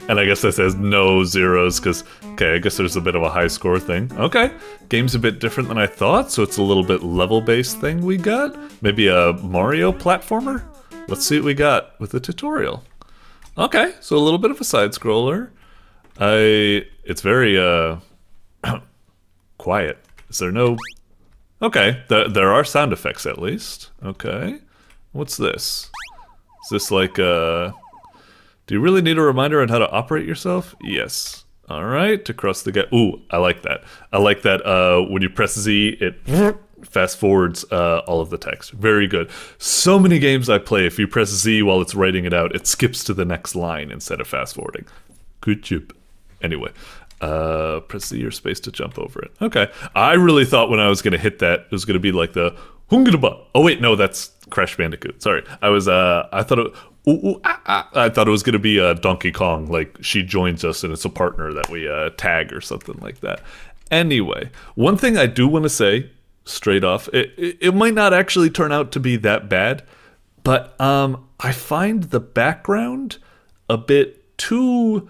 And I guess that says no zeros because, okay, I guess there's a bit of a high score thing. Okay. Game's a bit different than I thought, so it's a little bit level-based thing we got. Maybe a Mario platformer? Let's see what we got with the tutorial. Okay, so a little bit of a side scroller. It's very quiet. Is there no? Okay, there are sound effects at least. Okay, what's this? Is this like do you really need a reminder on how to operate yourself? Yes. All right, to cross the gap. Ooh, I like that. I like that when you press Z, it fast forwards all of the text. Very good. So many games I play, if you press Z while it's writing it out, it skips to the next line instead of fast forwarding. Good job. Anyway, press Z or space to jump over it. Okay. I really thought when I was going to hit that, it was going to be like the Hungadaba. Oh wait, no, that's Crash Bandicoot. Sorry. I thought it was going to be Donkey Kong, like she joins us and it's a partner that we tag or something like that. Anyway, one thing I do want to say straight off, it might not actually turn out to be that bad, but I find the background a bit too,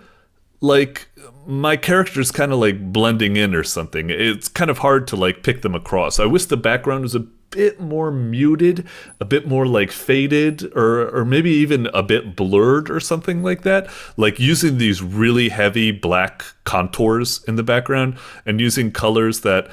like, my character's kind of like blending in or something. It's kind of hard to like pick them across. I wish the background was a bit more muted, a bit more like faded, or maybe even a bit blurred or something like that. Like using these really heavy black contours in the background and using colors that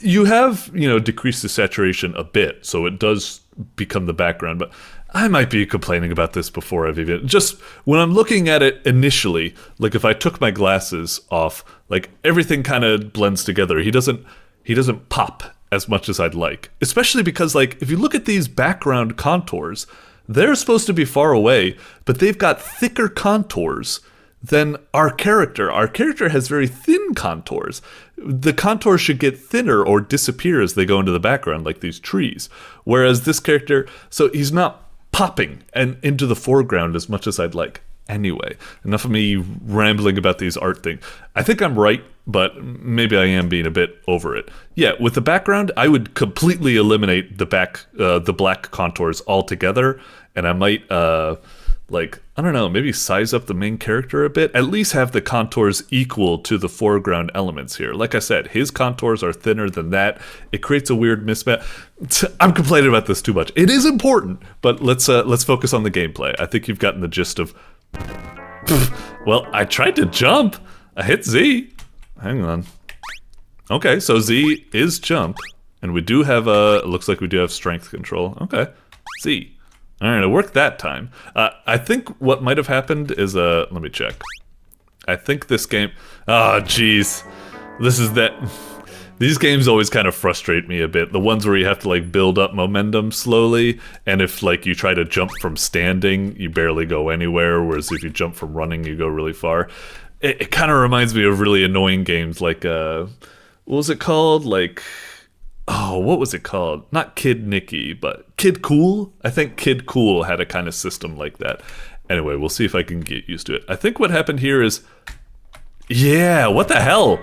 you have, decreased the saturation a bit, so it does become the background. But I might be complaining about this before I've even... Just when I'm looking at it initially, like if I took my glasses off, like everything kind of blends together. He doesn't pop as much as I'd like. Especially because, like, if you look at these background contours, they're supposed to be far away, but they've got thicker contours than our character. Our character has very thin contours. The contours should get thinner or disappear as they go into the background, like these trees. Whereas this character, so he's not popping and into the foreground as much as I'd like. Anyway, enough of me rambling about these art things. I think I'm right, but maybe I am being a bit over it. Yeah, with the background, I would completely eliminate the black contours altogether, and I might, I don't know, maybe size up the main character a bit. At least have the contours equal to the foreground elements here. Like I said, his contours are thinner than that. It creates a weird mismatch. I'm complaining about this too much. It is important, but let's focus on the gameplay. I think you've gotten the gist of... Well, I tried to jump. I hit Z. Hang on. Okay, so Z is jump. And we do have it looks like we do have strength control. Okay, Z. Alright, it worked that time. I think what might have happened is, let me check. I think this game... Oh, jeez. These games always kind of frustrate me a bit. The ones where you have to, like, build up momentum slowly, and if, like, you try to jump from standing, you barely go anywhere, whereas if you jump from running, you go really far. It kind of reminds me of really annoying games, like, what was it called? Like... Oh, what was it called? Not Kid Nicky, but Kid Cool? I think Kid Cool had a kind of system like that. Anyway, we'll see if I can get used to it. I think what happened here is... Yeah, what the hell?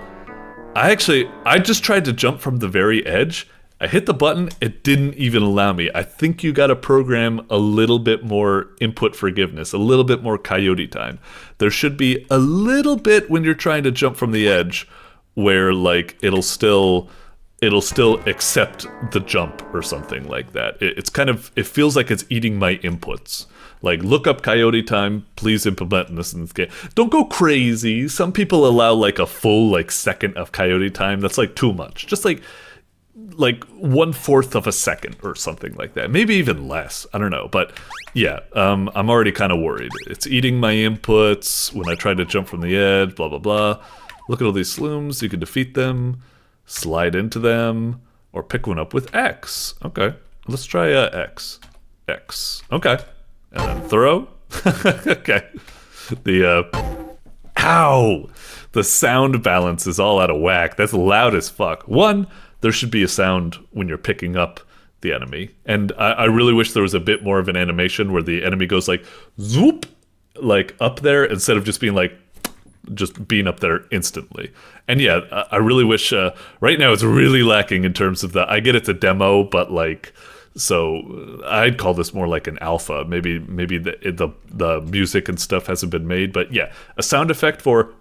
I just tried to jump from the very edge. I hit the button, it didn't even allow me. I think you gotta program a little bit more input forgiveness, a little bit more coyote time. There should be a little bit when you're trying to jump from the edge where, like, it'll still accept the jump or something like that. It feels like it's eating my inputs. Like, look up coyote time, please implement this in this game. Don't go crazy. Some people allow like a full like second of coyote time. That's like too much. Just like 1/4 of a second or something like that. Maybe even less. I don't know. But yeah, I'm already kind of worried. It's eating my inputs when I try to jump from the edge, blah, blah, blah. Look at all these slooms. You can defeat them. Slide into them, or pick one up with X. Okay, let's try X. X. Okay, and then throw. Okay. Ow! The sound balance is all out of whack. That's loud as fuck. One, there should be a sound when you're picking up the enemy, and I really wish there was a bit more of an animation where the enemy goes like zoop, like up there instead of just being like. Just being up there instantly. And yeah, I really wish right now it's really lacking in terms of I get it's a demo, but like, so I'd call this more like an alpha. Maybe the music and stuff hasn't been made, but yeah, a sound effect for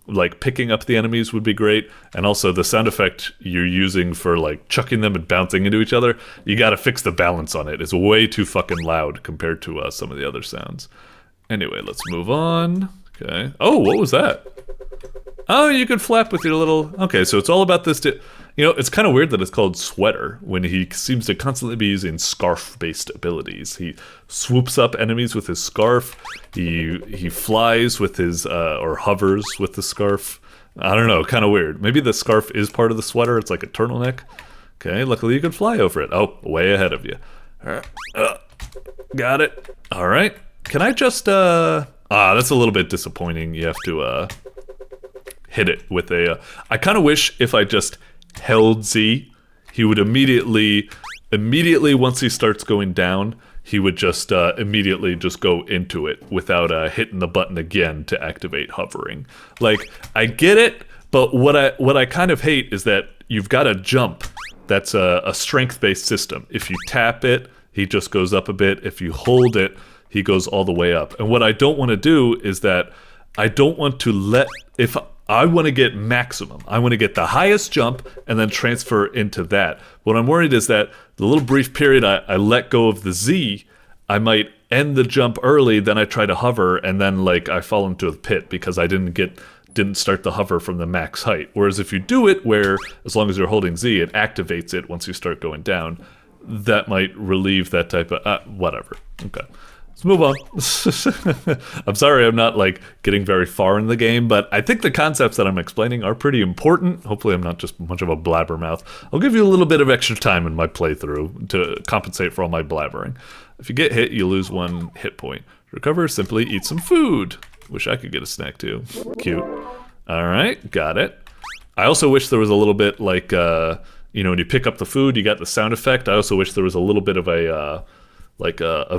like picking up the enemies would be great. And also the sound effect you're using for like chucking them and bouncing into each other, you got to fix the balance on it. It's way too fucking loud compared to some of the other sounds. Anyway, let's move on. Okay. Oh, what was that? Oh, you can flap with your little... Okay, so it's all about this... You know, it's kind of weird that it's called Sweater when he seems to constantly be using scarf-based abilities. He swoops up enemies with his scarf. He flies with his... or hovers with the scarf. I don't know, kind of weird. Maybe the scarf is part of the sweater. It's like a turtleneck. Okay, luckily you can fly over it. Oh, way ahead of you. All right. Got it. All right. Can I just... that's a little bit disappointing. You have to hit it with a... I kind of wish if I just held Z, he would immediately once he starts going down, he would just immediately just go into it without hitting the button again to activate hovering. Like, I get it, but what I kind of hate is that you've got a jump that's a strength-based system. If you tap it, he just goes up a bit. If you hold it, he goes all the way up. And what I don't want to do is that I don't want to if I want to get maximum. I want to get the highest jump and then transfer into that. What I'm worried is that the little brief period I let go of the Z, I might end the jump early, then I try to hover, and then like I fall into the pit because I didn't start the hover from the max height. Whereas if you do it where, as long as you're holding Z, it activates it once you start going down, that might relieve that type of... whatever. Okay. Let's move on. I'm sorry I'm not like getting very far in the game, but I think the concepts that I'm explaining are pretty important. Hopefully I'm not just much of a blabbermouth. I'll give you a little bit of extra time in my playthrough to compensate for all my blabbering. If you get hit, you lose 1 hit point. Recover, simply eat some food. Wish I could get a snack too. Cute. Alright, got it. I also wish there was a little bit like, you know, when you pick up the food, you got the sound effect. I also wish there was a little bit of a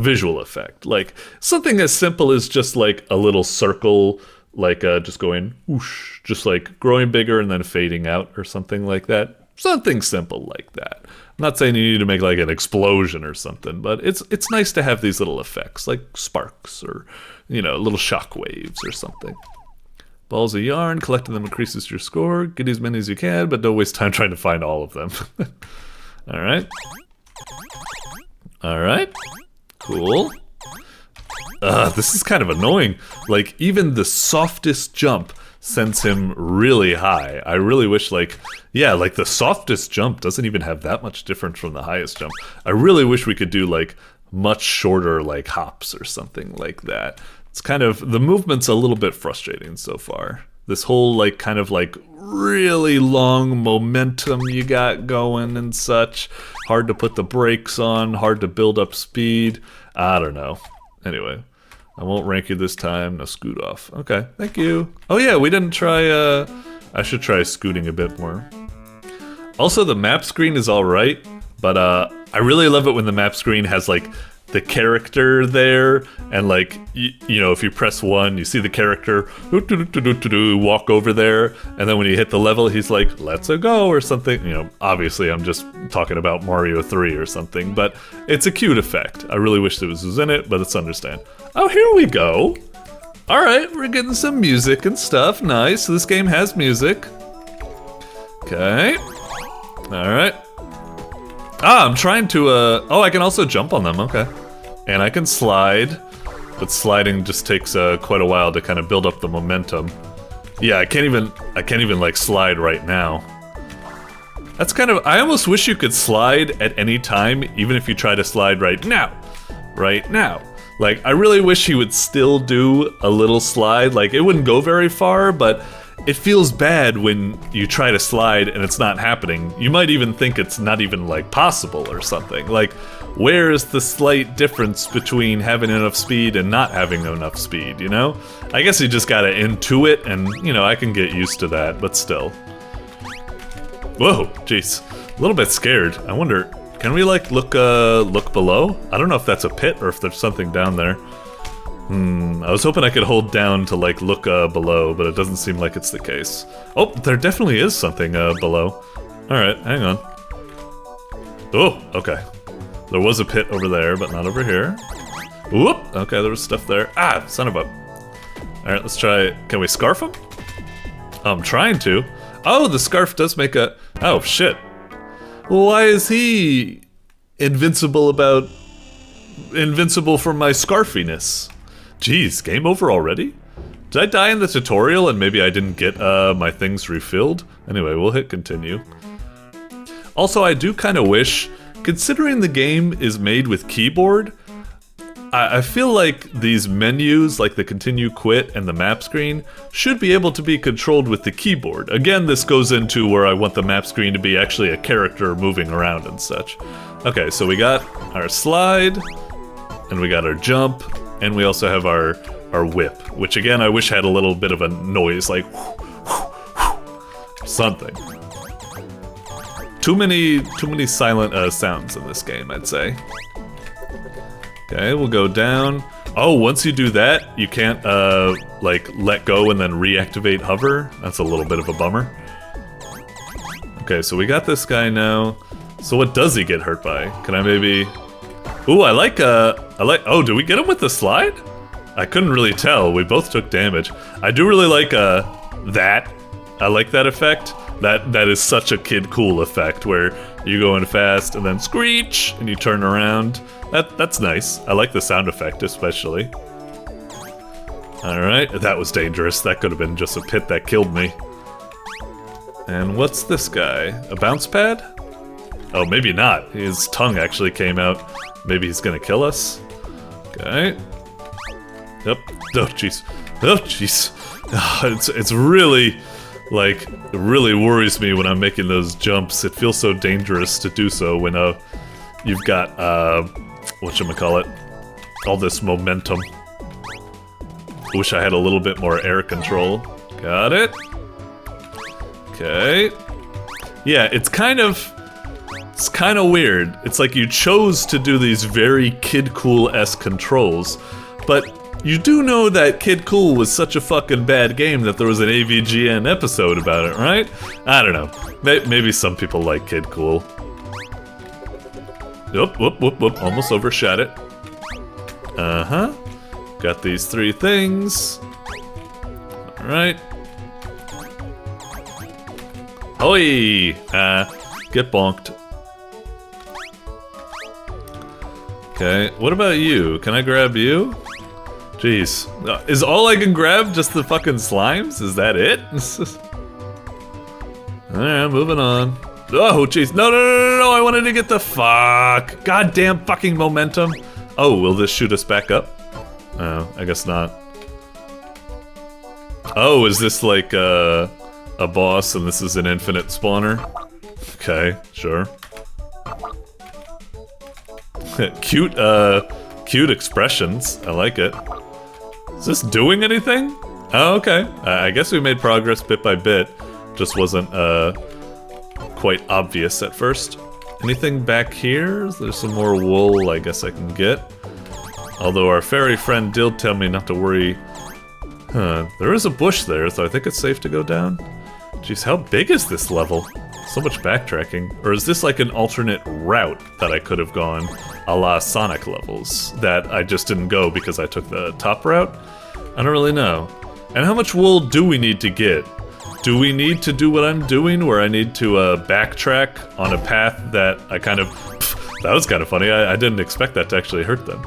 visual effect, like something as simple as just like a little circle, like just going whoosh, just like growing bigger and then fading out or something like that. Something simple like that. I'm not saying you need to make like an explosion or something, but it's nice to have these little effects like sparks or, you know, little shock waves or something. Balls of yarn, collecting them increases your score. Get as many as you can, but don't waste time trying to find all of them. All right. Alright, cool. This is kind of annoying. Like, even the softest jump sends him really high. I really wish, like, yeah, like the softest jump doesn't even have that much difference from the highest jump. I really wish we could do, like, much shorter, like, hops or something like that. It's kind of, the movement's a little bit frustrating so far. This whole, like, kind of, like, really long momentum you got going and such. Hard to put the brakes on, hard to build up speed. I don't know. Anyway, I won't rank you this time. No scoot off. Okay, thank you. Oh yeah, we didn't try, I should try scooting a bit more. Also, the map screen is alright, but I really love it when the map screen has, like, the character there, and like, you know, if you press 1, you see the character walk over there, and then when you hit the level, he's like, let's go, or something. You know, obviously I'm just talking about Mario 3 or something, but it's a cute effect. I really wish there was in it, but it's understand. Oh, here we go. Alright, we're getting some music and stuff. Nice, this game has music. Okay. Alright. I'm trying to, oh, I can also jump on them, okay. And I can slide, but sliding just takes quite a while to kind of build up the momentum. Yeah, I can't even like slide right now. That's kind of, I almost wish you could slide at any time, even if you try to slide right now. Right now. Like, I really wish he would still do a little slide. Like, it wouldn't go very far, but it feels bad when you try to slide and it's not happening. You might even think it's not even, like, possible or something. Like, where's the slight difference between having enough speed and not having enough speed, you know? I guess you just gotta intuit, and, you know, I can get used to that, but still. Whoa, jeez. A little bit scared. I wonder, can we, like, look below? I don't know if that's a pit or if there's something down there. I was hoping I could hold down to, like, look below, but it doesn't seem like it's the case. Oh, there definitely is something below. Alright, hang on. Oh, okay. There was a pit over there, but not over here. Whoop! Okay, there was stuff there. Ah, son of a... Alright, let's try... Can we scarf him? I'm trying to. Oh, the scarf does make a... Oh, shit. Why is he invincible from my scarfiness? Jeez, game over already? Did I die in the tutorial and maybe I didn't get my things refilled? Anyway, we'll hit continue. Also, I do kind of wish, considering the game is made with keyboard, I feel like these menus, like the continue, quit, and the map screen, should be able to be controlled with the keyboard. Again, this goes into where I want the map screen to be actually a character moving around and such. Okay, so we got our slide, and we got our jump, and we also have our whip, which again, I wish had a little bit of a noise, like something. Too many silent sounds in this game, I'd say. Okay, we'll go down. Oh, once you do that, you can't, like, let go and then reactivate hover. That's a little bit of a bummer. Okay, so we got this guy now. So what does he get hurt by? Can I maybe... Ooh, I like... Oh, did we get him with the slide? I couldn't really tell. We both took damage. I do really like, that. I like that effect. That is such a kid cool effect where you go in fast and then screech and you turn around. That's nice. I like the sound effect especially. Alright, that was dangerous. That could have been just a pit that killed me. And what's this guy? A bounce pad? Oh, maybe not. His tongue actually came out. Maybe he's gonna kill us. Okay. Yep. Oh, jeez. Oh, jeez. It's really... Like, it really worries me when I'm making those jumps. It feels so dangerous to do so when you've got, whatchamacallit, all this momentum. I wish I had a little bit more air control. Got it. Okay. Yeah, it's kind of weird. It's like you chose to do these very Kid Cool-esque controls, but you do know that Kid Cool was such a fucking bad game that there was an AVGN episode about it, right? I don't know. Maybe some people like Kid Cool. Whoop, whoop, whoop, whoop. Almost overshot it. Uh-huh. Got these 3 things. Alright. Oi! Get bonked. Okay, what about you? Can I grab you? Jeez. Is all I can grab just the fucking slimes? Is that it? Alright, moving on. Oh, jeez. No, I wanted to get the fuck. Goddamn fucking momentum. Oh, will this shoot us back up? Oh, I guess not. Oh, is this like a boss and this is an infinite spawner? Okay, sure. Cute expressions. I like it. Is this doing anything? Oh, okay. I guess we made progress bit by bit. Just wasn't quite obvious at first. Anything back here? There's some more wool I guess I can get. Although our fairy friend did tell me not to worry. There is a bush there, so I think it's safe to go down. Jeez, how big is this level? So much backtracking. Or is this like an alternate route that I could have gone, a la Sonic levels, that I just didn't go because I took the top route? I don't really know. And how much wool do we need to get? Do we need to do what I'm doing, where I need to backtrack on a path that I kind of... that was kind of funny. I didn't expect that to actually hurt them.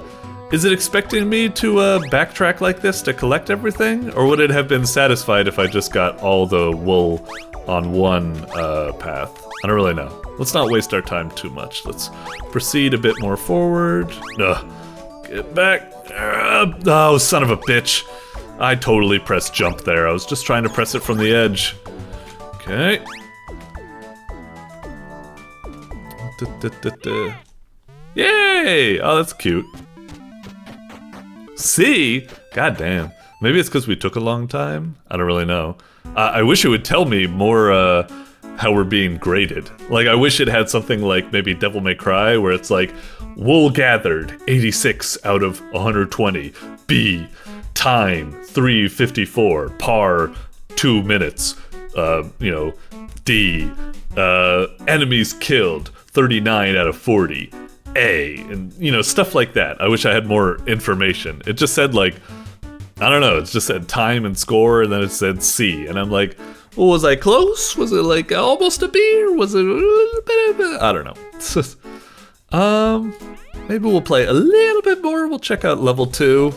Is it expecting me to backtrack like this to collect everything? Or would it have been satisfied if I just got all the wool on one path? I don't really know. Let's not waste our time too much. Let's proceed a bit more forward. Get back. Oh, son of a bitch. I totally pressed jump there. I was just trying to press it from the edge. Okay. Yay! Oh, that's cute. See? God damn. Maybe it's because we took a long time? I don't really know. I wish it would tell me more how we're being graded. Like, I wish it had something like maybe Devil May Cry, where it's like, wool gathered, 86 out of 120. B, time, 3:54. Par, 2 minutes. D, enemies killed, 39 out of 40. A, and, stuff like that. I wish I had more information. It just said, like, I don't know, it just said time and score, and then it said C, and I'm like, well, was I close? Was it, like, almost a B, or was it a little bit of a... I don't know. It's just, maybe we'll play a little bit more. We'll check out level 2.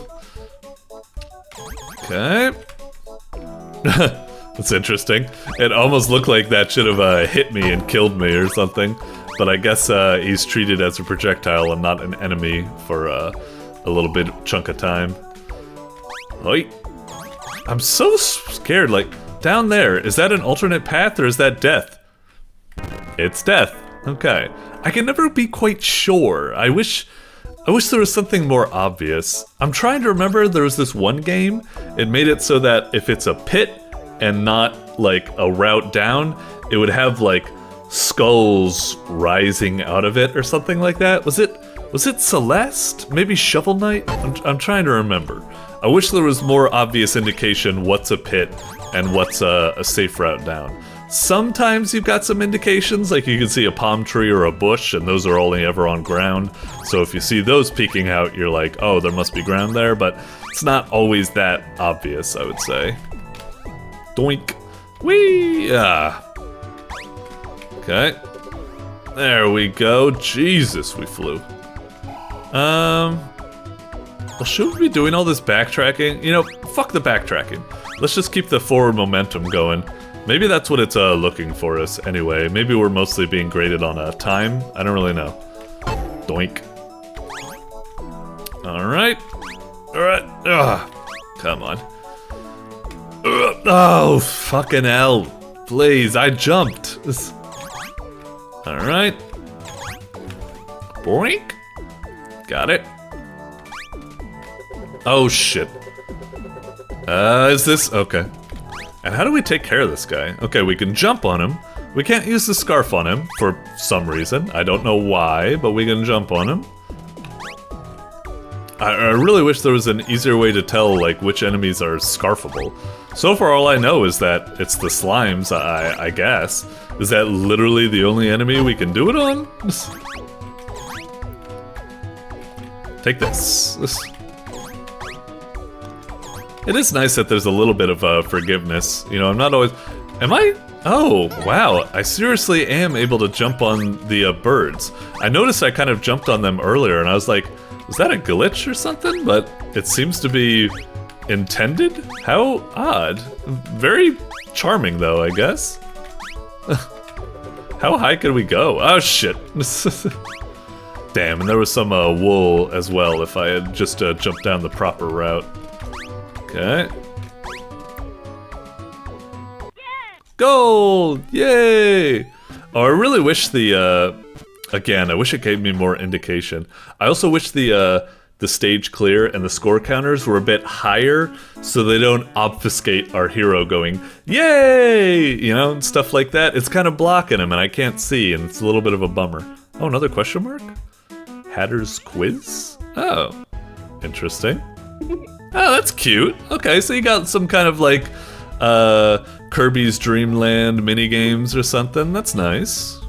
Okay. That's interesting. It almost looked like that should have hit me and killed me or something. But I guess he's treated as a projectile and not an enemy for a little bit chunk of time. Oi. I'm so scared, like, down there, is that an alternate path or is that death? It's death. Okay. I can never be quite sure. I wish there was something more obvious. I'm trying to remember, there was this one game, it made it so that if it's a pit and not like a route down, it would have like skulls rising out of it or something like that. Was it Celeste? Maybe Shovel Knight? I'm trying to remember. I wish there was more obvious indication what's a pit and what's a safe route down. Sometimes you've got some indications, like you can see a palm tree or a bush, and those are only ever on ground. So if you see those peeking out, you're like, oh, there must be ground there, but it's not always that obvious, I would say. Doink. Whee! Okay. There we go. Jesus, we flew. Well, should we be doing all this backtracking? You know, fuck the backtracking. Let's just keep the forward momentum going. Maybe that's what it's looking for us anyway. Maybe we're mostly being graded on time. I don't really know. Doink. Alright. Alright. Ugh. Come on. Ugh. Oh, fucking hell. Please, I jumped. Alright. Boink. Got it. Oh, shit. Is this... Okay. And how do we take care of this guy? Okay, we can jump on him. We can't use the scarf on him for some reason. I don't know why, but we can jump on him. I really wish there was an easier way to tell, like, which enemies are scarfable. So far, all I know is that it's the slimes, I guess. Is that literally the only enemy we can do it on? Take this. It is nice that there's a little bit of forgiveness. You know, I'm not always... Am I? Oh, wow. I seriously am able to jump on the birds. I noticed I kind of jumped on them earlier, and I was like, is that a glitch or something? But it seems to be intended? How odd. Very charming, though, I guess. How high could we go? Oh, shit. Damn, and there was some wool as well if I had just jumped down the proper route. Okay. Gold! Yay! Oh, I really wish the, again, I wish it gave me more indication. I also wish the stage clear and the score counters were a bit higher so they don't obfuscate our hero going, yay! You know, and stuff like that. It's kind of blocking him and I can't see, and it's a little bit of a bummer. Oh, another question mark? Hatter's Quiz? Oh, interesting. Oh, that's cute. Okay, so you got some kind of like Kirby's Dream Land minigames or something. That's nice.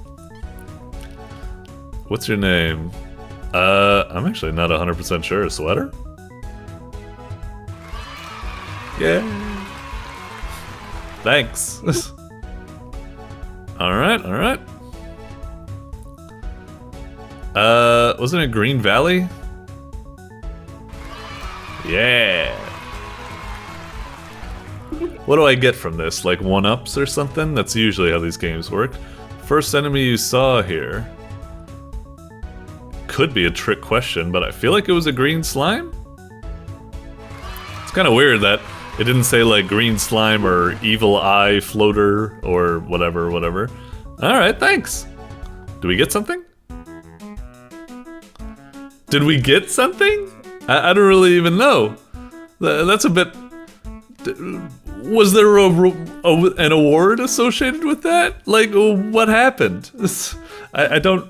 What's your name? I'm actually not 100% sure. Sweater? Yeah. Thanks. Alright, alright. Wasn't it Green Valley? Yeah. What do I get from this? Like 1-ups or something? That's usually how these games work. First enemy you saw here. Could be a trick question, but I feel like it was a green slime? It's kind of weird that it didn't say like green slime or evil eye floater or whatever, whatever. Alright, thanks. Do we get something? Did we get something? I don't really even know. That's a bit... Was there an award associated with that? Like, what happened? I don't...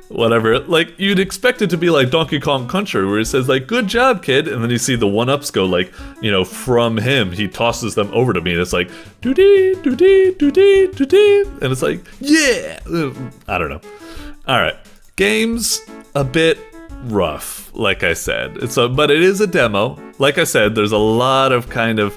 Whatever. Like, you'd expect it to be like Donkey Kong Country, where it says, like, good job, kid, and then you see the 1-ups go, like, you know, from him. He tosses them over to me, and it's like, doo-dee, doo-dee, doo-dee, doo-dee, and it's like, yeah! I don't know. Alright. Game's a bit rough, like I said. But it is a demo. Like I said, there's a lot of kind of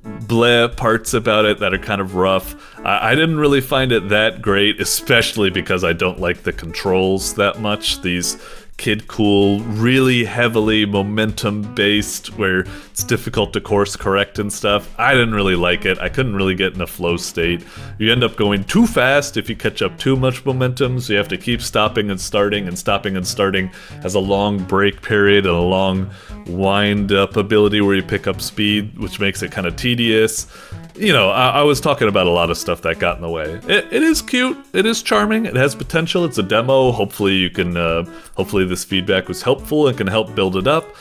bleh parts about it that are kind of rough. I didn't really find it that great, especially because I don't like the controls that much. These Kid Cool, really heavily momentum based, where it's difficult to course correct and stuff. I didn't really like it. I couldn't really get in a flow state. You end up going too fast if you catch up too much momentum, so you have to keep stopping and starting, and stopping and starting has a long break period and a long wind up ability where you pick up speed, which makes it kind of tedious. You know, I was talking about a lot of stuff that got in the way. It is cute. It is charming. It has potential. It's a demo. Hopefully you can, hopefully this feedback was helpful and can help build it up.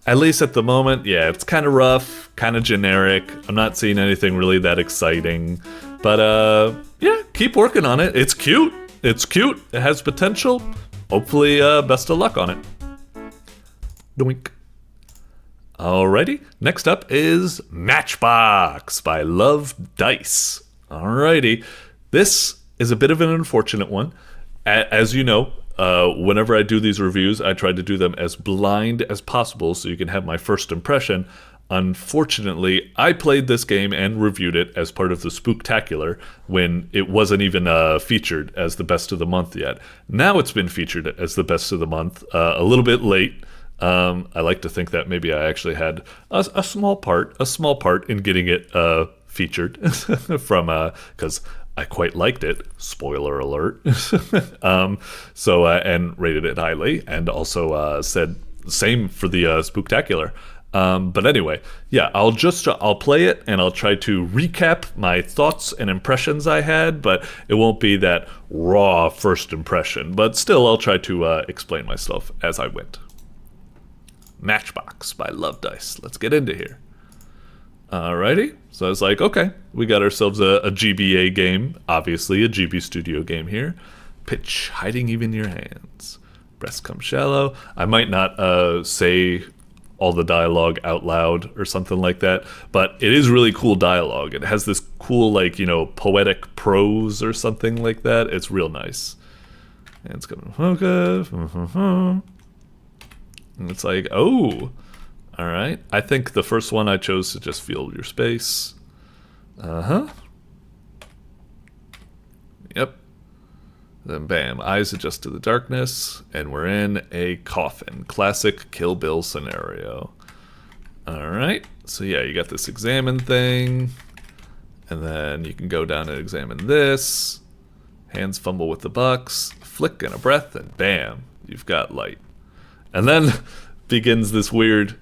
At least at the moment, yeah, it's kind of rough, kind of generic. I'm not seeing anything really that exciting. But, yeah, keep working on it. It's cute. It's cute. It has potential. Hopefully, best of luck on it. Doink. Alrighty, next up is MATCHBOX by Luvdice. Alrighty, this is a bit of an unfortunate one. As you know, whenever I do these reviews, I try to do them as blind as possible so you can have my first impression. Unfortunately, I played this game and reviewed it as part of the Spooktacular when it wasn't even featured as the best of the month yet. Now it's been featured as the best of the month, a little bit late. I like to think that maybe I actually had a small part in getting it featured from because I quite liked it. Spoiler alert. And rated it highly, and also said same for the Spooktacular. But anyway, yeah, I'll play it and I'll try to recap my thoughts and impressions I had, but it won't be that raw first impression. But still, I'll try to explain myself as I went. MATCHBOX by Luvdice. Let's get into here. Alrighty, so I was like, okay, we got ourselves a GBA game, obviously a GB Studio game here. Pitch, hiding even your hands. Breast come shallow. I might not say all the dialogue out loud or something like that, but it is really cool dialogue. It has this cool, like, you know, poetic prose or something like that. It's real nice. And it's gonna focus. And it's like, oh, all right. I think the first one I chose to just fill your space. Yep. Then bam, eyes adjust to the darkness, and we're in a coffin. Classic Kill Bill scenario. All right. So yeah, you got this examine thing, and then you can go down and examine this. Hands fumble with the box, flick and a breath, and bam, you've got light. And then begins this weird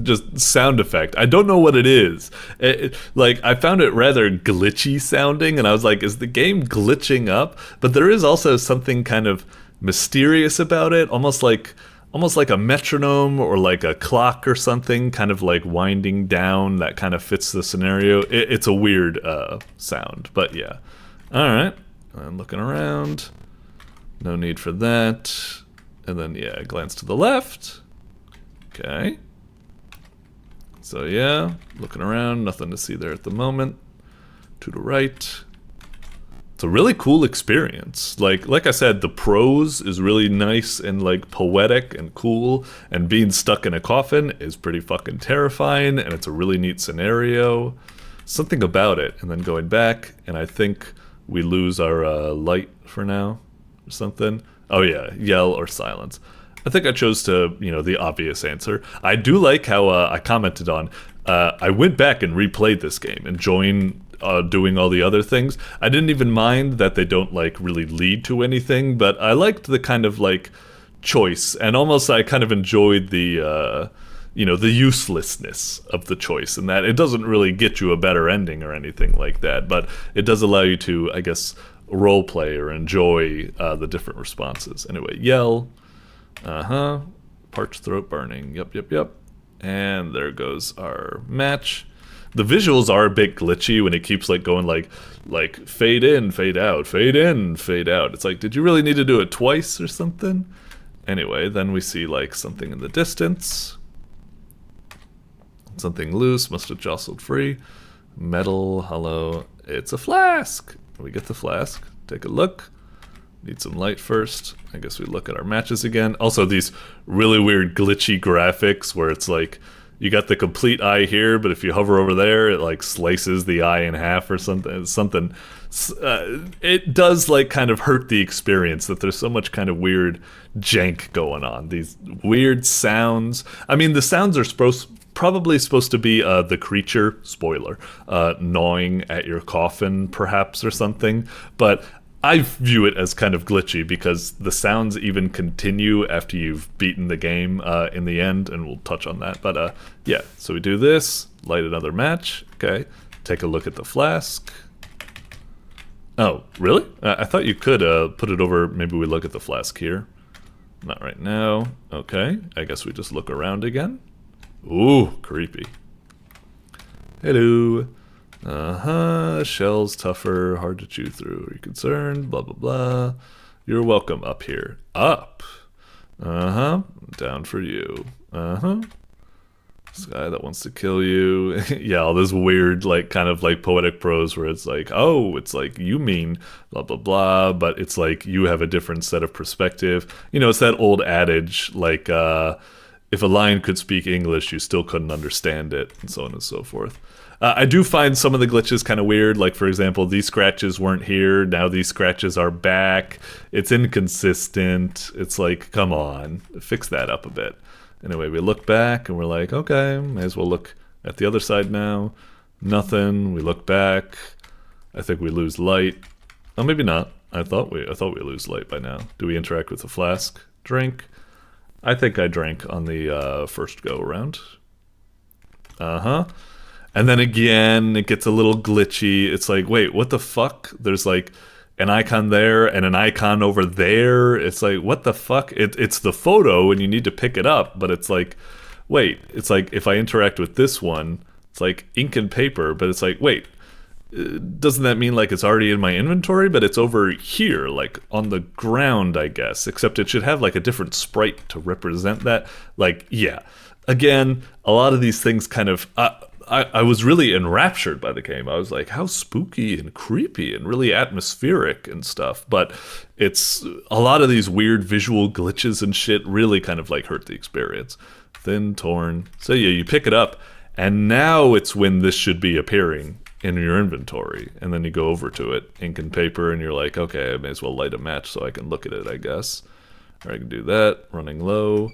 just sound effect. I don't know what it is. Like, I found it rather glitchy sounding, and I was like, is the game glitching up? But there is also something kind of mysterious about it, almost like a metronome or like a clock or something, kind of like winding down, that kind of fits the scenario. It's a weird sound, but yeah. Alright, I'm looking around. No need for that. And then, yeah, glance to the left. Okay. So yeah, looking around, nothing to see there at the moment. To the right. It's a really cool experience. Like I said, the prose is really nice and like poetic and cool, and being stuck in a coffin is pretty fucking terrifying, and it's a really neat scenario. Something about it. And then going back, and I think we lose our light for now or something. Oh yeah, yell or silence. I think I chose to, you know, the obvious answer. I do like how I commented on, I went back and replayed this game, enjoying doing all the other things. I didn't even mind that they don't like really lead to anything, but I liked the kind of like choice, and almost I kind of enjoyed the you know, the uselessness of the choice, and that it doesn't really get you a better ending or anything like that, but it does allow you to, I guess, role play or enjoy the different responses. Anyway, yell. Parched throat burning. Yep. And there goes our match. The visuals are a bit glitchy when it keeps like going like fade in, fade out, fade in, fade out. It's like, did you really need to do it twice or something? Anyway, then we see like something in the distance. Something loose, must have jostled free. Metal, hollow. It's a flask. We get the flask. Take a look. Need some light first. I guess we look at our matches again. Also, these really weird glitchy graphics where it's like you got the complete eye here, but if you hover over there, it like slices the eye in half or something. It does like kind of hurt the experience that there's so much kind of weird jank going on. These weird sounds. I mean, the sounds are probably supposed to be the creature, spoiler, gnawing at your coffin perhaps or something, but I view it as kind of glitchy because the sounds even continue after you've beaten the game in the end, and we'll touch on that. But yeah, so we do this, light another match, okay, take a look at the flask. Oh, really? I thought you could put it over, maybe we look at the flask here. Not right now. Okay, I guess we just look around again. Ooh, creepy. Hello. Shell's tougher, hard to chew through. Are you concerned? Blah, blah, blah. You're welcome up here. Up. Down for you. This guy that wants to kill you. Yeah, all this weird, like, kind of like poetic prose where it's like, oh, it's like you mean blah, blah, blah, but it's like you have a different set of perspective. You know, it's that old adage, like, if a lion could speak English, you still couldn't understand it, and so on and so forth. I do find some of the glitches kind of weird, like, for example, these scratches weren't here, now these scratches are back. It's inconsistent. It's like, come on, fix that up a bit. Anyway, we look back, and we're like, okay, may as well look at the other side now. Nothing. We look back. I think we lose light. Oh, maybe not. I thought we lose light by now. Do we interact with the flask? Drink? I think I drank on the first go-around. And then again, it gets a little glitchy. It's like, wait, what the fuck? There's like an icon there and an icon over there. It's like, what the fuck? It's the photo and you need to pick it up, but it's like, wait, it's like if I interact with this one, it's like ink and paper, but it's like, wait, doesn't that mean like it's already in my inventory? But it's over here, like on the ground, I guess, except it should have like a different sprite to represent that. Like, yeah, again, a lot of these things kind of... I was really enraptured by the game. I was like, how spooky and creepy and really atmospheric and stuff. But it's a lot of these weird visual glitches and shit really kind of like hurt the experience. Thin, torn. So yeah, you pick it up, and now it's when this should be appearing in your inventory. And then you go over to it, ink and paper, and you're like, okay, I may as well light a match so I can look at it, I guess. Or I can do that. Running low.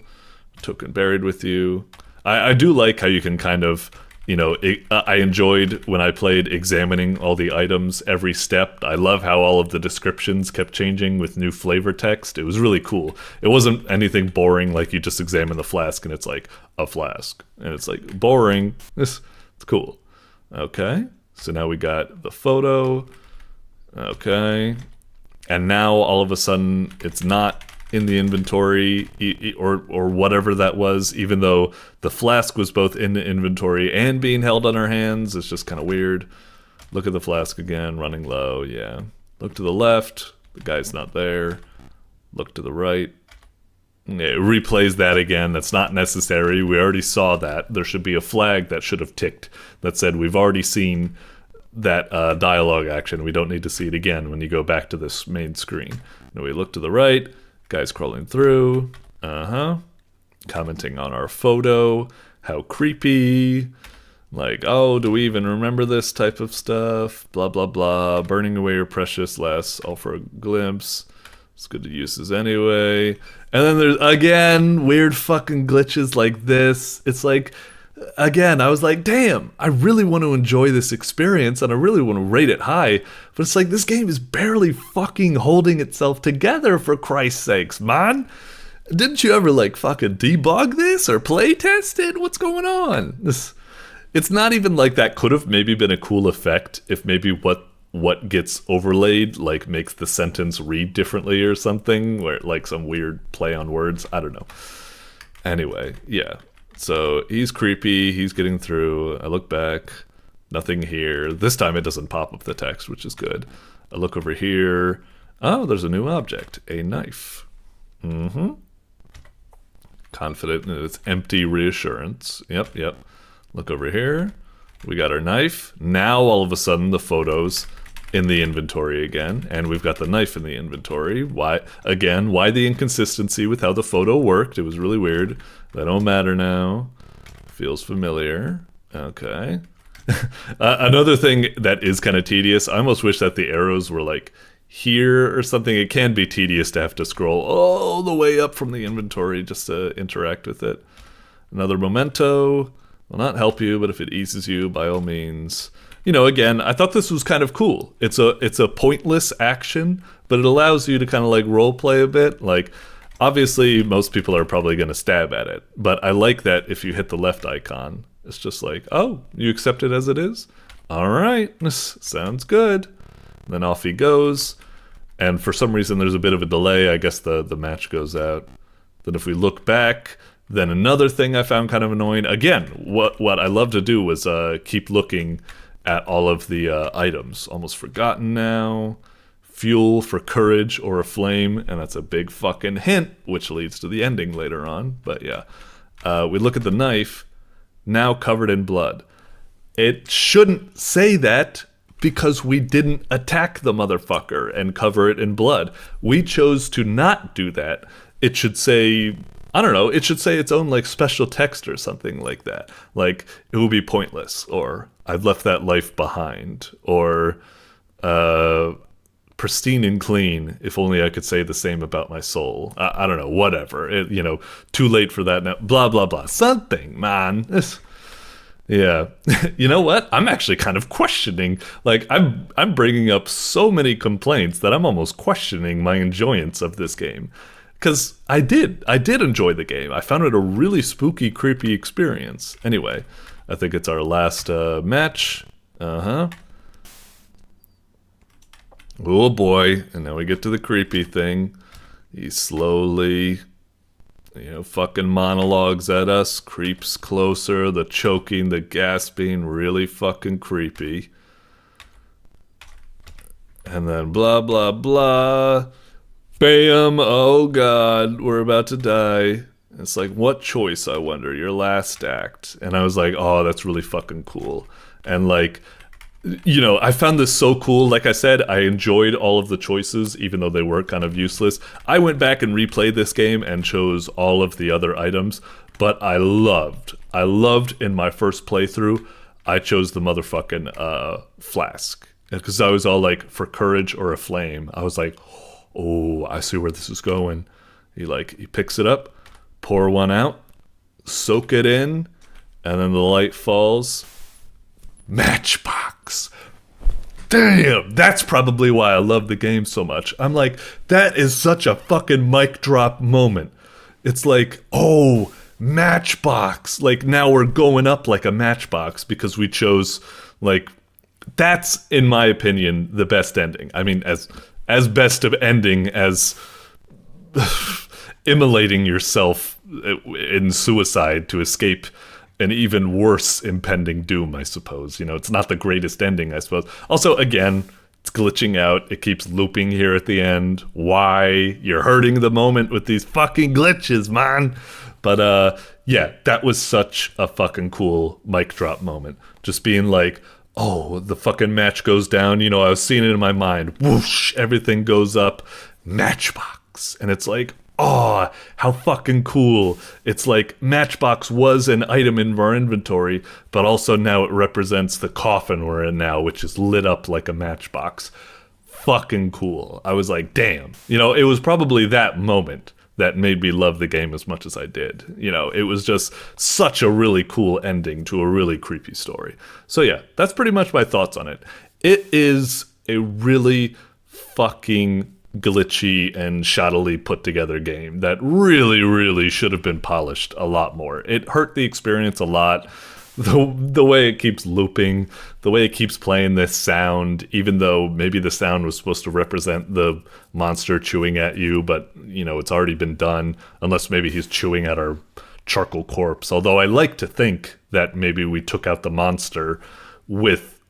Token buried with you. I do like how you can kind of... You know, I enjoyed when I played examining all the items every step. I love how all of the descriptions kept changing with new flavor text. It was really cool. It wasn't anything boring like you just examine the flask and it's like, a flask. And it's like, boring. It's cool. Okay, so now we got the photo. Okay. And now all of a sudden it's not in the inventory or whatever that was, even though the flask was both in the inventory and being held on our hands. It's just kind of weird. Look at the flask again, running low, yeah. Look to the left, the guy's not there. Look to the right. Yeah, it replays that again. That's not necessary. We already saw that. There should be a flag that should have ticked that said we've already seen that dialogue action. We don't need to see it again when you go back to this main screen. Now we look to the right. Guy's crawling through. Commenting on our photo. How creepy. Like, oh, do we even remember this type of stuff? Blah, blah, blah. Burning away your precious lasts all for a glimpse. It's good to use this anyway. And then there's, again, weird fucking glitches like this. It's like, again, I was like, damn, I really want to enjoy this experience and I really want to rate it high. But it's like, this game is barely fucking holding itself together, for Christ's sakes, man. Didn't you ever, like, fucking debug this or play test it? What's going on? It's not even like that could have maybe been a cool effect if maybe what gets overlaid, like, makes the sentence read differently or something, where, like, some weird play on words. I don't know. Anyway, yeah. So he's creepy, he's getting through. I look back, nothing here. This time it doesn't pop up the text, which is good. I look over here. Oh, there's a new object, a knife. Confident in its empty reassurance. Yep. Look over here. We got our knife. Now all of a sudden the photo's in the inventory again, and we've got the knife in the inventory. Why the inconsistency with how the photo worked? It was really weird. That don't matter now. Feels familiar. Okay. Another thing that is kind of tedious, I almost wish that the arrows were like here or something. It can be tedious to have to scroll all the way up from the inventory just to interact with it. Another memento will not help you, but if it eases you, by all means. You know, again, I thought this was kind of cool. It's a pointless action, but it allows you to kind of like role play a bit. Like, obviously, most people are probably going to stab at it, but I like that if you hit the left icon, it's just like, oh, you accept it as it is? All right, this sounds good. Then off he goes, and for some reason there's a bit of a delay. I guess the match goes out. Then if we look back, then another thing I found kind of annoying. Again, what I love to do was keep looking at all of the items. Almost forgotten now. Fuel for courage or a flame, and that's a big fucking hint, which leads to the ending later on. But yeah, we look at the knife, now covered in blood. It shouldn't say that because we didn't attack the motherfucker and cover it in blood. We chose to not do that. It should say, I don't know, it should say its own like special text or something like that. Like, it will be pointless, or I've left that life behind, or pristine and clean, if only I could say the same about my soul. I don't know, whatever. You know, too late for that now, blah, blah, blah. Something, man. Yeah. You know what? I'm actually kind of questioning, like, I'm bringing up so many complaints that I'm almost questioning my enjoyance of this game. Because I did enjoy the game. I found it a really spooky, creepy experience. Anyway, I think it's our last match. Oh boy, and now we get to the creepy thing. He slowly, you know, fucking monologues at us, creeps closer, the choking, the gasping, really fucking creepy. And then blah, blah, blah. Bam, oh god, we're about to die. It's like, what choice, I wonder, your last act. And I was like, oh, that's really fucking cool. And like, you know, I found this so cool. Like I said, I enjoyed all of the choices, even though they were kind of useless. I went back and replayed this game and chose all of the other items, but I loved in my first playthrough, I chose the motherfucking flask. Because I was all like, for courage or a flame. I was like, oh, I see where this is going. He picks it up, pour one out, soak it in, and then the light falls. Matchbox. Damn, that's probably why I love the game so much. I'm like, that is such a fucking mic drop moment. It's like, oh, Matchbox. Like, now we're going up like a matchbox because we chose, like, that's, in my opinion, the best ending. I mean, as best of ending as immolating yourself in suicide to escape an even worse impending doom, I suppose. You know, it's not the greatest ending, I suppose. Also, again, it's glitching out. It keeps looping here at the end. Why? You're hurting the moment with these fucking glitches, man. But, yeah, that was such a fucking cool mic drop moment. Just being like, oh, the fucking match goes down. You know, I was seeing it in my mind. Whoosh, everything goes up. Matchbox. And it's like, oh, how fucking cool. It's like Matchbox was an item in our inventory, but also now it represents the coffin we're in now, which is lit up like a matchbox. Fucking cool. I was like, damn. You know, it was probably that moment that made me love the game as much as I did. You know, it was just such a really cool ending to a really creepy story. So yeah, that's pretty much my thoughts on it. It is a really fucking glitchy and shoddily put together game that really, really should have been polished a lot more. It hurt the experience a lot. The way it keeps looping, the way it keeps playing this sound, even though maybe the sound was supposed to represent the monster chewing at you, but, you know, it's already been done, unless maybe he's chewing at our charcoal corpse. Although I like to think that maybe we took out the monster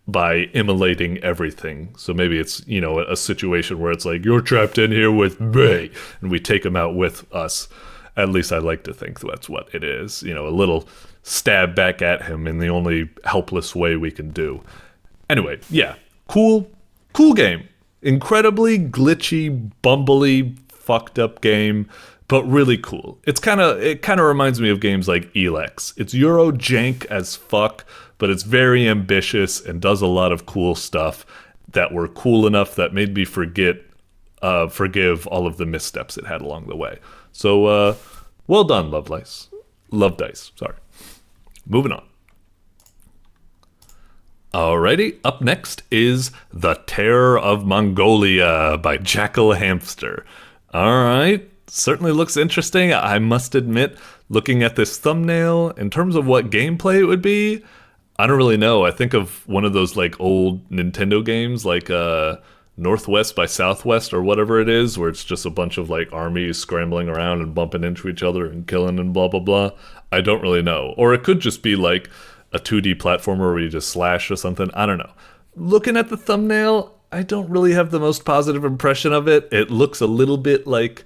by immolating everything. So maybe it's, you know, a situation where it's like, you're trapped in here with me, and we take him out with us. At least I like to think that's what it is. You know, a little stab back at him in the only helpless way we can do. Anyway, yeah, cool game. Incredibly glitchy, bumbly, fucked up game, but really cool. It kind of reminds me of games like Elex. It's Euro jank as fuck, but it's very ambitious and does a lot of cool stuff that were cool enough that made me forgive all of the missteps it had along the way. So, well done, Luvdice. Sorry. Moving on. Alrighty, up next is The Terror of Mongolia by jacklehamster. Alright, certainly looks interesting. I must admit, looking at this thumbnail, in terms of what gameplay it would be, I don't really know. I think of one of those like old Nintendo games like Northwest by Southwest or whatever it is, where it's just a bunch of like armies scrambling around and bumping into each other and killing and blah blah blah. I don't really know. Or it could just be like a 2D platformer where you just slash or something. I don't know. Looking at the thumbnail, I don't really have the most positive impression of it. It looks a little bit like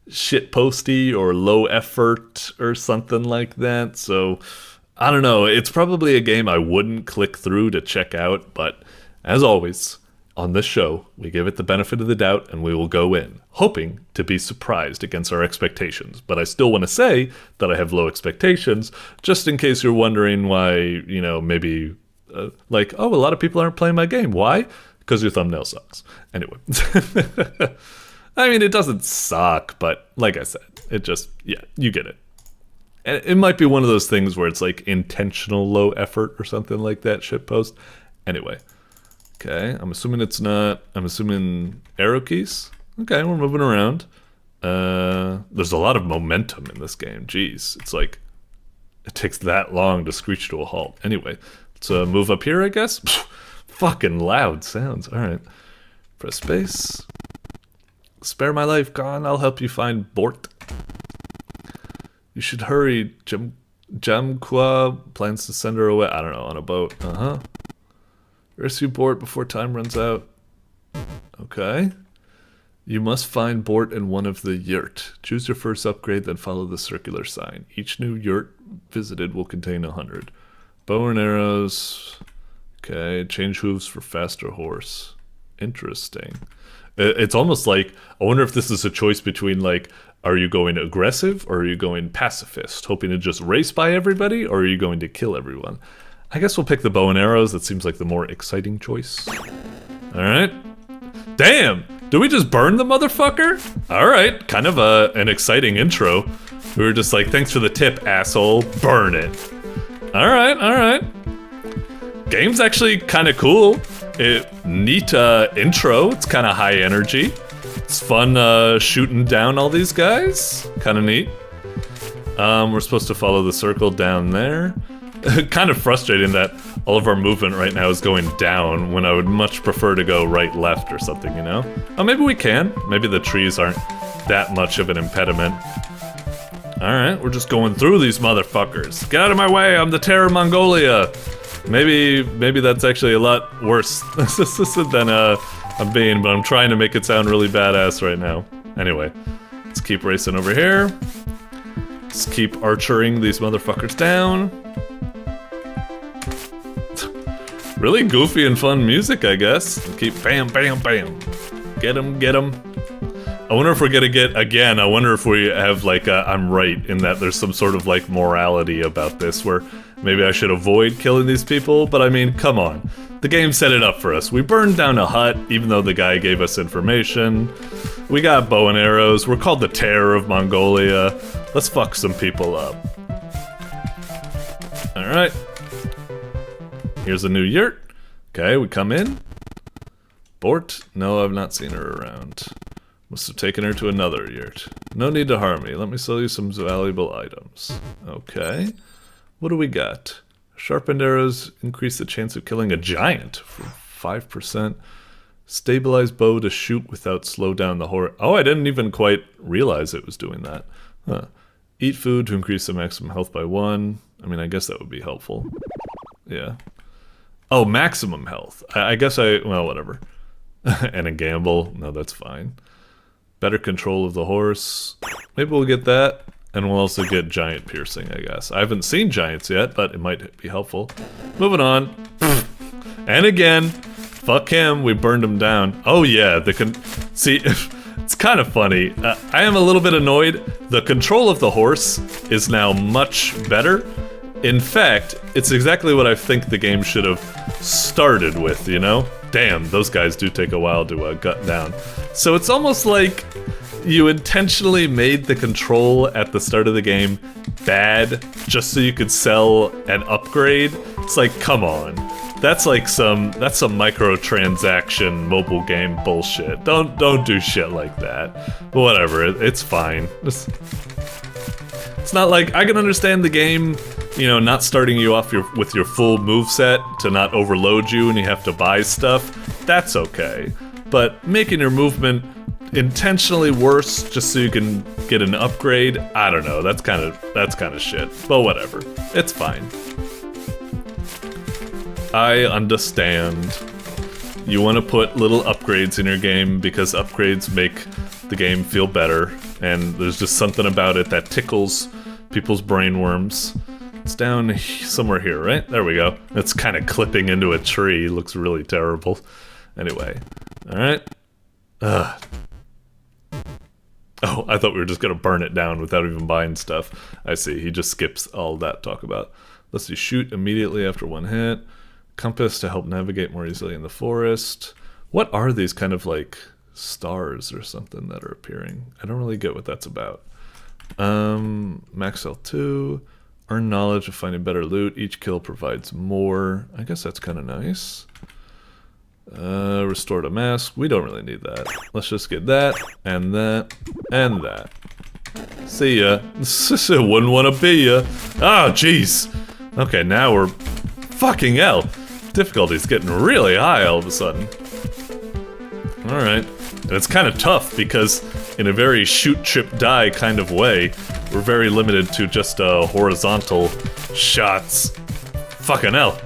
shitposty or low effort or something like that. So I don't know. It's probably a game I wouldn't click through to check out, but as always, on this show, we give it the benefit of the doubt and we will go in, hoping to be surprised against our expectations. But I still want to say that I have low expectations, just in case you're wondering why, maybe, like, oh, a lot of people aren't playing my game. Why? Because your thumbnail sucks. Anyway. I mean, it doesn't suck, but like I said, it just, yeah, you get it. And it might be one of those things where it's like intentional low effort or something like that, shitpost. Anyway. Okay, I'm assuming it's not, I'm assuming arrow keys. Okay, we're moving around. There's a lot of momentum in this game. Jeez, it's like, it takes that long to screech to a halt. Anyway, let's move up here, I guess. Fucking loud sounds. All right, press space. Spare my life, Khan. I'll help you find Bort. You should hurry. Jamqua plans to send her away. I don't know, on a boat. Rescue Bort before time runs out. Okay. You must find Bort in one of the yurt. Choose your first upgrade, then follow the circular sign. Each new yurt visited will contain 100. Bow and arrows. Okay. Change hooves for faster horse. Interesting. It's almost like, I wonder if this is a choice between like, are you going aggressive or are you going pacifist? Hoping to just race by everybody, or are you going to kill everyone? I guess we'll pick the bow and arrows. That seems like the more exciting choice. Alright. Damn! Did we just burn the motherfucker? Alright, kind of an exciting intro. We were just like, thanks for the tip, asshole. Burn it. Alright. Game's actually kind of cool. Neat intro. It's kind of high energy. It's fun shooting down all these guys. Kind of neat. We're supposed to follow the circle down there. Kind of frustrating that all of our movement right now is going down when I would much prefer to go right, left or something, you know? Oh, maybe we can. Maybe the trees aren't that much of an impediment. Alright, we're just going through these motherfuckers. Get out of my way, I'm the Terror of Mongolia. Maybe that's actually a lot worse than I'm being, but I'm trying to make it sound really badass right now. Anyway, let's keep racing over here. Let's keep archering these motherfuckers down. Really goofy and fun music, I guess. Keep bam, bam, bam. Get him. I wonder if we're gonna get, again, I wonder if we have like I'm right in that there's some sort of like morality about this where maybe I should avoid killing these people, but I mean, come on. The game set it up for us. We burned down a hut, even though the guy gave us information. We got bow and arrows. We're called the Terror of Mongolia. Let's fuck some people up. Alright. Here's a new yurt. Okay, we come in. Bort? No, I've not seen her around. Must have taken her to another yurt. No need to harm me. Let me sell you some valuable items. Okay. What do we got? Sharpened arrows increase the chance of killing a giant for 5%. Stabilized bow to shoot without slow down the horse. Oh, I didn't even quite realize it was doing that. Huh. Eat food to increase the maximum health by 1. I mean, I guess that would be helpful. Yeah. Oh, maximum health. I guess well, whatever. And a gamble. No, that's fine. Better control of the horse. Maybe we'll get that. And we'll also get giant piercing, I guess. I haven't seen giants yet, but it might be helpful. Moving on. And again, fuck him. We burned him down. Oh yeah, see, it's kind of funny. I am a little bit annoyed. The control of the horse is now much better. In fact, it's exactly what I think the game should have started with, you know? Damn, those guys do take a while to gut down. So it's almost like you intentionally made the control at the start of the game bad just so you could sell an upgrade. It's like, come on. That's like some microtransaction mobile game bullshit. Don't do shit like that. But whatever, it's fine. It's not like, I can understand the game, you know, not starting you off with your full moveset to not overload you and you have to buy stuff. That's okay. But making your movement intentionally worse just so you can get an upgrade, I don't know, that's kind of shit. But whatever. It's fine. I understand. You want to put little upgrades in your game because upgrades make the game feel better, and there's just something about it that tickles people's brainworms. It's down somewhere here, right? There we go. It's kind of clipping into a tree. Looks really terrible. Anyway. Alright. Ugh. Oh, I thought we were just gonna burn it down without even buying stuff. I see. He just skips all that talk about. Let's see. Shoot immediately after one hit. Compass to help navigate more easily in the forest. What are these kind of like stars or something that are appearing? I don't really get what that's about. Max L2. Earn knowledge of finding better loot. Each kill provides more. I guess that's kind of nice. Restore to mask. We don't really need that. Let's just get that, and that, and that. See ya. Wouldn't want to be ya. Oh, jeez. Okay, now we're... Fucking hell. Difficulty's getting really high all of a sudden. Alright. And it's kind of tough because in a very shoot, chip, die kind of way, we're very limited to just horizontal shots. Fucking hell.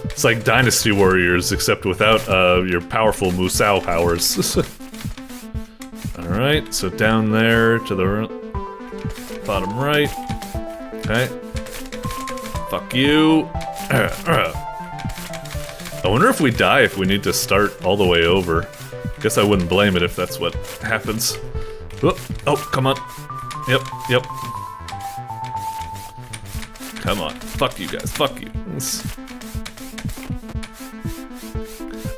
It's like Dynasty Warriors, except without your powerful Musou powers. Alright, so down there to the bottom right. Okay. Fuck you. I wonder if we die if we need to start all the way over. Guess I wouldn't blame it if that's what happens. Oh, come on. Yep. Come on. Fuck you guys. Fuck you.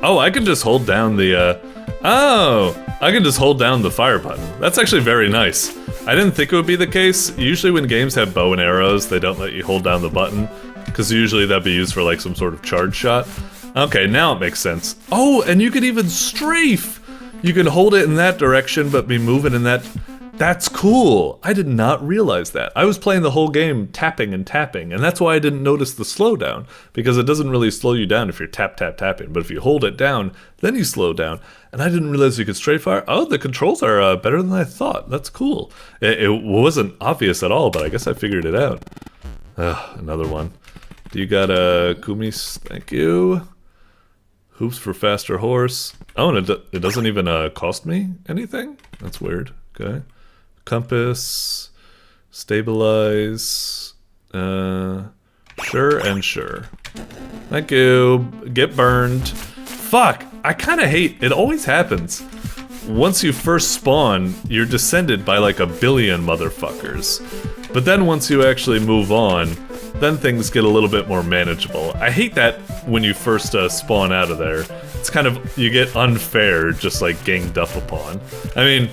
Oh, I can just hold down the, I can just hold down the fire button. That's actually very nice. I didn't think it would be the case. Usually when games have bow and arrows, they don't let you hold down the button, because usually that'd be used for like some sort of charge shot. Okay, now it makes sense. Oh, and you can even strafe! You can hold it in that direction, but be moving in that... That's cool! I did not realize that. I was playing the whole game tapping and tapping, and that's why I didn't notice the slowdown, because it doesn't really slow you down if you're tapping, but if you hold it down, then you slow down. And I didn't realize you could straight fire. Oh, the controls are better than I thought. That's cool. It wasn't obvious at all, but I guess I figured it out. Another one. Do you got Kumis? Thank you. Hoops for faster horse. Oh, and it doesn't even cost me anything? That's weird. Okay. Compass. Stabilize. Sure and sure. Thank you. Get burned. Fuck! I kinda hate... It always happens. Once you first spawn, you're descended by like a billion motherfuckers. But then once you actually move on, then things get a little bit more manageable. I hate that when you first spawn out of there. It's kind of... You get unfair, just like ganged up upon. I mean,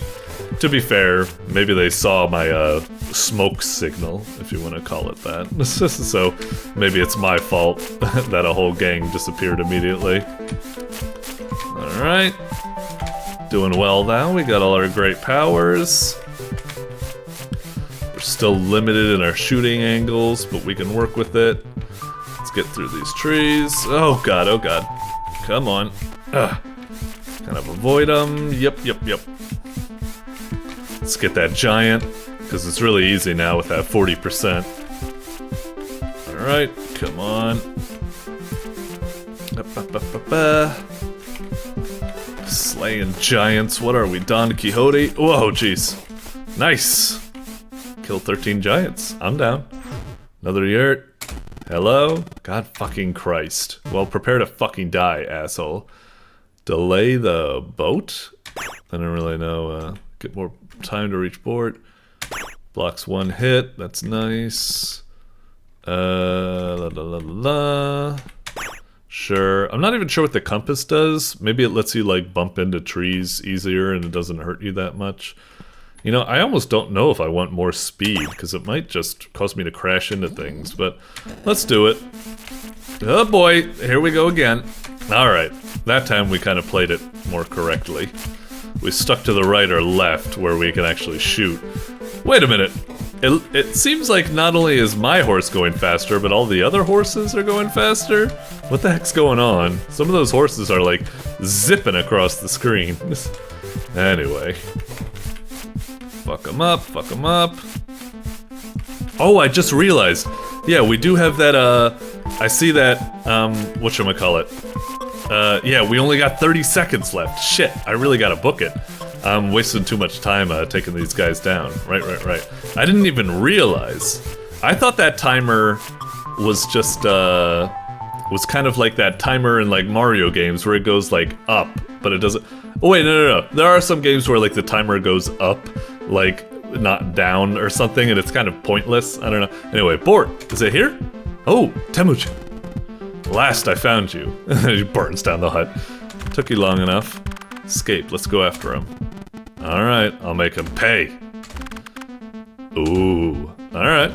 to be fair, maybe they saw my smoke signal, if you want to call it that. So maybe it's my fault that a whole gang disappeared immediately. Alright. Doing well now. We got all our great powers. We're still limited in our shooting angles, but we can work with it. Let's get through these trees. Oh god, oh god. Come on. Ugh. Kind of avoid them. Yep. Let's get that giant, because it's really easy now with that 40%. Alright, come on. Slaying giants. What are we, Don Quixote? Whoa, jeez. Nice. Kill 13 giants. I'm down. Another yurt. Hello? God fucking Christ. Well, prepare to fucking die, asshole. Delay the boat? I don't really know. Get more time to reach board. Blocks 1 hit. That's nice. La la la la. Sure. I'm not even sure what the compass does. Maybe it lets you like bump into trees easier and it doesn't hurt you that much. You know, I almost don't know if I want more speed because it might just cause me to crash into things, but let's do it. Oh boy, here we go again. Alright, that time we kind of played it more correctly. We stuck to the right or left where we can actually shoot. Wait a minute. It seems like not only is my horse going faster, but all the other horses are going faster? What the heck's going on? Some of those horses are like zipping across the screen. Anyway. Fuck them up, fuck them up. Oh, I just realized. Yeah, we do have that, I see that, whatchamacallit. Yeah, we only got 30 seconds left. Shit, I really gotta book it. I'm wasting too much time taking these guys down. Right. I didn't even realize. I thought that timer was just, was kind of like that timer in like Mario games where it goes like up, but it doesn't. Oh wait, no. There are some games where like the timer goes up, like not down or something, and it's kind of pointless. I don't know. Anyway, board. Is it here? Oh, Temujin. Last I found you. He burns down the hut. Took you long enough. Escape. Let's go after him. Alright, I'll make him pay. Ooh. Alright.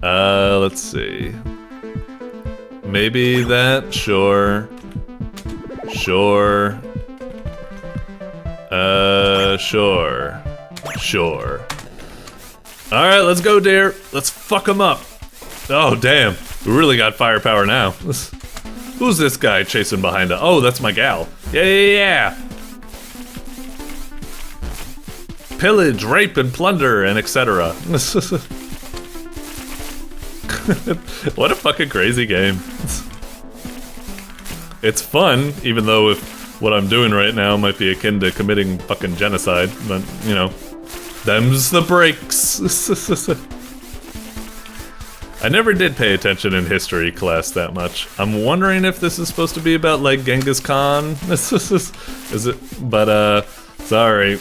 Let's see. Maybe that? Sure. Sure. Sure. Alright, let's go, dear. Let's fuck him up. Oh, damn. We really got firepower now. Who's this guy chasing behind us? Oh, that's my gal. Yeah. Pillage, rape, and plunder, and etc. What a fucking crazy game. It's fun, even though if what I'm doing right now might be akin to committing fucking genocide, but, you know, them's the breaks. I never did pay attention in history class that much. I'm wondering if this is supposed to be about, like, Genghis Khan. Is it? But, sorry.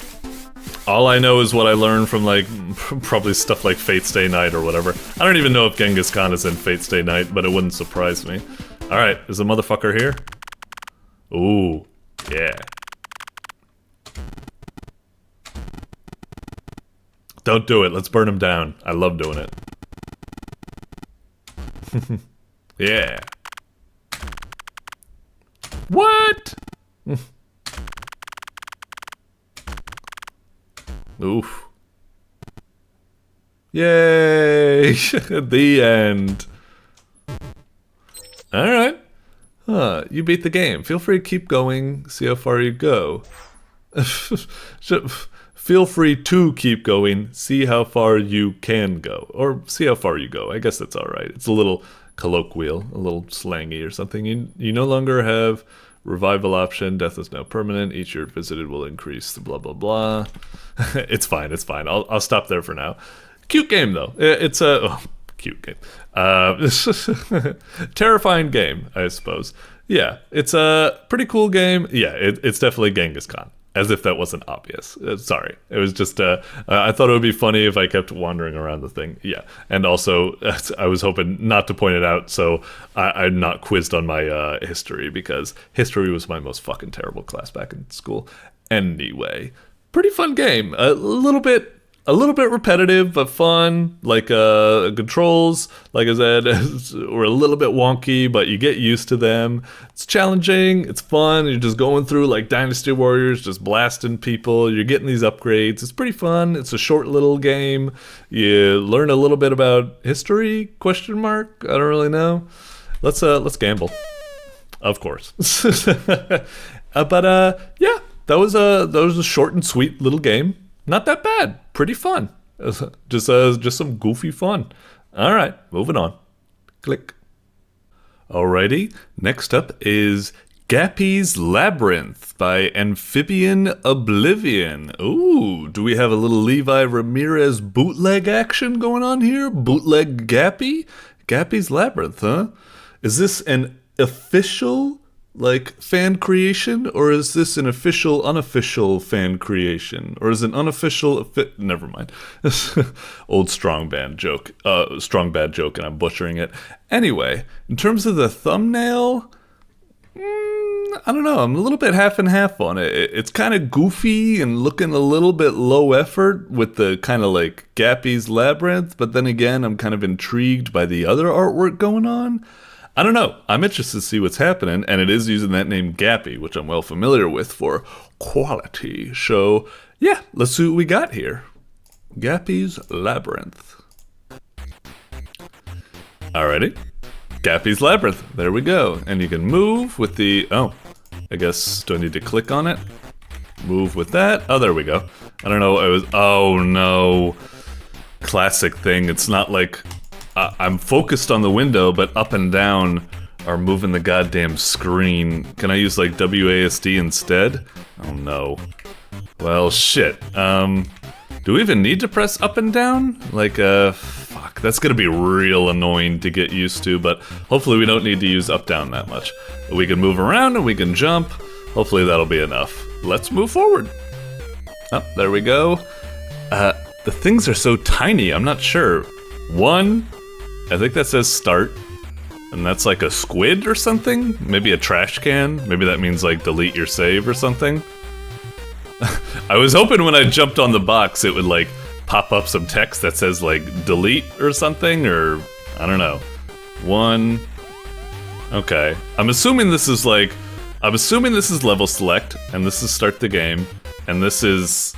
All I know is what I learned from, like, probably stuff like Fate Stay Night or whatever. I don't even know if Genghis Khan is in Fate Stay Night, but it wouldn't surprise me. Alright, is the motherfucker here? Ooh, yeah. Don't do it, let's burn him down. I love doing it. Yeah. What? Oof. Yay! The end. Alright. Huh, you beat the game. Feel free to keep going, see how far you go. Feel free to keep going, see how far you can go. Or see how far you go. I guess that's alright. It's a little colloquial, a little slangy or something. You no longer have revival option. Death is now permanent. Each year visited will increase. Blah blah blah. It's fine. I'll stop there for now. Cute game though. It's a cute game. Terrifying game, I suppose. Yeah, it's a pretty cool game. Yeah, it's definitely Genghis Khan. As if that wasn't obvious. Sorry. It was just, I thought it would be funny if I kept wandering around the thing. Yeah. And also, I was hoping not to point it out, so I'm not quizzed on my history, because history was my most fucking terrible class back in school. Anyway, pretty fun game. A little bit repetitive, but fun. Like, controls, like I said, were a little bit wonky, but you get used to them. It's challenging, it's fun, you're just going through like Dynasty Warriors, just blasting people, you're getting these upgrades. It's pretty fun, it's a short little game. You learn a little bit about history, question mark? I don't really know. Let's gamble. Of course. But yeah, that was a short and sweet little game. Not that bad. Pretty fun. Just some goofy fun. Alright, moving on. Click. Alrighty, next up is Gappy's Labyrinth by AmphibianOblivion. Ooh, do we have a little Levi Ramirez bootleg action going on here? Bootleg Gappy? Gappy's Labyrinth, huh? Is this an official like fan creation, or is this an official, unofficial fan creation, or is it an unofficial? Never mind. Old strong bad joke, and I'm butchering it. Anyway, in terms of the thumbnail, I don't know. I'm a little bit half and half on it. It's kind of goofy and looking a little bit low effort with the kind of like Gappy's Labyrinth, but then again, I'm kind of intrigued by the other artwork going on. I don't know. I'm interested to see what's happening, and it is using that name Gappy, which I'm well familiar with for quality. So, yeah, let's see what we got here. Gappy's Labyrinth. Alrighty. Gappy's Labyrinth. There we go. And you can move with the... Oh, I guess... Do I need to click on it? Move with that. Oh, there we go. I don't know. It was... Oh, no. Classic thing. It's not like... I'm focused on the window, but up and down are moving the goddamn screen. Can I use, like, WASD instead? Oh, no. Well, shit. Do we even need to press up and down? Like, fuck, that's gonna be real annoying to get used to, but hopefully we don't need to use up-down that much. We can move around and we can jump. Hopefully that'll be enough. Let's move forward. Oh, there we go. The things are so tiny, I'm not sure. One, I think that says start, and that's like a squid or something? Maybe a trash can? Maybe that means like delete your save or something? I was hoping when I jumped on the box it would like pop up some text that says like delete or something, or I don't know. One. Okay. I'm assuming this is level select, and this is start the game, and this is,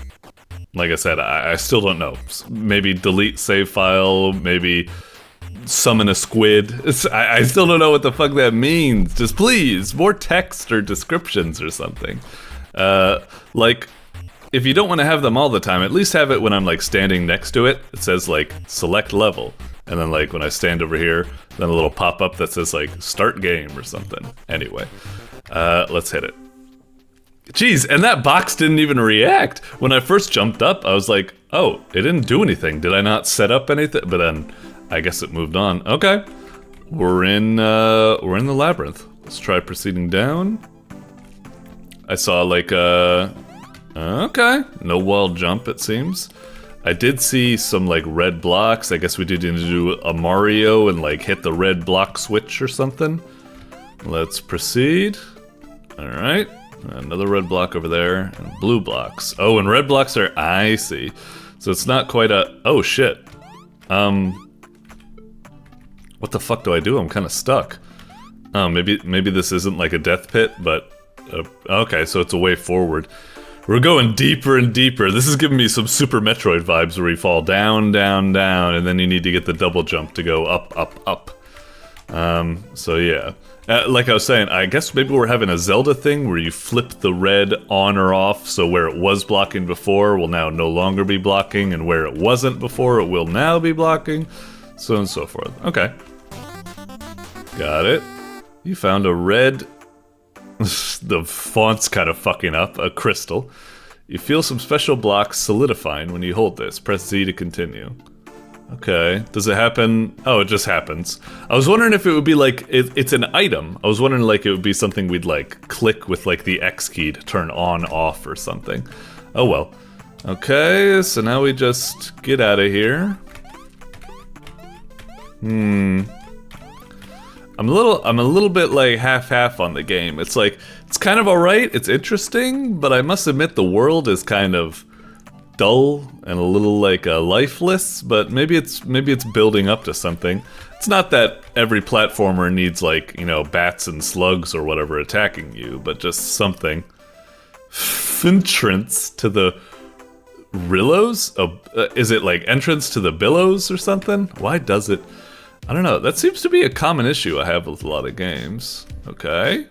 like I said, I still don't know. Maybe delete save file, maybe summon a squid. I still don't know what the fuck that means. Just please, more text or descriptions or something. Like, if you don't want to have them all the time, at least have it when I'm like standing next to it. It says like select level, and then like when I stand over here, then a little pop-up that says like start game or something. Anyway, let's hit it. Jeez, and that box didn't even react. When I first jumped up, I was like, oh, it didn't do anything. Did I not set up anything? But then I guess it moved on. Okay, we're in the labyrinth. Let's try proceeding down. I saw like okay, no wall jump it seems. I did see some like red blocks. I guess we did need to do a Mario and like hit the red block switch or something. Let's proceed. Alright, another red block over there, and blue blocks. Oh, and red blocks are, I see. So it's not quite a, oh shit. What the fuck do I do? I'm kind of stuck. Oh, maybe this isn't like a death pit, but okay, so it's a way forward. We're going deeper and deeper. This is giving me some Super Metroid vibes where you fall down, down, down, and then you need to get the double jump to go up, up, up. So yeah. Like I was saying, I guess maybe we're having a Zelda thing where you flip the red on or off, so where it was blocking before will now no longer be blocking, and where it wasn't before it will now be blocking, so on and so forth. Okay. Got it. You found a red... the font's kind of fucking up. A crystal. You feel some special blocks solidifying when you hold this. Press Z to continue. Okay. Does it happen? Oh, it just happens. I was wondering if it would be like... It's an item. I was wondering like it would be something we'd like click with like the X key to turn on, off or something. Oh well. Okay, so now we just get out of here. I'm a little bit like half-half on the game. It's like, it's kind of alright, it's interesting, but I must admit the world is kind of dull and a little like lifeless, but maybe it's building up to something. It's not that every platformer needs like, you know, bats and slugs or whatever attacking you, but just something. Entrance to the Rillows? Is it like entrance to the billows or something? Why does it... I don't know, that seems to be a common issue I have with a lot of games. Okay.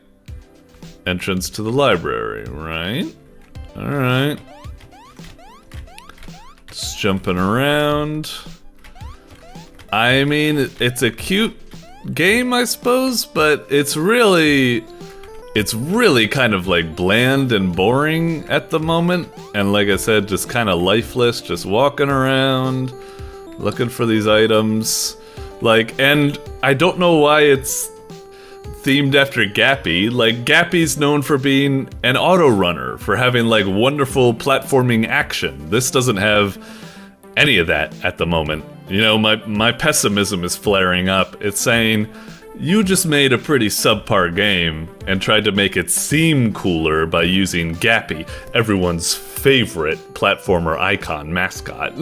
Entrance to the library, right? Alright. Just jumping around. I mean, it's a cute game, I suppose, but it's really kind of like bland and boring at the moment. And like I said, just kind of lifeless, just walking around, looking for these items. Like, and I don't know why it's themed after Gappy. Like, Gappy's known for being an auto runner, for having like wonderful platforming action. This doesn't have any of that at the moment. You know, my pessimism is flaring up. It's saying, you just made a pretty subpar game and tried to make it seem cooler by using Gappy, everyone's favorite platformer icon mascot.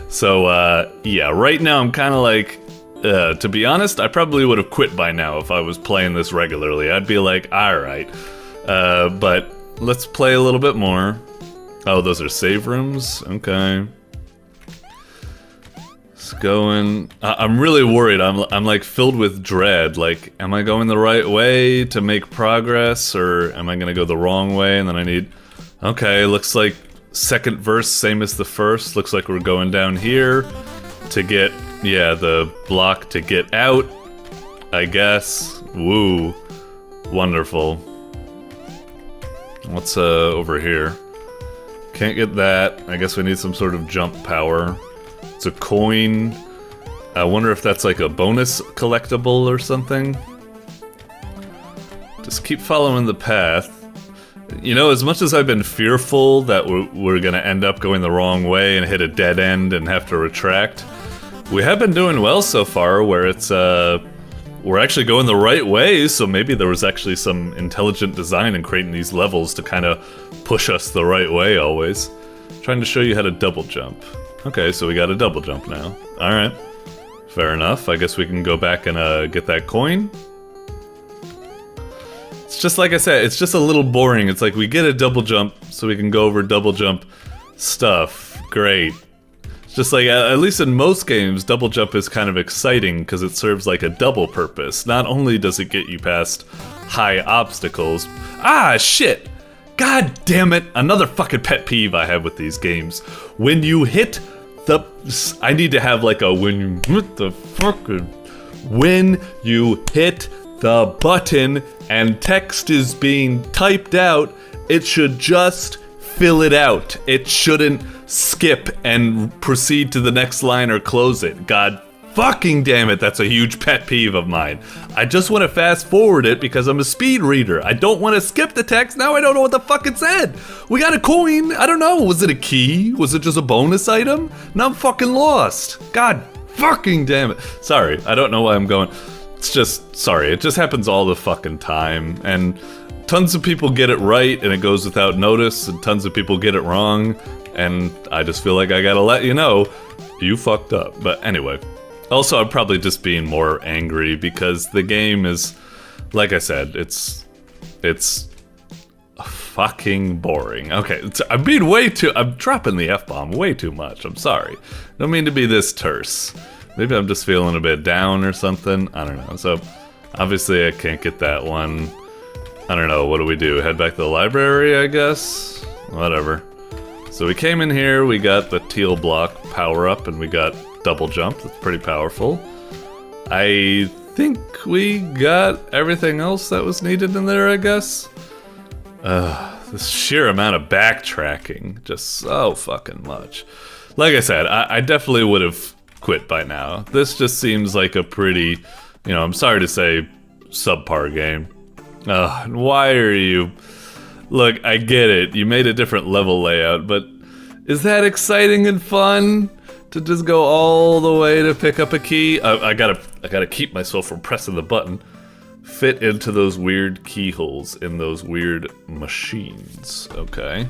So, yeah, right now I'm kind of like, to be honest, I probably would have quit by now if I was playing this regularly. I'd be like, alright, but let's play a little bit more. Oh, those are save rooms? Okay. Going. I'm really worried. I'm like filled with dread. Like, am I going the right way to make progress, or am I gonna go the wrong way? And then I need. Okay, looks like second verse same as the first. Looks like we're going down here to get the block to get out. I guess. Woo, wonderful. What's over here? Can't get that. I guess we need some sort of jump power. It's a coin. I wonder if that's like a bonus collectible or something. Just keep following the path. You know, as much as I've been fearful that we're gonna end up going the wrong way and hit a dead end and have to retract, we have been doing well so far, where it's we're actually going the right way, so maybe there was actually some intelligent design in creating these levels to kind of push us the right way always. Trying to show you how to double jump. Okay, so we got a double jump now. Alright. Fair enough. I guess we can go back and get that coin. It's just like I said, it's just a little boring. It's like we get a double jump so we can go over double jump stuff. Great. It's just like, at least in most games, double jump is kind of exciting because it serves like a double purpose. Not only does it get you past high obstacles. Ah, shit! God damn it! Another fucking pet peeve I have with these games. When you hit I need to have like a when you hit the button and text is being typed out, it should just fill it out. It shouldn't skip and proceed to the next line or close it. God fucking damn it, that's a huge pet peeve of mine. I just want to fast forward it because I'm a speed reader. I don't want to skip the text. Now I don't know what the fuck it said. We got a coin. I don't know. Was it a key? Was it just a bonus item? Now I'm fucking lost. God fucking damn it. Sorry, I don't know why I'm going. It's just, sorry, it just happens all the fucking time. And tons of people get it right and it goes without notice, and tons of people get it wrong. And I just feel like I gotta let you know, you fucked up. But anyway. Also, I'm probably just being more angry because the game is, like I said, it's fucking boring. Okay, I'm being I'm dropping the F-bomb way too much. I'm sorry. Don't mean to be this terse. Maybe I'm just feeling a bit down or something. I don't know. So, obviously I can't get that one. I don't know, what do? Head back to the library, I guess? Whatever. So we came in here, we got the teal block power up, and we got double jump. That's pretty powerful. I think we got everything else that was needed in there, I guess. This sheer amount of backtracking, just so fucking much. Like I said, I definitely would have quit by now. This just seems like a pretty, you know, I'm sorry to say, subpar game. Why are you... Look, I get it. You made a different level layout, but is that exciting and fun? To just go all the way to pick up a key? I gotta keep myself from pressing the button. Fit into those weird keyholes in those weird machines. Okay.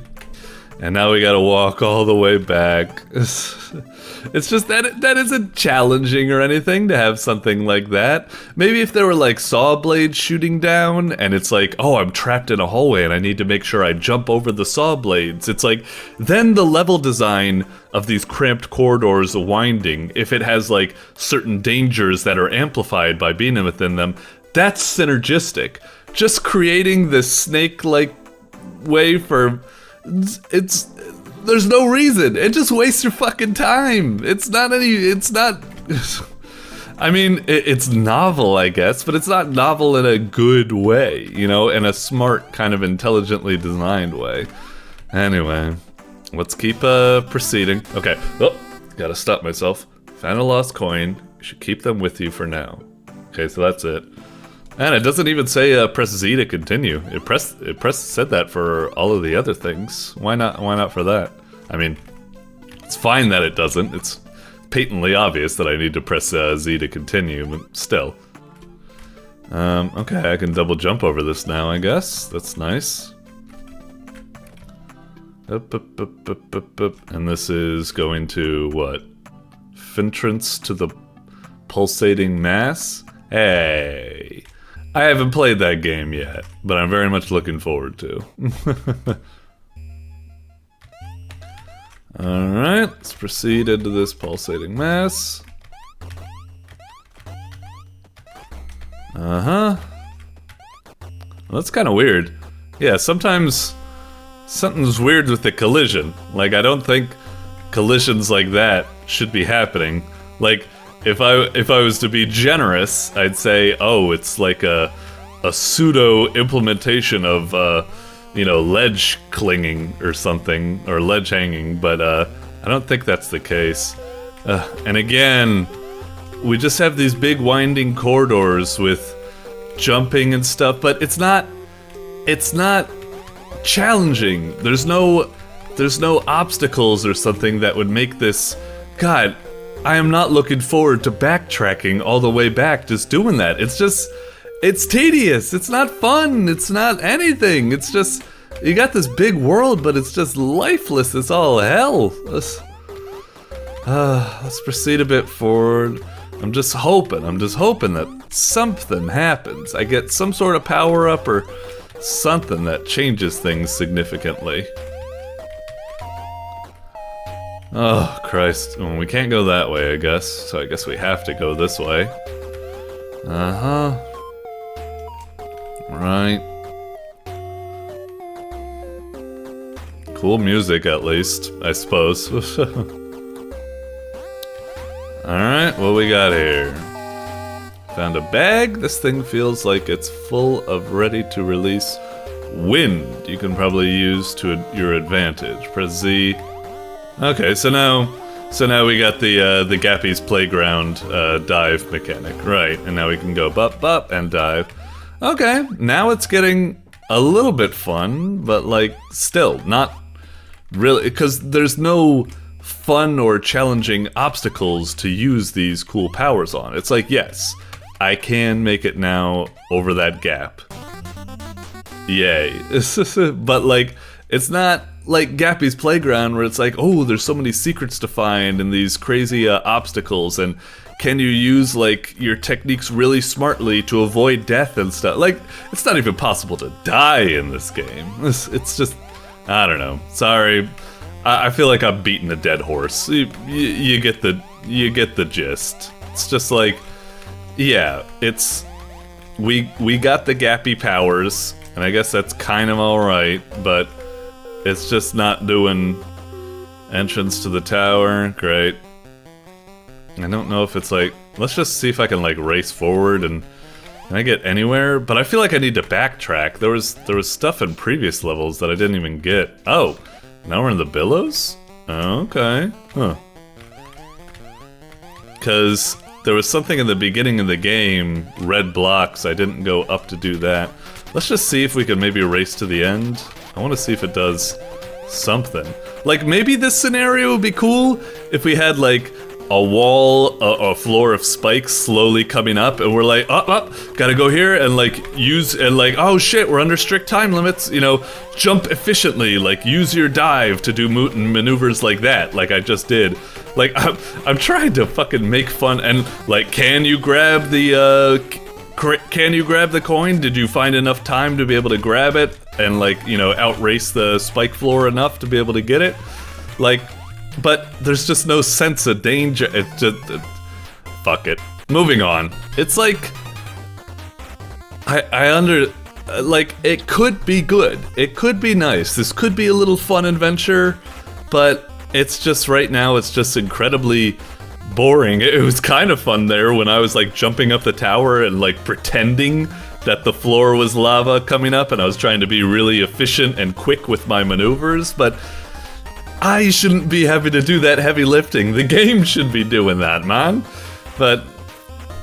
And now we gotta walk all the way back. It's just that isn't challenging or anything to have something like that. Maybe if there were like saw blades shooting down and it's like, oh, I'm trapped in a hallway and I need to make sure I jump over the saw blades. It's like, then the level design of these cramped corridors winding, if it has like certain dangers that are amplified by being within them, that's synergistic. Just creating this snake-like way for... there's no reason. It just wastes your fucking time. It's not I mean, it's novel, I guess, but it's not novel in a good way, you know, in a smart, kind of intelligently designed way. Anyway, let's keep proceeding. Okay, oh, gotta stop myself. Found a lost coin. You should keep them with you for now. Okay, so that's it. And it doesn't even say press Z to continue. It said that for all of the other things. Why not for that? I mean, it's fine that it doesn't. It's patently obvious that I need to press Z to continue, but still. Okay, I can double jump over this now, I guess. That's nice. Up, up, up, up, up, up. And this is going to, what? Fintrance to the pulsating mass? Hey! I haven't played that game yet, but I'm very much looking forward to. Alright, let's proceed into this pulsating mass. Uh-huh. Well, that's kind of weird. Yeah, sometimes something's weird with the collision. Like, I don't think collisions like that should be happening. Like, if I was to be generous, I'd say, oh, it's like a pseudo implementation of you know, ledge clinging or something, or ledge hanging, but I don't think that's the case. And again, we just have these big winding corridors with jumping and stuff, but it's not challenging. There's no obstacles or something that would make this. God, I am not looking forward to backtracking all the way back, just doing that. It's tedious, it's not fun, it's not anything, it's just, you got this big world, but it's just lifeless as all hell. Let's proceed a bit forward. I'm just hoping that something happens. I get some sort of power up or something that changes things significantly. Oh, Christ. Well, we can't go that way, I guess. So I guess we have to go this way. Uh-huh. Right. Cool music, at least, I suppose. Alright, what we got here? Found a bag. This thing feels like it's full of ready-to-release wind you can probably use to your advantage. Press Z. Okay, so now we got the Gappy's playground dive mechanic, right? And now we can go bop and dive. Okay, now it's getting a little bit fun, but like still not really, because there's no fun or challenging obstacles to use these cool powers on. It's like, yes, I can make it now over that gap. Yay. But like, it's not like Gappy's playground where it's like, oh, there's so many secrets to find and these crazy obstacles, and can you use like your techniques really smartly to avoid death and stuff. Like, it's not even possible to die in this game. It's just, I don't know. Sorry, I feel like I'm beating a dead horse. You get the gist. It's just like, yeah, it's we got the Gappy powers, and I guess that's kind of all right, but it's just not doing entrance to the tower. Great. I don't know if it's like, let's just see if I can like race forward and can I get anywhere? But I feel like I need to backtrack. There was stuff in previous levels that I didn't even get. Oh, now we're in the billows? Okay. Huh. Because there was something in the beginning of the game, red blocks, I didn't go up to do that. Let's just see if we can maybe race to the end. I want to see if it does something. Like, maybe this scenario would be cool if we had like a wall, a floor of spikes slowly coming up, and we're like, gotta go here and like use, and like, oh shit, we're under strict time limits, you know, jump efficiently, like use your dive to do maneuvers like that, like I just did. Like, I'm trying to fucking make fun, and like, can you grab the coin? Did you find enough time to be able to grab it and like, you know, outrace the spike floor enough to be able to get it? Like, but there's just no sense of danger. It's just, fuck it. Moving on. It's like, like, it could be good. It could be nice. This could be a little fun adventure, but it's just, right now, it's just incredibly boring. It was kind of fun there when I was like jumping up the tower and like pretending that the floor was lava coming up, and I was trying to be really efficient and quick with my maneuvers, but I shouldn't be having to do that heavy lifting. The game should be doing that, man. But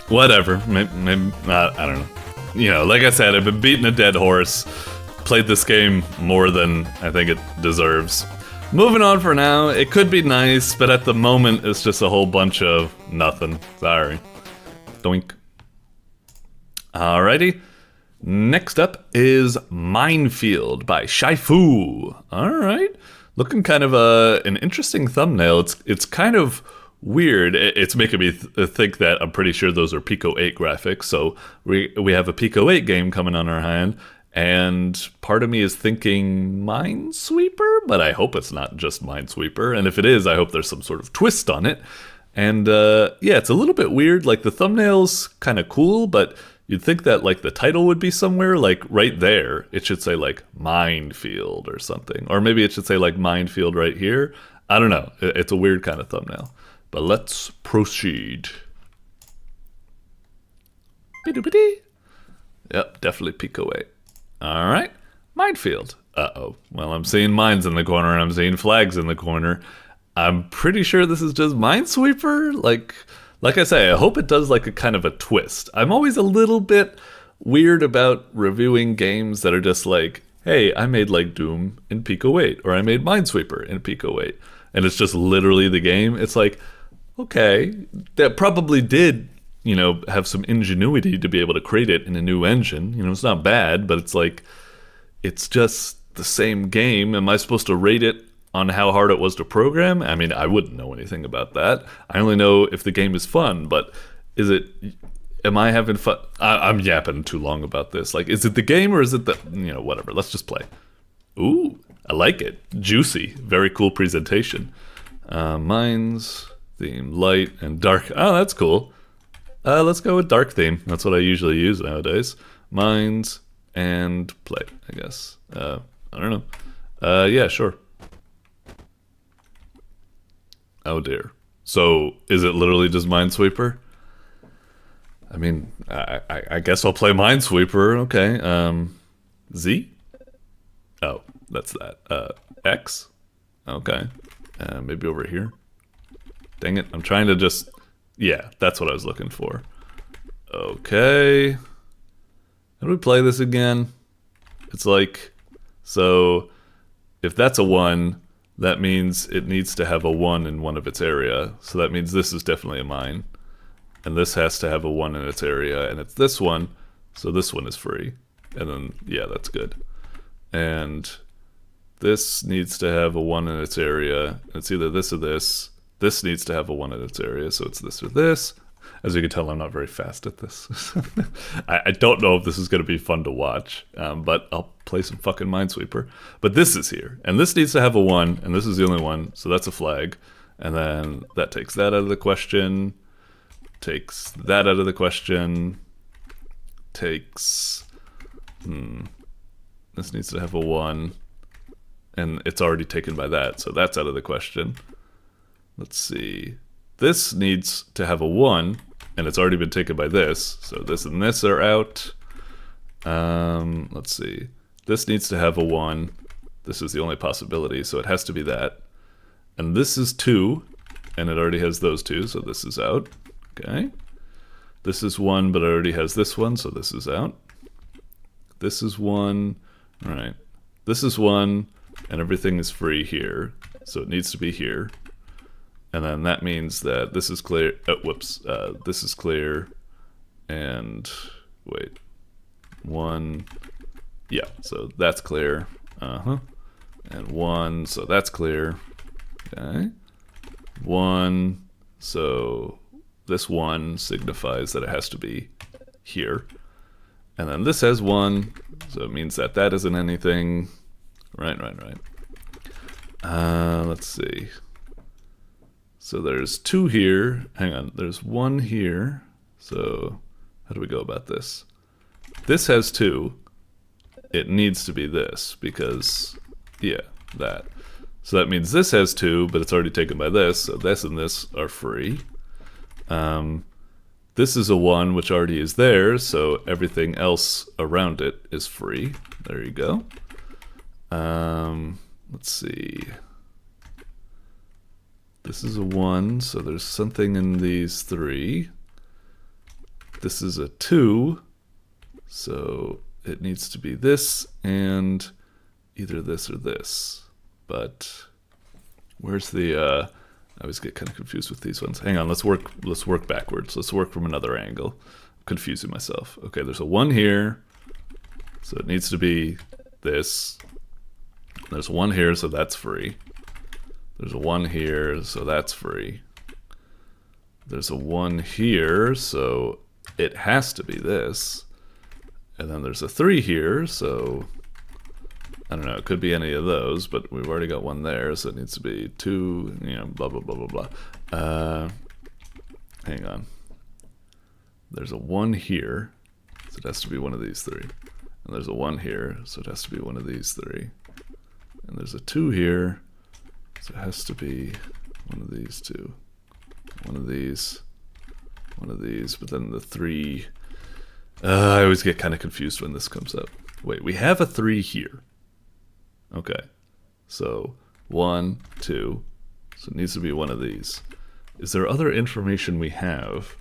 whatever. Maybe not, I don't know. you know, like I said, I've been beating a dead horse. Played this game more than I think it deserves. Moving on for now, it could be nice, but at the moment it's just a whole bunch of nothing. Sorry. Doink. Alrighty. Next up is Minefield by Shaifu. Alright. Looking kind of an interesting thumbnail. It's kind of weird. It's making me think that I'm pretty sure those are Pico 8 graphics. So we have a Pico 8 game coming on our hand. And part of me is thinking Minesweeper, but I hope it's not just Minesweeper. And if it is, I hope there's some sort of twist on it. And yeah, it's a little bit weird. Like the thumbnail's kind of cool, but you'd think that like the title would be somewhere like right there. It should say like Minefield or something. Or maybe it should say like Minefield right here. I don't know. It's a weird kind of thumbnail. But let's proceed. Yep, definitely Pico 8. Alright, Minefield. Uh-oh. Well, I'm seeing mines in the corner and I'm seeing flags in the corner. I'm pretty sure this is just Minesweeper. Like I say, I hope it does like a kind of a twist. I'm always a little bit weird about reviewing games that are just like, hey, I made like Doom in Pico 8, or I made Minesweeper in Pico 8. And it's just literally the game. It's like, okay, that probably did, you know, have some ingenuity to be able to create it in a new engine. You know, it's not bad, but it's like, it's just the same game. Am I supposed to rate it on how hard it was to program? I mean, I wouldn't know anything about that. I only know if the game is fun, but is it, am I having fun? I'm yapping too long about this. Like, is it the game or is it the, you know, whatever. Let's just play. Ooh, I like it. Juicy. Very cool presentation. Mines, theme, light, and dark. Oh, that's cool. Let's go with dark theme. That's what I usually use nowadays. Mines and play, I guess. I don't know. Yeah, sure. Oh dear. So, is it literally just Minesweeper? I mean, I guess I'll play Minesweeper. Okay. Z? Oh, that's that. X? Okay. Maybe over here. Dang it. I'm trying to just... Yeah, that's what I was looking for. Okay. How do we play this again? It's like... So, if that's a 1, that means it needs to have a 1 in one of its area. So that means this is definitely a mine. And this has to have a 1 in its area, and it's this one, so this one is free. And then, yeah, that's good. And this needs to have a 1 in its area. It's either this or this. This needs to have a 1 in its area, so it's this or this. As you can tell, I'm not very fast at this. I don't know if this is going to be fun to watch, but I'll play some fucking Minesweeper. But this is here, and this needs to have a 1, and this is the only one, so that's a flag. And then that takes that out of the question, takes that out of the question, takes... This needs to have a 1, and it's already taken by that, so that's out of the question. Let's see. This needs to have a 1, and it's already been taken by this. So this and this are out. Let's see. This needs to have a 1. This is the only possibility, so it has to be that. And this is 2, and it already has those 2, so this is out. Okay. This is 1, but it already has this one, so this is out. This is 1. All right. This is 1, and everything is free here, so it needs to be here. And then that means that this is clear. Oh, whoops. This is clear. And wait. 1. Yeah, so that's clear. And 1, so that's clear. Okay. 1, so this 1 signifies that it has to be here. And then this has 1, so it means that that isn't anything. Right. Let's see. So there's 2 here. Hang on, there's 1 here. So how do we go about this? This has 2. It needs to be this because, yeah, that. So that means this has 2, but it's already taken by this. So this and this are free. This is a 1, which already is there. So everything else around it is free. There you go. Let's see. This is a 1, so there's something in these 3. This is a 2, So it needs to be this and either this or this. But where's the I always get kind of confused with these ones. Hang on, let's work backwards. Let's work from another angle. I'm confusing myself. Okay, there's a 1 here. So it needs to be this. There's 1 here, so that's free. There's a 1 here, so that's free. There's a 1 here, so it has to be this. And then there's a 3 here, so I don't know, it could be any of those, but we've already got 1 there, so it needs to be 2, you know, blah, blah, blah, blah, blah. Hang on. There's a 1 here, so it has to be one of these 3. And there's a 1 here, so it has to be one of these 3. And there's a 2 here, so it has to be one of these 2. One of these, but then the 3... I always get kind of confused when this comes up. Wait, we have a 3 here. Okay, so 1, 2, so it needs to be one of these. Is there other information we have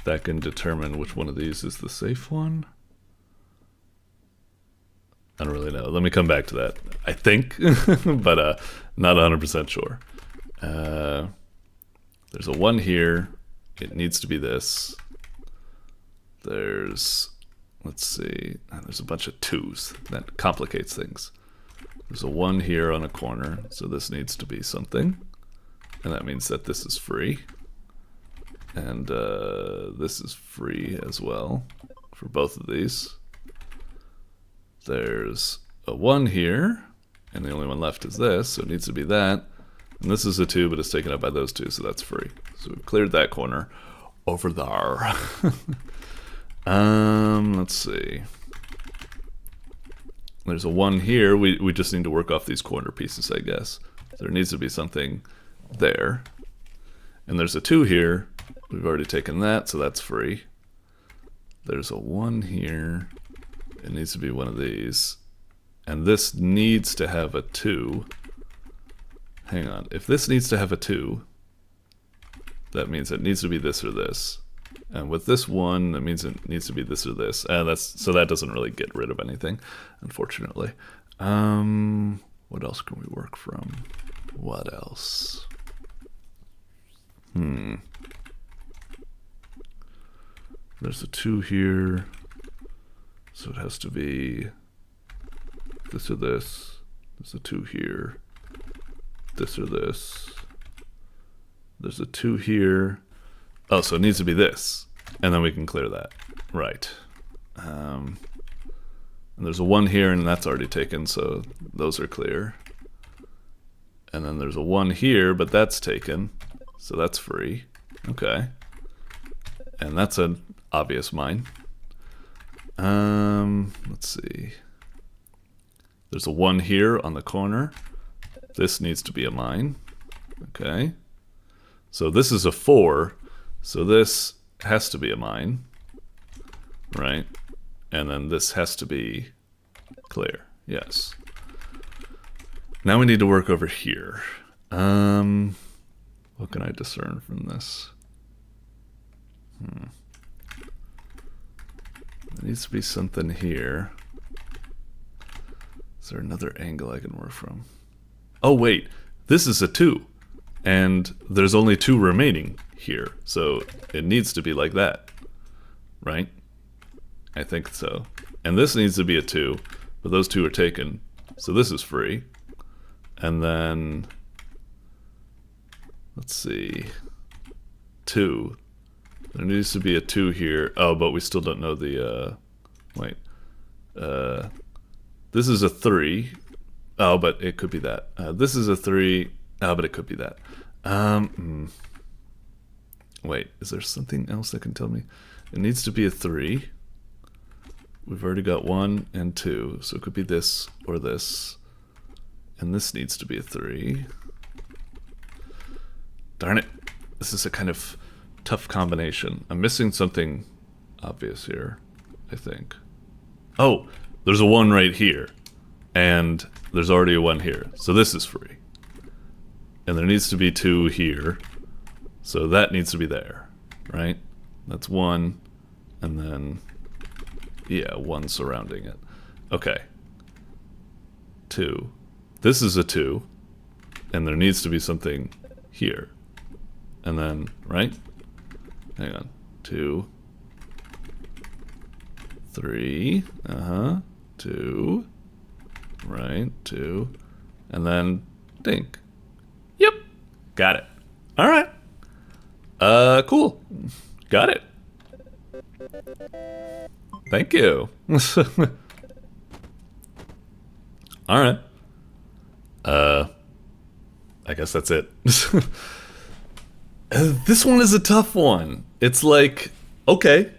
that can determine which one of these is the safe one? I don't really know. Let me come back to that. I think, but not 100% sure. There's a 1 here. It needs to be this. There's, let's see, there's a bunch of 2s. That complicates things. There's a 1 here on a corner, so this needs to be something. And that means that this is free. And this is free as well for both of these. There's a 1 here, and the only one left is this, so it needs to be that. And this is a 2, but it's taken up by those 2, so that's free. So we've cleared that corner over there. Let's see. There's a 1 here. We just need to work off these corner pieces, I guess. There needs to be something there. And there's a 2 here. We've already taken that, so that's free. There's a 1 here. It needs to be one of these. And this needs to have a 2. Hang on. If this needs to have a 2, that means it needs to be this or this. And with this 1, that means it needs to be this or this. So that doesn't really get rid of anything, unfortunately. What else can we work from? What else? There's a 2 here. So it has to be this or this. There's a 2 here. This or this. There's a 2 here. Oh, so it needs to be this. And then we can clear that. Right. And there's a 1 here, and that's already taken, so those are clear. And then there's a 1 here, but that's taken. So that's free. Okay. And that's an obvious mine. Let's see. There's a 1 here on the corner. This needs to be a mine. Okay. So this is a 4. So this has to be a mine. Right? And then this has to be clear. Yes. Now we need to work over here. What can I discern from this? There needs to be something here. Is there another angle I can work from? Oh wait, this is a 2. And there's only 2 remaining here. So it needs to be like that. Right? I think so. And this needs to be a 2, but those 2 are taken. So this is free. And then, let's see, 2. There needs to be a 2 here. Oh, but we still don't know the, wait. This is a 3. Oh, but it could be that. This is a 3. Oh, but it could be that. Wait, is there something else that can tell me? It needs to be a 3. We've already got 1 and 2, so it could be this or this. And this needs to be a 3. Darn it. This is a kind of tough combination. I'm missing something obvious here, I think. Oh, there's a 1 right here. And there's already a 1 here. So this is free. And there needs to be 2 here. So that needs to be there, right? That's 1. And then Yeah, 1 surrounding it. Okay. 2. This is a 2. And there needs to be something here. And then, right? Hang on. 2. 3. 2. Right, 2. And then, dink. Yep. Got it. Alright. Cool. Got it. Thank you. Alright. I guess that's it. This one is a tough one. It's like, okay,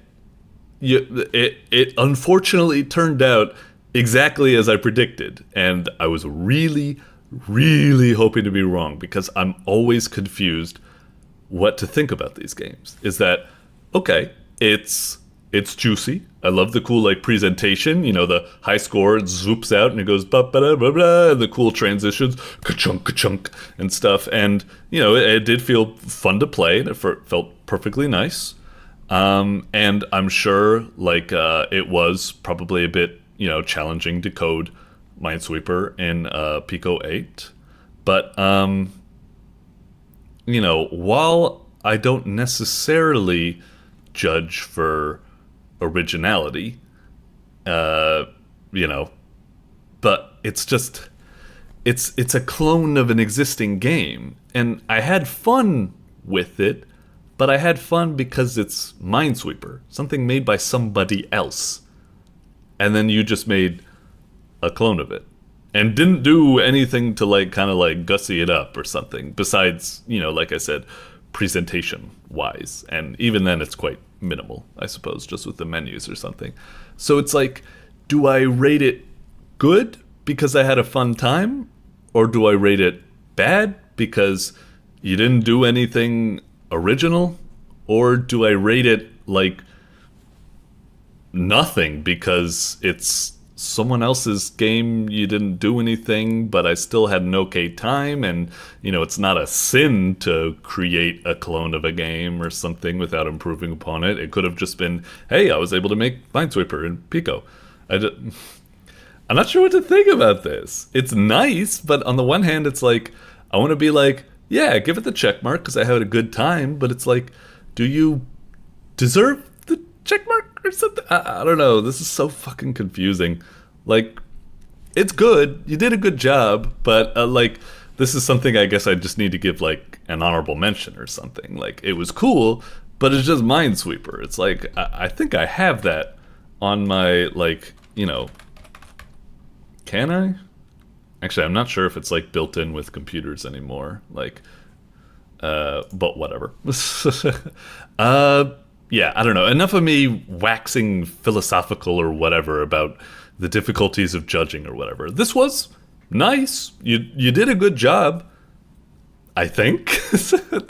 it unfortunately turned out exactly as I predicted, and I was really, really hoping to be wrong, because I'm always confused what to think about these games. Is that, okay, it's juicy. I love the cool, like, presentation. You know, the high score, it zoops out and it goes ba ba da ba ba, and the cool transitions, ka-chunk, ka-chunk, and stuff. And, you know, it did feel fun to play. It felt perfectly nice. And I'm sure, like, it was probably a bit, you know, challenging to code Minesweeper in Pico 8. But, you know, while I don't necessarily judge for originality, you know, but it's just, it's a clone of an existing game, and I had fun with it, but I had fun because it's Minesweeper, something made by somebody else, and then you just made a clone of it, and didn't do anything to, like, kind of like gussy it up or something, besides, you know, like I said, presentation wise, and even then it's quite minimal, I suppose, just with the menus or something. So it's like, do I rate it good because I had a fun time, or do I rate it bad because you didn't do anything original, or do I rate it like nothing because it's someone else's game, you didn't do anything, but I still had an okay time, and, you know, it's not a sin to create a clone of a game or something without improving upon it. It could have just been, hey, I was able to make Minesweeper in Pico. I'm not sure what to think about this. It's nice, but on the one hand, it's like, I want to be like, yeah, give it the check mark because I had a good time, but it's like, do you deserve the check mark or something? I don't know. This is so fucking confusing. Like, it's good. You did a good job, but like, this is something I guess I just need to give like an honorable mention or something. Like, it was cool, but it's just Minesweeper. It's like, I think I have that on my, like, you know, can I? Actually, I'm not sure if it's like built in with computers anymore. Like, but whatever. Yeah, I don't know. Enough of me waxing philosophical or whatever about the difficulties of judging or whatever. This was nice. You did a good job, I think.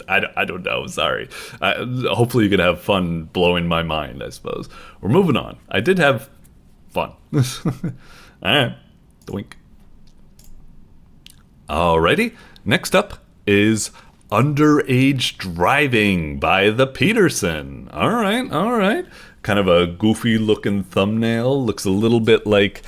I don't know. Sorry. Hopefully you can have fun blowing my mind, I suppose. We're moving on. I did have fun. All right. Doink. Alrighty. Next up is Underage Driving by the Peterson. All right. Kind of a goofy looking thumbnail. Looks a little bit like,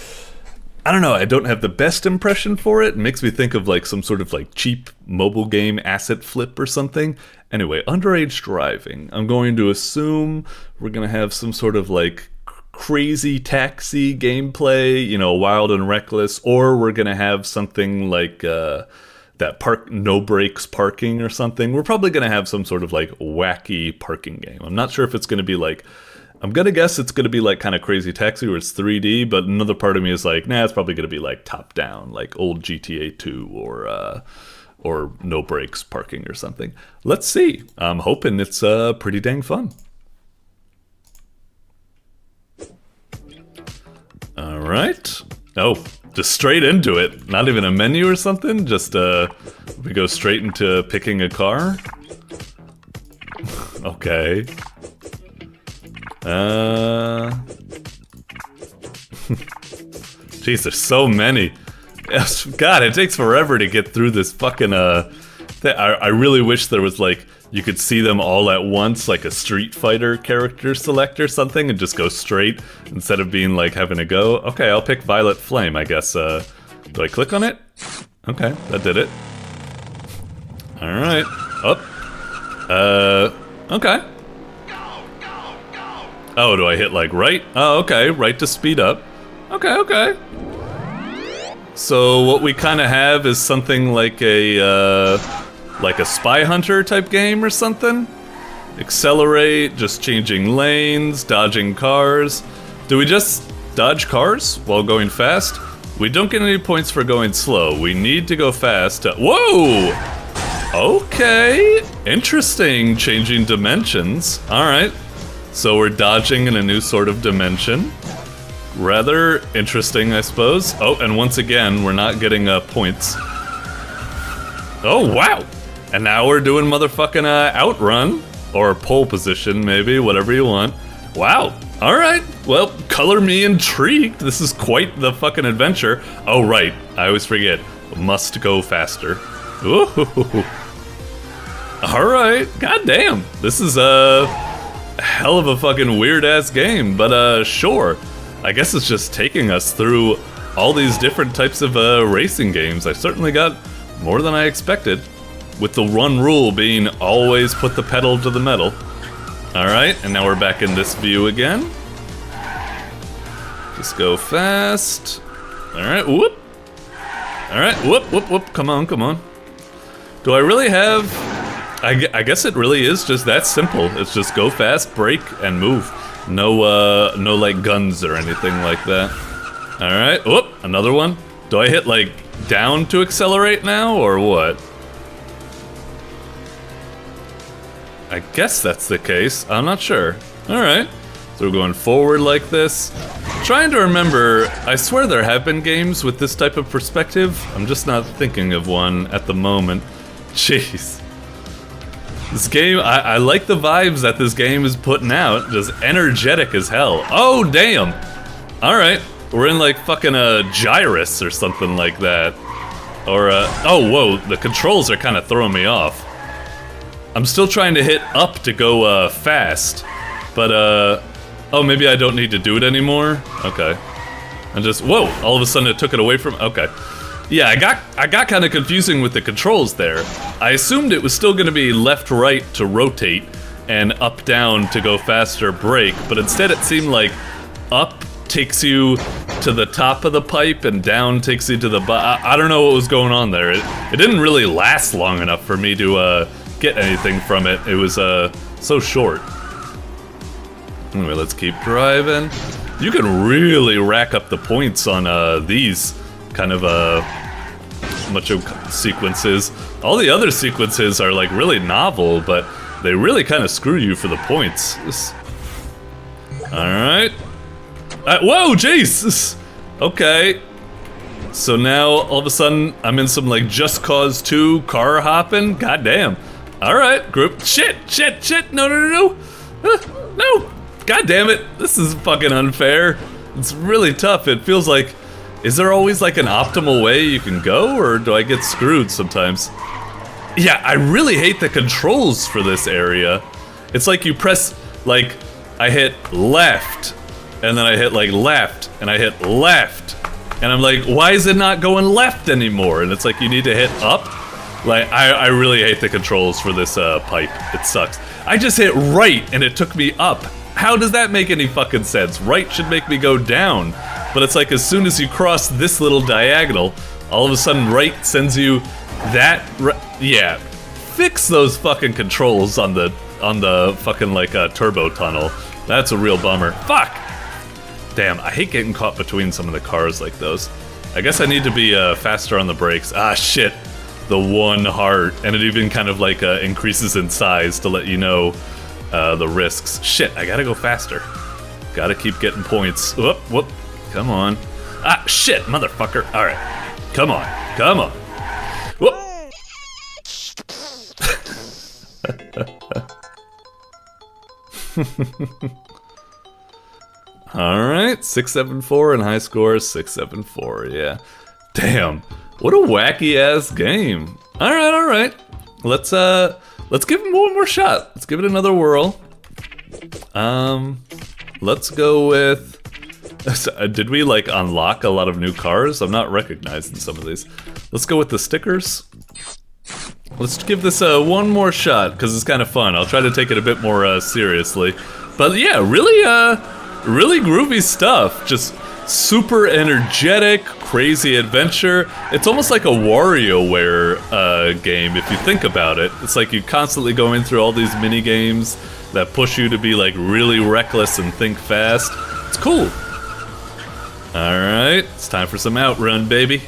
I don't know, I don't have the best impression for it. It makes me think of like some sort of like cheap mobile game asset flip or something. Anyway, Underage Driving. I'm going to assume we're going to have some sort of like crazy taxi gameplay, you know, wild and reckless, or we're going to have something like that no brakes parking or something. We're probably going to have some sort of like wacky parking game. I'm not sure if it's going to be like, I'm going to guess it's going to be like kind of Crazy Taxi where it's 3D, but another part of me is like, nah, it's probably going to be like top down, like old GTA 2 or no brakes parking or something. Let's see. I'm hoping it's pretty dang fun. All right. Oh, just straight into it. Not even a menu or something. Just we go straight into picking a car. Okay. Jeez, there's so many. God, it takes forever to get through this fucking I really wish there was like you could see them all at once, like a Street Fighter character select or something, and just go straight instead of being like having to go. Okay, I'll pick Violet Flame, I guess. Do I click on it? Okay, that did it. Alright. Okay. Oh, do I hit like right? Oh, okay, right to speed up. Okay. So what we kind of have is something like a Spy Hunter type game or something. Accelerate, just changing lanes, dodging cars. Do we just dodge cars while going fast? We don't get any points for going slow. We need to go fast. Whoa! Okay, interesting, changing dimensions. Alright, so we're dodging in a new sort of dimension. Rather interesting, I suppose. Oh, and once again, we're not getting points. Oh, wow! And now we're doing motherfucking outrun, or pole position, maybe, whatever you want. Wow, alright, well, color me intrigued. This is quite the fucking adventure. Oh, right, I always forget. Must go faster. Ooh. Alright, goddamn. This is a hell of a fucking weird-ass game, but sure. I guess it's just taking us through all these different types of racing games. I certainly got more than I expected, with the one rule being always put the pedal to the metal. Alright, and now we're back in this view again. Just go fast. Alright, whoop. Alright, whoop. Come on. Do I really have... I guess it really is just that simple. It's just go fast, brake, and move. No like guns or anything like that. Alright, whoop, another one. Do I hit like down to accelerate now, or what? I guess that's the case. I'm not sure. Alright, so we're going forward like this. Trying to remember, I swear there have been games with this type of perspective. I'm just not thinking of one at the moment. Jeez. This game, I like the vibes that this game is putting out. Just energetic as hell. Oh, damn. Alright. We're in like fucking a gyrus or something like that. Or, oh, whoa. The controls are kind of throwing me off. I'm still trying to hit up to go, fast. But, oh, maybe I don't need to do it anymore? Okay. And just, whoa. All of a sudden it took it away from, okay. Yeah, I got kind of confusing with the controls there. I assumed it was still going to be left-right to rotate and up-down to go faster brake, but instead it seemed like up takes you to the top of the pipe and down takes you to the bottom. I don't know what was going on there. It didn't really last long enough for me to get anything from it. It was so short. Anyway, let's keep driving. You can really rack up the points on these kind of macho sequences. All the other sequences are like really novel, but they really kind of screw you for the points. Alright. Whoa, jeez! Okay. So now, all of a sudden, I'm in some like Just Cause 2 car hopping. Goddamn. Alright, group. Shit! No! No! God damn it! This is fucking unfair. It's really tough. It feels like... Is there always like an optimal way you can go, or do I get screwed sometimes? Yeah, I really hate the controls for this area. It's like you press, like, I hit left, and then I hit like left, and I hit left, and I'm like, why is it not going left anymore? And it's like you need to hit up. Like, I really hate the controls for this pipe. It sucks. I just hit right, and it took me up. How does that make any fucking sense? Right should make me go down. But it's like as soon as you cross this little diagonal, all of a sudden right sends you that. Yeah, fix those fucking controls on the fucking like turbo tunnel. That's a real bummer. Fuck. Damn, I hate getting caught between some of the cars like those. I guess I need to be faster on the brakes. Ah shit, the 1 heart, and it even kind of like increases in size to let you know the risks. Shit, I gotta go faster. Gotta keep getting points. Whoop. Come on. Ah, shit, motherfucker. Alright. Come on. Whoop. Alright, 674 and high score is 674, yeah. Damn. What a wacky ass game. Alright. Let's let's give him one more shot. Let's give it another whirl. Let's go with... Did we, like, unlock a lot of new cars? I'm not recognizing some of these. Let's go with the stickers. Let's give this one more shot, because it's kind of fun. I'll try to take it a bit more seriously. But yeah, really groovy stuff. Just super energetic, crazy adventure. It's almost like a WarioWare game, if you think about it. It's like you constantly going through all these mini games that push you to be like really reckless and think fast. It's cool. Alright, it's time for some Outrun, baby.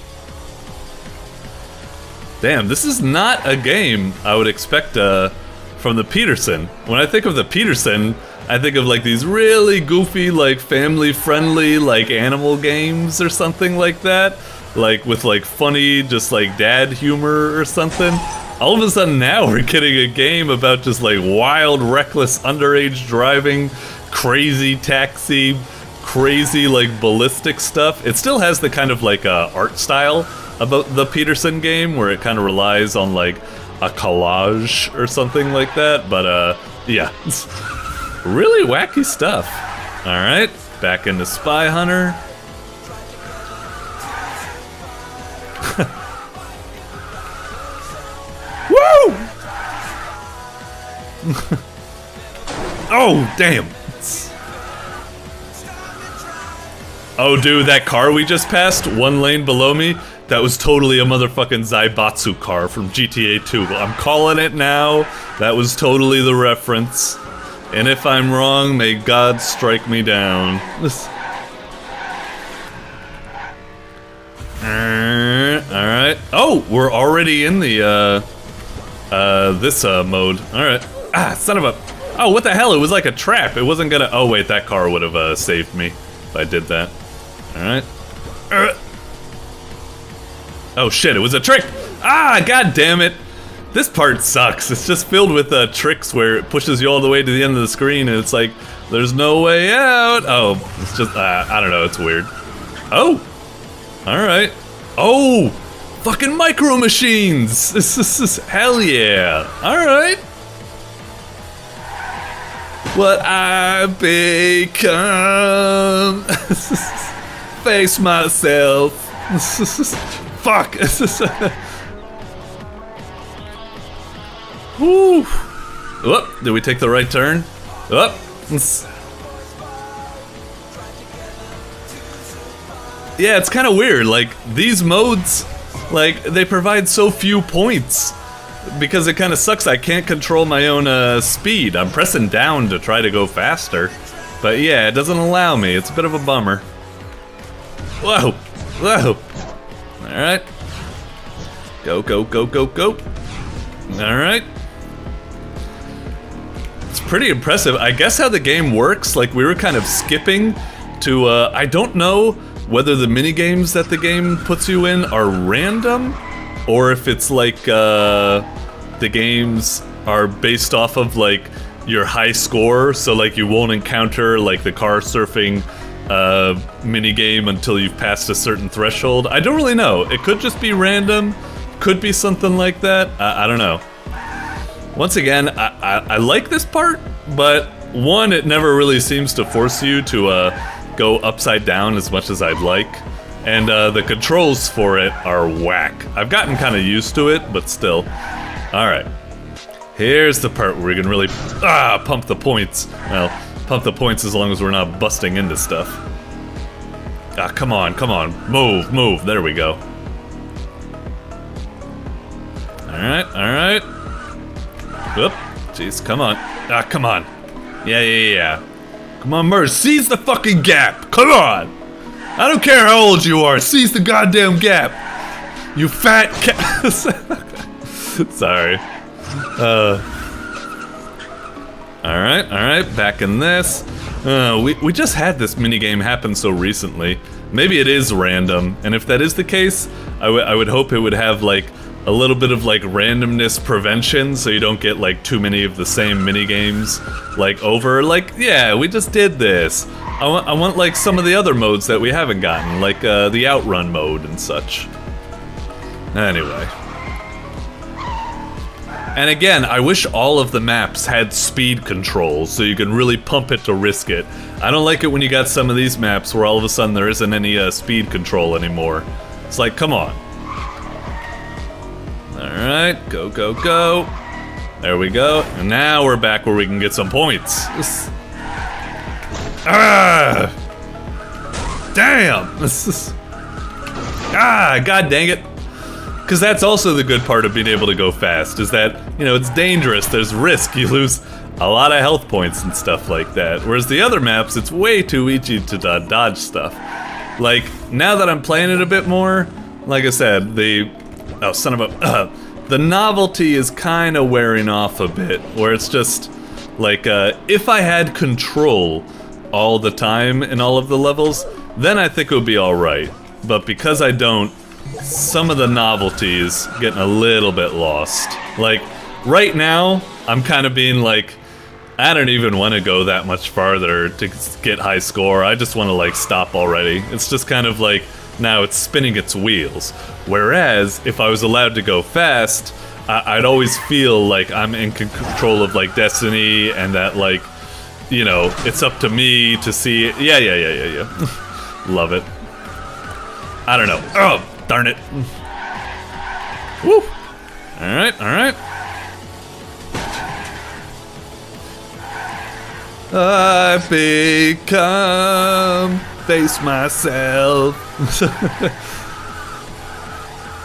Damn, this is not a game I would expect from the Peterson. When I think of the Peterson, I think of like these really goofy, like family-friendly, like animal games or something like that. Like with like funny, just like dad humor or something. All of a sudden now we're getting a game about just like wild, reckless, underage driving, crazy taxi, crazy like ballistic stuff. It still has the kind of like art style about the Peterson game where it kind of relies on like a collage or something like that, but yeah, it's really wacky stuff. Alright, back into Spy Hunter. Woo! Oh, damn. Oh, dude, that car we just passed, one lane below me, that was totally a motherfucking Zaibatsu car from GTA 2. I'm calling it now. That was totally the reference. And if I'm wrong, may God strike me down. Alright. Oh, we're already in the, this, mode. Alright. Ah, son of a... Oh, what the hell? It was like a trap. It wasn't gonna... Oh, wait, that car would have, saved me if I did that. Alright. Oh shit, it was a trick! Ah, god damn it! This part sucks. It's just filled with tricks where it pushes you all the way to the end of the screen and it's like, there's no way out! Oh, it's just, I don't know, it's weird. Oh! Alright. Oh! Fucking micro machines! This is hell yeah! Alright! What I become. Face myself. Fuck. Whew. Whoop. Did we take the right turn? Whoop. Yeah, it's kind of weird. Like, these modes, like, they provide so few points. Because it kind of sucks, I can't control my own speed. I'm pressing down to try to go faster. But yeah, it doesn't allow me. It's a bit of a bummer. Whoa! Whoa! Alright. Go, go, go, go, go. Alright. It's pretty impressive. I guess how the game works, like we were kind of skipping to, I don't know whether the minigames that the game puts you in are random, or if it's like, the games are based off of, like, your high score, so, like, you won't encounter, like, the car surfing, minigame until you've passed a certain threshold. I don't really know. It could just be random, could be something like that. I don't know. Once again, I like this part, but, one, it never really seems to force you to, go upside down as much as I'd like. And the controls for it are whack. I've gotten kind of used to it, but still. Alright. Here's the part where we can really pump the points. Well, pump the points as long as we're not busting into stuff. Ah, come on, come on. Move, move. There we go. Alright, alright. Whoop. Jeez, come on. Ah, come on. Yeah. Come on, Merz. Seize the fucking gap. Come on. I don't care how old you are, seize the goddamn gap! You fat cat. Sorry. Alright, back in this. We just had this minigame happen so recently. Maybe it is random, and if that is the case, I would hope it would have, like, a little bit of, like, randomness prevention, so you don't get, like, too many of the same minigames, like, over. Like, yeah, we just did this. I want, like, some of the other modes that we haven't gotten, like, the Outrun mode and such. Anyway. And again, I wish all of the maps had speed controls so you can really pump it to risk it. I don't like it when you got some of these maps where all of a sudden there isn't any speed control anymore. It's like, come on. Alright, go, go, go. There we go. And now we're back where we can get some points. Ah! Damn! Ah, god dang it. Because that's also the good part of being able to go fast, is that, you know, it's dangerous, there's risk, you lose a lot of health points and stuff like that. Whereas the other maps, it's way too easy to dodge stuff. Like, now that I'm playing it a bit more, like I said, the novelty is kind of wearing off a bit, where it's just, like, if I had control all the time in all of the levels, then I think it would be alright. But because I don't, some of the novelty is getting a little bit lost. Like, right now, I'm kind of being like, I don't even want to go that much farther to get high score. I just want to, like, stop already. It's just kind of like, now it's spinning its wheels. Whereas, if I was allowed to go fast, I'd always feel like I'm in control of, like, destiny, and that, like, you know, it's up to me to see it. Yeah. Love it. I don't know. Oh, darn it. Woo. Alright. I become face myself.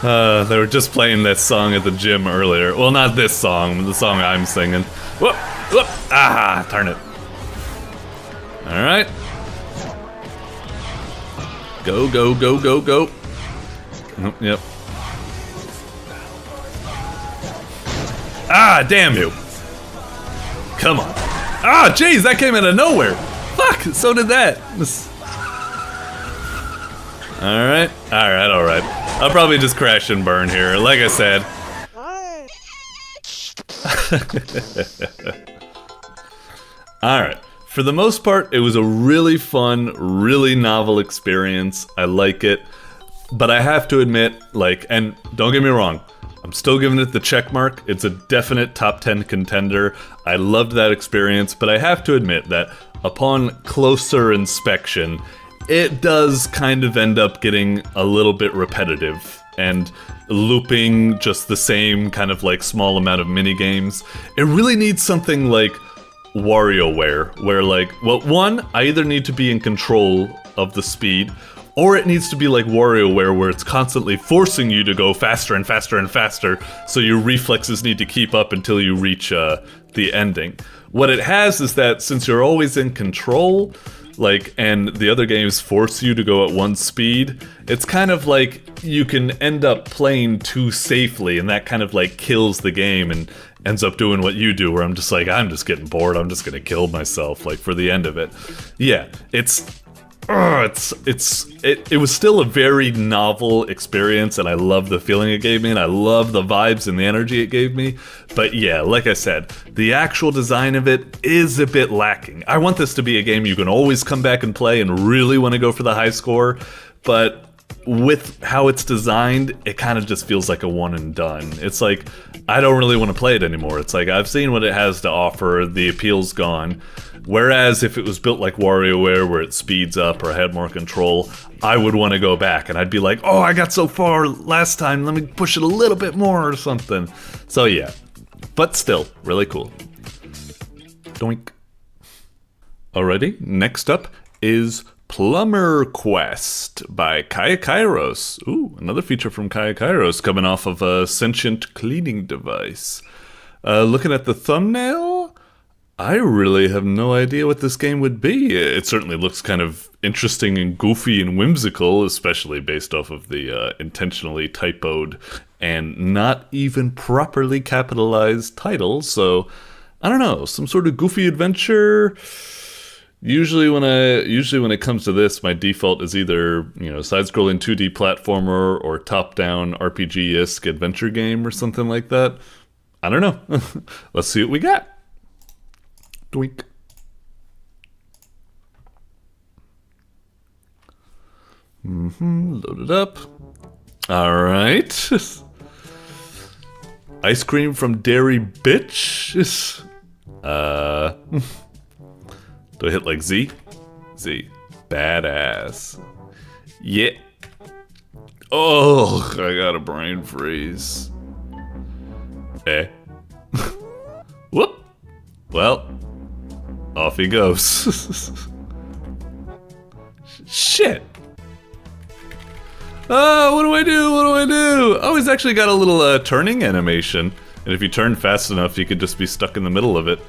They were just playing this song at the gym earlier. Well, not this song, but the song I'm singing. Whoop, whoop. Ah, darn it. Alright. Go. Oh, yep. Ah, damn you. Come on. Ah, jeez, that came out of nowhere. Fuck, so did that. Alright. I'll probably just crash and burn here, like I said. Alright. For the most part, it was a really fun, really novel experience. I like it. But I have to admit, like, and don't get me wrong, I'm still giving it the check mark. It's a definite top 10 contender. I loved that experience, but I have to admit that upon closer inspection, it does kind of end up getting a little bit repetitive and looping just the same kind of, like, small amount of mini-games. It really needs something like WarioWare, where, like, well, one, I either need to be in control of the speed, or it needs to be like WarioWare, where it's constantly forcing you to go faster and faster and faster, so your reflexes need to keep up until you reach the ending. What it has is that since you're always in control, like, and the other games force you to go at one speed, it's kind of like you can end up playing too safely, and that kind of, like, kills the game and ends up doing what you do, where I'm just like, I'm just getting bored, I'm just gonna kill myself, like, for the end of it. Yeah, it was still a very novel experience, and I love the feeling it gave me, and I love the vibes and the energy it gave me. But yeah, like I said, the actual design of it is a bit lacking. I want this to be a game you can always come back and play and really want to go for the high score, but with how it's designed, it kind of just feels like a one and done. It's like, I don't really want to play it anymore. It's like, I've seen what it has to offer, the appeal's gone. Whereas if it was built like WarioWare, where it speeds up or had more control, I would want to go back, and I'd be like, oh, I got so far last time, let me push it a little bit more or something. So yeah, but still, really cool. Doink. Alrighty, next up is Plumber Quest by Kaya Kairos. Ooh, another feature from Kaya Kairos coming off of a sentient cleaning device. Looking at the thumbnail, I really have no idea what this game would be. It certainly looks kind of interesting and goofy and whimsical, especially based off of the intentionally typoed and not even properly capitalized title. So, I don't know, some sort of goofy adventure. Usually when it comes to this, my default is either, you know, side-scrolling 2D platformer or top-down RPG-esque adventure game or something like that. I don't know. Let's see what we got. Doink. Load it up. Alright. Ice cream from Dairy Bitch? Do I hit like Z? Z. Badass. Yeah. Oh, I got a brain freeze. Eh. Whoop. Well, off he goes. Shit. Oh, what do I do? What do I do? Oh, he's actually got a little turning animation. And if you turn fast enough, you could just be stuck in the middle of it.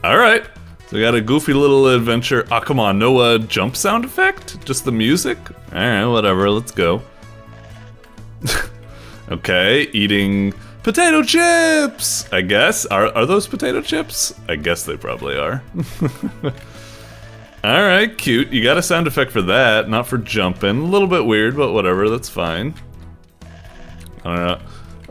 Alright. So we got a goofy little adventure. Ah, come on. No jump sound effect? Just the music? Alright, whatever. Let's go. Okay, eating potato chips! I guess. Are those potato chips? I guess they probably are. Alright, cute. You got a sound effect for that, not for jumping. A little bit weird, but whatever, that's fine. I don't know.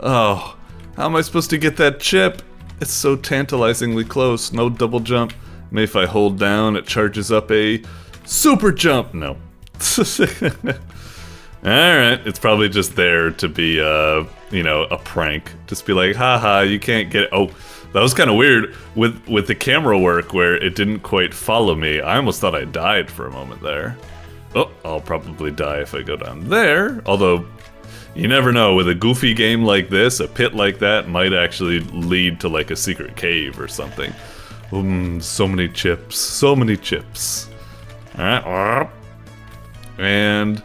Oh, how am I supposed to get that chip? It's so tantalizingly close. No double jump. Maybe if I hold down, it charges up a super jump. No. Alright, it's probably just there to be, you know, a prank. Just be like, haha, you can't get it. Oh, that was kind of weird with the camera work where it didn't quite follow me. I almost thought I died for a moment there. Oh, I'll probably die if I go down there. Although, you never know. With a goofy game like this, a pit like that might actually lead to like a secret cave or something. So many chips. So many chips. Alright. And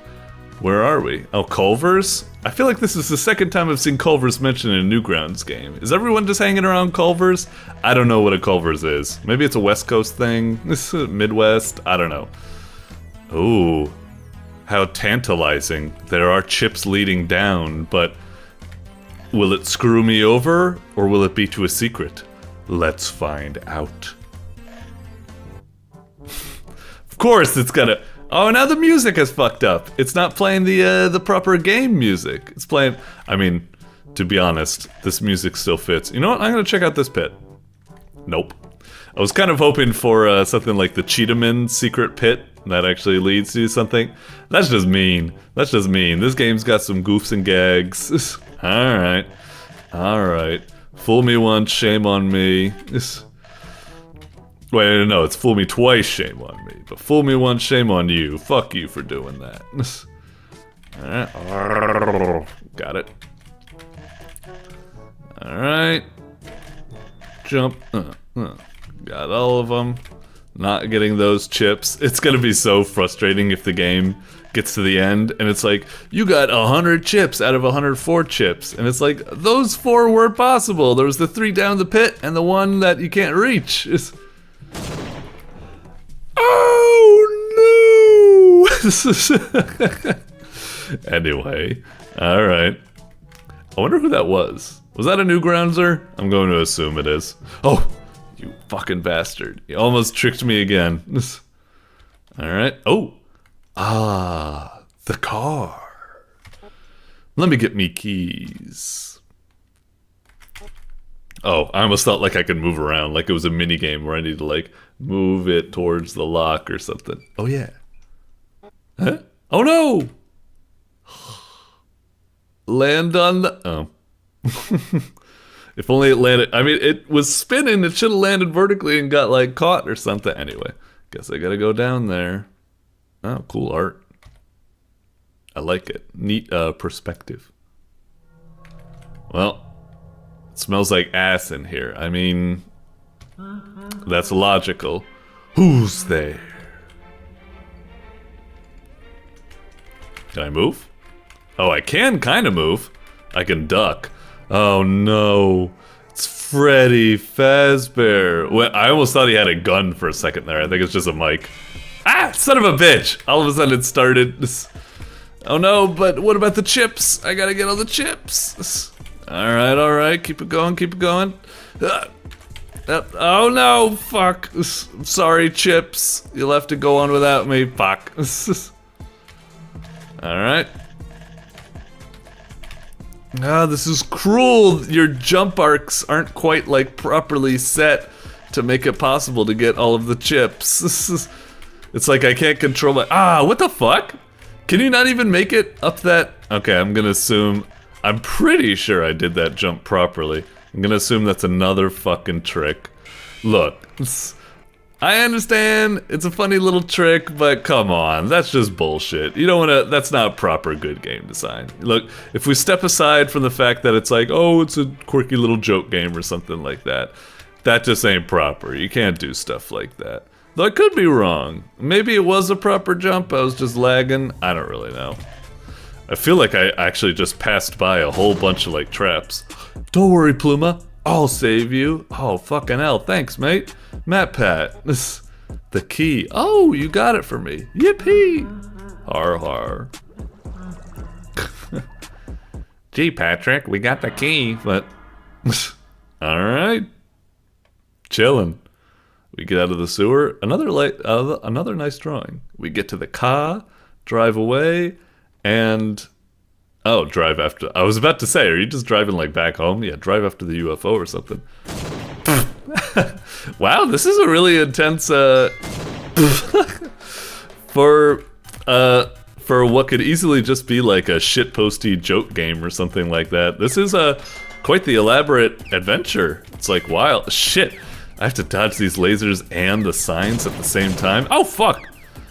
where are we? Oh, Culver's? I feel like this is the second time I've seen Culver's mentioned in a Newgrounds game. Is everyone just hanging around Culver's? I don't know what a Culver's is. Maybe it's a West Coast thing? This is Midwest? I don't know. Ooh. How tantalizing. There are chips leading down, but will it screw me over, or will it be to a secret? Let's find out. Of course it's gonna... Oh, now the music is fucked up. It's not playing the proper game music. It's playing... I mean, to be honest, this music still fits. You know what? I'm gonna check out this pit. Nope. I was kind of hoping for something like the Cheetahman secret pit that actually leads to something. That's just mean. That's just mean. This game's got some goofs and gags. Alright. Alright. Fool me once, shame on me. Wait, no, it's fool me twice, shame on me. But fool me once, shame on you. Fuck you for doing that. Alright. Got it. Alright. Jump. Got all of them. Not getting those chips. It's gonna be so frustrating if the game gets to the end and it's like, you got 100 chips out of 104 chips. And it's like, those 4 were possible. There was the 3 down the pit and the 1 that you can't reach. Oh no! Anyway, alright. I wonder who that was. Was that a Newgroundser? I'm going to assume it is. Oh, you fucking bastard. You almost tricked me again. Alright. Oh. Ah, the car. Let me get me keys. Oh, I almost felt like I could move around, like it was a mini game where I need to like move it towards the lock or something. Oh yeah. Huh? Oh no! Land on the... Oh. If only it landed... I mean, it was spinning, it should have landed vertically and got like caught or something. Anyway, guess I gotta go down there. Oh, cool art. I like it. Neat perspective. Well, it smells like ass in here. I mean, that's logical. Who's there? Can I move? Oh, I can kind of move. I can duck. Oh no. It's Freddy Fazbear. Well, I almost thought he had a gun for a second there. I think it's just a mic. Ah, son of a bitch! All of a sudden it started. Oh no, but what about the chips? I gotta get all the chips. Alright, alright, keep it going, keep it going. Oh no, fuck. Sorry, chips. You'll have to go on without me, fuck. Alright. Ah, this is cruel. Your jump arcs aren't quite like properly set to make it possible to get all of the chips. It's like I can't control my... Ah, what the fuck? Can you not even make it up that... Okay, I'm gonna assume I'm pretty sure I did that jump properly. I'm gonna assume that's another fucking trick. Look, I understand it's a funny little trick, but come on, that's just bullshit. You don't wanna, that's not proper good game design. Look, if we step aside from the fact that it's like, oh, it's a quirky little joke game or something like that, that just ain't proper. You can't do stuff like that. Though I could be wrong. Maybe it was a proper jump, I was just lagging. I don't really know. I feel like I actually just passed by a whole bunch of like traps. Don't worry, Pluma. I'll save you. Oh, fucking hell. Thanks, mate. MatPat. The key. Oh, you got it for me. Yippee. Har har. Gee, Patrick, we got the key, but... Alright. Chillin'. We get out of the sewer. Another nice drawing. We get to the car, drive away, and... Oh, drive after... I was about to say, are you just driving, like, back home? Yeah, drive after the UFO or something. Wow, this is a really intense, for what could easily just be, like, a shitposty joke game or something like that. This is, quite the elaborate adventure. It's like, wow, shit. I have to dodge these lasers and the signs at the same time. Oh, fuck!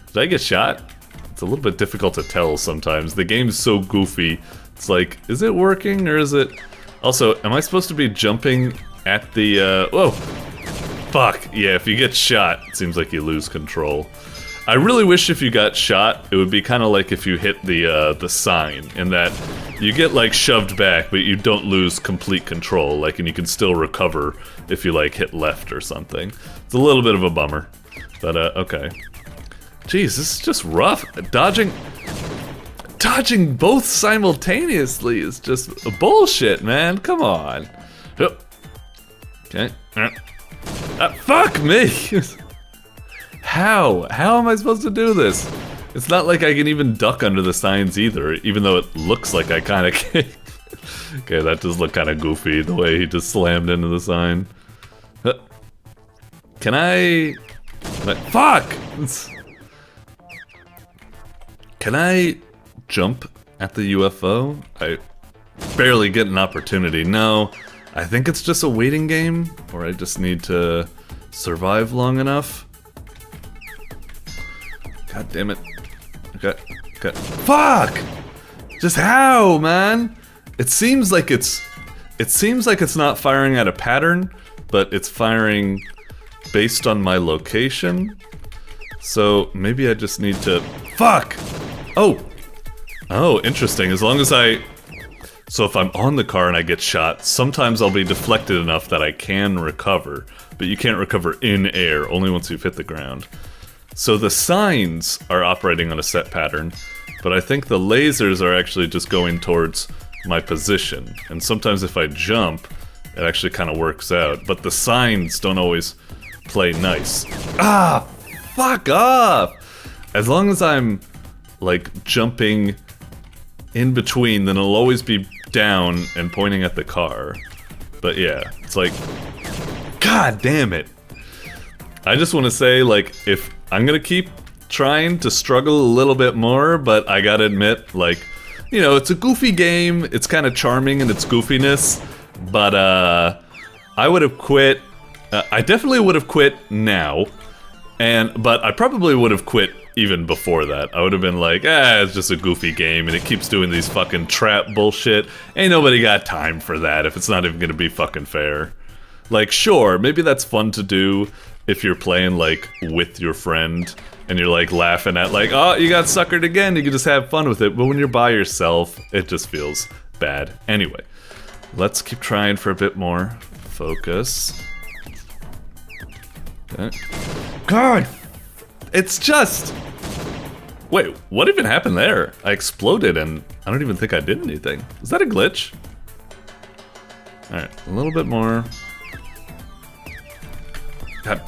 Did I get shot? It's a little bit difficult to tell sometimes. The game's so goofy. It's like, is it working or is it... Also, am I supposed to be jumping at the, whoa! Fuck, yeah, if you get shot, it seems like you lose control. I really wish if you got shot, it would be kind of like if you hit the sign, in that you get, like, shoved back, but you don't lose complete control, like, and you can still recover if you, like, hit left or something. It's a little bit of a bummer, but, okay. Jeez, this is just rough. Dodging both simultaneously is just bullshit, man. Come on. Okay. Fuck me! How? How am I supposed to do this? It's not like I can even duck under the signs either, even though it looks like I kind of can. Okay, that does look kind of goofy, the way he just slammed into the sign. Can I... Fuck! Can I jump at the UFO? I barely get an opportunity. No, I think it's just a waiting game, or I just need to survive long enough. God damn it. Okay. Fuck! Just how, man? It seems like it's not firing at a pattern, but it's firing based on my location. So maybe I just need to... Fuck! Oh, interesting. As long as so if I'm on the car and I get shot, sometimes I'll be deflected enough that I can recover, but you can't recover in air, only once you've hit the ground. So the signs are operating on a set pattern, but I think the lasers are actually just going towards my position. And sometimes if I jump, it actually kind of works out, but the signs don't always play nice. Ah! Fuck off! As long as I'm, like, jumping in between, then it'll always be down and pointing at the car. But yeah, it's like... God damn it! I just want to say, like, if I'm gonna keep trying to struggle a little bit more, but I gotta admit, like, you know, it's a goofy game, it's kind of charming in its goofiness, but, I would have quit... I definitely would have quit now, but I probably would have quit even before that. I would have been like, it's just a goofy game and it keeps doing these fucking trap bullshit. Ain't nobody got time for that if it's not even gonna be fucking fair. Like, sure, maybe that's fun to do if you're playing, like, with your friend and you're, like, laughing at, like, oh, you got suckered again, you can just have fun with it. But when you're by yourself, it just feels bad. Anyway, let's keep trying for a bit more. Focus. Okay. God! It's just... Wait, what even happened there? I exploded and I don't even think I did anything. Is that a glitch? Alright, a little bit more. God.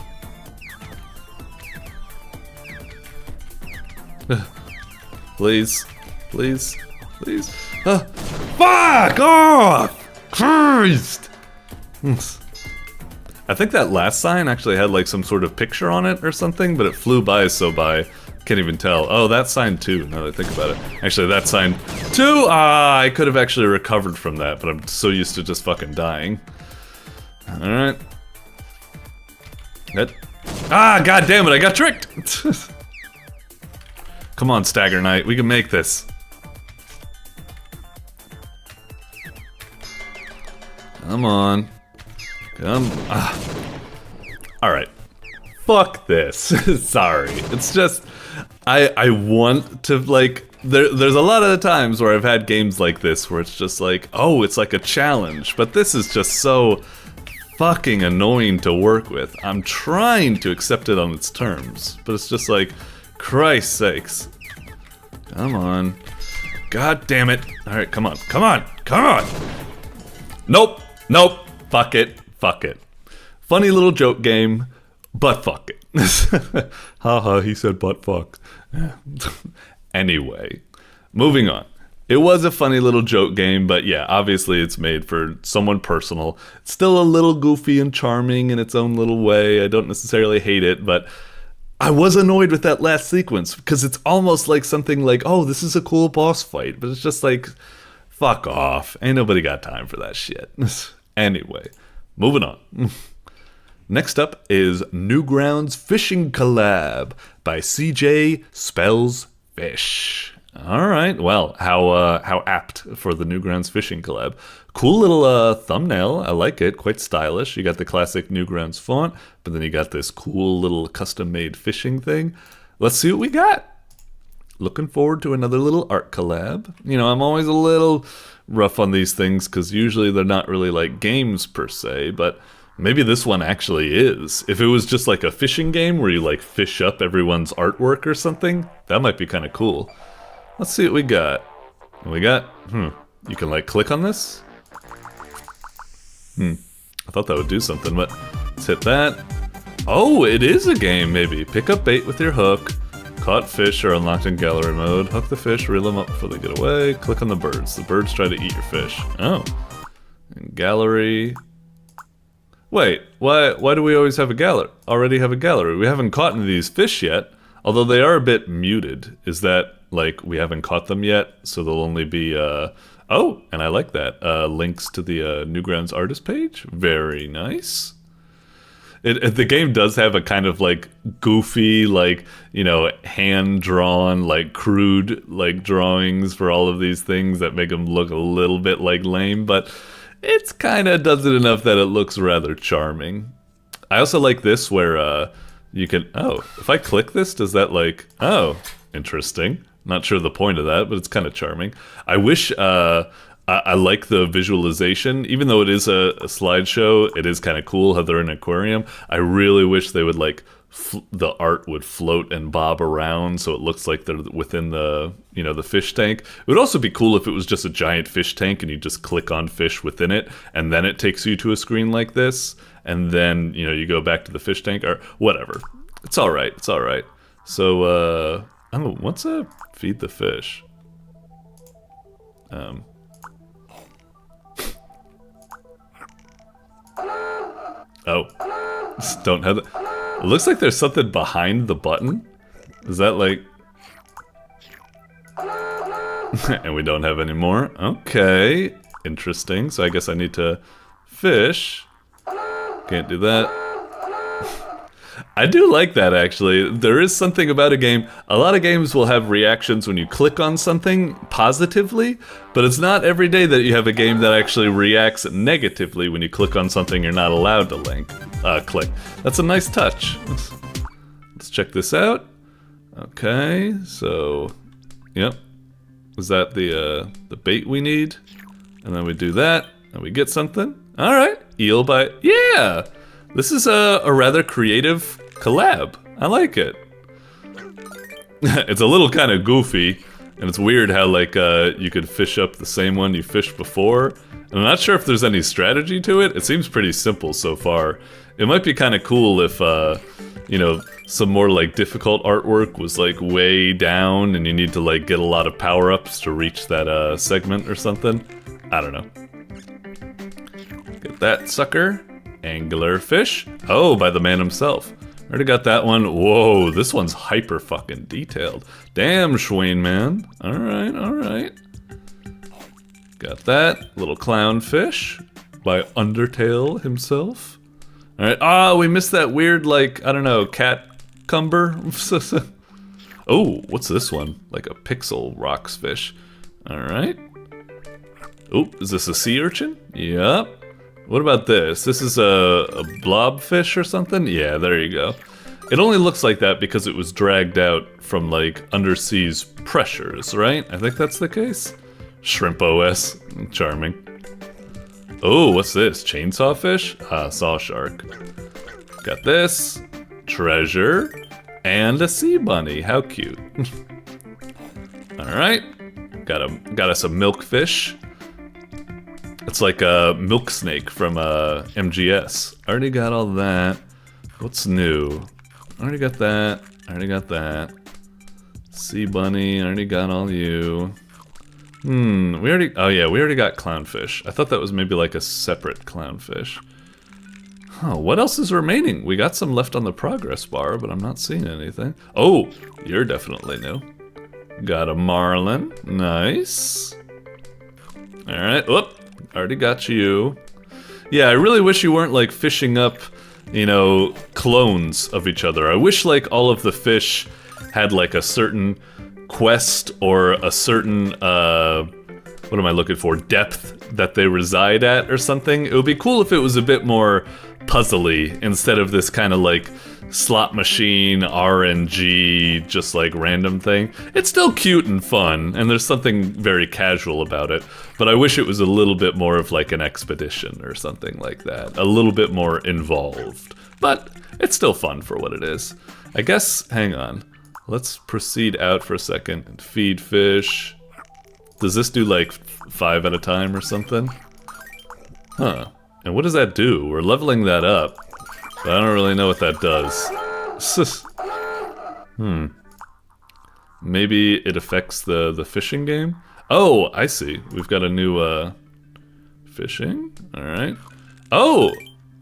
Please. Please. Please. Fuck off! Christ! I think that last sign actually had like some sort of picture on it or something, but it flew by so by Can't even tell. Oh, that's sign 2, now that I think about it. Actually, that's sign 2! Ah, I could have actually recovered from that, but I'm so used to just fucking dying. Alright. Ah, god damn it, I got tricked! Come on, Stagger Knight, we can make this. Come on. Alright. Fuck this. Sorry. It's just... I want to, like... There's a lot of the times where I've had games like this where it's just like, oh, it's like a challenge. But this is just so fucking annoying to work with. I'm trying to accept it on its terms. But it's just like, Christ's sakes. Come on. God damn it. Alright, come on. Come on. Come on! Nope. Nope. Fuck it. Fuck it. Funny little joke game, but fuck it. Haha, he said but fuck. Anyway, moving on. It was a funny little joke game, but yeah, obviously it's made for someone personal. It's still a little goofy and charming in its own little way. I don't necessarily hate it, but I was annoyed with that last sequence because it's almost like something like, oh, this is a cool boss fight, but it's just like, fuck off. Ain't nobody got time for that shit. Anyway, moving on. Next up is Newgrounds Fishing Collab by CJ Spells Fish. Alright, well, how apt for the Newgrounds Fishing Collab. Cool little thumbnail, I like it, quite stylish. You got the classic Newgrounds font, but then you got this cool little custom-made fishing thing. Let's see what we got. Looking forward to another little art collab. You know, I'm always a little rough on these things because usually they're not really like games per se, but maybe this one actually is. If it was just like a fishing game where you like fish up everyone's artwork or something, that might be kind of cool. Let's see what we got. You can like click on this? I thought that would do something, but let's hit that. Oh, it is a game maybe. Pick up bait with your hook. Caught fish are unlocked in gallery mode. Hook the fish, reel them up before they get away. Click on the birds. The birds try to eat your fish. Oh. In gallery. Wait, why do we always have a gallery? Already have a gallery. We haven't caught any of these fish yet, although they are a bit muted. Is that like we haven't caught them yet, so they'll only be oh, and I like that. Links to the Newgrounds artist page. Very nice. The game does have a kind of like goofy, like, you know, hand-drawn, like crude, like drawings for all of these things that make them look a little bit like lame, but it's kind of does it enough that it looks rather charming. I also like this where you can, oh, if I click this, does that like, oh, interesting. Not sure the point of that, but it's kind of charming. I wish, I like the visualization, even though it is a slideshow, it is kind of cool how they're in an aquarium. I really wish they would like, the art would float and bob around so it looks like they're within the, you know, the fish tank. It would also be cool if it was just a giant fish tank and you just click on fish within it and then it takes you to a screen like this and then, you know, you go back to the fish tank or whatever. It's alright, it's alright. So, I don't know, what's a feed the fish? Oh, don't have it. It looks like there's something behind the button. Is that like... and we don't have any more. Okay, interesting. So I guess I need to fish. Can't do that. I do like that, actually. There is something about a game. A lot of games will have reactions when you click on something positively, but it's not every day that you have a game that actually reacts negatively when you click on something you're not allowed to click. That's a nice touch. Let's check this out. Okay, so, yep. Is that the bait we need? And then we do that, and we get something. All right, eel bite. Yeah! This is a rather creative collab. I like it. It's a little kind of goofy, and it's weird how like you could fish up the same one you fished before. And I'm not sure if there's any strategy to it. It seems pretty simple so far. It might be kind of cool if you know, some more like difficult artwork was like way down, and you need to like get a lot of power-ups to reach that segment or something. I don't know. Get that sucker. Angler fish. Oh, by the man himself. Already got that one. Whoa, this one's hyper fucking detailed. Damn, Schwain, man. Alright, alright. Got that. Little clownfish by Undertale himself. Alright. Ah, we missed that weird, like, I don't know, cat cumber. Oh, what's this one? Like a pixel rocks fish. Alright. Oh, is this a sea urchin? Yep. What about this? This is a blobfish or something? Yeah, there you go. It only looks like that because it was dragged out from, like, underseas pressures, right? I think that's the case. Shrimp OS. Charming. Oh, what's this? Chainsaw fish? Ah, saw shark. Got this. Treasure. And a sea bunny. How cute. Alright. Got us a milkfish. It's like a milk snake from MGS. Already got all that. What's new? Already got that. Already got that. Sea bunny. Already got all you. We already. Oh yeah, we already got clownfish. I thought that was maybe like a separate clownfish. Huh? What else is remaining? We got some left on the progress bar, but I'm not seeing anything. Oh, you're definitely new. Got a marlin. Nice. All right. Whoop. Already got you. Yeah, I really wish you weren't like fishing up, you know, clones of each other. I wish like all of the fish had like a certain quest or a certain, what am I looking for? Depth that they reside at or something. It would be cool if it was a bit more puzzly instead of this kind of like slot machine, RNG, just like random thing. It's still cute and fun, and there's something very casual about it, but I wish it was a little bit more of like an expedition or something like that. A little bit more involved. But it's still fun for what it is. I guess, hang on. Let's proceed out for a second and feed fish. Does this do like 5 at a time or something? Huh. And what does that do? We're leveling that up. But I don't really know what that does. Maybe it affects the fishing game? Oh, I see. We've got a new, fishing? Alright. Oh!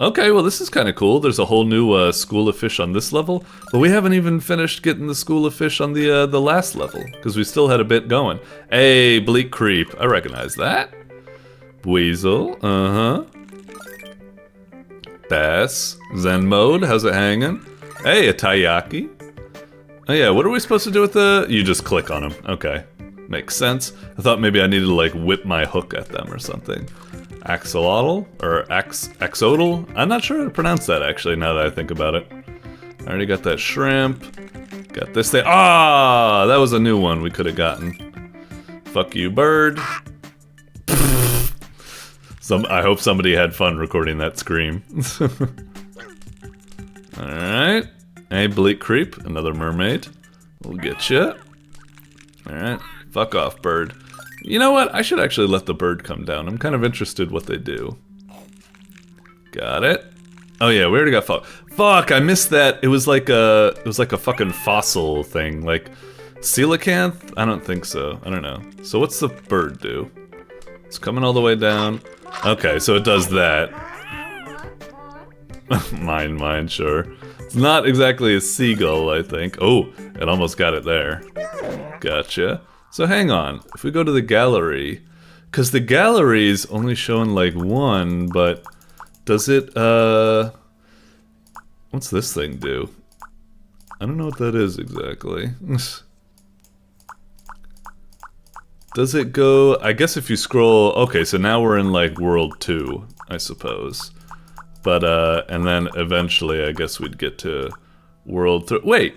Okay, well this is kind of cool. There's a whole new, school of fish on this level. But we haven't even finished getting the school of fish on the last level. Because we still had a bit going. Hey, Bleak Creep. I recognize that. Weasel. Uh-huh. Bass. Zen mode, how's it hanging? Hey, a taiyaki. Oh yeah, what are we supposed to do with the... You just click on them. Okay. Makes sense. I thought maybe I needed to like whip my hook at them or something. Axolotl? Or axolotl? I'm not sure how to pronounce that actually, now that I think about it. I already got that shrimp. Got this thing. Ah! That was a new one we could have gotten. Fuck you, bird. I hope somebody had fun recording that scream. Alright. Hey, Bleak Creep, another mermaid. We'll get you. Alright. Fuck off, bird. You know what? I should actually let the bird come down. I'm kind of interested what they do. Got it. Oh yeah, we already got fuck, I missed that. It was like a fucking fossil thing. Like coelacanth? I don't think so. I don't know. So what's the bird do? It's coming all the way down. Okay, so it does that. Mine, sure. It's not exactly a seagull, I think. Oh, it almost got it there. Gotcha. So hang on. If we go to the gallery, because the gallery's only showing like one, but does it, what's this thing do? I don't know what that is exactly. Does it go... I guess if you scroll... Okay, so now we're in, like, World 2, I suppose. But, and then eventually I guess we'd get to World 3... Wait!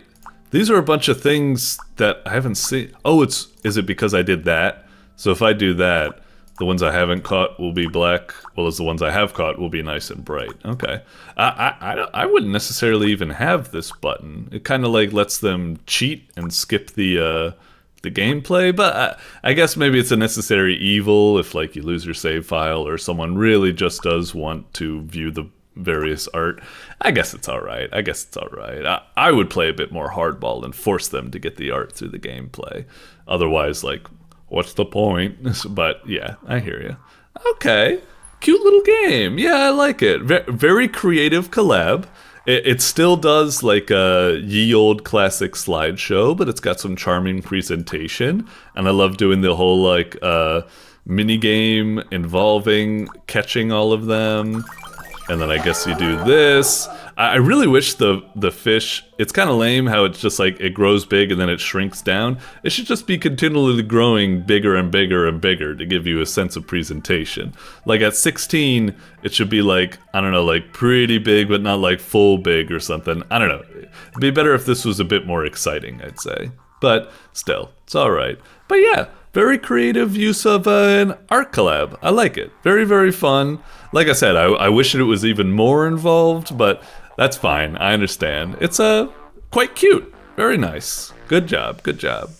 These are a bunch of things that I haven't seen... Oh, is it because I did that? So if I do that, the ones I haven't caught will be black, well as the ones I have caught will be nice and bright. Okay. I wouldn't necessarily even have this button. It kind of, like, lets them cheat and skip the gameplay, but I guess maybe it's a necessary evil if like you lose your save file or someone really just does want to view the various art. I guess it's alright. I would play a bit more hardball and force them to get the art through the gameplay. Otherwise, like, what's the point? But yeah, I hear you. Okay. Cute little game. Yeah, I like it. Very creative collab. It still does like a ye old classic slideshow, but it's got some charming presentation, and I love doing the whole like mini game involving catching all of them, and then I guess you do this. I really wish the fish, it's kind of lame how it's just like it grows big and then it shrinks down. It should just be continually growing bigger and bigger and bigger to give you a sense of presentation. Like at 16, it should be like, I don't know, like pretty big but not like full big or something. I don't know. It'd be better if this was a bit more exciting, I'd say. But still, it's alright. But yeah, very creative use of an art collab. I like it. Very, very fun. Like I said, I wish it was even more involved, but that's fine. I understand. It's quite cute. Very nice. Good job. Good job.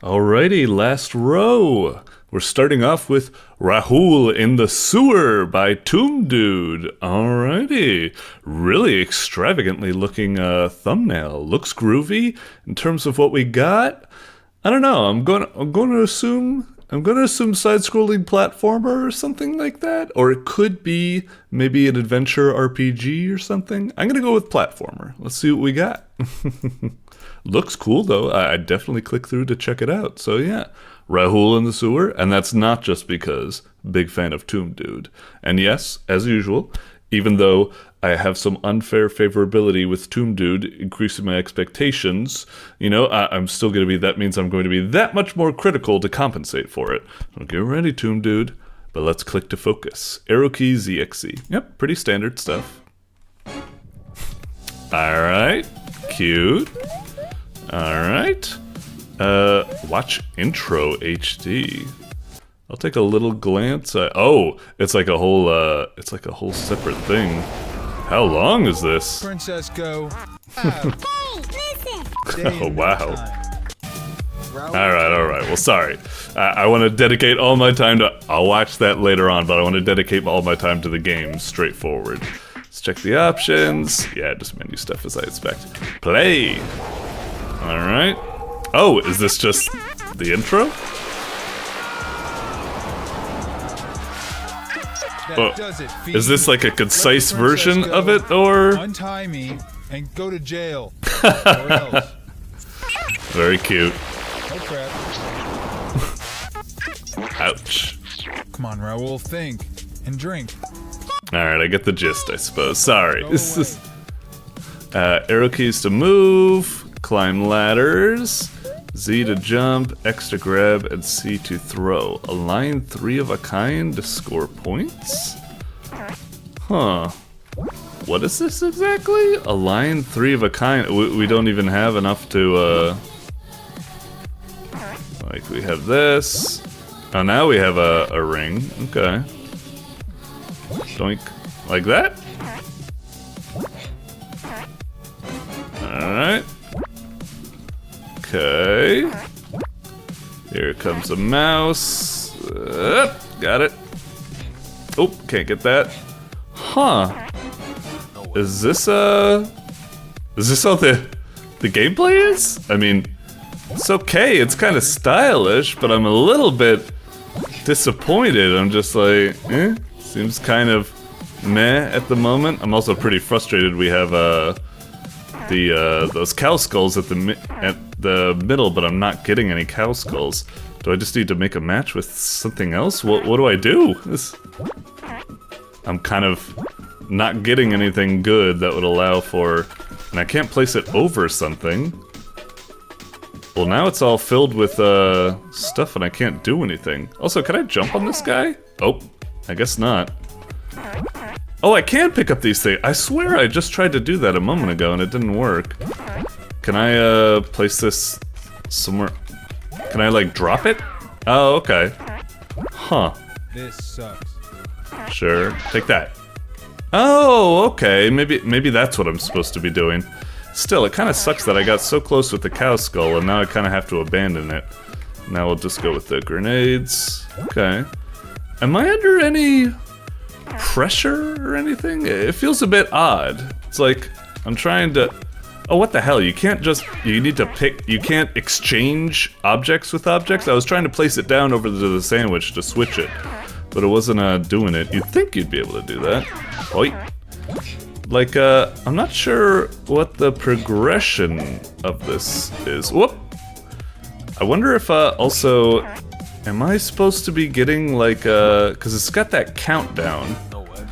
Alrighty, last row. We're starting off with Rahul in the Sewer by Tomb Dude. Alrighty. Really extravagantly looking thumbnail. Looks groovy in terms of what we got. I don't know. I'm going to assume side-scrolling platformer or something like that. Or it could be maybe an adventure RPG or something. I'm going to go with platformer. Let's see what we got. Looks cool, though. I'd definitely click through to check it out. So, yeah. Rahul in the Sewer. And that's not just because big fan of Tomb Dude. And yes, as usual, even though I have some unfair favorability with Tomb Dude, increasing my expectations, you know, I'm still going to be, that means I'm going to be that much more critical to compensate for it. So get ready, Tomb Dude. But let's click to focus. Arrow key, ZXC. Yep, pretty standard stuff. Alright, cute. Alright. Watch intro HD. I'll take a little glance at, oh, it's like a whole separate thing. How long is this? Princess go. Oh, wow. Alright. Well, sorry. I want to dedicate all my time to, I'll watch that later on, but I want to dedicate all my time to the game, straightforward. Let's check the options. Yeah, just menu stuff as I expect. Play! Alright. Oh, is this just the intro? Is this like a concise version of it, or? Untie me and go to jail. Or else. Very cute. Oh crap. Ouch. Come on, Raoul, think and drink. Alright, I get the gist, I suppose. Sorry. This is arrow keys to move, climb ladders, Z to jump, X to grab, and C to throw. Align 3 of a kind to score points? Huh. What is this exactly? Align 3 of a kind. We don't even have enough to, like, we have this. Oh, now we have a ring. Okay. Doink. Like that? Alright. Okay. Here comes a mouse. Got it. Oh, can't get that. Huh. Is this how the gameplay is? I mean, it's okay. It's kind of stylish, but I'm a little bit disappointed. I'm just like, seems kind of meh at the moment. I'm also pretty frustrated. We have those cow skulls at the middle, but I'm not getting any cow skulls. Do I just need to make a match with something else? What do I do? I'm kind of not getting anything good that would allow for, and I can't place it over something. Well, now it's all filled with stuff and I can't do anything. Also, can I jump on this guy? Oh, I guess not. Oh, I can pick up these things. I swear I just tried to do that a moment ago and it didn't work. Can I place this somewhere? Can I like drop it? Oh, okay. Huh. This sucks. Sure, take that. Oh, okay. Maybe that's what I'm supposed to be doing. Still, it kind of sucks that I got so close with the cow skull and now I kind of have to abandon it. Now we'll just go with the grenades. Okay. Am I under any pressure or anything? It feels a bit odd. It's like I'm trying to... Oh, what the hell? You can't just... You need to pick... You can't exchange objects with objects? I was trying to place it down over to the sandwich to switch it. but it wasn't doing it. You'd think you'd be able to do that. Oi. Like, I'm not sure what the progression of this is. Whoop! I wonder if, also, am I supposed to be getting, like, cause it's got that countdown. No way.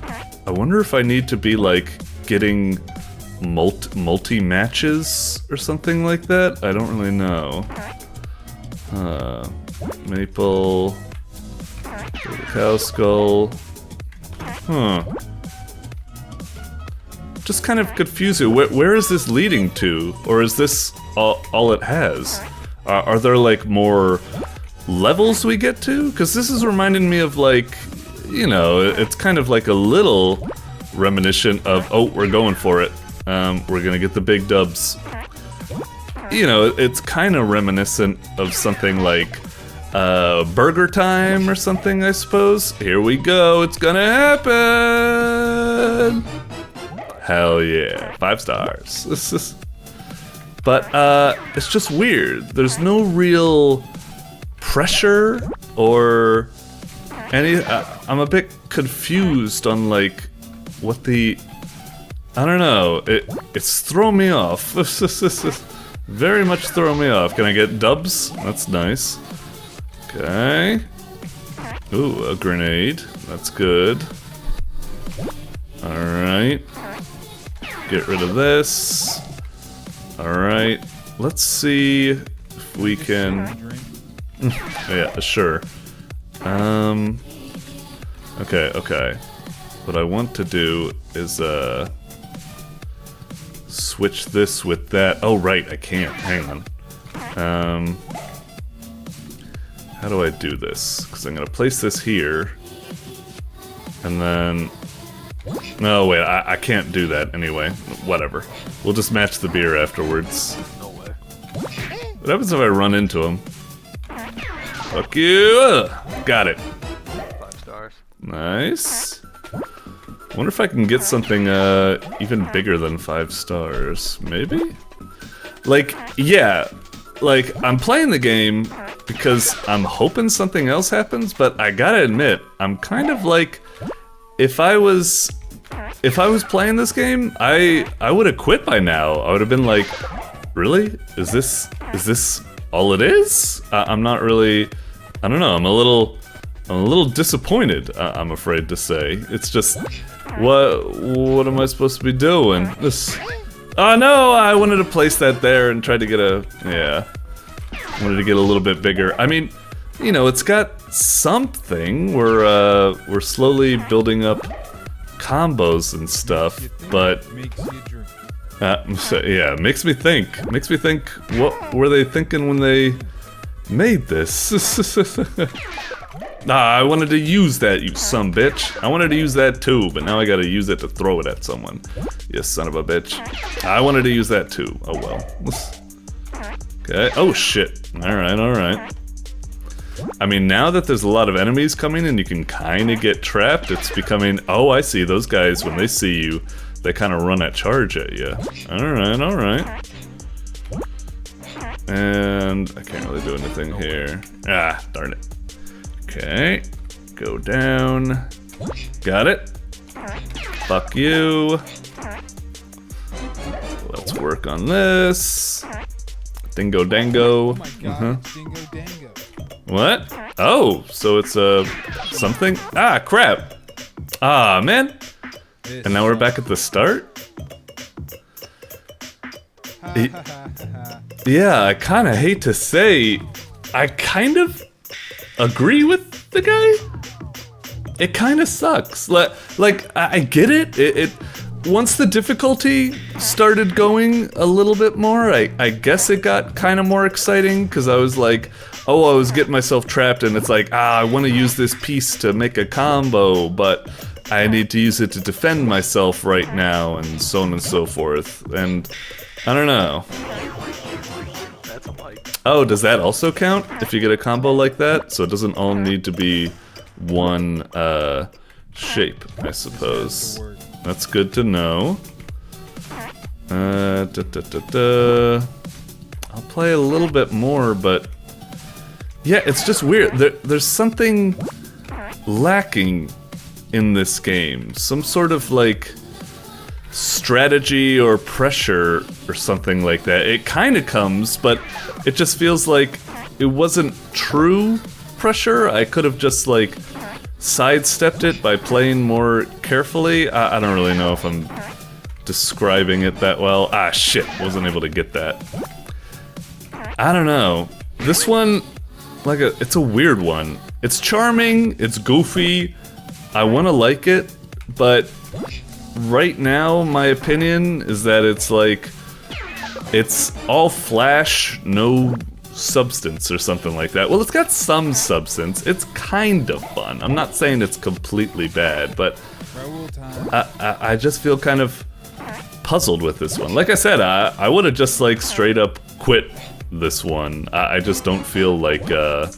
I wonder if I need to be, like, getting multi-matches or something like that? I don't really know. Maple... Cow skull... Huh. Just kind of confusing. Where is this leading to? Or is this all it has? Are there like more levels we get to? Because this is reminding me of like, you know, it's kind of like a little reminiscent of, oh, we're going for it. We're gonna get the big dubs. You know, it's kind of reminiscent of something like Burger Time or something, I suppose. Here we go, it's gonna happen! Hell yeah, 5 stars. This is... But, it's just weird. There's no real pressure or any... I'm a bit confused on, like, what the... I don't know. It's throwing me off. Very much throwing me off. Can I get dubs? That's nice. Okay. Ooh, a grenade. That's good. Alright. Get rid of this. Alright. Let's see if we can... Yeah, sure. Okay. What I want to do is, switch this with that. Oh, right, I can't. Hang on. How do I do this? Because I'm going to place this here. And then... No, wait, I can't do that anyway. Whatever. We'll just match the beer afterwards. No way. What happens if I run into him? Fuck you! Got it. 5 stars. Nice. Wonder if I can get something even bigger than 5 stars. Maybe? Like, yeah. Like, I'm playing the game because I'm hoping something else happens, but I gotta admit, I'm kind of like... If I was playing this game, I would have quit by now. I would have been like, really? Is this all it is? I'm not really... I don't know, I'm a little disappointed, I'm afraid to say. It's just... What am I supposed to be doing? This... Oh no, I wanted to place that there and try to get a... Yeah. Wanted to get a little bit bigger. I mean, you know, it's got something. We're slowly building up combos and stuff, but... yeah, makes me think. Makes me think, what were they thinking when they made this? Nah, I wanted to use that, you sumbitch. I wanted to use that too, but now I gotta use it to throw it at someone. You son of a bitch. I wanted to use that too. Oh well. Okay. Oh shit. Alright. I mean, now that there's a lot of enemies coming and you can kinda get trapped, it's becoming... Oh, I see. Those guys, when they see you, they kinda run at charge at you. Alright. And I can't really do anything here. Ah, darn it. Okay, go down. Got it. Fuck you. Let's work on this. Dingo dango. Oh my god, dingo dango. What? Oh, so it's something? Ah, crap. Ah, man. And now we're back at the start? Yeah, I kind of hate to say, I kind of agree with the guy. It kind of sucks. Like I get it. It once the difficulty started going a little bit more, I guess it got kind of more exciting because I was like, oh, I was getting myself trapped, and it's like, I want to use this piece to make a combo, but I need to use it to defend myself right now, and so on and so forth. And I don't know. That's a like. Oh, does that also count if you get a combo like that? So it doesn't all need to be one shape, I suppose. That's good to know. I'll play a little bit more, but yeah, it's just weird. There's something lacking in this game. Some sort of like strategy or pressure or something like that. It kind of comes, but it just feels like it wasn't true pressure. I could have just like sidestepped it by playing more carefully. I don't really know if I'm describing it that well. Ah, shit, wasn't able to get that. I don't know. This one, it's a weird one. It's charming, it's goofy, I want to like it, but right now, my opinion is that it's like, it's all flash, no substance or something like that. Well, it's got some substance. It's kind of fun. I'm not saying it's completely bad, but I just feel kind of puzzled with this one. Like I said, I would have just like straight up quit this one. I just don't feel like I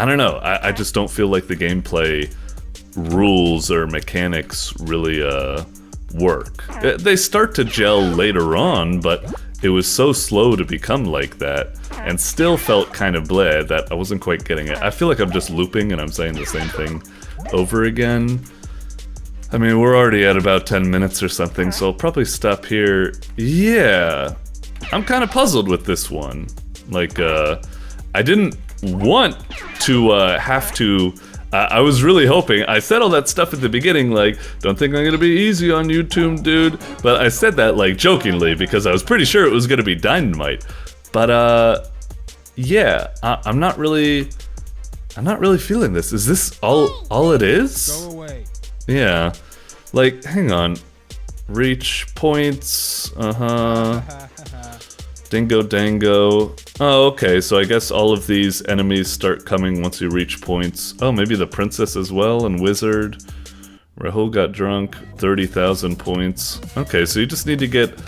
don't know. I just don't feel like the gameplay rules or mechanics really work. They start to gel later on, but it was so slow to become like that, and still felt kind of bleh that I wasn't quite getting it. I feel like I'm just looping and I'm saying the same thing over again. I mean, we're already at about 10 minutes or something, so I'll probably stop here. Yeah, I'm kind of puzzled with this one. Like, I didn't want to have to... I was really hoping, I said all that stuff at the beginning, like, don't think I'm gonna be easy on YouTube, dude. But I said that, like, jokingly, because I was pretty sure it was gonna be dynamite. But, yeah, I'm not really feeling this. Is this all it is? Go away. Yeah. Like, hang on. Reach points, Dingo Dango. Oh, okay, so I guess all of these enemies start coming once you reach points. Oh, maybe the princess as well, and wizard. Rahul got drunk, 30,000 points. Okay, so you just need to get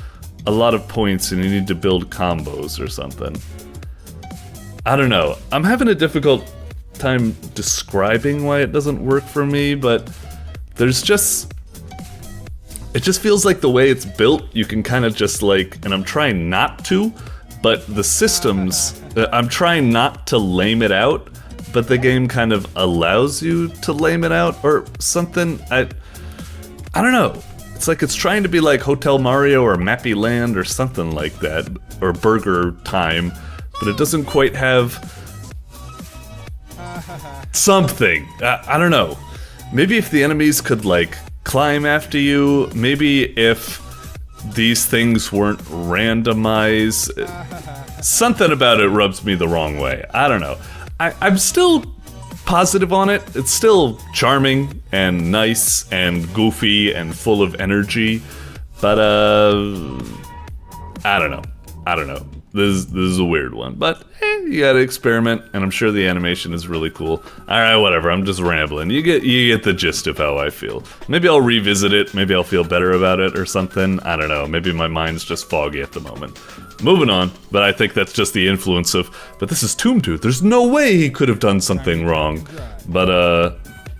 a lot of points and you need to build combos or something. I don't know. I'm having a difficult time describing why it doesn't work for me, but there's just... It just feels like the way it's built, you can kind of just like, and I'm trying not to, but the systems, I'm trying not to lame it out, but the game kind of allows you to lame it out or something. I don't know. It's like it's trying to be like Hotel Mario or Mappy Land or something like that, or Burger Time, but it doesn't quite have something. I don't know. Maybe if the enemies could like climb after you, maybe if these things weren't randomized, something about it rubs me the wrong way. I don't know. I'm still positive on it. It's still charming and nice and goofy and full of energy, but I don't know. This is a weird one, but you gotta experiment, and I'm sure the animation is really cool. Alright, whatever, I'm just rambling. You get the gist of how I feel. Maybe I'll revisit it, maybe I'll feel better about it or something. I don't know, maybe my mind's just foggy at the moment. Moving on, but I think that's just the influence of, but this is Tomb Tooth, there's no way he could have done something wrong. But,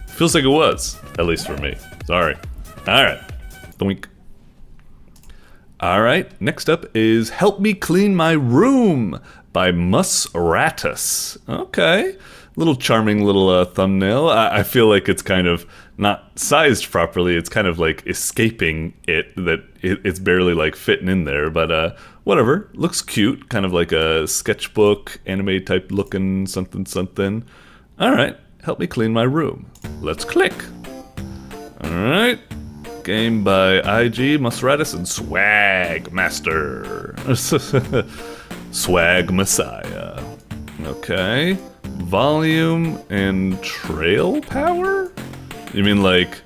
feels like it was, at least for me. Sorry. Alright. Doink. Alright, next up is Help Me Clean My Room by Musratus. Okay, little charming little thumbnail. I feel like it's kind of not sized properly. It's kind of like escaping it, that it's barely like fitting in there, but whatever. Looks cute, kind of like a sketchbook, anime type looking something. Alright, Help Me Clean My Room. Let's click. Alright. Game by IG, Musratus, and Swag Master. Swag Messiah. Okay. Volume and trail power? You mean like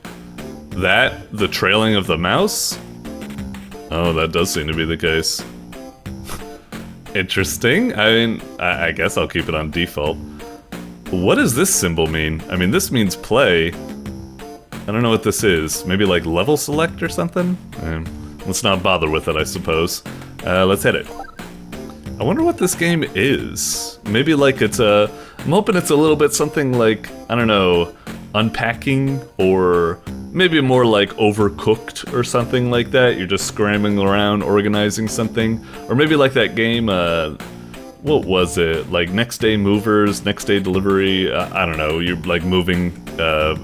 that? The trailing of the mouse? Oh, that does seem to be the case. Interesting. I mean, I guess I'll keep it on default. What does this symbol mean? I mean, this means play. I don't know what this is. Maybe like level select or something? Let's not bother with it, I suppose. Let's hit it. I wonder what this game is. Maybe like it's a... I'm hoping it's a little bit something like, I don't know, unpacking, or maybe more like Overcooked or something like that. You're just scrambling around, organizing something. Or maybe like that game, what was it? Like next day movers, next day delivery, I don't know, you're like moving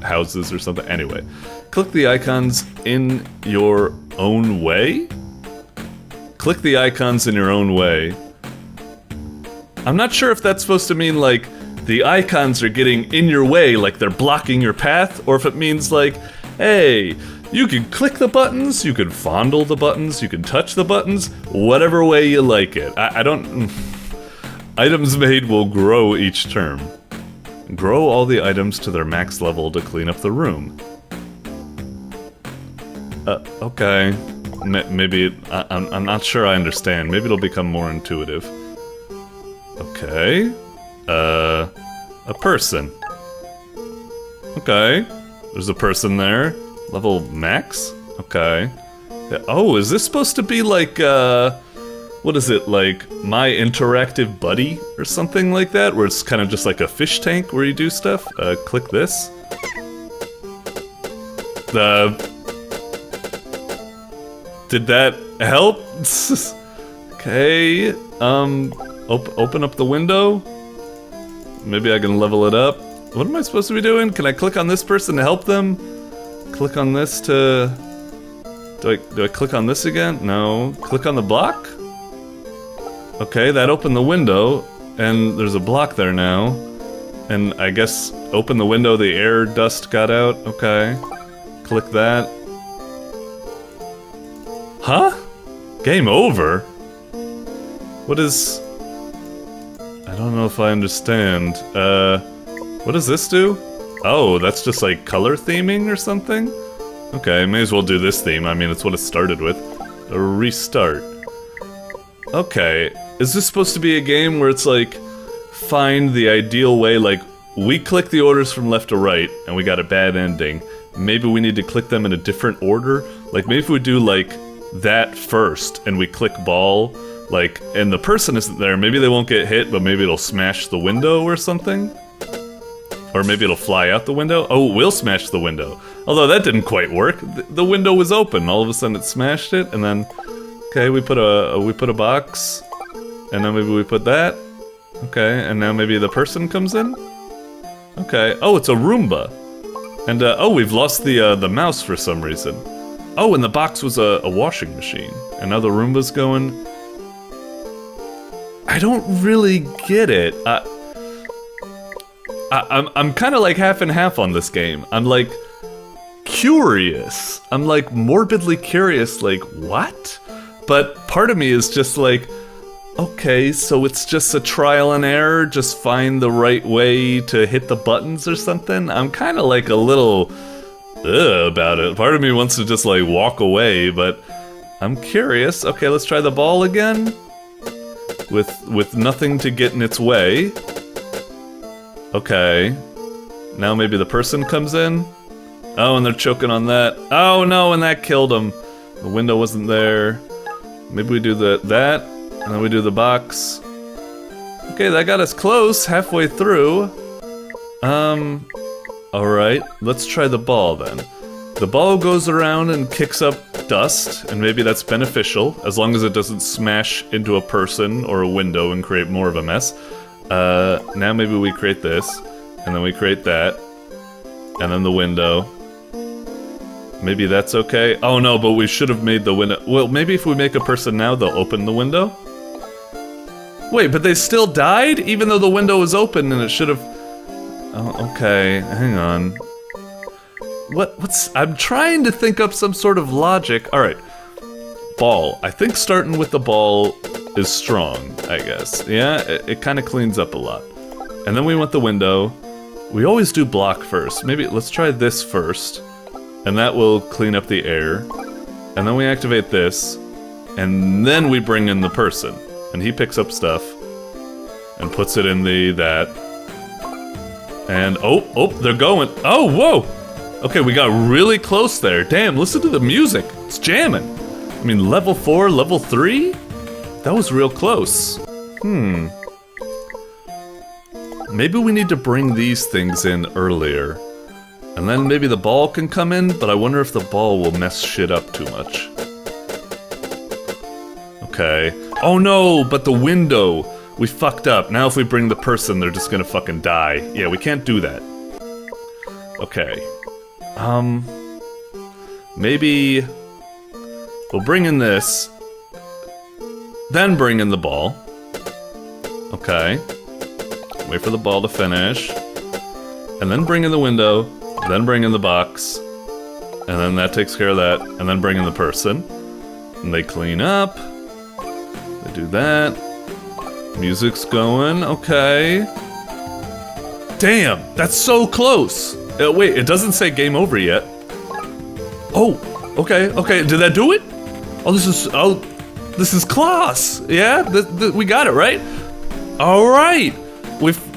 houses or something. Anyway, click the icons in your own way? Click the icons in your own way. I'm not sure if that's supposed to mean like the icons are getting in your way, like they're blocking your path, or if it means like, hey, you can click the buttons, you can fondle the buttons, you can touch the buttons, whatever way you like it. I don't... Items made will grow each term. Grow all the items to their max level to clean up the room. Okay. Maybe... I'm not sure I understand. Maybe it'll become more intuitive. Okay. A person. Okay. There's a person there. Level max? Okay. Oh, is this supposed to be like, what is it, like My Interactive Buddy or something like that? Where it's kind of just like a fish tank where you do stuff? Click this. Did that help? Okay. Open up the window. Maybe I can level it up. What am I supposed to be doing? Can I click on this person to help them? Click on this to... Do I click on this again? No. Click on the block? Okay, that opened the window, and there's a block there now. And I guess open the window, the air dust got out. Okay. Click that. Huh? Game over? What is... I don't know if I understand. What does this do? Oh, that's just like color theming or something? Okay, may as well do this theme. I mean, it's what it started with. A restart. Okay, is this supposed to be a game where it's like, find the ideal way, like, we click the orders from left to right, and we got a bad ending. Maybe we need to click them in a different order? Like, maybe if we do, like, that first, and we click ball, like, and the person isn't there, maybe they won't get hit, but maybe it'll smash the window or something? Or maybe it'll fly out the window? Oh, it will smash the window. Although that didn't quite work. The window was open. All of a sudden it smashed it, and then... Okay, we put a box. And then maybe we put that. Okay, and now maybe the person comes in? Okay. Oh, it's a Roomba. And, oh, we've lost the mouse for some reason. Oh, and the box was a washing machine. And now the Roomba's going... I don't really get it. I'm kind of like half and half on this game. I'm like curious. I'm like morbidly curious, like what? But part of me is just like, okay, so it's just a trial and error, just find the right way to hit the buttons or something? I'm kind of like a little about it. Part of me wants to just like walk away, but I'm curious. Okay, let's try the ball again. With nothing to get in its way. Okay. Now maybe the person comes in. Oh, and they're choking on that. Oh no, and that killed them. The window wasn't there. Maybe we do that, and then we do the box. Okay, that got us close, halfway through. Alright, let's try the ball then. The ball goes around and kicks up dust, and maybe that's beneficial, as long as it doesn't smash into a person or a window and create more of a mess. Now maybe we create this, and then we create that, and then the window. Maybe that's okay. Oh no, but we should have made the window. Well, maybe if we make a person now, they'll open the window? Wait, but they still died? Even though the window was open and it should have... Oh, okay, hang on. What's... I'm trying to think up some sort of logic. Alright. Ball. I think starting with the ball is strong, I guess. Yeah, it kind of cleans up a lot. And then we want the window. We always do block first. Maybe let's try this first. And that will clean up the air. And then we activate this. And then we bring in the person. And he picks up stuff. And puts it in that. And oh, they're going. Oh, whoa! Okay, we got really close there. Damn, listen to the music. It's jamming. I mean, level 4, level 3? That was real close. Maybe we need to bring these things in earlier. And then maybe the ball can come in, but I wonder if the ball will mess shit up too much. Okay. Oh no, but the window. We fucked up. Now if we bring the person, they're just gonna fucking die. Yeah, we can't do that. Okay. Maybe we'll bring in this, then bring in the ball. Okay. Wait for the ball to finish, and then bring in the window, then bring in the box, and then that takes care of that, and then bring in the person. And they clean up. They do that. Music's going, okay. Damn, that's so close. Wait, it doesn't say game over yet. Oh, okay, did that do it? Oh, this is class. Yeah, we got it, right? All right,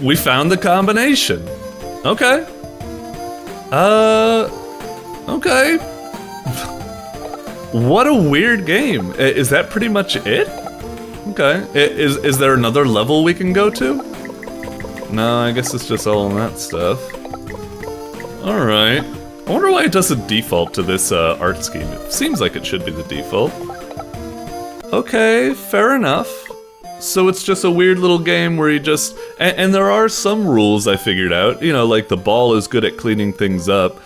we found the combination. Okay. Okay. What a weird game. Is that pretty much it? Okay. Is there another level we can go to? No, I guess it's just all that stuff. Alright. I wonder why it doesn't default to this art scheme. It seems like it should be the default. Okay, fair enough. So it's just a weird little game where you just... And there are some rules I figured out. You know, like the ball is good at cleaning things up,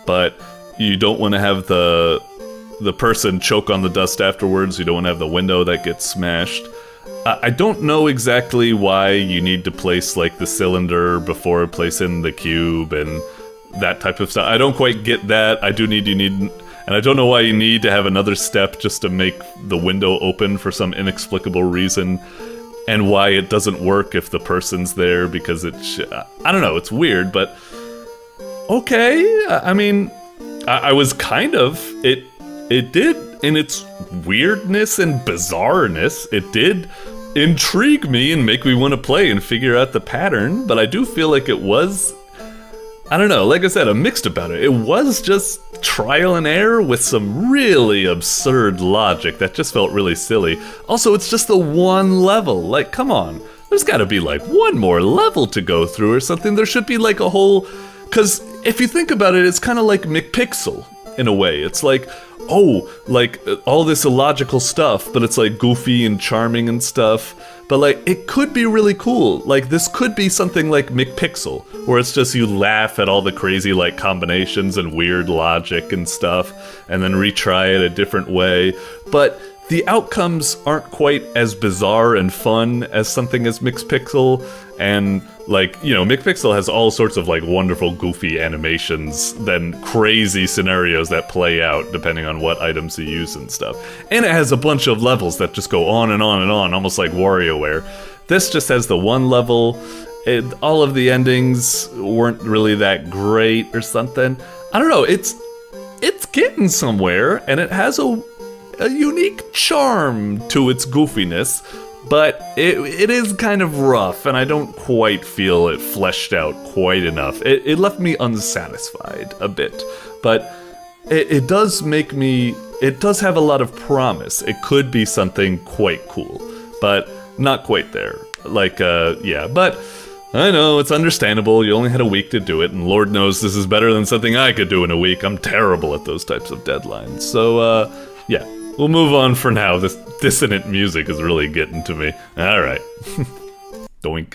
but you don't want to have the person choke on the dust afterwards. You don't want to have the window that gets smashed. I don't know exactly why you need to place like the cylinder before placing the cube and that type of stuff. I don't quite get that. And I don't know why you need to have another step just to make the window open for some inexplicable reason, and why it doesn't work if the person's there because it's... I don't know, it's weird, but... Okay, I mean, I was kind of... It did, in its weirdness and bizarreness, it did intrigue me and make me want to play and figure out the pattern, but I do feel like it was... I don't know, like I said, I'm mixed about it. It was just trial and error with some really absurd logic that just felt really silly. Also, it's just the one level. Like, come on. There's gotta be like one more level to go through or something. There should be like a whole... Because if you think about it, it's kind of like McPixel in a way. It's like, oh, like all this illogical stuff, but it's like goofy and charming and stuff. But like, it could be really cool. Like, this could be something like McPixel, where it's just you laugh at all the crazy like combinations and weird logic and stuff, and then retry it a different way. But the outcomes aren't quite as bizarre and fun as something as McPixel, and like, you know, McPixel has all sorts of like wonderful goofy animations, then crazy scenarios that play out depending on what items you use and stuff. And it has a bunch of levels that just go on and on and on, almost like WarioWare. This just has the one level. All of the endings weren't really that great or something. I don't know, it's getting somewhere, and it has a unique charm to its goofiness, but it is kind of rough, and I don't quite feel it fleshed out quite enough. It left me unsatisfied a bit, but it does make me... It does have a lot of promise. It could be something quite cool, but not quite there. Like, yeah, but I know, it's understandable. You only had a week to do it, and Lord knows this is better than something I could do in a week. I'm terrible at those types of deadlines. So, yeah. We'll move on for now. This dissonant music is really getting to me. Alright. Doink.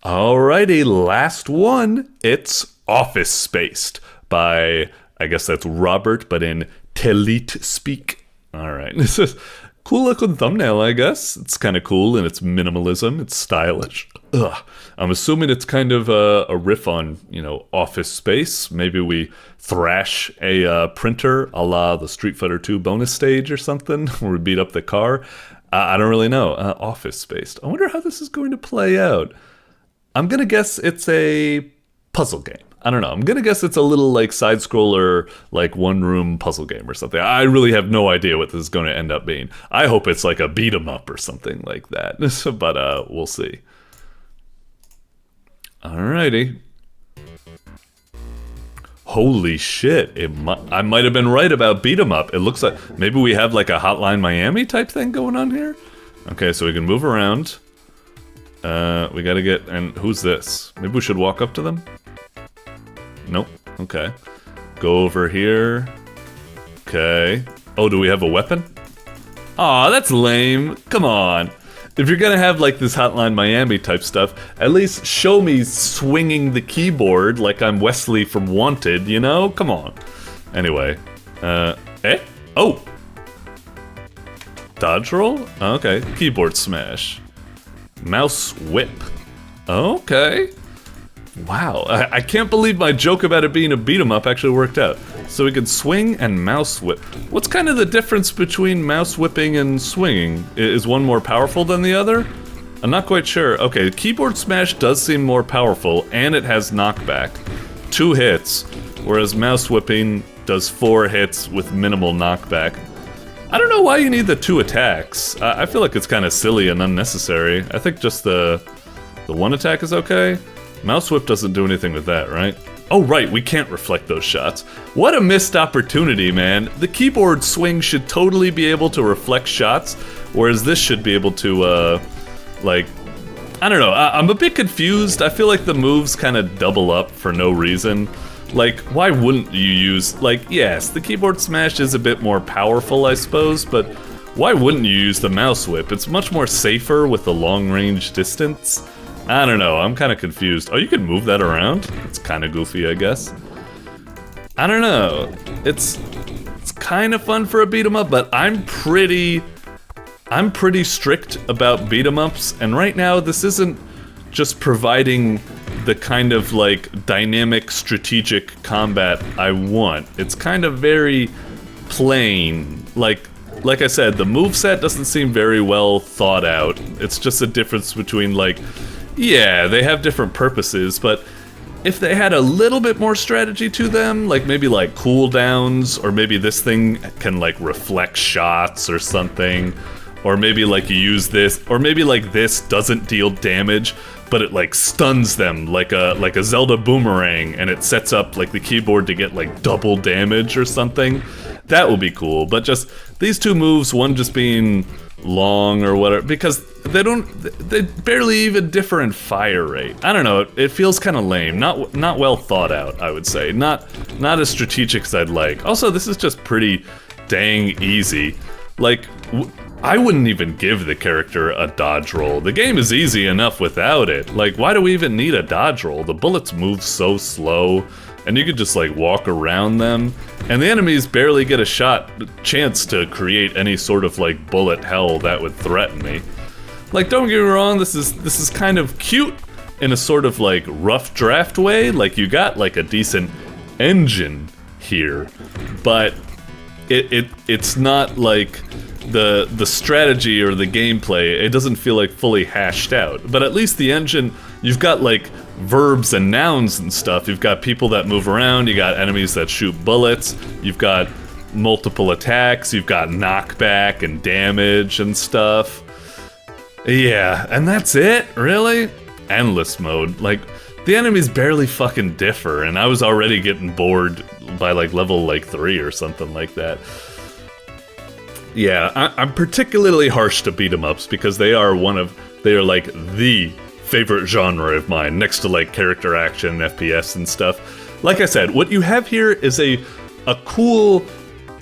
Alrighty, last one. It's Office Spaced by, I guess that's Robert, but in Telit speak. Alright. This is cool looking thumbnail, I guess. It's kind of cool in its minimalism. It's stylish. Ugh. I'm assuming it's kind of a riff on, you know, Office Space. Maybe we thrash a printer a la the Street Fighter 2 bonus stage or something, where we beat up the car. I don't really know. Office Spaced. I wonder how this is going to play out. I'm going to guess it's a puzzle game. I don't know. I'm going to guess it's a little like side-scroller, like one-room puzzle game or something. I really have no idea what this is going to end up being. I hope it's like a beat-em-up or something like that. But we'll see. Alrighty. Holy shit. I might have been right about beat 'em up. It looks like maybe we have like a Hotline Miami type thing going on here. Okay, so we can move around. We gotta get... And who's this? Maybe we should walk up to them? Nope. Okay. Go over here. Okay. Oh, do we have a weapon? Aw, that's lame. Come on. if you're gonna have like this Hotline Miami type stuff, at least show me swinging the keyboard like I'm Wesley from Wanted, you know? Come on. Anyway, oh! Dodge roll? Okay, keyboard smash. Mouse whip. Okay. Wow, I can't believe my joke about it being a beat 'em up actually worked out. So we can swing and mouse whip. What's kind of the difference between mouse whipping and swinging? Is one more powerful than the other? I'm not quite sure. Okay, keyboard smash does seem more powerful, and it has knockback. 2 hits, whereas mouse whipping does 4 hits with minimal knockback. I don't know why you need the 2 attacks. I feel like it's kind of silly and unnecessary. I think just the 1 attack is okay. Mouse whip doesn't do anything with that, right? Oh right, we can't reflect those shots. What a missed opportunity, man. The keyboard swing should totally be able to reflect shots, whereas this should be able to, like, I don't know, I'm a bit confused. I feel like the moves kind of double up for no reason. Like, why wouldn't you use, like, yes, the keyboard smash is a bit more powerful, I suppose, but why wouldn't you use the mouse whip? It's much more safer with the long range distance. I don't know, I'm kind of confused. Oh, you can move that around? It's kind of goofy, I guess. I don't know. It's kind of fun for a beat 'em up, but I'm pretty strict about beat 'em ups, and right now this isn't just providing the kind of like dynamic strategic combat I want. It's kind of very plain. Like I said, the moveset doesn't seem very well thought out. It's just a difference between like, yeah, they have different purposes, but if they had a little bit more strategy to them, like maybe like cooldowns, or maybe this thing can like reflect shots or something, or maybe like you use this, or maybe like this doesn't deal damage, but it like stuns them like a Zelda boomerang, and it sets up like the keyboard to get like double damage or something. That would be cool, but just these 2 moves, one just being long or whatever, because they barely even differ in fire rate. I don't know, it feels kind of lame, not well thought out, I would say, not as strategic as I'd like. Also, this is just pretty dang easy. Like, I wouldn't even give the character a dodge roll. The game is easy enough without it. Like, why do we even need a dodge roll? The bullets move so slow, and you could just like walk around them, and the enemies barely get a chance to create any sort of like bullet hell that would threaten me. Like, don't get me wrong, this is kind of cute in a sort of like rough draft way. Like, you got like a decent engine here, but it's not like the strategy or the gameplay. It doesn't feel like fully hashed out. But at least the engine, you've got like verbs and nouns and stuff. You've got people that move around, you got enemies that shoot bullets, you've got multiple attacks, you've got knockback and damage and stuff. Yeah, and that's it, really? Endless mode. Like, the enemies barely fucking differ, and I was already getting bored by like level like 3 or something like that. Yeah, I'm particularly harsh to beat 'em ups because they are like the favorite genre of mine, next to like character action, FPS and stuff. Like I said, what you have here is a cool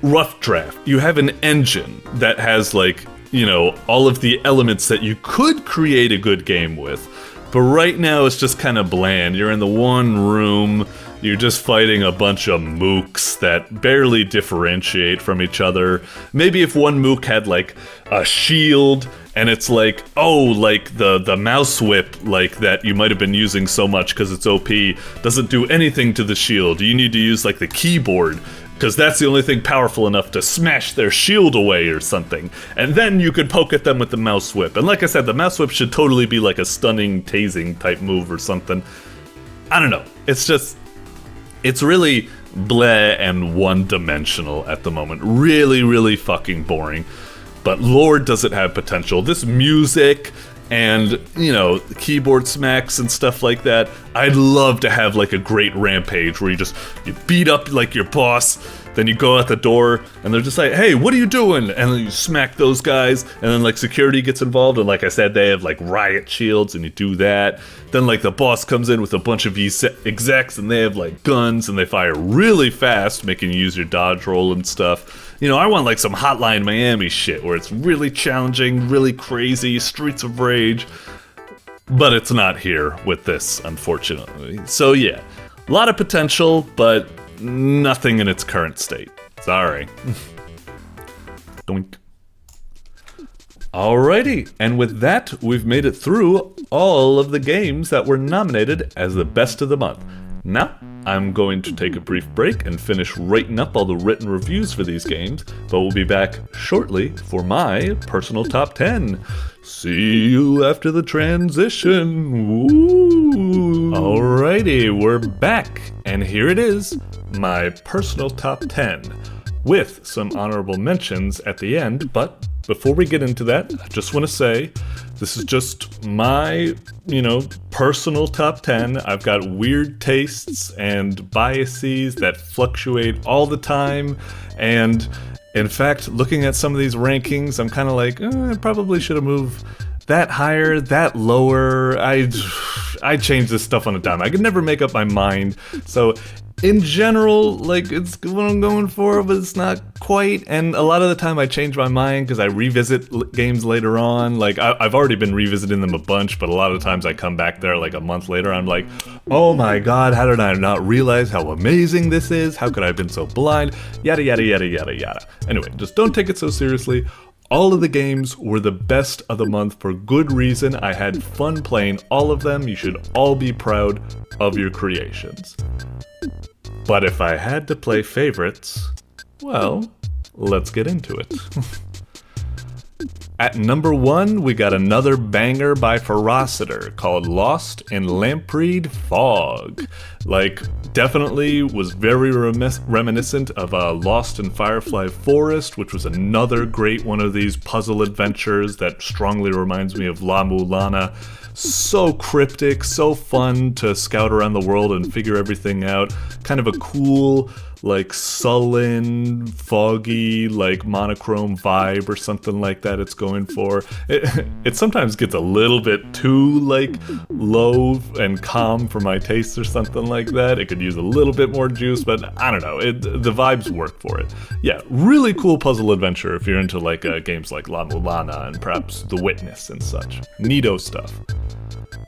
rough draft. You have an engine that has like, you know, all of the elements that you could create a good game with. But right now it's just kind of bland. You're in the one room, you're just fighting a bunch of mooks that barely differentiate from each other. Maybe if one mook had like a shield, and it's like, oh, like the mouse whip, like that you might have been using so much because it's OP, doesn't do anything to the shield. You need to use like the keyboard, because that's the only thing powerful enough to smash their shield away or something. And then you could poke at them with the mouse whip. And like I said, the mouse whip should totally be like a stunning tasing type move or something. I don't know. It's just, it's really bleh and one-dimensional at the moment. Really, really fucking boring. But Lord, does it have potential. This music and, you know, keyboard smacks and stuff like that. I'd love to have like a great rampage where you beat up like your boss, then you go out the door, and they're just like, hey, what are you doing? And then you smack those guys, and then, like, security gets involved, and like I said, they have, like, riot shields, and you do that. Then, like, the boss comes in with a bunch of execs, and they have, like, guns, and they fire really fast, making you use your dodge roll and stuff. You know, I want, like, some Hotline Miami shit, where it's really challenging, really crazy, Streets of Rage. But it's not here with this, unfortunately. So yeah, a lot of potential, but nothing in its current state. Sorry. Doink. Alrighty, and with that, we've made it through all of the games that were nominated as the best of the month. Now, I'm going to take a brief break and finish writing up all the written reviews for these games, but we'll be back shortly for my personal top 10. See you after the transition. Woo. Alrighty, we're back, and here it is, my personal top 10, with some honorable mentions at the end, but before we get into that, I just want to say, this is just my, personal top 10. I've got weird tastes and biases that fluctuate all the time, and in fact, looking at some of these rankings, I'm kind of like, I probably should have moved that higher, that lower. I change this stuff on a dime. I could never make up my mind. So in general, like, it's what I'm going for, but it's not quite. And a lot of the time I change my mind because I revisit games later on. Like, I've already been revisiting them a bunch, but a lot of times I come back there like a month later. I'm like, oh my god, how did I not realize how amazing this is? How could I have been so blind? Yada, yada, yada, yada, yada. Anyway, just don't take it so seriously. All of the games were the best of the month for good reason. I had fun playing all of them. You should all be proud of your creations. But if I had to play favorites, well, let's get into it. At number 1, we got another banger by Ferociter called Lost in Lampyrid Fog. Like, definitely was very reminiscent of Lost in Firefly Forest, which was another great one of these puzzle adventures that strongly reminds me of La Mulana. So cryptic, so fun to scout around the world and figure everything out. Kind of a cool, like, sullen, foggy, like, monochrome vibe or something like that it's going for. It sometimes gets a little bit too, like, low and calm for my taste or something like that. It could use a little bit more juice, but I don't know. The vibes work for it. Yeah, really cool puzzle adventure if you're into, like, games like La Mulana and perhaps The Witness and such. Neato stuff.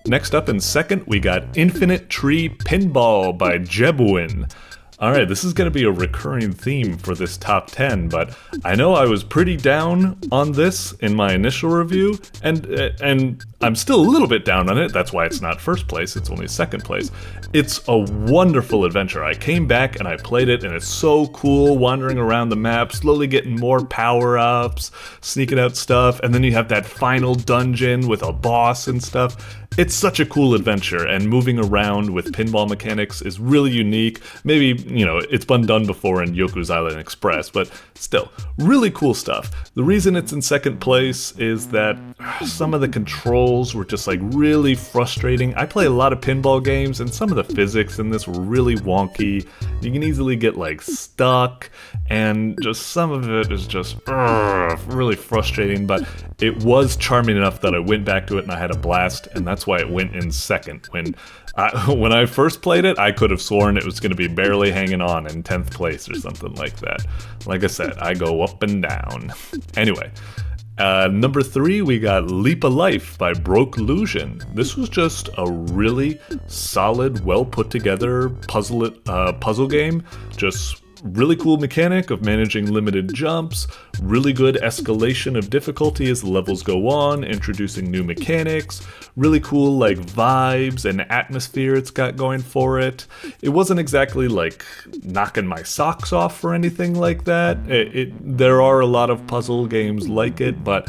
Next up in second, we got Infinite Tree Pinball by jebouin. Alright, this is going to be a recurring theme for this top 10, but I know I was pretty down on this in my initial review, and I'm still a little bit down on it. That's why it's not first place, it's only second place. It's a wonderful adventure. I came back and I played it, and it's so cool wandering around the map, slowly getting more power-ups, sneaking out stuff, and then you have that final dungeon with a boss and stuff. It's such a cool adventure, and moving around with pinball mechanics is really unique. Maybe, it's been done before in Yoku's Island Express, but still, really cool stuff. The reason it's in second place is that some of the controls were just, like, really frustrating. I play a lot of pinball games, and some of the physics in this were really wonky. You can easily get, like, stuck, and just some of it is just really frustrating, but it was charming enough that I went back to it and I had a blast, and that's why it went in second. When I first played it, I could have sworn it was going to be barely hanging on in 10th place or something like that. Like I said, I go up and down. Anyway, number 3, we got Leap of Life by brokellusion. This was just a really solid, well put together puzzle game. Just really cool mechanic of managing limited jumps, really good escalation of difficulty as the levels go on, introducing new mechanics, really cool, like, vibes and atmosphere it's got going for it. It wasn't exactly, like, knocking my socks off or anything like that. There are a lot of puzzle games like it, but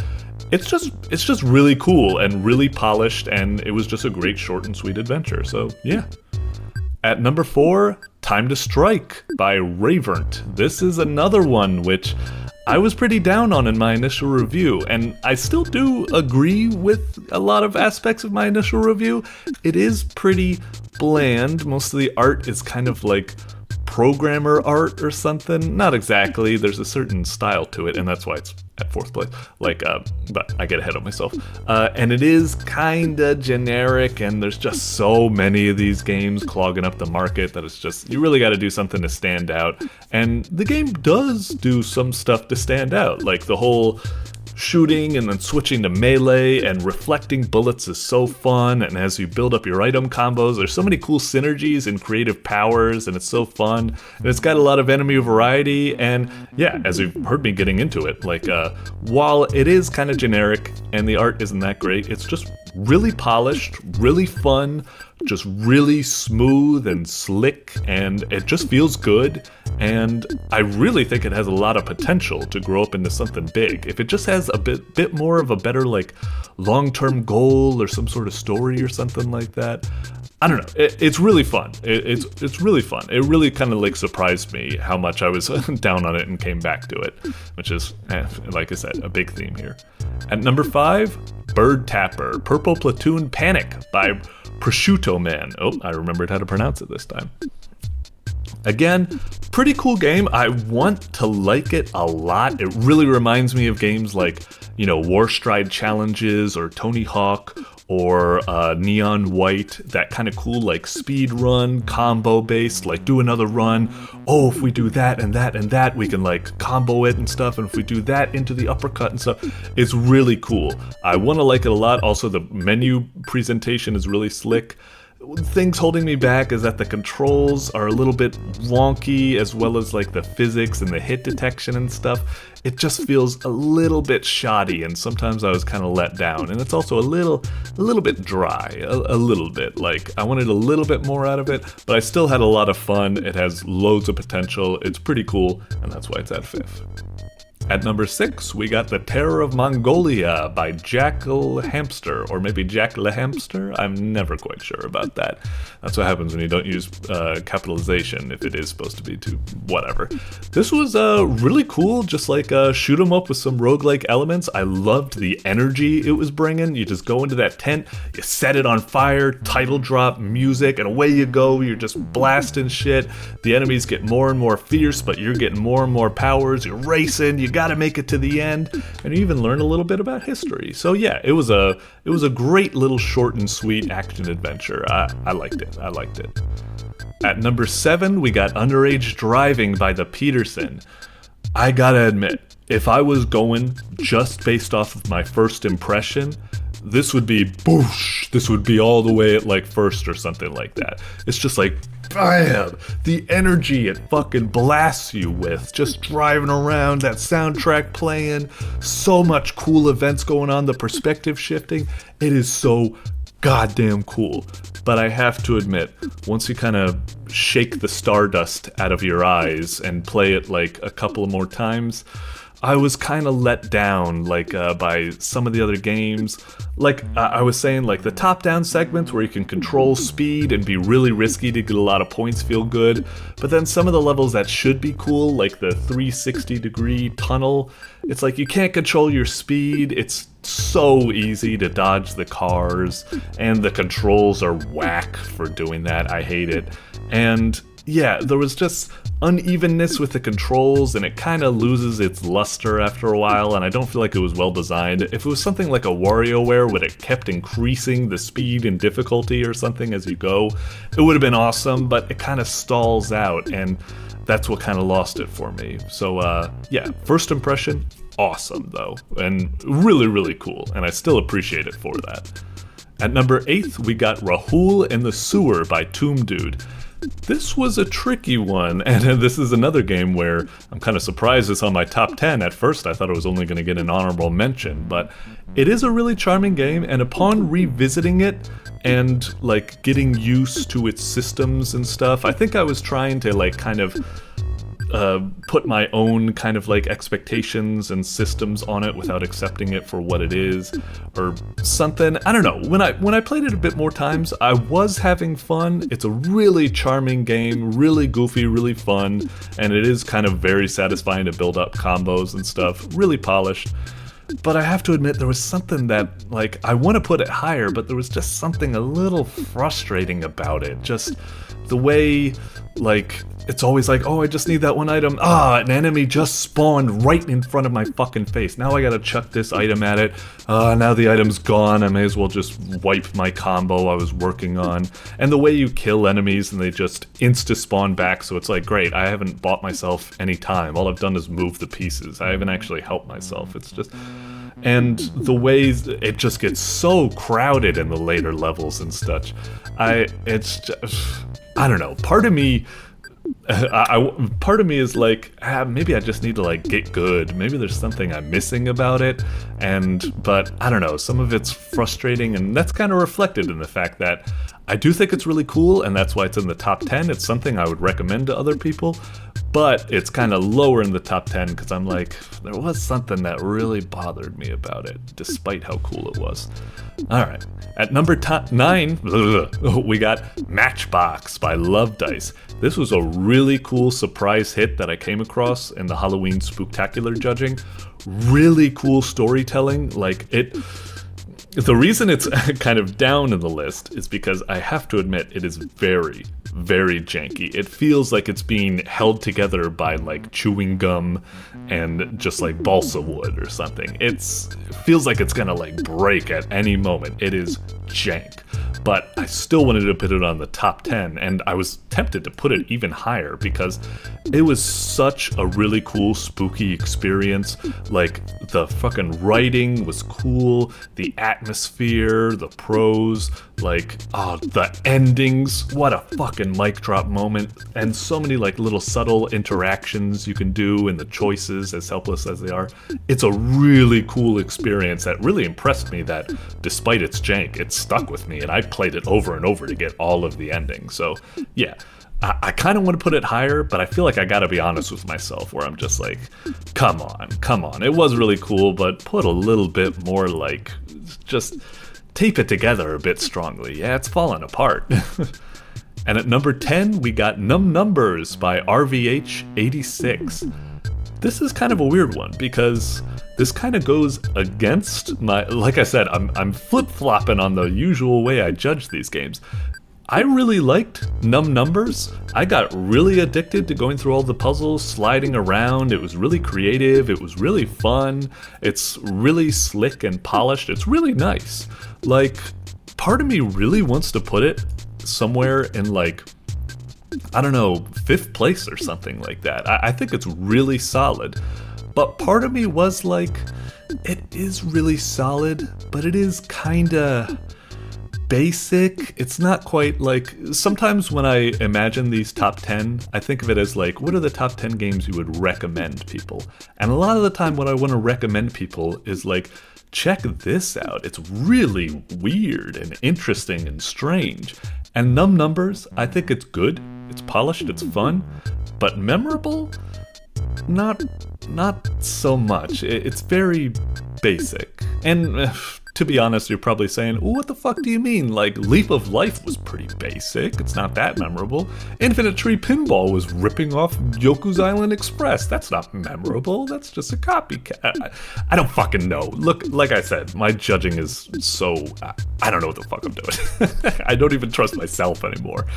it's just really cool and really polished, and it was just a great short and sweet adventure, so yeah. At number 4, Time to Strike by Ravernt. This is another one which I was pretty down on in my initial review, and I still do agree with a lot of aspects of my initial review. It is pretty bland. Most of the art is kind of, like, programmer art or something. Not exactly. There's a certain style to it, and that's why it's at 4th place. But I get ahead of myself. And it is kinda generic, and there's just so many of these games clogging up the market that it's just, you really gotta do something to stand out. And the game does do some stuff to stand out, like the whole shooting and then switching to melee and reflecting bullets is so fun, and as you build up your item combos, there's so many cool synergies and creative powers, and it's so fun, and it's got a lot of enemy variety, and yeah, as you've heard me getting into it, while it is kind of generic and the art isn't that great, it's just really polished, really fun, just really smooth and slick, and it just feels good, and I really think it has a lot of potential to grow up into something big. If it just has a bit more of a better long-term goal or some sort of story or something like that, I don't know. It's really fun. It's really fun. It really kind of surprised me how much I was down on it and came back to it, which is, like I said, a big theme here. At number 5, Bird Tapper, Purple Platoon Panic by ProsciuttoMan. Oh, I remembered how to pronounce it this time. Again, pretty cool game. I want to like it a lot. It really reminds me of games like, Warstride Challenges or Tony Hawk or Neon White, that kind of cool speed run, combo based, do another run. Oh, if we do that and that and that, we can combo it and stuff, and if we do that into the uppercut and stuff, it's really cool. I want to like it a lot. Also, the menu presentation is really slick. Things holding me back is that the controls are a little bit wonky, as well as the physics and the hit detection and stuff. It just feels a little bit shoddy, and sometimes I was kind of let down. And it's also a little bit dry, a little bit. I wanted a little bit more out of it, but I still had a lot of fun. It has loads of potential. It's pretty cool, and that's why it's at 5th. At number 6, we got The Terror of Mongolia by Jacklehamster, or maybe jacklehamster? I'm never quite sure about that. That's what happens when you don't use capitalization, if it is supposed to be too, whatever. This was really cool, just shoot 'em up with some roguelike elements. I loved the energy it was bringing. You just go into that tent, you set it on fire, title drop, music, and away you go. You're just blasting shit. The enemies get more and more fierce, but you're getting more and more powers. You're racing, you gotta make it to the end, and you even learn a little bit about history. So yeah, it was a great little short and sweet action adventure. I liked it. At number 7, we got Underage Driving by the Peterson. I gotta admit, if I was going just based off of my first impression, this would be boosh. This would be all the way at first or something like that. It's just bam! The energy it fucking blasts you with, just driving around, that soundtrack playing, so much cool events going on, the perspective shifting. It is so goddamn cool. But I have to admit, once you kind of shake the stardust out of your eyes and play it a couple more times, I was kind of let down, by some of the other games. I was saying, the top-down segments where you can control speed and be really risky to get a lot of points feel good. But then some of the levels that should be cool, like the 360-degree tunnel, it's you can't control your speed. It's so easy to dodge the cars, and the controls are whack for doing that. I hate it. And yeah, there was just unevenness with the controls, and it kind of loses its luster after a while, and I don't feel like it was well designed. If it was something like a WarioWare where it kept increasing the speed and difficulty or something as you go, it would have been awesome, but it kind of stalls out, and that's what kind of lost it for me. So yeah, first impression, awesome though, and really, really cool, and I still appreciate it for that. At number 8, we got Rahul in the Sewer by Tomb Dude. This was a tricky one, and this is another game where I'm kind of surprised it's on my top 10. At first I thought it was only going to get an honorable mention, but it is a really charming game, and upon revisiting it and getting used to its systems and stuff, I think I was trying to kind of put my own kind of expectations and systems on it without accepting it for what it is or something. I don't know. When I played it a bit more times, I was having fun. It's a really charming game, really goofy, really fun, and it is kind of very satisfying to build up combos and stuff. Really polished. But I have to admit, there was something that, I want to put it higher, but there was just something a little frustrating about it. Just the way, it's always like, oh, I just need that one item. An enemy just spawned right in front of my fucking face. Now I gotta chuck this item at it. Now the item's gone. I may as well just wipe my combo I was working on. And the way you kill enemies and they just insta-spawn back, so it's like, great, I haven't bought myself any time. All I've done is move the pieces. I haven't actually helped myself. It's just... And the ways it just gets so crowded in the later levels and such. It's just... I don't know. Part of me... part of me is like, maybe I just need to like get good. Maybe there's something I'm missing about it, but I don't know. Some of it's frustrating, and that's kind of reflected in the fact that I do think it's really cool, and that's why it's in the top 10. It's something I would recommend to other people, but it's kind of lower in the top 10 because I'm like, there was something that really bothered me about it, despite how cool it was. All right, at number 9, we got MATCHBOX by Luvdice. This was a really cool surprise hit that I came across in the Halloween Spooktacular judging. Really cool storytelling. The reason it's kind of down in the list is because I have to admit it is very, very janky. It feels like it's being held together by like chewing gum and just like balsa wood or something. It feels like it's gonna like break at any moment. It is jank. But I still wanted to put it on the top 10, and I was tempted to put it even higher because it was such a really cool, spooky experience. Like, the fucking writing was cool, the atmosphere, the prose, the endings. What a fucking mic drop moment. And so many, little subtle interactions you can do in the choices, as helpless as they are. It's a really cool experience that really impressed me that, despite its jank, it stuck with me, and I played it over and over to get all of the endings. So yeah, I kind of want to put it higher, but I feel like I gotta be honest with myself, where I'm just like, come on, it was really cool, but put a little bit more, just tape it together a bit strongly. Yeah, it's falling apart. And at number 10, we got NumNumbers by RVH86. This is kind of a weird one, because this kind of goes against my... Like I said, I'm flip-flopping on the usual way I judge these games. I really liked NumNumbers. I got really addicted to going through all the puzzles, sliding around. It was really creative. It was really fun. It's really slick and polished. It's really nice. Part of me really wants to put it somewhere in, I don't know, 5th place or something like that. I think it's really solid. But part of me was like, it is really solid, but it is kinda basic. It's not quite sometimes when I imagine these top 10, I think of it as what are the top 10 games you would recommend people? And a lot of the time what I want to recommend people is check this out. It's really weird and interesting and strange. And NumNumbers, I think it's good. It's polished, it's fun, but memorable? Not so much. It's very basic. And to be honest, you're probably saying, what the fuck do you mean? Leap of Life was pretty basic. It's not that memorable. Infinite Tree Pinball was ripping off Yoku's Island Express. That's not memorable. That's just a copycat. I don't fucking know. Look, like I said, my judging is so... I don't know what the fuck I'm doing. I don't even trust myself anymore.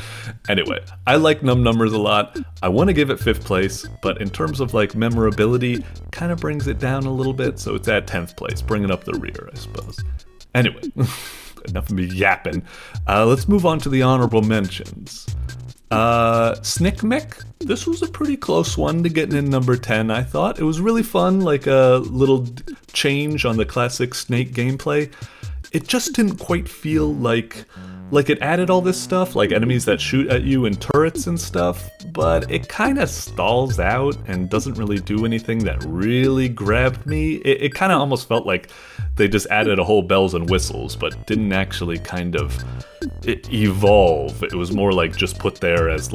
Anyway, I like NumNumbers a lot. I want to give it 5th place, but in terms of memorability, kind of brings it down a little bit, so it's at 10th place, bringing up the rear, I suppose. Anyway, enough of me yapping. Let's move on to the honorable mentions. SNEKMEK. This was a pretty close one to getting in number 10, I thought. It was really fun, a little change on the classic Snake gameplay. It just didn't quite feel like it added all this stuff, enemies that shoot at you in turrets and stuff, but it kind of stalls out and doesn't really do anything that really grabbed me. It kind of almost felt like they just added a whole bells and whistles, but didn't actually kind of evolve. It was more just put there as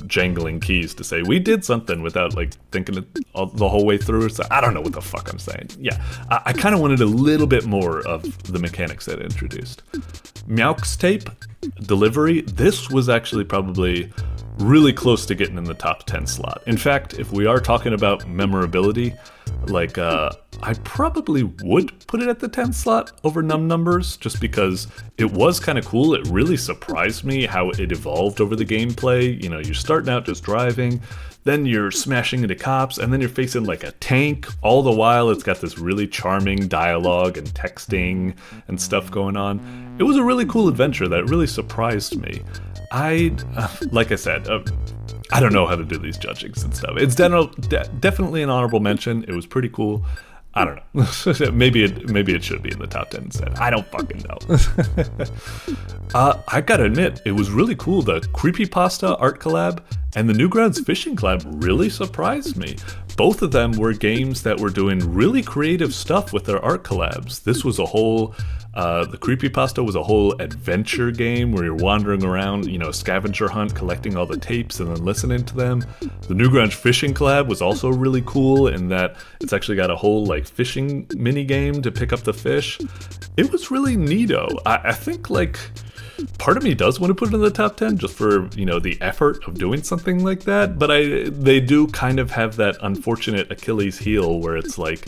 jangling keys to say, we did something, without thinking it the whole way through. So I don't know what the fuck I'm saying. Yeah, I kind of wanted a little bit more of the mechanics that it introduced. Meowxtape Delivery. This was actually probably really close to getting in the top 10 slot. In fact, if we are talking about memorability, like, I probably would put it at the 10th slot over NumNumbers, just because it was kind of cool. It really surprised me how it evolved over the gameplay. You know, you're starting out just driving, then you're smashing into cops, and then you're facing like a tank. All the while, it's got this really charming dialogue and texting and stuff going on. It was a really cool adventure that really surprised me. Like I said, I don't know how to do these judgings and stuff. It's definitely an honorable mention. It was pretty cool. I don't know. maybe it should be in the top 10 instead. I don't fucking know. I gotta admit, it was really cool. The Creepypasta art collab and the Newgrounds fishing collab really surprised me. Both of them were games that were doing really creative stuff with their art collabs. This was a whole... the Creepypasta was a whole adventure game where you're wandering around, you know, scavenger hunt, collecting all the tapes and then listening to them. The Newgrounds fishing collab was also really cool in that it's actually got a whole, like, fishing mini game to pick up the fish. It was really neato. I think, like, part of me does want to put it in the top 10 just for, you know, the effort of doing something like that, but they do kind of have that unfortunate Achilles heel where it's like,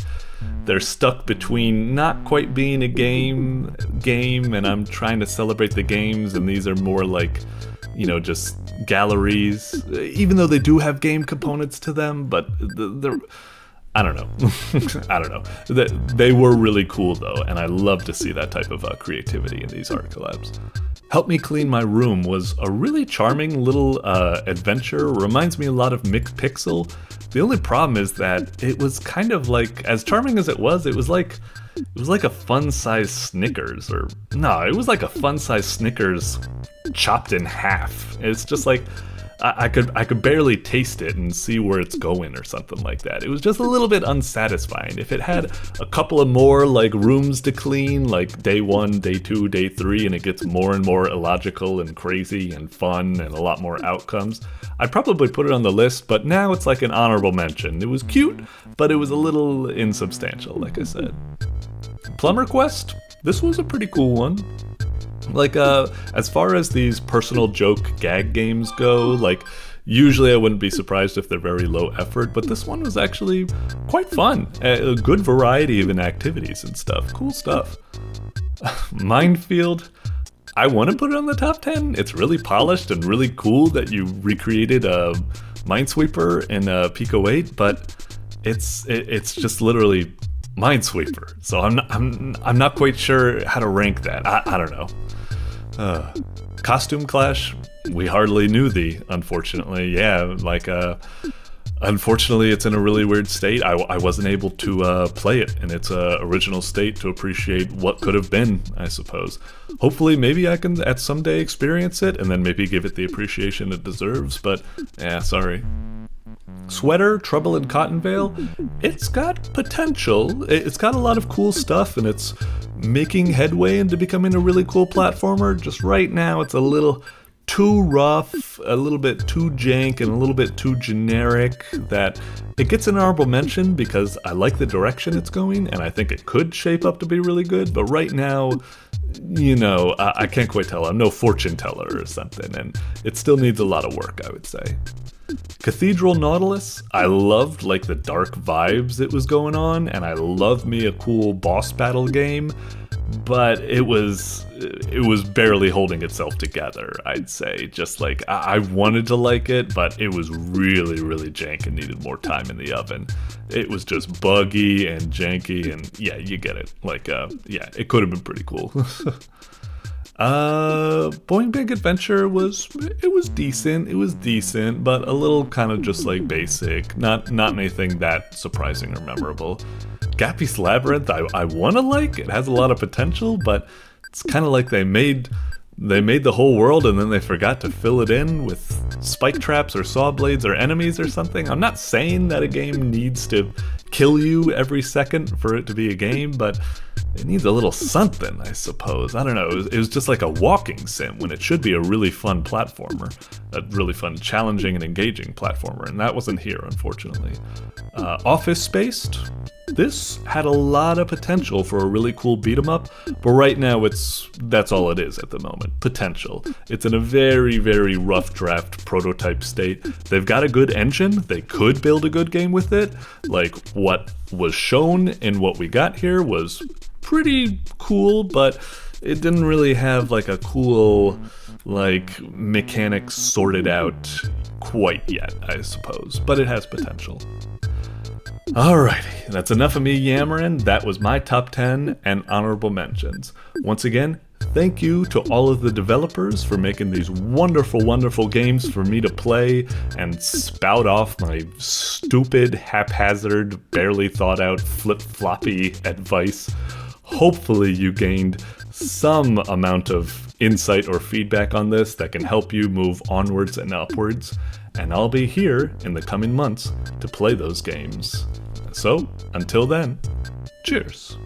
they're stuck between not quite being a game, and I'm trying to celebrate the games, and these are more like, you know, just galleries, even though they do have game components to them, but they're... I don't know. I don't know. They were really cool, though, and I love to see that type of creativity in these art collabs. Help Me Clean My Room was a really charming little adventure. Reminds me a lot of McPixel. The only problem is that it was kind of like, as charming as it was like a fun-sized Snickers, or no, it was like a fun-sized Snickers chopped in half. It's just like, I could barely taste it and see where it's going or something like that. It was just a little bit unsatisfying. If it had a couple of more like rooms to clean, like day 1, day 2, day 3, and it gets more and more illogical and crazy and fun and a lot more outcomes, I'd probably put it on the list, but now it's like an honorable mention. It was cute, but it was a little insubstantial, like I said. Plumber Quest, this was a pretty cool one. Like, as far as these personal joke gag games go, like, usually I wouldn't be surprised if they're very low effort, but this one was actually quite fun. A good variety of activities and stuff. Cool stuff. Minefield, I want to put it on the top 10. It's really polished and really cool that you recreated a Minesweeper in Pico 8, but it's just literally Minesweeper. So I'm not quite sure how to rank that. I don't know. Costume Clash, we hardly knew thee, unfortunately. Yeah, like, unfortunately it's in a really weird state. I wasn't able to play it in its original state to appreciate what could have been, I suppose. Hopefully, maybe I can at some day experience it, and then maybe give it the appreciation it deserves, but, yeah, sorry. Sweater, Trouble in Cottonvale, it's got potential. It's got a lot of cool stuff, and it's making headway into becoming a really cool platformer. Just right now, it's a little too rough, a little bit too jank, and a little bit too generic, that it gets an honorable mention because I like the direction it's going, and I think it could shape up to be really good, but right now, you know, I can't quite tell. I'm no fortune teller or something, and it still needs a lot of work, I would say. Cathedral Nautilus, I loved like the dark vibes it was going on, and I loved me a cool boss battle game, but it was barely holding itself together, I'd say. Just like, I wanted to like it, but it was really, really jank and needed more time in the oven. It was just buggy and janky, and yeah, you get it. Like, yeah, it could have been pretty cool. Boing Big Adventure was decent, but a little kind of just like basic, not anything that surprising or memorable. Gappy's Labyrinth, I want to like. It has a lot of potential, but it's kind of like they made the whole world and then they forgot to fill it in with spike traps or saw blades or enemies or something. I'm not saying that a game needs to kill you every second for it to be a game, but it needs a little something, I suppose. I don't know, it was just like a walking sim when it should be a really fun platformer. A really fun, challenging, and engaging platformer, and that wasn't here, unfortunately. Office Spaced, This had a lot of potential for a really cool beat 'em up, but right now that's all it is at the moment. Potential. It's in a very, very rough draft prototype state. They've got a good engine. They could build a good game with it. Like, what was shown in what we got here was pretty cool, but it didn't really have like a cool like mechanics sorted out quite yet, I suppose, but it has potential. Alrighty, that's enough of me yammering. That was my top 10 and honorable mentions. Once again, thank you to all of the developers for making these wonderful, wonderful games for me to play and spout off my stupid, haphazard, barely thought out, flip-floppy advice. Hopefully you gained some amount of insight or feedback on this that can help you move onwards and upwards, and I'll be here in the coming months to play those games. So, until then, cheers.